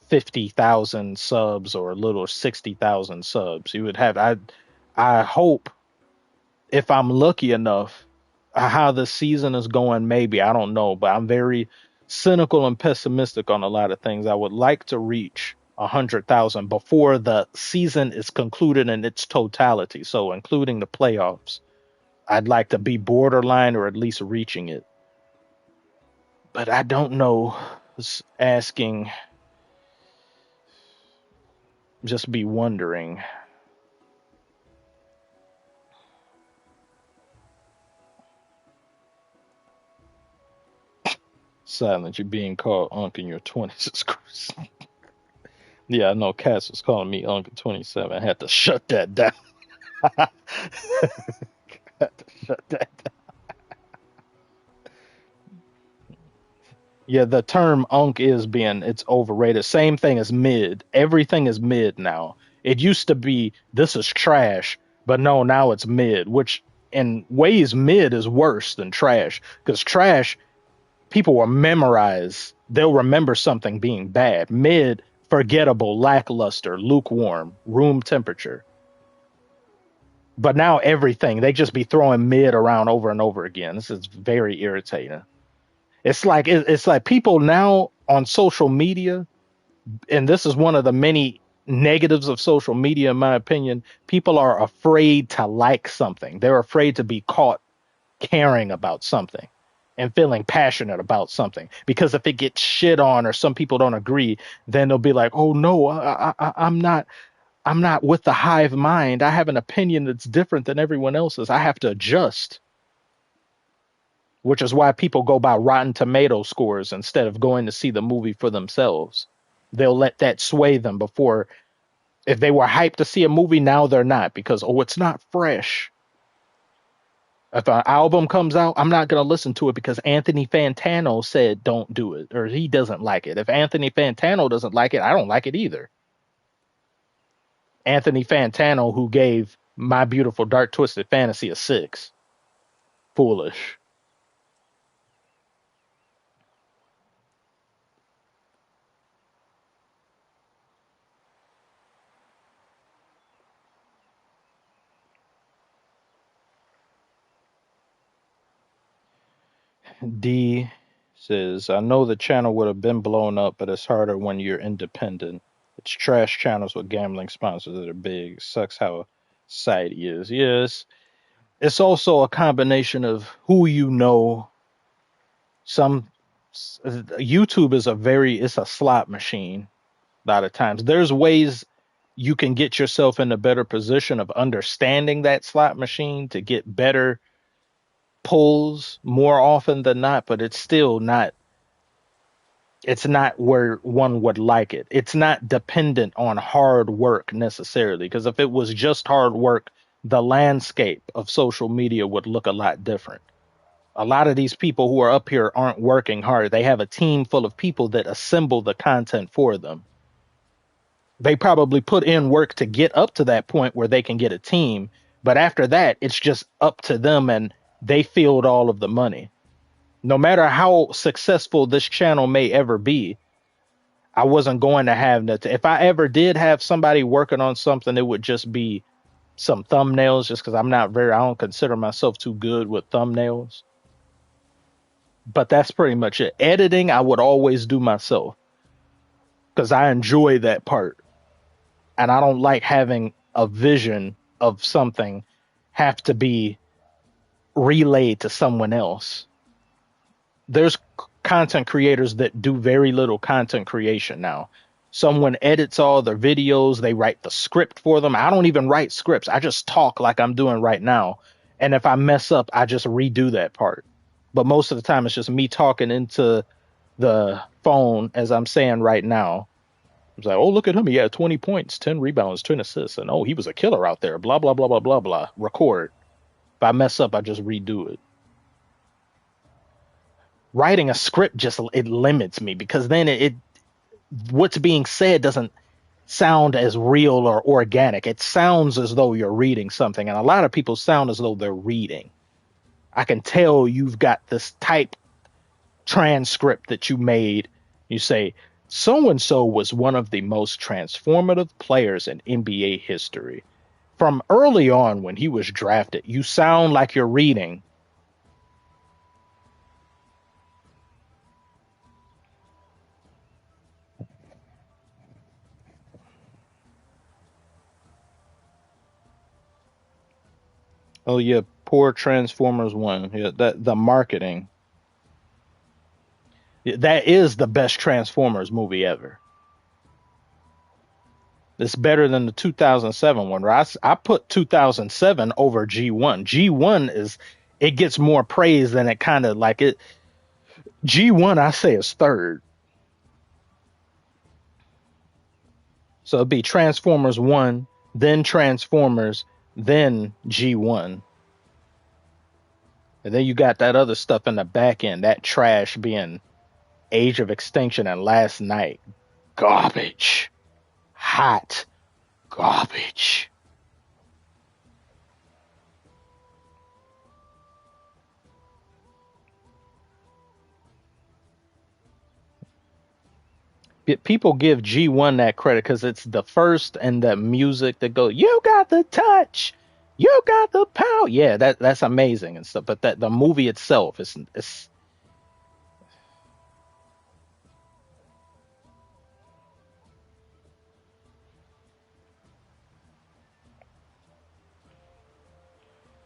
50,000 subs or a little 60,000 subs. You would have, I hope, if I'm lucky enough, how the season is going, maybe, I don't know, but I'm very cynical and pessimistic on a lot of things. I would like to reach 100,000 before the season is concluded in its totality. So including the playoffs, I'd like to be borderline or at least reaching it. But I don't know. Just asking, just be wondering. Silent, you're being called Unc in your 20s. Is crazy. Yeah, I know Cass was calling me Unc at 27. I had to shut that down. Had to shut that down. Yeah, the term Unc it's overrated. Same thing as mid. Everything is mid now. It used to be this is trash, but no, now it's mid, which in ways mid is worse than trash. Because trash, people will memorize. They'll remember something being bad. Mid, forgettable, lackluster, lukewarm, room temperature. But now everything, they just be throwing mid around over and over again. This is very irritating. It's like people now on social media, and this is one of the many negatives of social media, in my opinion. People are afraid to like something. They're afraid to be caught caring about something and feeling passionate about something, because if it gets shit on or some people don't agree, then they'll be like, "Oh no, I'm not with the hive mind. I have an opinion that's different than everyone else's. I have to adjust." Which is why people go by Rotten Tomato scores instead of going to see the movie for themselves. They'll let that sway them before. If they were hyped to see a movie, now they're not, because, oh, it's not fresh. If an album comes out, I'm not going to listen to it because Anthony Fantano said don't do it, or he doesn't like it. If Anthony Fantano doesn't like it, I don't like it either. Anthony Fantano, who gave My Beautiful Dark Twisted Fantasy a 6. Foolish. D says, I know the channel would have been blown up, but it's harder when you're independent. It's trash channels with gambling sponsors that are big. Sucks how society is. Yes. It's also a combination of who you know. Some YouTube is it's a slot machine a lot of times. There's ways you can get yourself in a better position of understanding that slot machine to get better pulls more often than not, but it's not where one would like it. It's not dependent on hard work necessarily, because if it was just hard work, the landscape of social media would look a lot different. A lot of these people who are up here aren't working hard. They have a team full of people that assemble the content for them. They probably put in work to get up to that point where they can get a team, but after that, it's just up to them, and they field all of the money. No matter how successful this channel may ever be, I wasn't going to have that. If I ever did have somebody working on something, it would just be some thumbnails, just because I don't consider myself too good with thumbnails. But that's pretty much it. Editing, I would always do myself because I enjoy that part. And I don't like having a vision of something have to be relayed to someone else. There's content creators that do very little content creation now. Someone edits all their videos, they write the script for them. I don't even write scripts. I just talk like I'm doing right now. And if I mess up, I just redo that part. But most of the time, it's just me talking into the phone as I'm saying right now. It's like, oh, look at him. He had 20 points, 10 rebounds, 10 assists. And oh, he was a killer out there. Blah, blah, blah, blah, blah, blah. Record. If I mess up, I just redo it. Writing a script it limits me, because then what's being said doesn't sound as real or organic. It sounds as though you're reading something, and a lot of people sound as though they're reading. I can tell you've got this type transcript that you made. You say, so and so was one of the most transformative players in NBA history. From early on when he was drafted, you sound like you're reading. Oh yeah, poor Transformers 1. Yeah, that the marketing. That is the best Transformers movie ever. It's better than the 2007 one. Right? I put 2007 over G1. G1 is it gets more praise than it kind of like it. G1 I say is third. So it'd be Transformers 1, then Transformers, then G1. And then you got that other stuff in the back end, that trash being Age of Extinction and Last Night. Garbage. Hot garbage. People give G1 that credit because it's the first and the music that goes, you got the touch, you got the power. Yeah, that's amazing and stuff. But that the movie itself is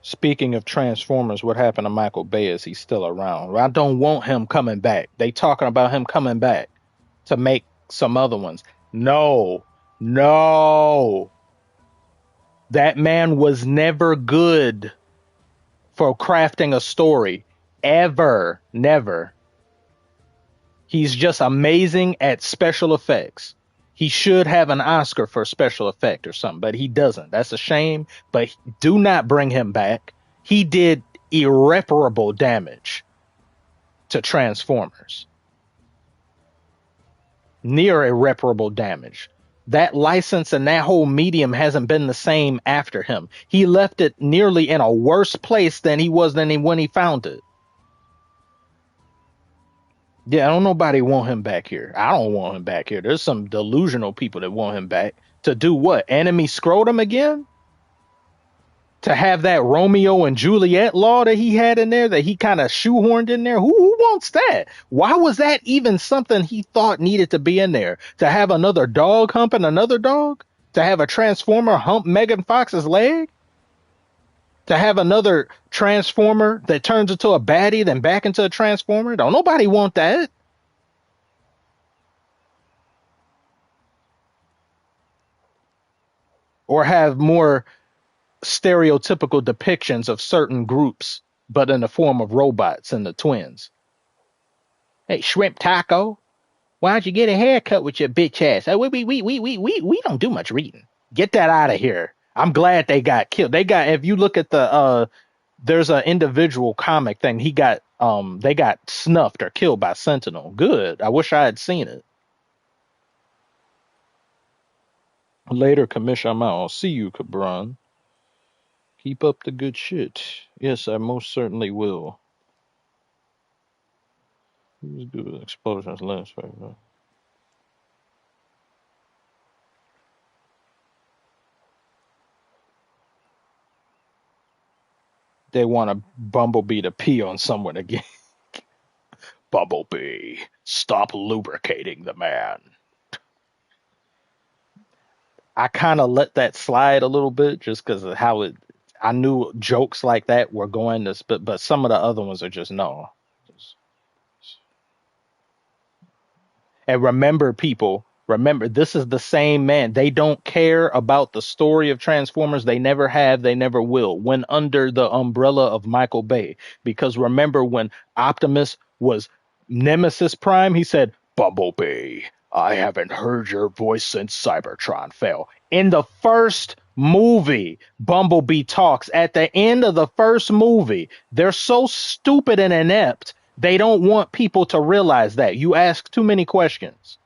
Speaking of Transformers, what happened to Michael Bay? Is he still around? I don't want him coming back. They talking about him coming back to make some other ones. No, no. That man was never good for crafting a story. Ever. Never. He's just amazing at special effects. He should have an Oscar for special effect or something, but he doesn't. That's a shame, but do not bring him back. He did irreparable damage to Transformers. Near irreparable damage. That license and that whole medium hasn't been the same after him. He left it nearly in a worse place than he was when he found it. Yeah, I don't nobody want him back here. I don't want him back here. There's some delusional people that want him back to do what? Enemy scrotum again? To have that Romeo and Juliet law that he had in there that he kind of shoehorned in there? Who wants that? Why was that even something he thought needed to be in there? To have another dog humping another dog? To have a Transformer hump Megan Fox's leg? To have another Transformer that turns into a baddie then back into a Transformer? Don't nobody want that. Or have more stereotypical depictions of certain groups, but in the form of robots and the twins. Hey, shrimp taco, why'd you get a haircut with your bitch ass? We don't do much reading. Get that out of here. I'm glad they got killed. If you look at there's an individual comic thing. They got snuffed or killed by Sentinel. Good. I wish I had seen it. Later, Commission, I'm out. I'll see you, Cabron. Keep up the good shit. Yes, I most certainly will. Who's good with explosions last right? They want a Bumblebee to pee on someone again. Bumblebee, stop lubricating the man. I kind of let that slide a little bit just because of how I knew jokes like that were going to, but some of the other ones are just no. And remember, people, this is the same man. They don't care about the story of Transformers. They never have, they never will. When under the umbrella of Michael Bay. Because remember when Optimus was Nemesis Prime, he said, Bumblebee, I haven't heard your voice since Cybertron fell. In the first movie, Bumblebee talks. At the end of the first movie, they're so stupid and inept. They don't want people to realize that. You ask too many questions.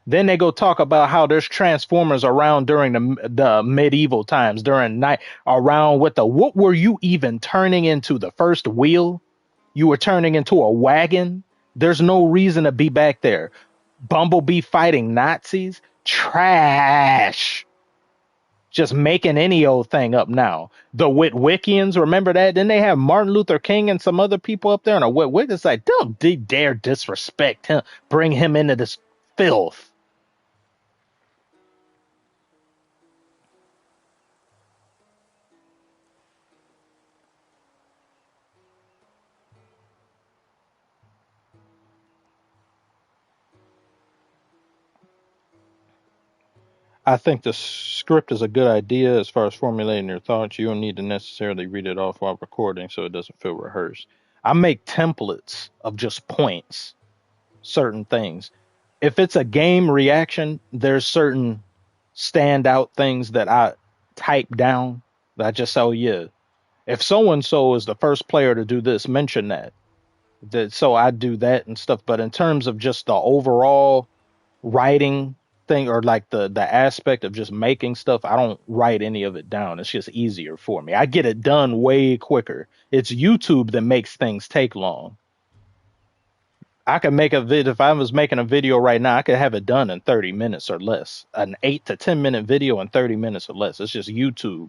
Then they go talk about how there's Transformers around during the medieval times, during night, around with what were you even turning into? The first wheel? You were turning into a wagon? There's no reason to be back there. Bumblebee fighting Nazis? Trash. Just making any old thing up now. The Witwickians, remember that? Didn't they have Martin Luther King and some other people up there? And a Witwick? It's like, don't dare disrespect him. Bring him into this filth. I think the script is a good idea as far as formulating your thoughts. You don't need to necessarily read it off while recording so it doesn't feel rehearsed. I make templates of just points, certain things. If it's a game reaction, there's certain standout things that I type down that I just say, oh yeah, if so and so is the first player to do this, mention that. So I do that and stuff. But in terms of just the overall writing thing or like the aspect of just making stuff, I don't write any of it down. It's just easier for me. I get it done way quicker. It's YouTube that makes things take long. I could make a vid if I was making a video right now, I could have it done in 30 minutes or less. An 8 to 10 minute video in 30 minutes or less. It's just YouTube.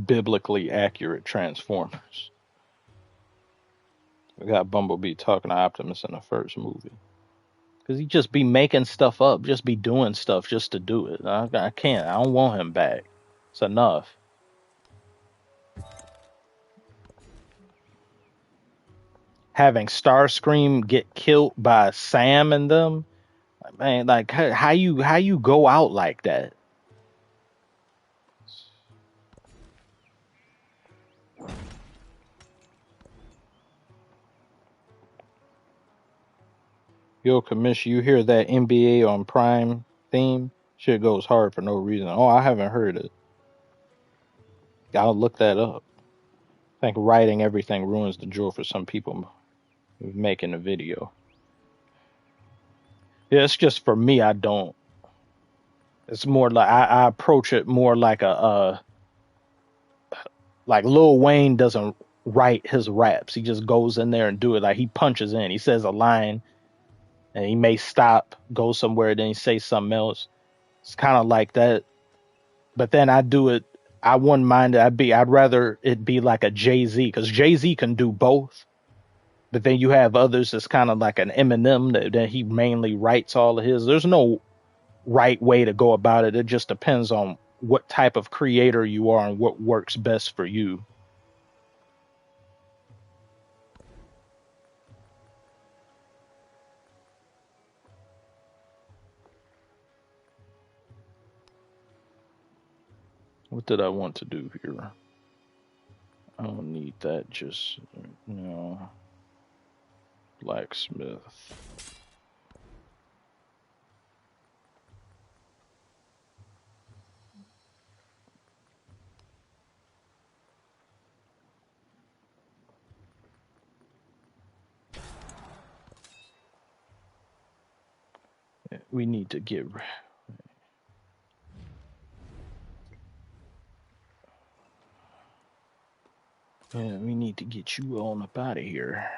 Biblically accurate Transformers. We got Bumblebee talking to Optimus in the first movie. Because he just be making stuff up, just be doing stuff just to do it. I can't. I don't want him back. It's enough. Having Starscream get killed by Sam and them, man, like how you go out like that? Yo, Commish, you hear that NBA on Prime theme? Shit goes hard for no reason. Oh, I haven't heard it. I'll look that up. I think writing everything ruins the joy for some people making a video. Yeah, it's just for me. I don't. It's more like I approach it more like like Lil Wayne doesn't write his raps. He just goes in there and do it. Like he punches in. He says a line and he may stop, go somewhere, then he say something else. It's kind of like that. But then I do it. I wouldn't mind it. I'd rather it be like a Jay-Z because Jay-Z can do both. But then you have others that's kind of like an Eminem that he mainly writes all of his. There's no right way to go about it. It just depends on what type of creator you are and what works best for you. What did I want to do here? I don't need that. Just, blacksmith. We need to get. Yeah, we need to get you on up out of here.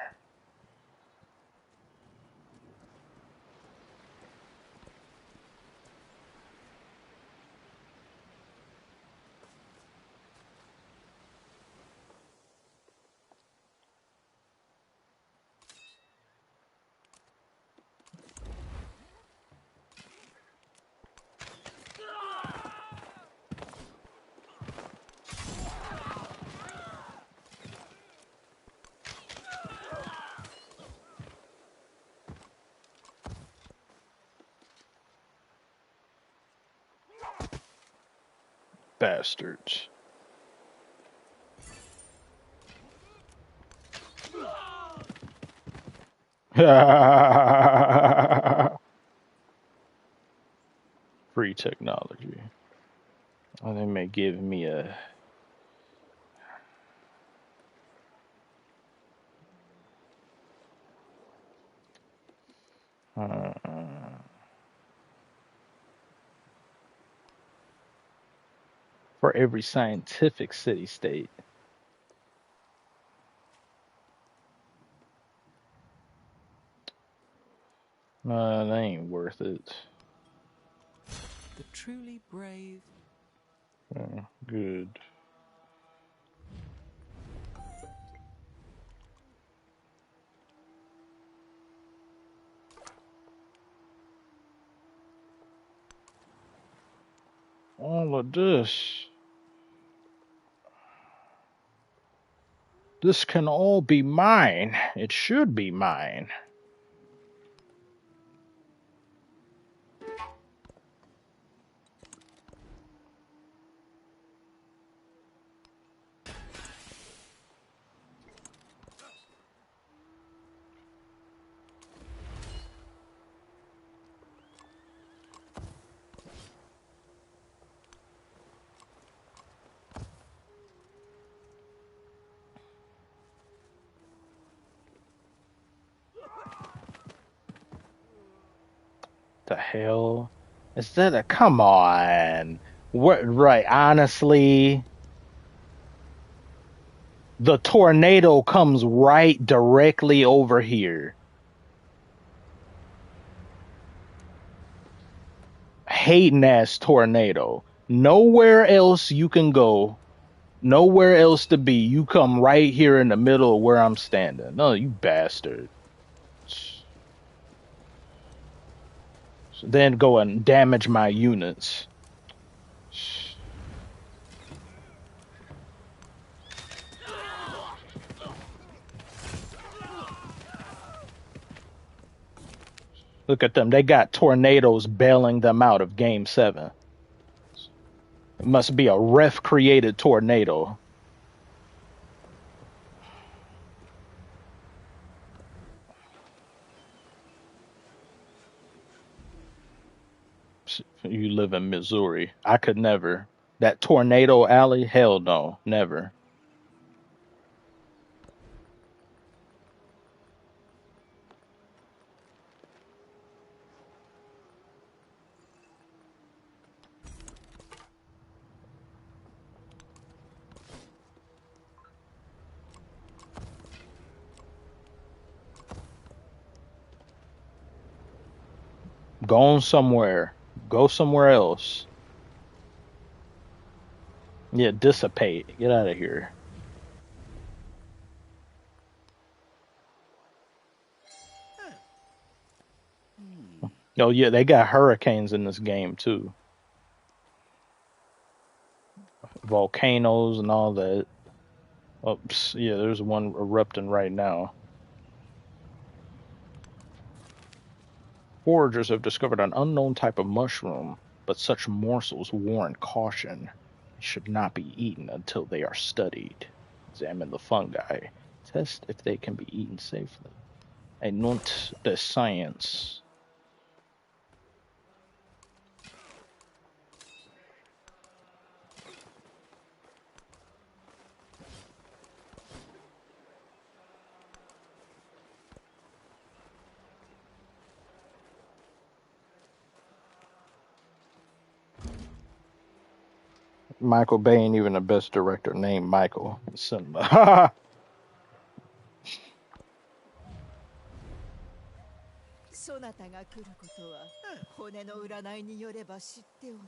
Bastards. Free technology. Oh, they may give me a. For every scientific city-state. That ain't worth it. The truly brave. Good. All of this. This can all be mine. It should be mine. The hell? Is that a come on? What right, honestly, the tornado comes right directly over here. Hating ass tornado. Nowhere else you can go. Nowhere else to be. You come right here in the middle of where I'm standing. No, you bastard. Then go and damage my units. Look at them. They got tornadoes bailing them out of Game 7. It must be a ref-created tornado. You live in Missouri. I could never. That tornado alley? Hell no. Never. Go somewhere. Go somewhere else. Yeah, dissipate. Get out of here. Oh yeah, they got hurricanes in this game too. Volcanoes and all that. Oops, yeah, there's one erupting right now. Foragers have discovered an unknown type of mushroom, but such morsels warrant caution. They should not be eaten until they are studied. Examine the fungi. Test if they can be eaten safely. A note de science. Michael Bay ain't even the best director named Michael in cinema. そなたが来ることは骨の占いによれば知っておる。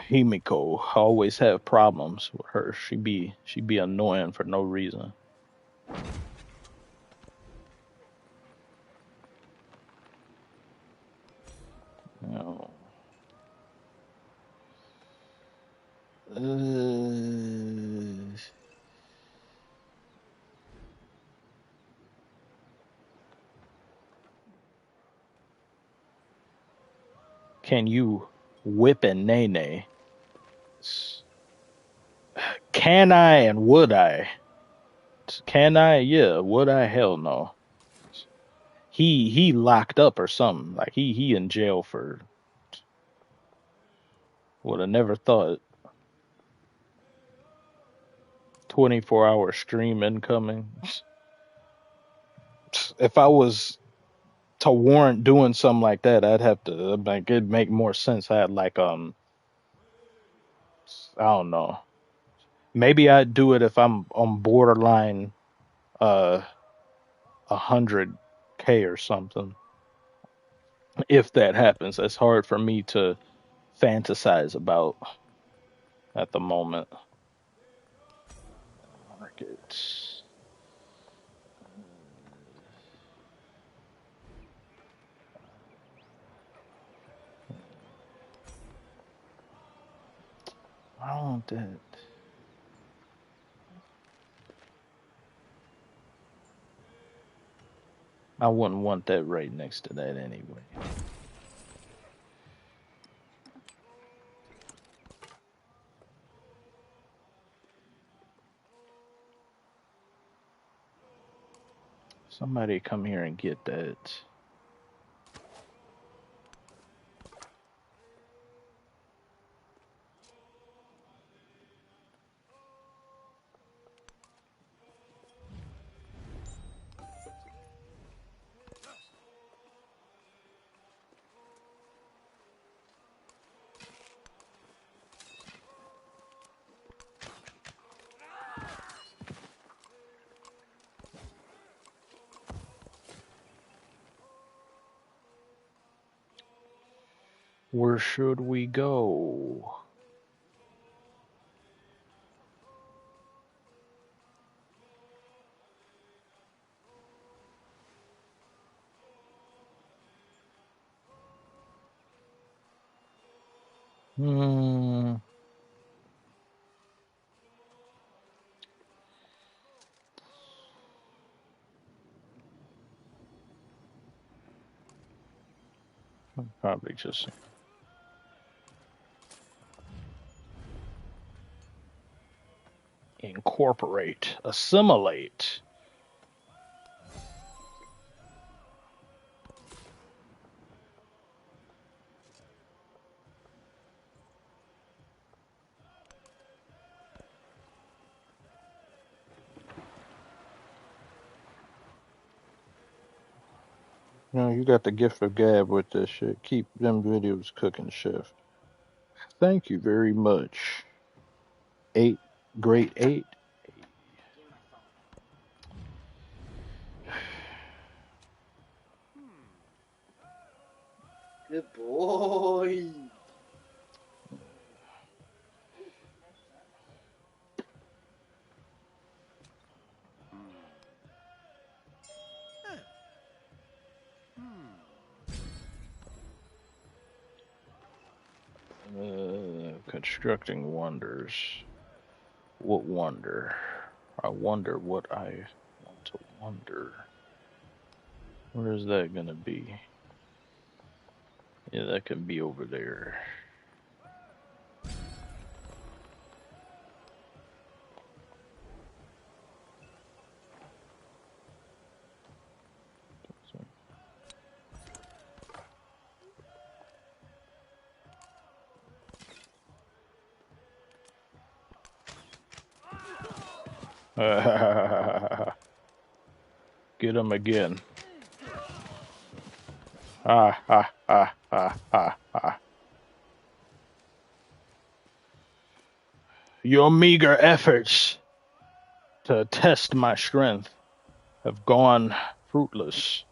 Himiko always have problems with her. She be annoying for no reason. No. Can you whip a nene? Can I and would I? Can I? Yeah. Would I? Hell no. He locked up or something. Like he in jail for. Would have never thought. 24-hour stream incoming. If I was to warrant doing something like that, I'd have to like it'd make more sense. I had like I don't know. Maybe I'd do it if I'm on borderline 100K or something. If that happens, that's hard for me to fantasize about at the moment. Markets. I don't want that. I wouldn't want that right next to that anyway. Somebody come here and get that. Where should we go? Probably just incorporate, assimilate. You know, you got the gift of gab with this shit. Keep them videos cooking, chef. Thank you very much. 8, great 8. Good boy. Constructing wonders. What wonder? I wonder what I want to wonder. Where is that gonna be? Yeah, that could be over there. Get him again. Ah, ah, ah, ah, ah, ah. Your meager efforts to test my strength have gone fruitless.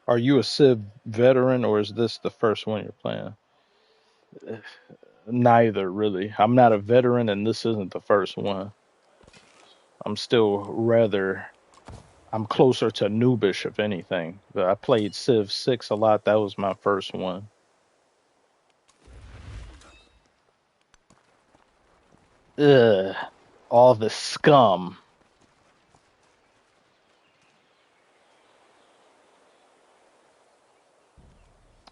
Are you a Civ veteran or is this the first one you're playing? Neither, really. I'm not a veteran and this isn't the first one. I'm still I'm closer to noobish, if anything. But I played Civ 6 a lot. That was my first one. Ugh. All the scum.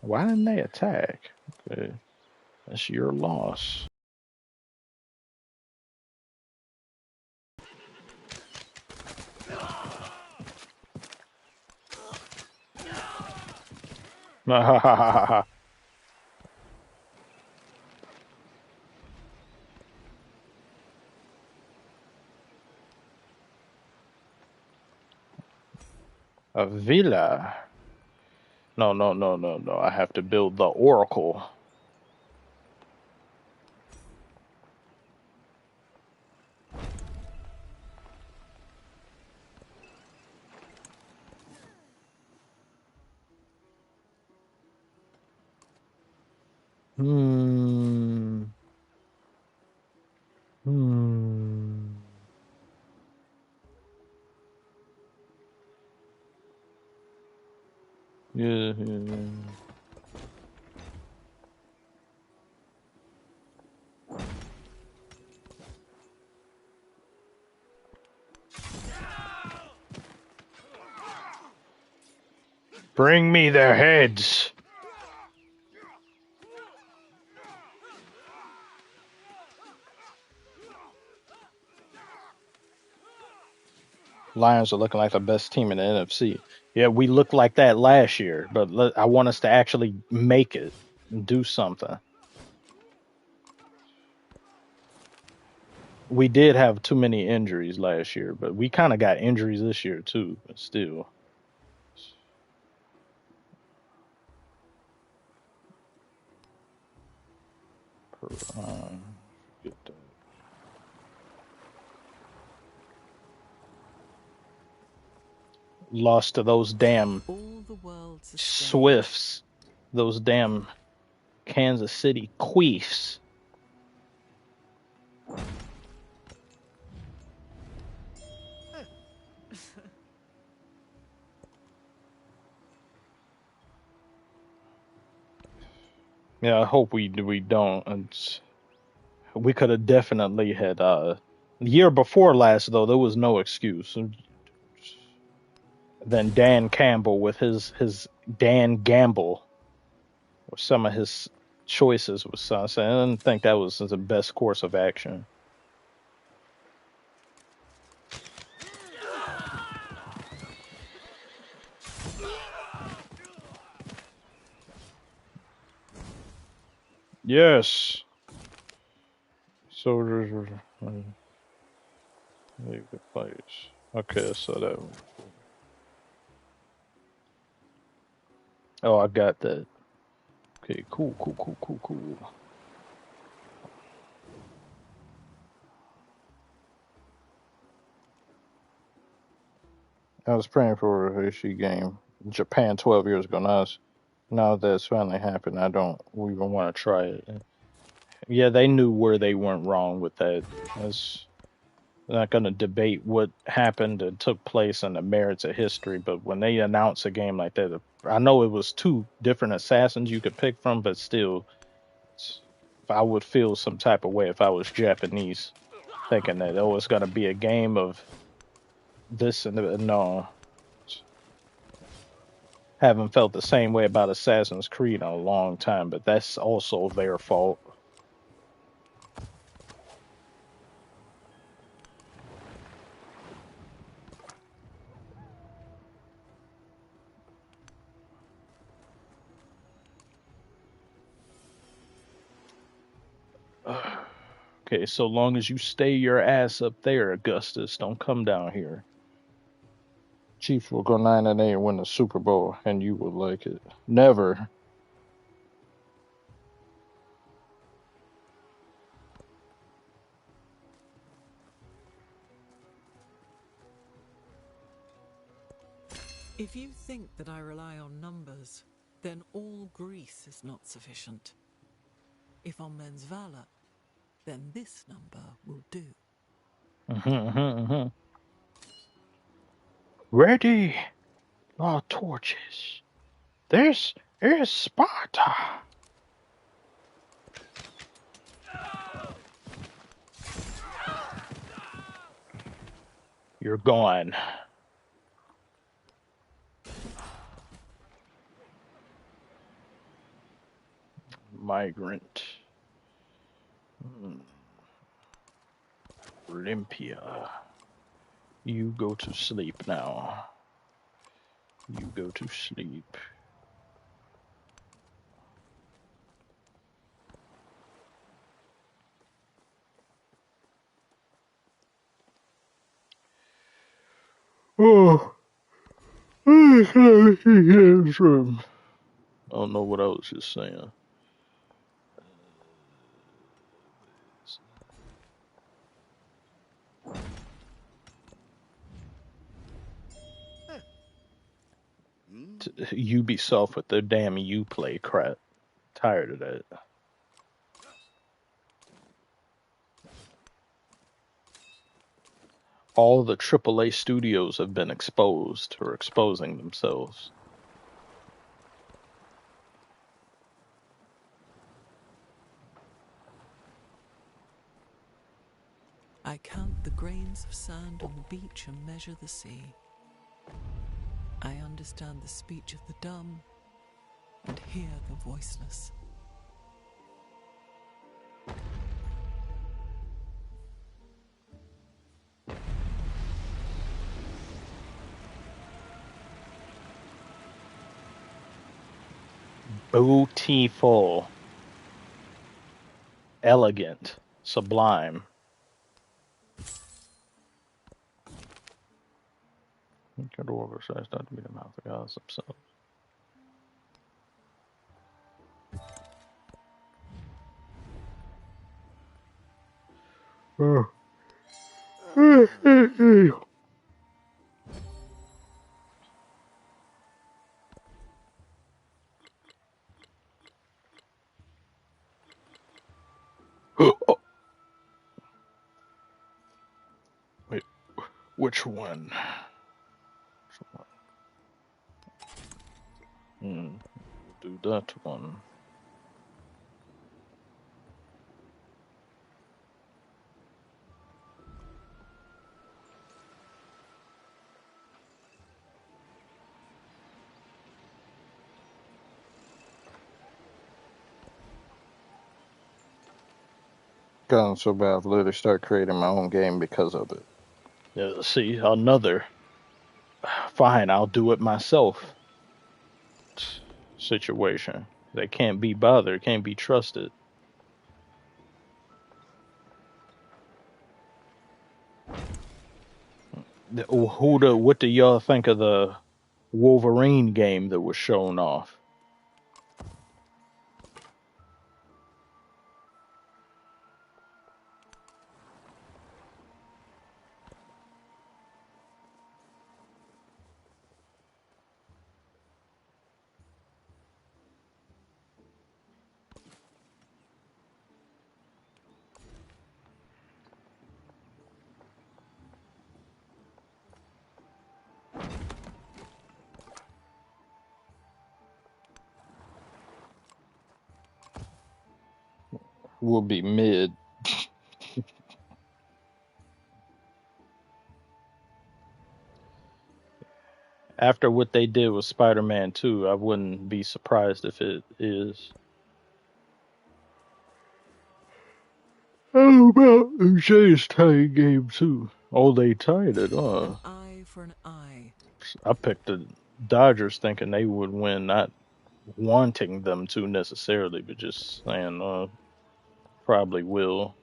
Why didn't they attack? Okay. That's your loss. A villa. No, no, no, no, no. I have to build the oracle. Hmm. Hmm. Yeah, yeah, yeah. Bring me their heads. Lions are looking like the best team in the NFC. Yeah, we looked like that last year, but I want us to actually make it and do something. We did have too many injuries last year, but we kind of got injuries this year too, but still. Forget that. Lost to those damn Swifts, those damn Kansas City Queefs. Yeah, I hope we don't. We could have definitely had. The year before last, though, there was no excuse. Then Dan Campbell with his Dan Gamble, or some of his choices was something. I didn't think that was the best course of action. Yes. Soldiers were leave the place. Okay, so that. Oh, I got that. Okay, cool. I was praying for a Hershey game. Japan 12 years ago. Now that it's finally happened, I don't even want to try it. Yeah, they knew where they went wrong with that. I'm not going to debate what happened and took place and the merits of history, but when they announce a game like that, I know it was two different assassins you could pick from, but still, I would feel some type of way if I was Japanese, thinking that, oh, it's going to be a game of this and no. Haven't felt the same way about Assassin's Creed in a long time, but that's also their fault. Okay, so long as you stay your ass up there, Augustus, don't come down here. Chiefs will go 9-8 and win the Super Bowl, and you will like it. Never. If you think that I rely on numbers, then all Greece is not sufficient. If on men's valor, then this number will do. Ready, our torches. This is Sparta. You're gone. Migrant. Olympia. You go to sleep now. You go to sleep. Oh. I don't know what I was just saying. Ubisoft with their damn Uplay crap. Tired of that. All the AAA studios have been exposed or exposing themselves. I count the grains of sand on the beach and measure the sea. I understand the speech of the dumb and hear the voiceless. Beautiful, elegant, sublime. Good oversized not to be the mouth of gods themselves. Oh, wait, which one? We'll do that one. Gotten so bad, I've literally started creating my own game because of it. Yeah, see, another. Fine, I'll do it myself. Situation. They can't be bothered, can't be trusted. What do y'all think of the Wolverine game that was shown off? Will be mid. After what they did with Spider-Man 2, I wouldn't be surprised if it is. How about Jay's tying game too? Oh, they tied it, An eye for an eye. I picked the Dodgers thinking they would win, not wanting them to necessarily, but just saying, probably will.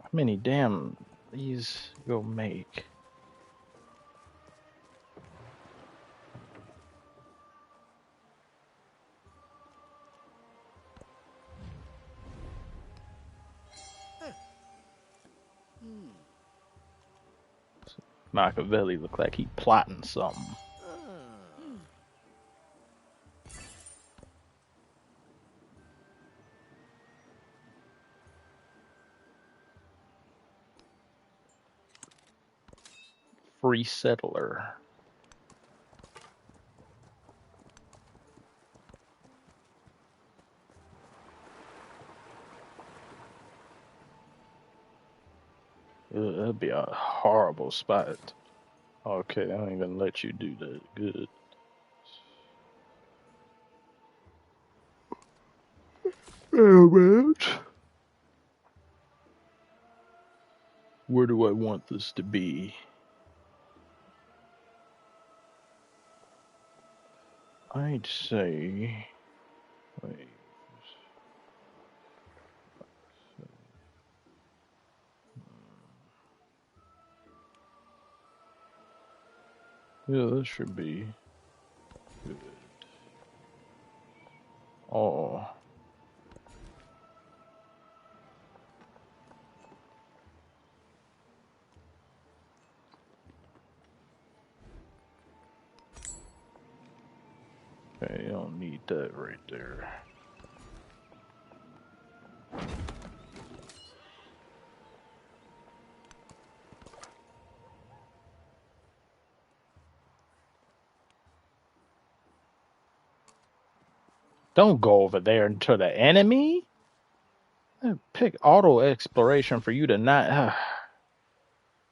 How many damn these go make? Machiavelli look like he plotting something. Free settler. Ugh, that'd be a horrible spot. Okay, I don't even let you do that. Good. Damn it. Where do I want this to be? I'd say. Wait. Yeah, that should be good. Oh. Okay, you don't need that right there. Don't go over there into the enemy. Pick auto exploration for you to not.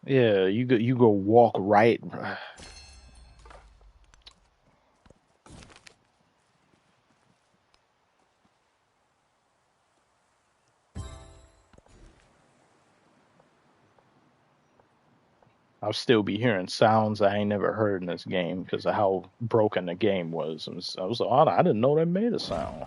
Yeah, you go walk right. I'll still be hearing sounds I ain't never heard in this game because of how broken the game was. I was like, I didn't know they made a sound.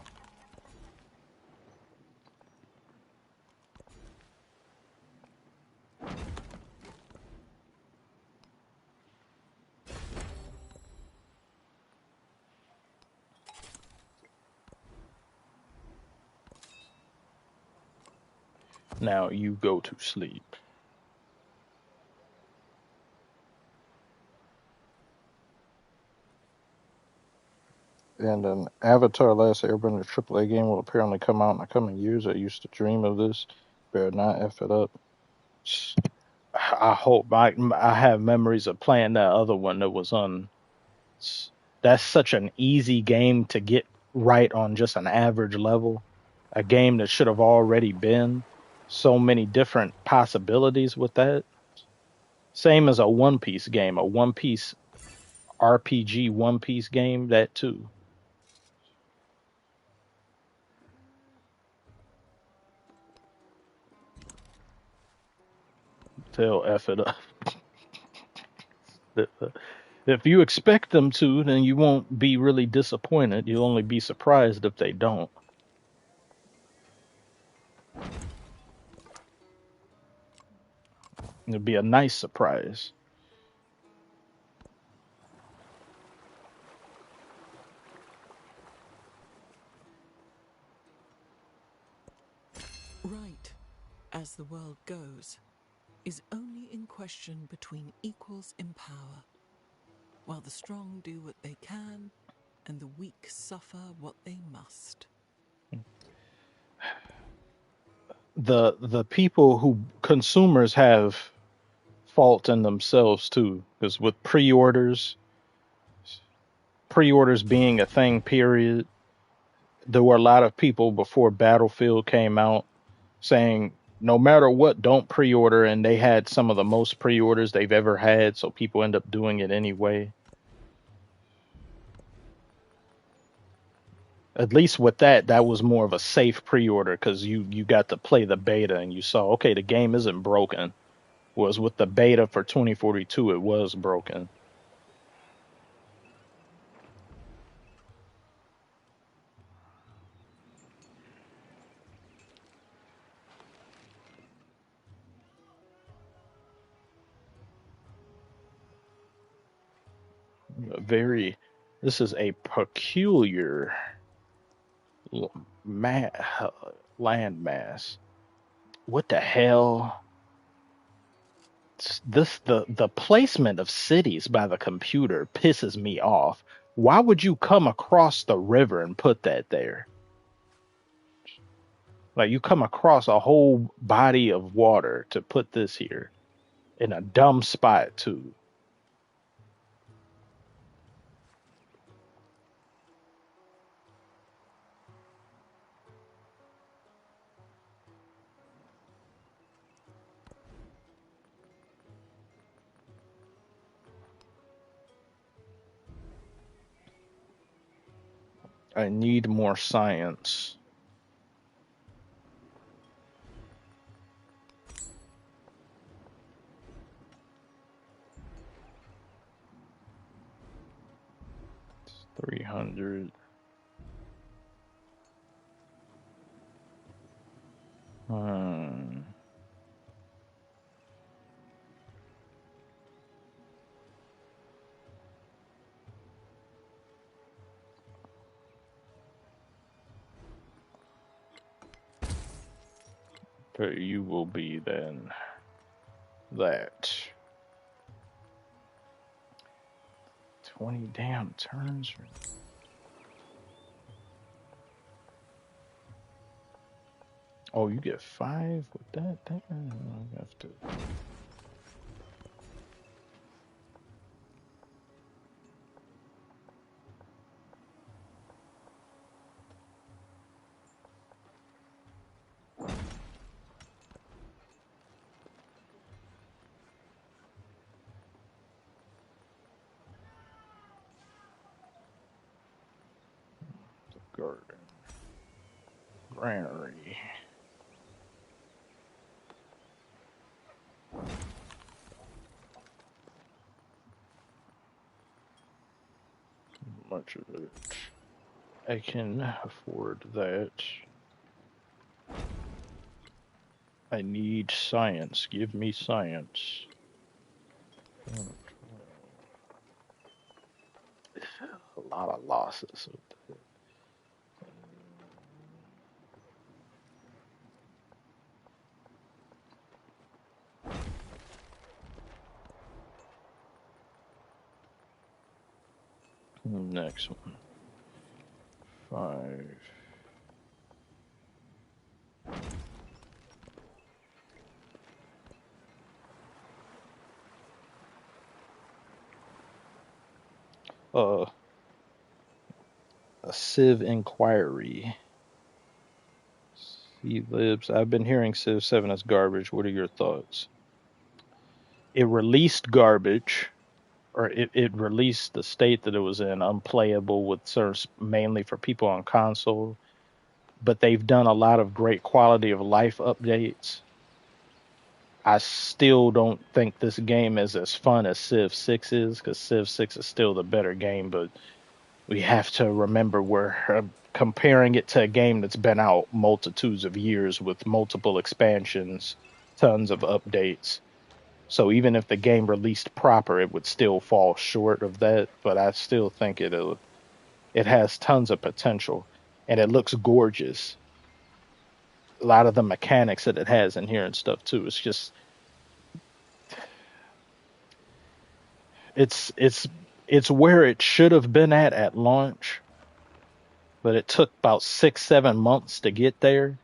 Now you go to sleep. And an Avatar Last Airbender AAA game will apparently come out in the coming years. I used to dream of this. Better not F it up. I hope I have memories of playing that other one that was on. That's such an easy game to get right on just an average level. A game that should have already been so many different possibilities with that. Same as a One Piece game, a One Piece RPG One Piece game, that too. They'll F it up. If you expect them to, then you won't be really disappointed. You'll only be surprised if they don't. It'll be a nice surprise. Right, as the world goes, is only in question between equals in power, while the strong do what they can and the weak suffer what they must. The people who consumers have fault in themselves too, because with pre-orders being a thing, period, there were a lot of people before Battlefield came out saying no matter what, don't pre-order, and they had some of the most pre-orders they've ever had, so people end up doing it anyway. At least with that was more of a safe pre-order because you got to play the beta and you saw, okay, the game isn't broken. Was with the beta for 2042, it was broken. Very, this is a peculiar ma- land mass. What the hell? This the placement of cities by the computer pisses me off. Why would you come across the river and put that there? Like you come across a whole body of water to put this here in a dumb spot too. I need more science. It's 300. Hmm. But you will be then that 20 damn turns. Oh, you get 5 with that? Damn, I have to. Garden. Granary. Much of it. I can afford that. I need science. Give me science. A lot of losses. Next one. 5. A Civ inquiry. C-libs. I've been hearing Civ 7 is garbage. What are your thoughts? It released garbage, or it released the state that it was in unplayable with certain, mainly for people on console. But they've done a lot of great quality of life updates. I still don't think this game is as fun as Civ 6 is, because Civ 6 is still the better game, but we have to remember we're comparing it to a game that's been out multitudes of years with multiple expansions, tons of updates. So even if the game released proper, it would still fall short of that, but I still think it has tons of potential, and it looks gorgeous. A lot of the mechanics that it has in here and stuff too. It's just it's where it should have been at launch, but it took about 6-7 months to get there.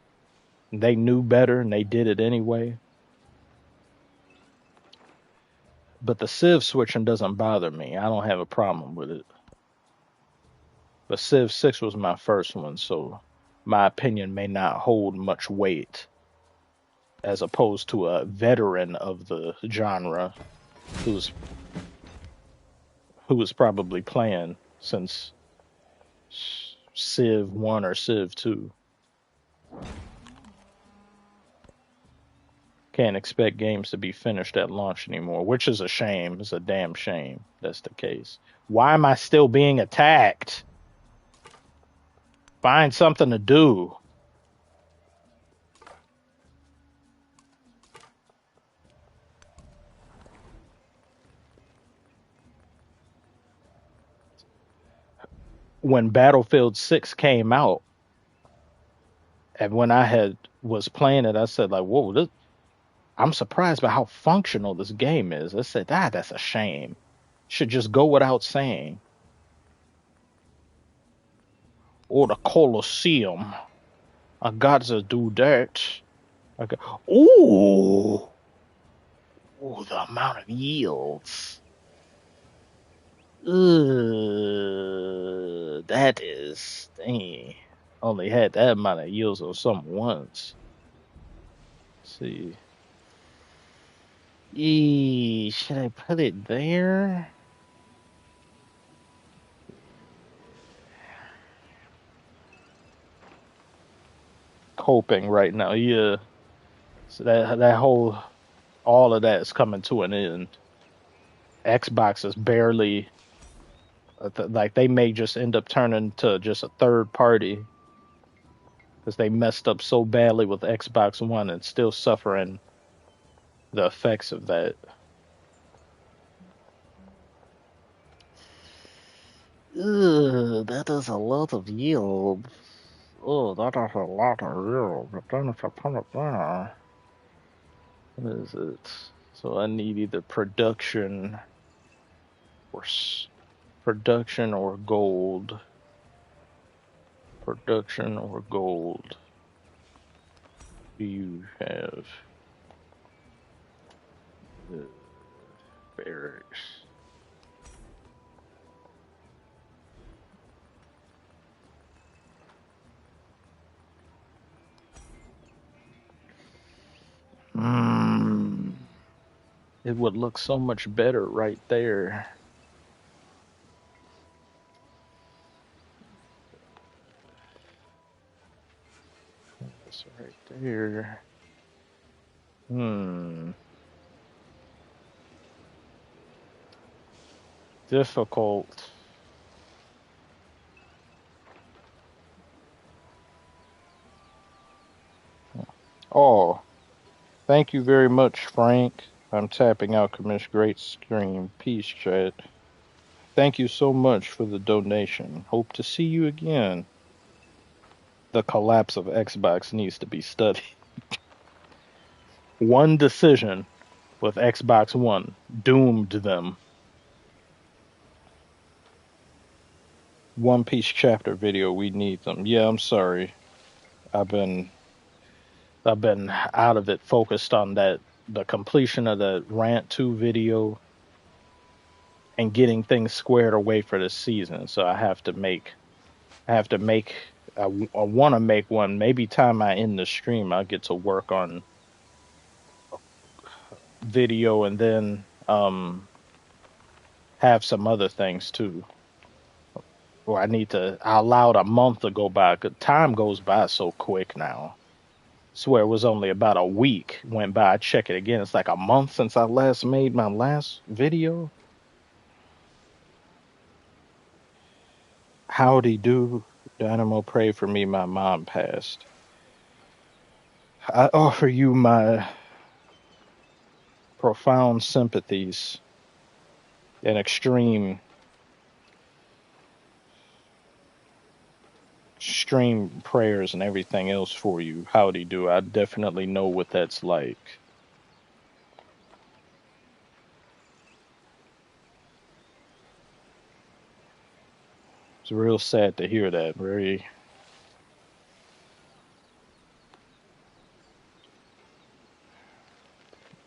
They knew better and they did it anyway. But the Civ switching doesn't bother me. I don't have a problem with it. But Civ 6 was my first one, so my opinion may not hold much weight as opposed to a veteran of the genre who was probably playing since Civ 1 or Civ 2. Can't expect games to be finished at launch anymore, which is a shame. It's a damn shame that's the case. Why am I still being attacked? Find something to do. When Battlefield 6 came out, and when I was playing it, I said like, "Whoa, I'm surprised by how functional this game is." I said, that's a shame. Should just go without saying. Or the Colosseum. I got to do that. Okay. Ooh, the amount of yields. That is, dang. Only had that amount of yields on something once. Let's see. Should I put it there? Coping right now, yeah. So that whole, all of that is coming to an end. Xbox is barely, like they may just end up turning to just a third party because they messed up so badly with Xbox One and still suffering the effects of that. That is a lot of yield. Oh, that is a lot of yield. But then if I put it there, what is it? So I need either production or gold. Production or gold. Do you have barracks? It would look so much better right there. here. Difficult. Oh, thank you very much, Frank. I'm tapping out Commish. Great stream. Peace, chat. Thank you so much for the donation. Hope to see you again. The collapse of Xbox needs to be studied. One decision with Xbox One doomed them. One Piece chapter video, we need them. Yeah, I'm sorry. I've been out of it, focused on the completion of the Rant 2 video and getting things squared away for this season. So I want to make one. Maybe time I end the stream, I'll get to work on video and then have some other things too. Or I allowed a month to go by. Time goes by so quick now. Swear it was only about a week went by. I check it again. It's like a month since I last made my last video. Howdy do. Dynamo, pray for me. My mom passed. I offer you my profound sympathies and extreme prayers and everything else for you. Howdy do. I definitely know what that's like. It's real sad to hear that. Very.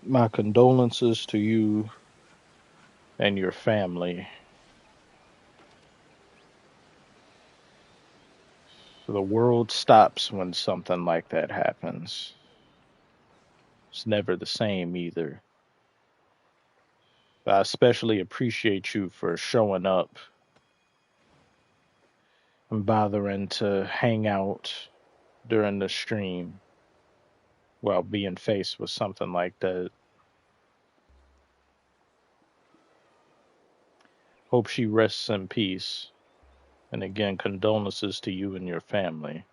My condolences to you and your family. The world stops when something like that happens. It's never the same either. I especially appreciate you for showing up and bothering to hang out during the stream while being faced with something like that. Hope she rests in peace. And again, condolences to you and your family.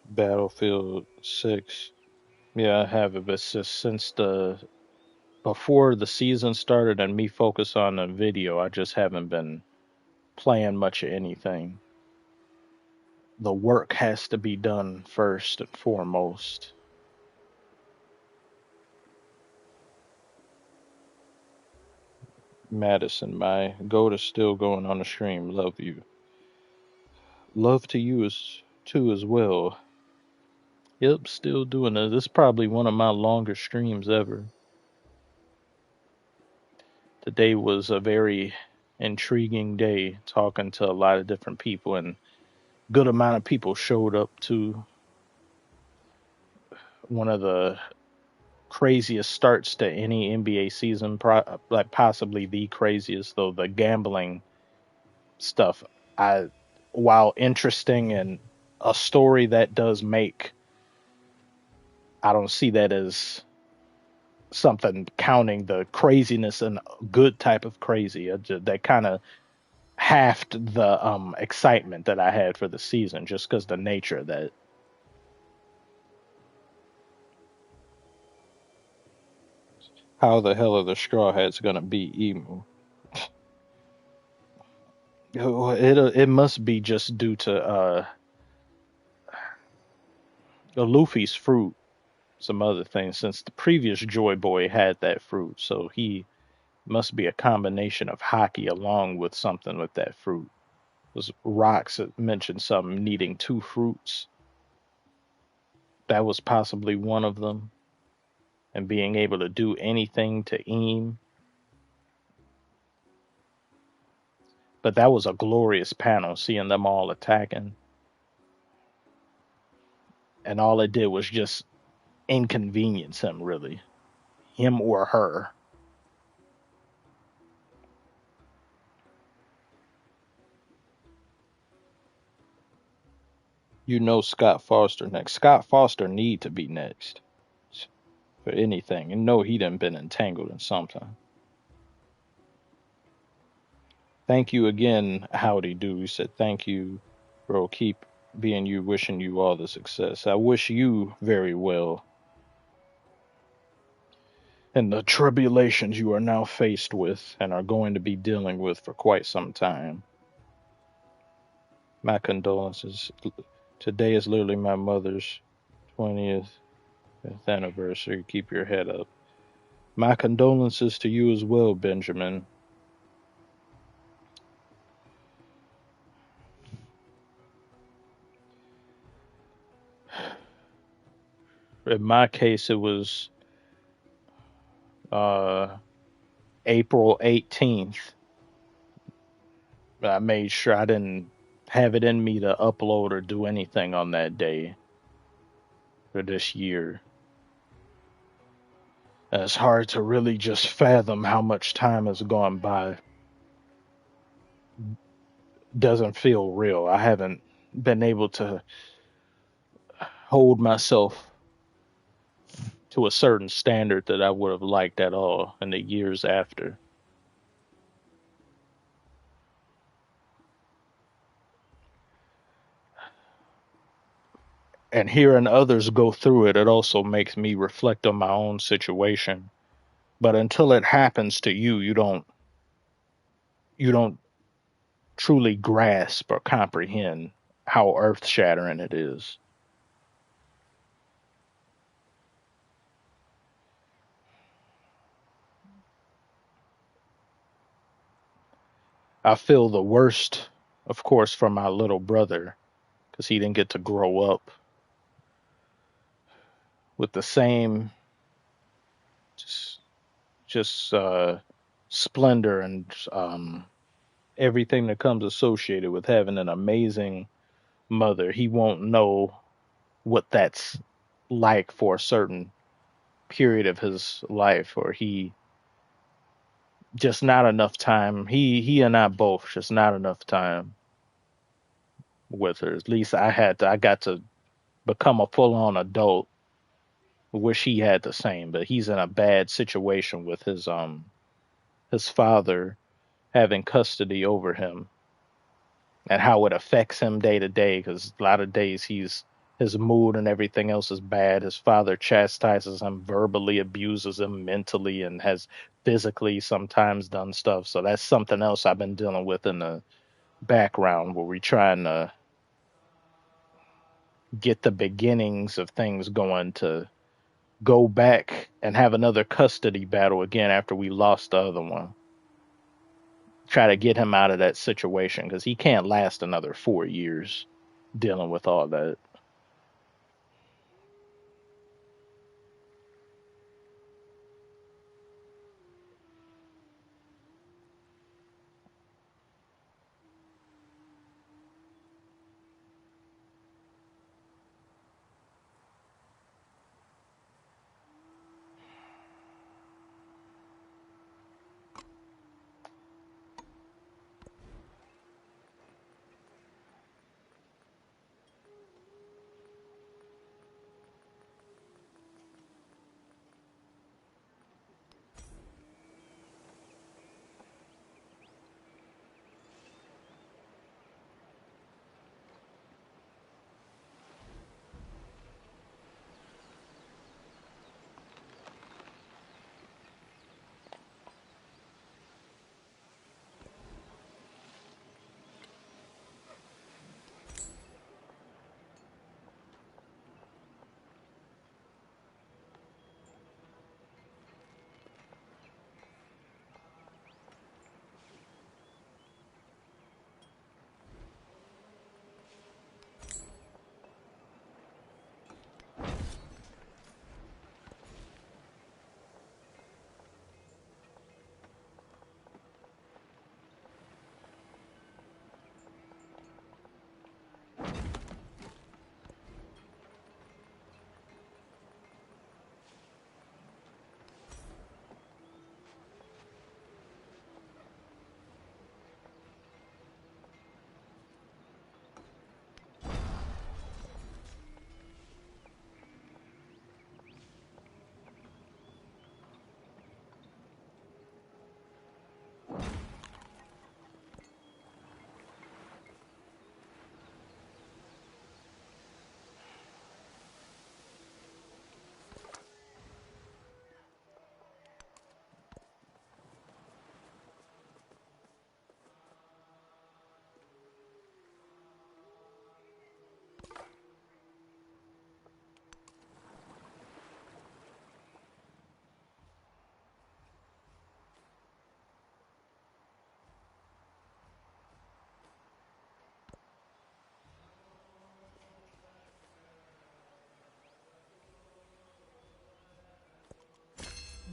Battlefield 6. Yeah, I have it, but it's just since before the season started and me focus on the video, I just haven't been playing much of anything. The work has to be done first and foremost. Madison, my goat is still going on the stream. Love you. Love to you too as well. Yep, still doing it. This is probably one of my longer streams ever. Today was a very intriguing day, talking to a lot of different people, and good amount of people showed up to one of the craziest starts to any NBA season, like possibly the craziest, though the gambling stuff, while interesting and a story that does make, I don't see that as something counting the craziness and good type of crazy. That kind of halved the excitement that I had for the season, just because the nature of that. How the hell are the Straw Hats gonna beat Emu? It must be just due to Luffy's fruit, some other things, since the previous Joy Boy had that fruit, so he must be a combination of hockey along with something with that fruit. Was Rocks mentioned something needing two fruits. That was possibly one of them. And being able to do anything to Eam. But that was a glorious panel, seeing them all attacking. And all it did was just inconvenience him, really. Him or her. You know Scott Foster next. Scott Foster need to be next for anything. And know he done been entangled in something. Thank you again, Howdy Do. He said, thank you, bro. Keep being you, wishing you all the success. I wish you very well in the tribulations you are now faced with and are going to be dealing with for quite some time. My condolences. Today is literally my mother's 20th anniversary. Keep your head up. My condolences to you as well, Benjamin. In my case, it was April 18th. I made sure I didn't have it in me to upload or do anything on that day for this year. It's hard to really just fathom how much time has gone by. Doesn't feel real. I haven't been able to hold myself to a certain standard that I would have liked at all in the years after. And hearing others go through it, it also makes me reflect on my own situation. But until it happens to you, you don't truly grasp or comprehend how earth shattering it is. I feel the worst, of course, for my little brother because he didn't get to grow up with the same just, just splendor and everything that comes associated with having an amazing mother. He won't know what that's like for a certain period of his life, or he just not enough time. He and I both just not enough time with her. At least I got to become a full on adult. Wish he had the same, but he's in a bad situation with his father having custody over him and how it affects him day to day, because a lot of days his mood and everything else is bad. His father chastises him, verbally abuses him, mentally, and has physically sometimes done stuff. So that's something else I've been dealing with in the background, where we're trying to get the beginnings of things going to go back and have another custody battle again after we lost the other one. Try to get him out of that situation because he can't last another 4 years dealing with all that.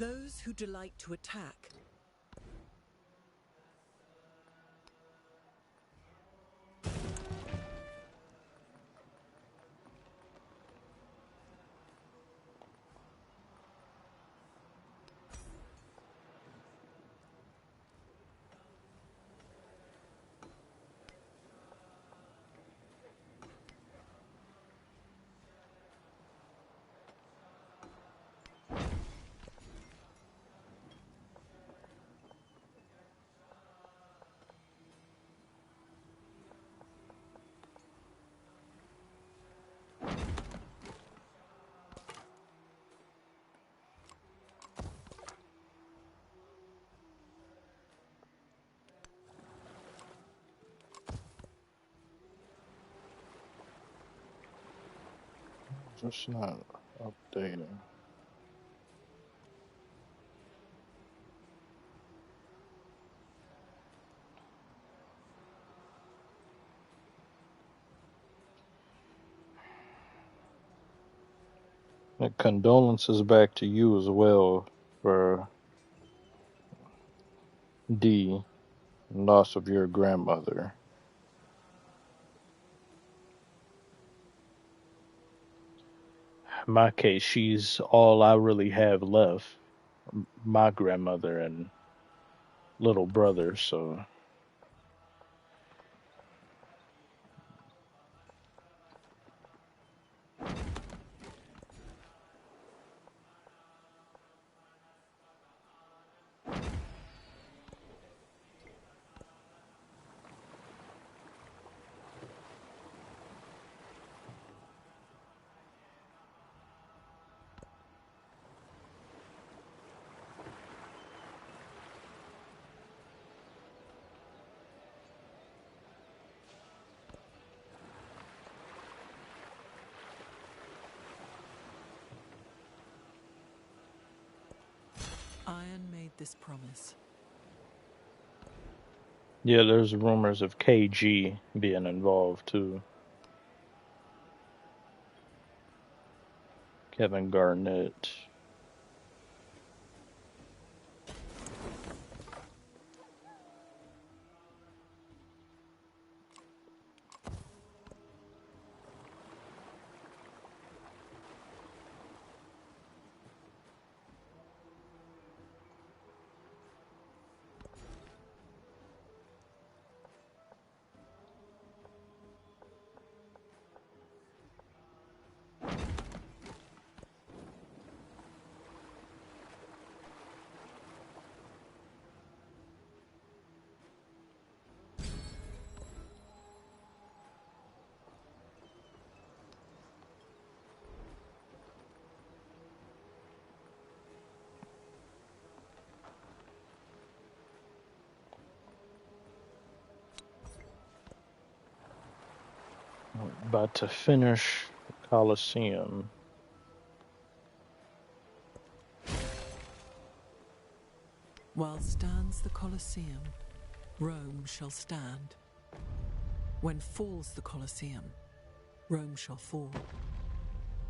Those who delight to attack Just not updating. And condolences back to you as well for the loss of your grandmother. In my case, she's all I really have left. My grandmother and little brother, so Iron made this promise. yeah, there's rumors of KG being involved too. Kevin Garnett. About to finish the Coliseum. While stands the Colosseum, Rome shall stand. When falls the Colosseum, Rome shall fall.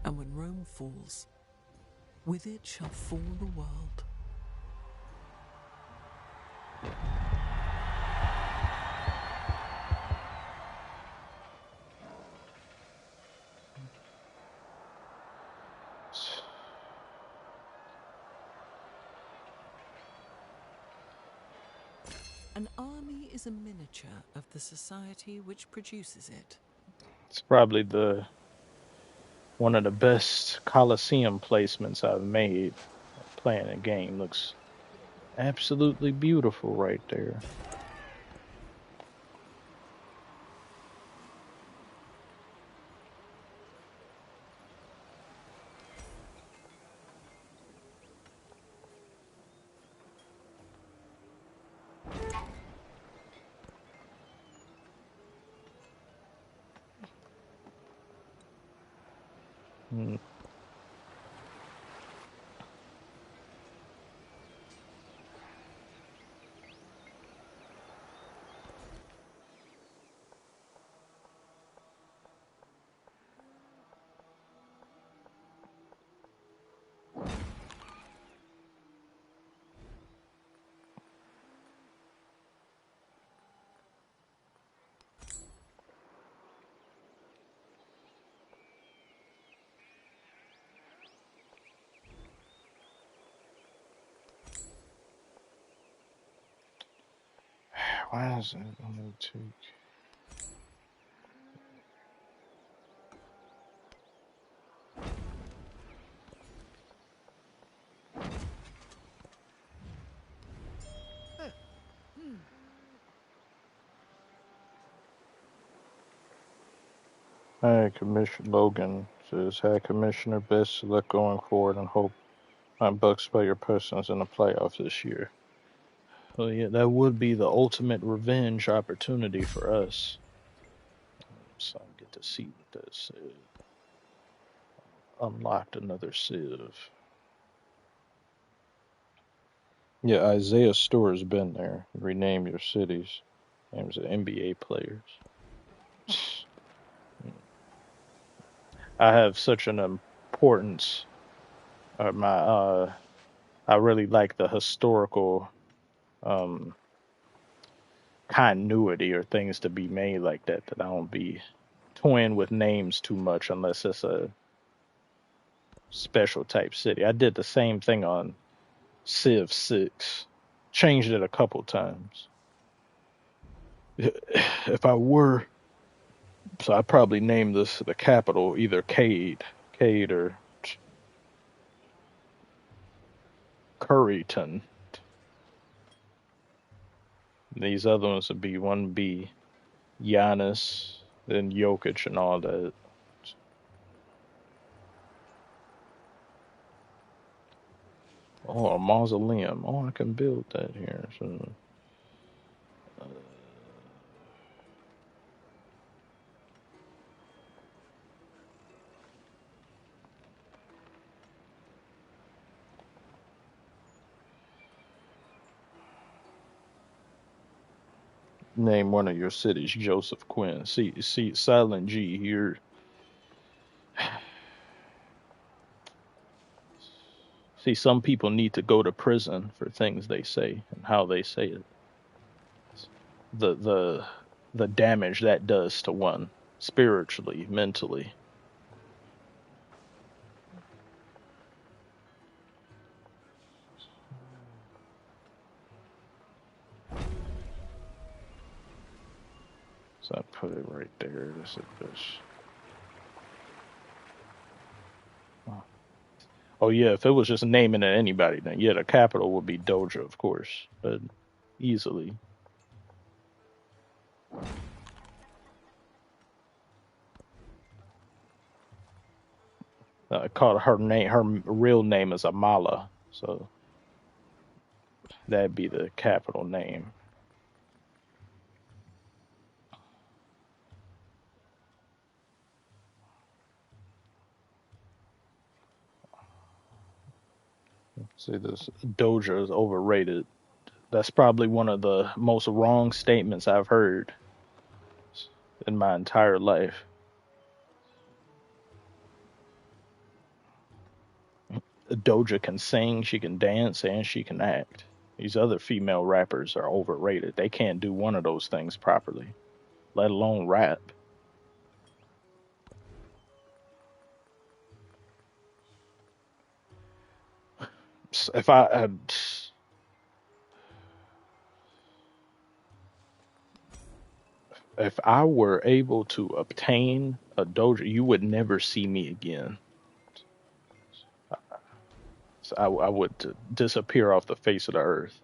And when Rome falls, with it shall fall the world. An army is a miniature of the society which produces it. It's probably one of the best Coliseum placements I've made playing a game. Looks absolutely beautiful right there. Hmm. Why is it only two? Hey, Commissioner Logan says, "Hey, Commissioner, best of luck going forward, and hope my Bucks play your Pistons in the playoffs this year." Well, yeah, that would be the ultimate revenge opportunity for us. So I get to see what that said. Unlocked another Civ. Yeah, Isaiah Store's been there. Rename your cities. Names of NBA players. I have such an importance. I really like the historical um, continuity or things to be made like that. That I don't be toying with names too much unless it's a special type city. I did the same thing on Civ 6. Changed it a couple times. If I were, so I'd probably name this the capital either Cade or Curryton. These other ones would be one B Giannis, then Jokic and all that. Oh, a mausoleum. Oh, I can build that here. So, uh, name one of your cities, Joseph Quinn. See, Silent G here. See, some people need to go to prison for things they say and how they say it. The the the damage that does to one spiritually, mentally. So I put it right there. This is this. Oh yeah, if it was just naming it anybody, then yeah, the capital would be Doja, of course, but easily. Called her name. Her real name is Amala, so that'd be the capital name. See, this Doja is overrated. That's probably one of the most wrong statements I've heard in my entire life. Doja can sing, she can dance, and she can act. These other female rappers are overrated. They can't do one of those things properly, let alone rap. If I were able to obtain a Doja, you would never see me again. So I would disappear off the face of the earth.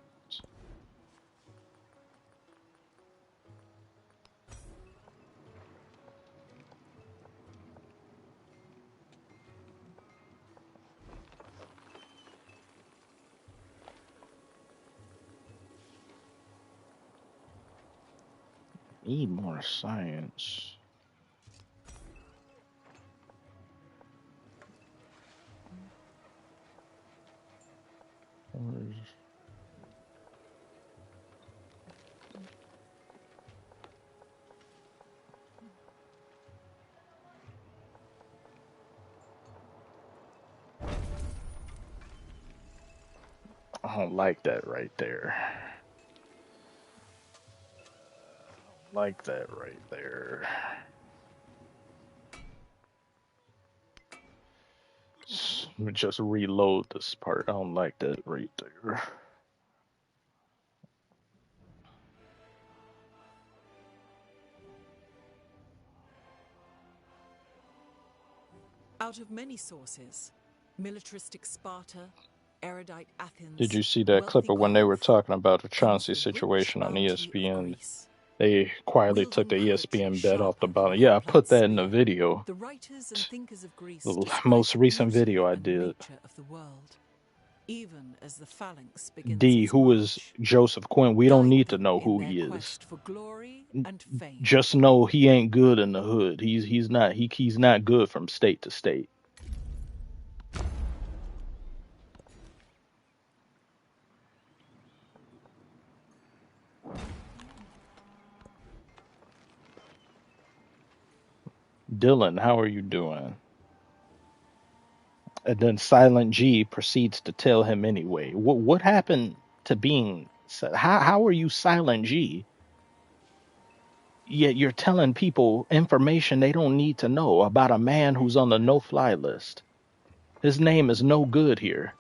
Need more science. I don't like that right there. Like that right there. Let me just reload this part. I don't like that right there. Out of many sources, militaristic Sparta, erudite Athens, Did you see that clip wealthy of when they were Corinth, talking about the comes Chauncey the rich situation on bounty of ESPN? Greece. They quietly took the Wielding poetry ESPN bet off the sharper than bottom. the Yeah, I put upland that in the spear, video. the writers and thinkers of Greece The describe most the recent beauty video I and did. nature of the world, even as the phalanx begins D, its who is march. Joseph Quinn? We don't Guide need to them know in who their he is. quest for glory and fame. Just know he ain't good in the hood. He's not good from state to state. Dylan, how are you doing? And then Silent G proceeds to tell him anyway. What happened to being? How are you Silent G? Yet you're telling people information they don't need to know about a man who's on the no-fly list. His name is no good here.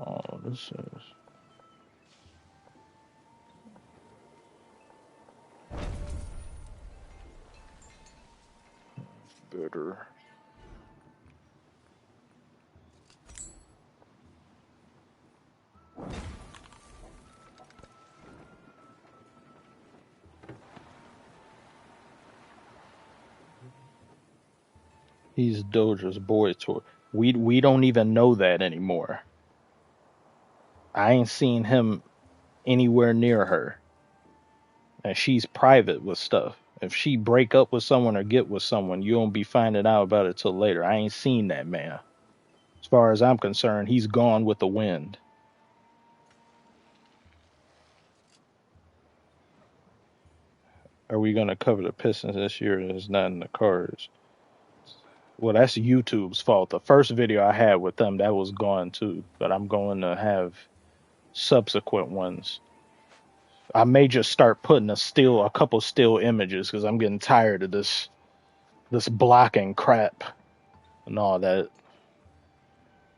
Oh, this is better. He's Doja's boy toy. We don't even know that anymore. I ain't seen him anywhere near her. And she's private with stuff. If she break up with someone or get with someone, you won't be finding out about it till later. I ain't seen that man. As far as I'm concerned, he's gone with the wind. Are we gonna cover the Pistons this year? It's not in the cards. Well, that's YouTube's fault. The first video I had with them, that was gone too. But I'm going to have subsequent ones. I may just start putting a couple still images because I'm getting tired of this blocking crap and all that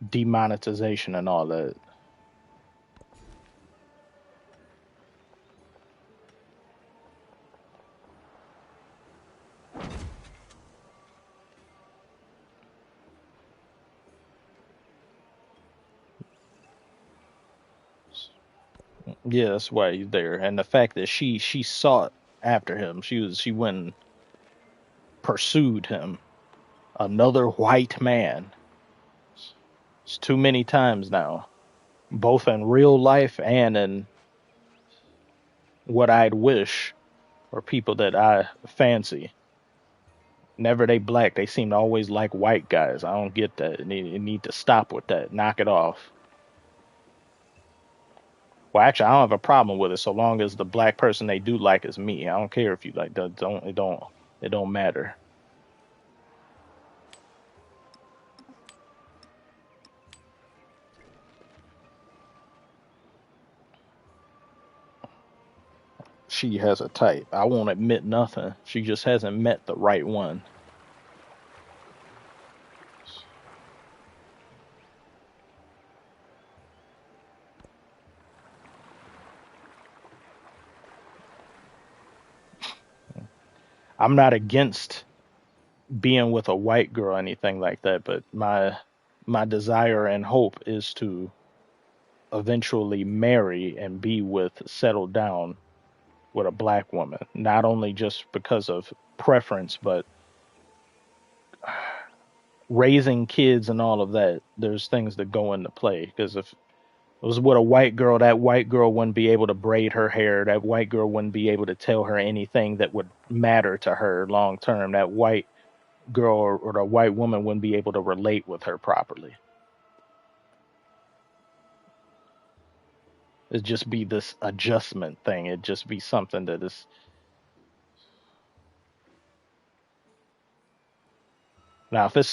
demonetization and all that. Yeah, that's why he's there. And the fact that she sought after him, she went and pursued him. Another white man. It's too many times now, both in real life and in what I'd wish or people that I fancy. Never they black. They seem to always like white guys. I don't get that. You need to stop with that. Knock it off. Well, actually, I don't have a problem with it so long as the black person they do like is me. I don't care if you like that. It don't matter. She has a type. I won't admit nothing. She just hasn't met the right one. I'm not against being with a white girl or anything like that, but my desire and hope is to eventually marry and be with, settle down with a black woman. Not only just because of preference, but raising kids and all of that. There's things that go into play. Because if it was with a white girl, that white girl wouldn't be able to braid her hair. That white girl wouldn't be able to tell her anything that would matter to her long term. That white girl or the white woman wouldn't be able to relate with her properly. It'd just be this adjustment thing. It'd just be something that is. Now, if it's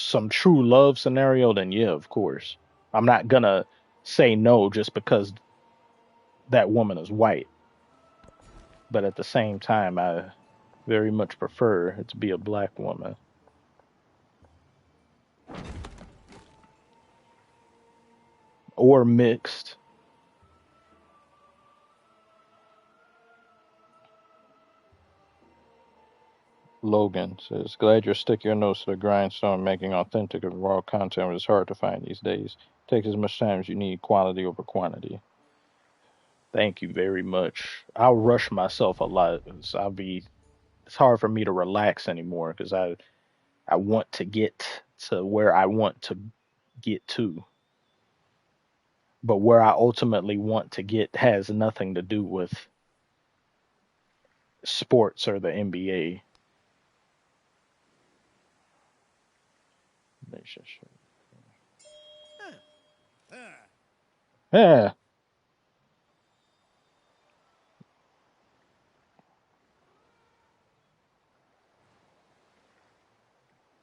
some true love scenario, then yeah, of course. I'm not gonna say no just because that woman is white. but at the same time, I very much prefer it to be a black woman. Or mixed. Logan says, glad you're sticking your nose to the grindstone, making authentic and raw content, which is hard to find these days. Take as much time as you need, quality over quantity. Thank you very much. I'll rush myself a lot. It's hard for me to relax anymore because I want to get to where I want to get to. But where I ultimately want to get has nothing to do with sports or the NBA. Yeah.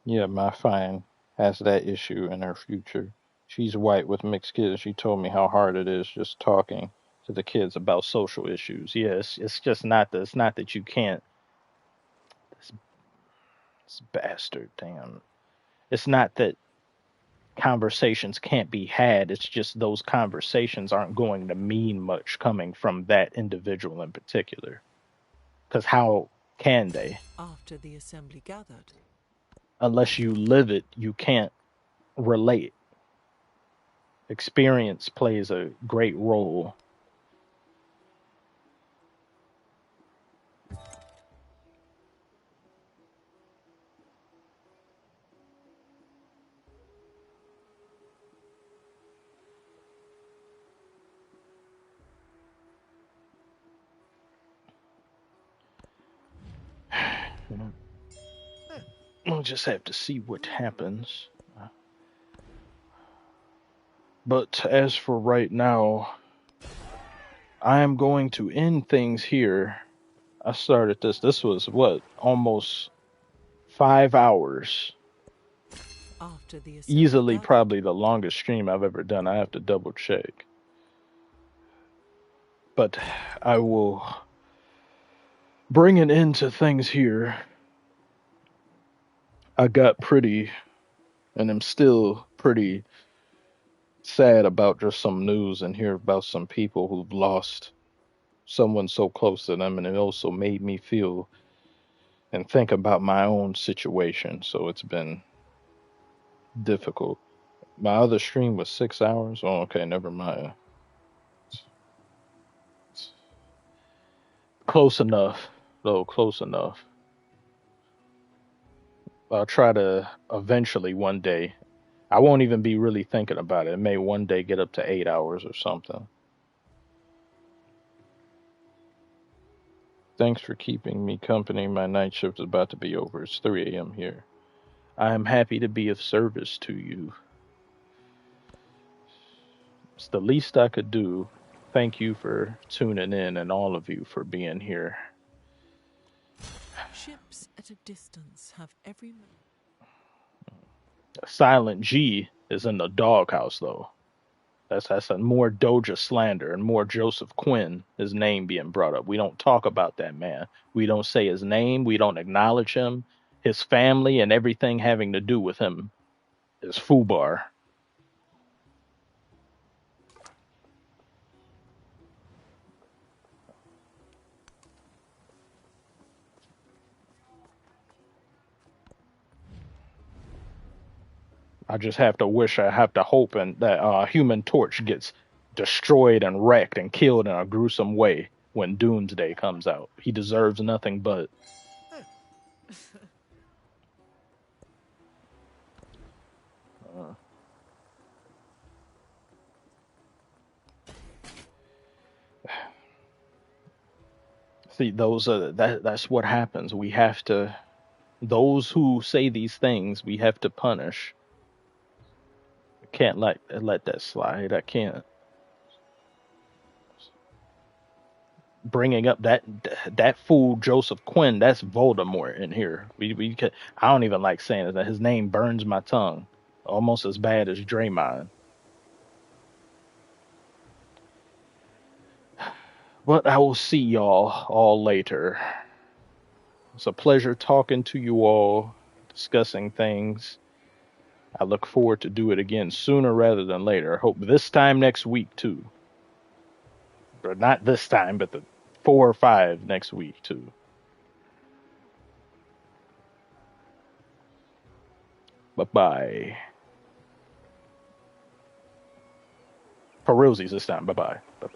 Yeah, my fine has that issue in her future. She's white with mixed kids. She told me how hard it is just talking to the kids about social issues. Yes, it's just not that. It's not that you can't. This bastard, damn. It's not that conversations can't be had. It's just those conversations aren't going to mean much coming from that individual in particular. Because how can they? After the assembly gathered, Unless you live it, you can't relate. Experience plays a great role. We'll just have to see what happens. But as for right now, I am going to end things here. I started this. This was what? Almost 5 hours. after the assembly Easily gathered, probably the longest stream I've ever done. I have to double check. But I will bring an end to things here. I got pretty, and I'm still pretty sad about just some news and hear about some people who've lost someone so close to them, and it also made me feel and think about my own situation. So it's been difficult. My other stream was 6 hours. Oh, okay, never mind. Close enough, though. Close enough. I'll try to eventually one day. I won't even be really thinking about it. It may one day get up to 8 hours or something. Thanks for keeping me company. My night shift is about to be over. It's 3 a.m. here. I am happy to be of service to you. It's the least I could do. Thank you for tuning in and all of you for being here. ships at a distance have every Silent G is in the doghouse, though. That's a more Doja slander and more Joseph Quinn, his name being brought up. We don't talk about that man. We don't say his name. We don't acknowledge him. His family and everything having to do with him is foobar. I just have to wish, I have to hope, and that Human Torch gets destroyed and wrecked and killed in a gruesome way when Doomsday comes out. He deserves nothing but. See, that's what happens. We have to, those who say these things, we have to punish. I can't let that slide. I can't. Bringing up that fool Joseph Quinn, that's Voldemort in here. We could, I don't even like saying that. His name burns my tongue, almost as bad as Draymond. But I will see y'all all later. It's a pleasure talking to you all, discussing things. I look forward to do it again sooner rather than later. I hope this time next week too. Or not this time, but the 4 or 5 next week too. Bye-bye. For realsies this time. Bye-bye. Bye-bye.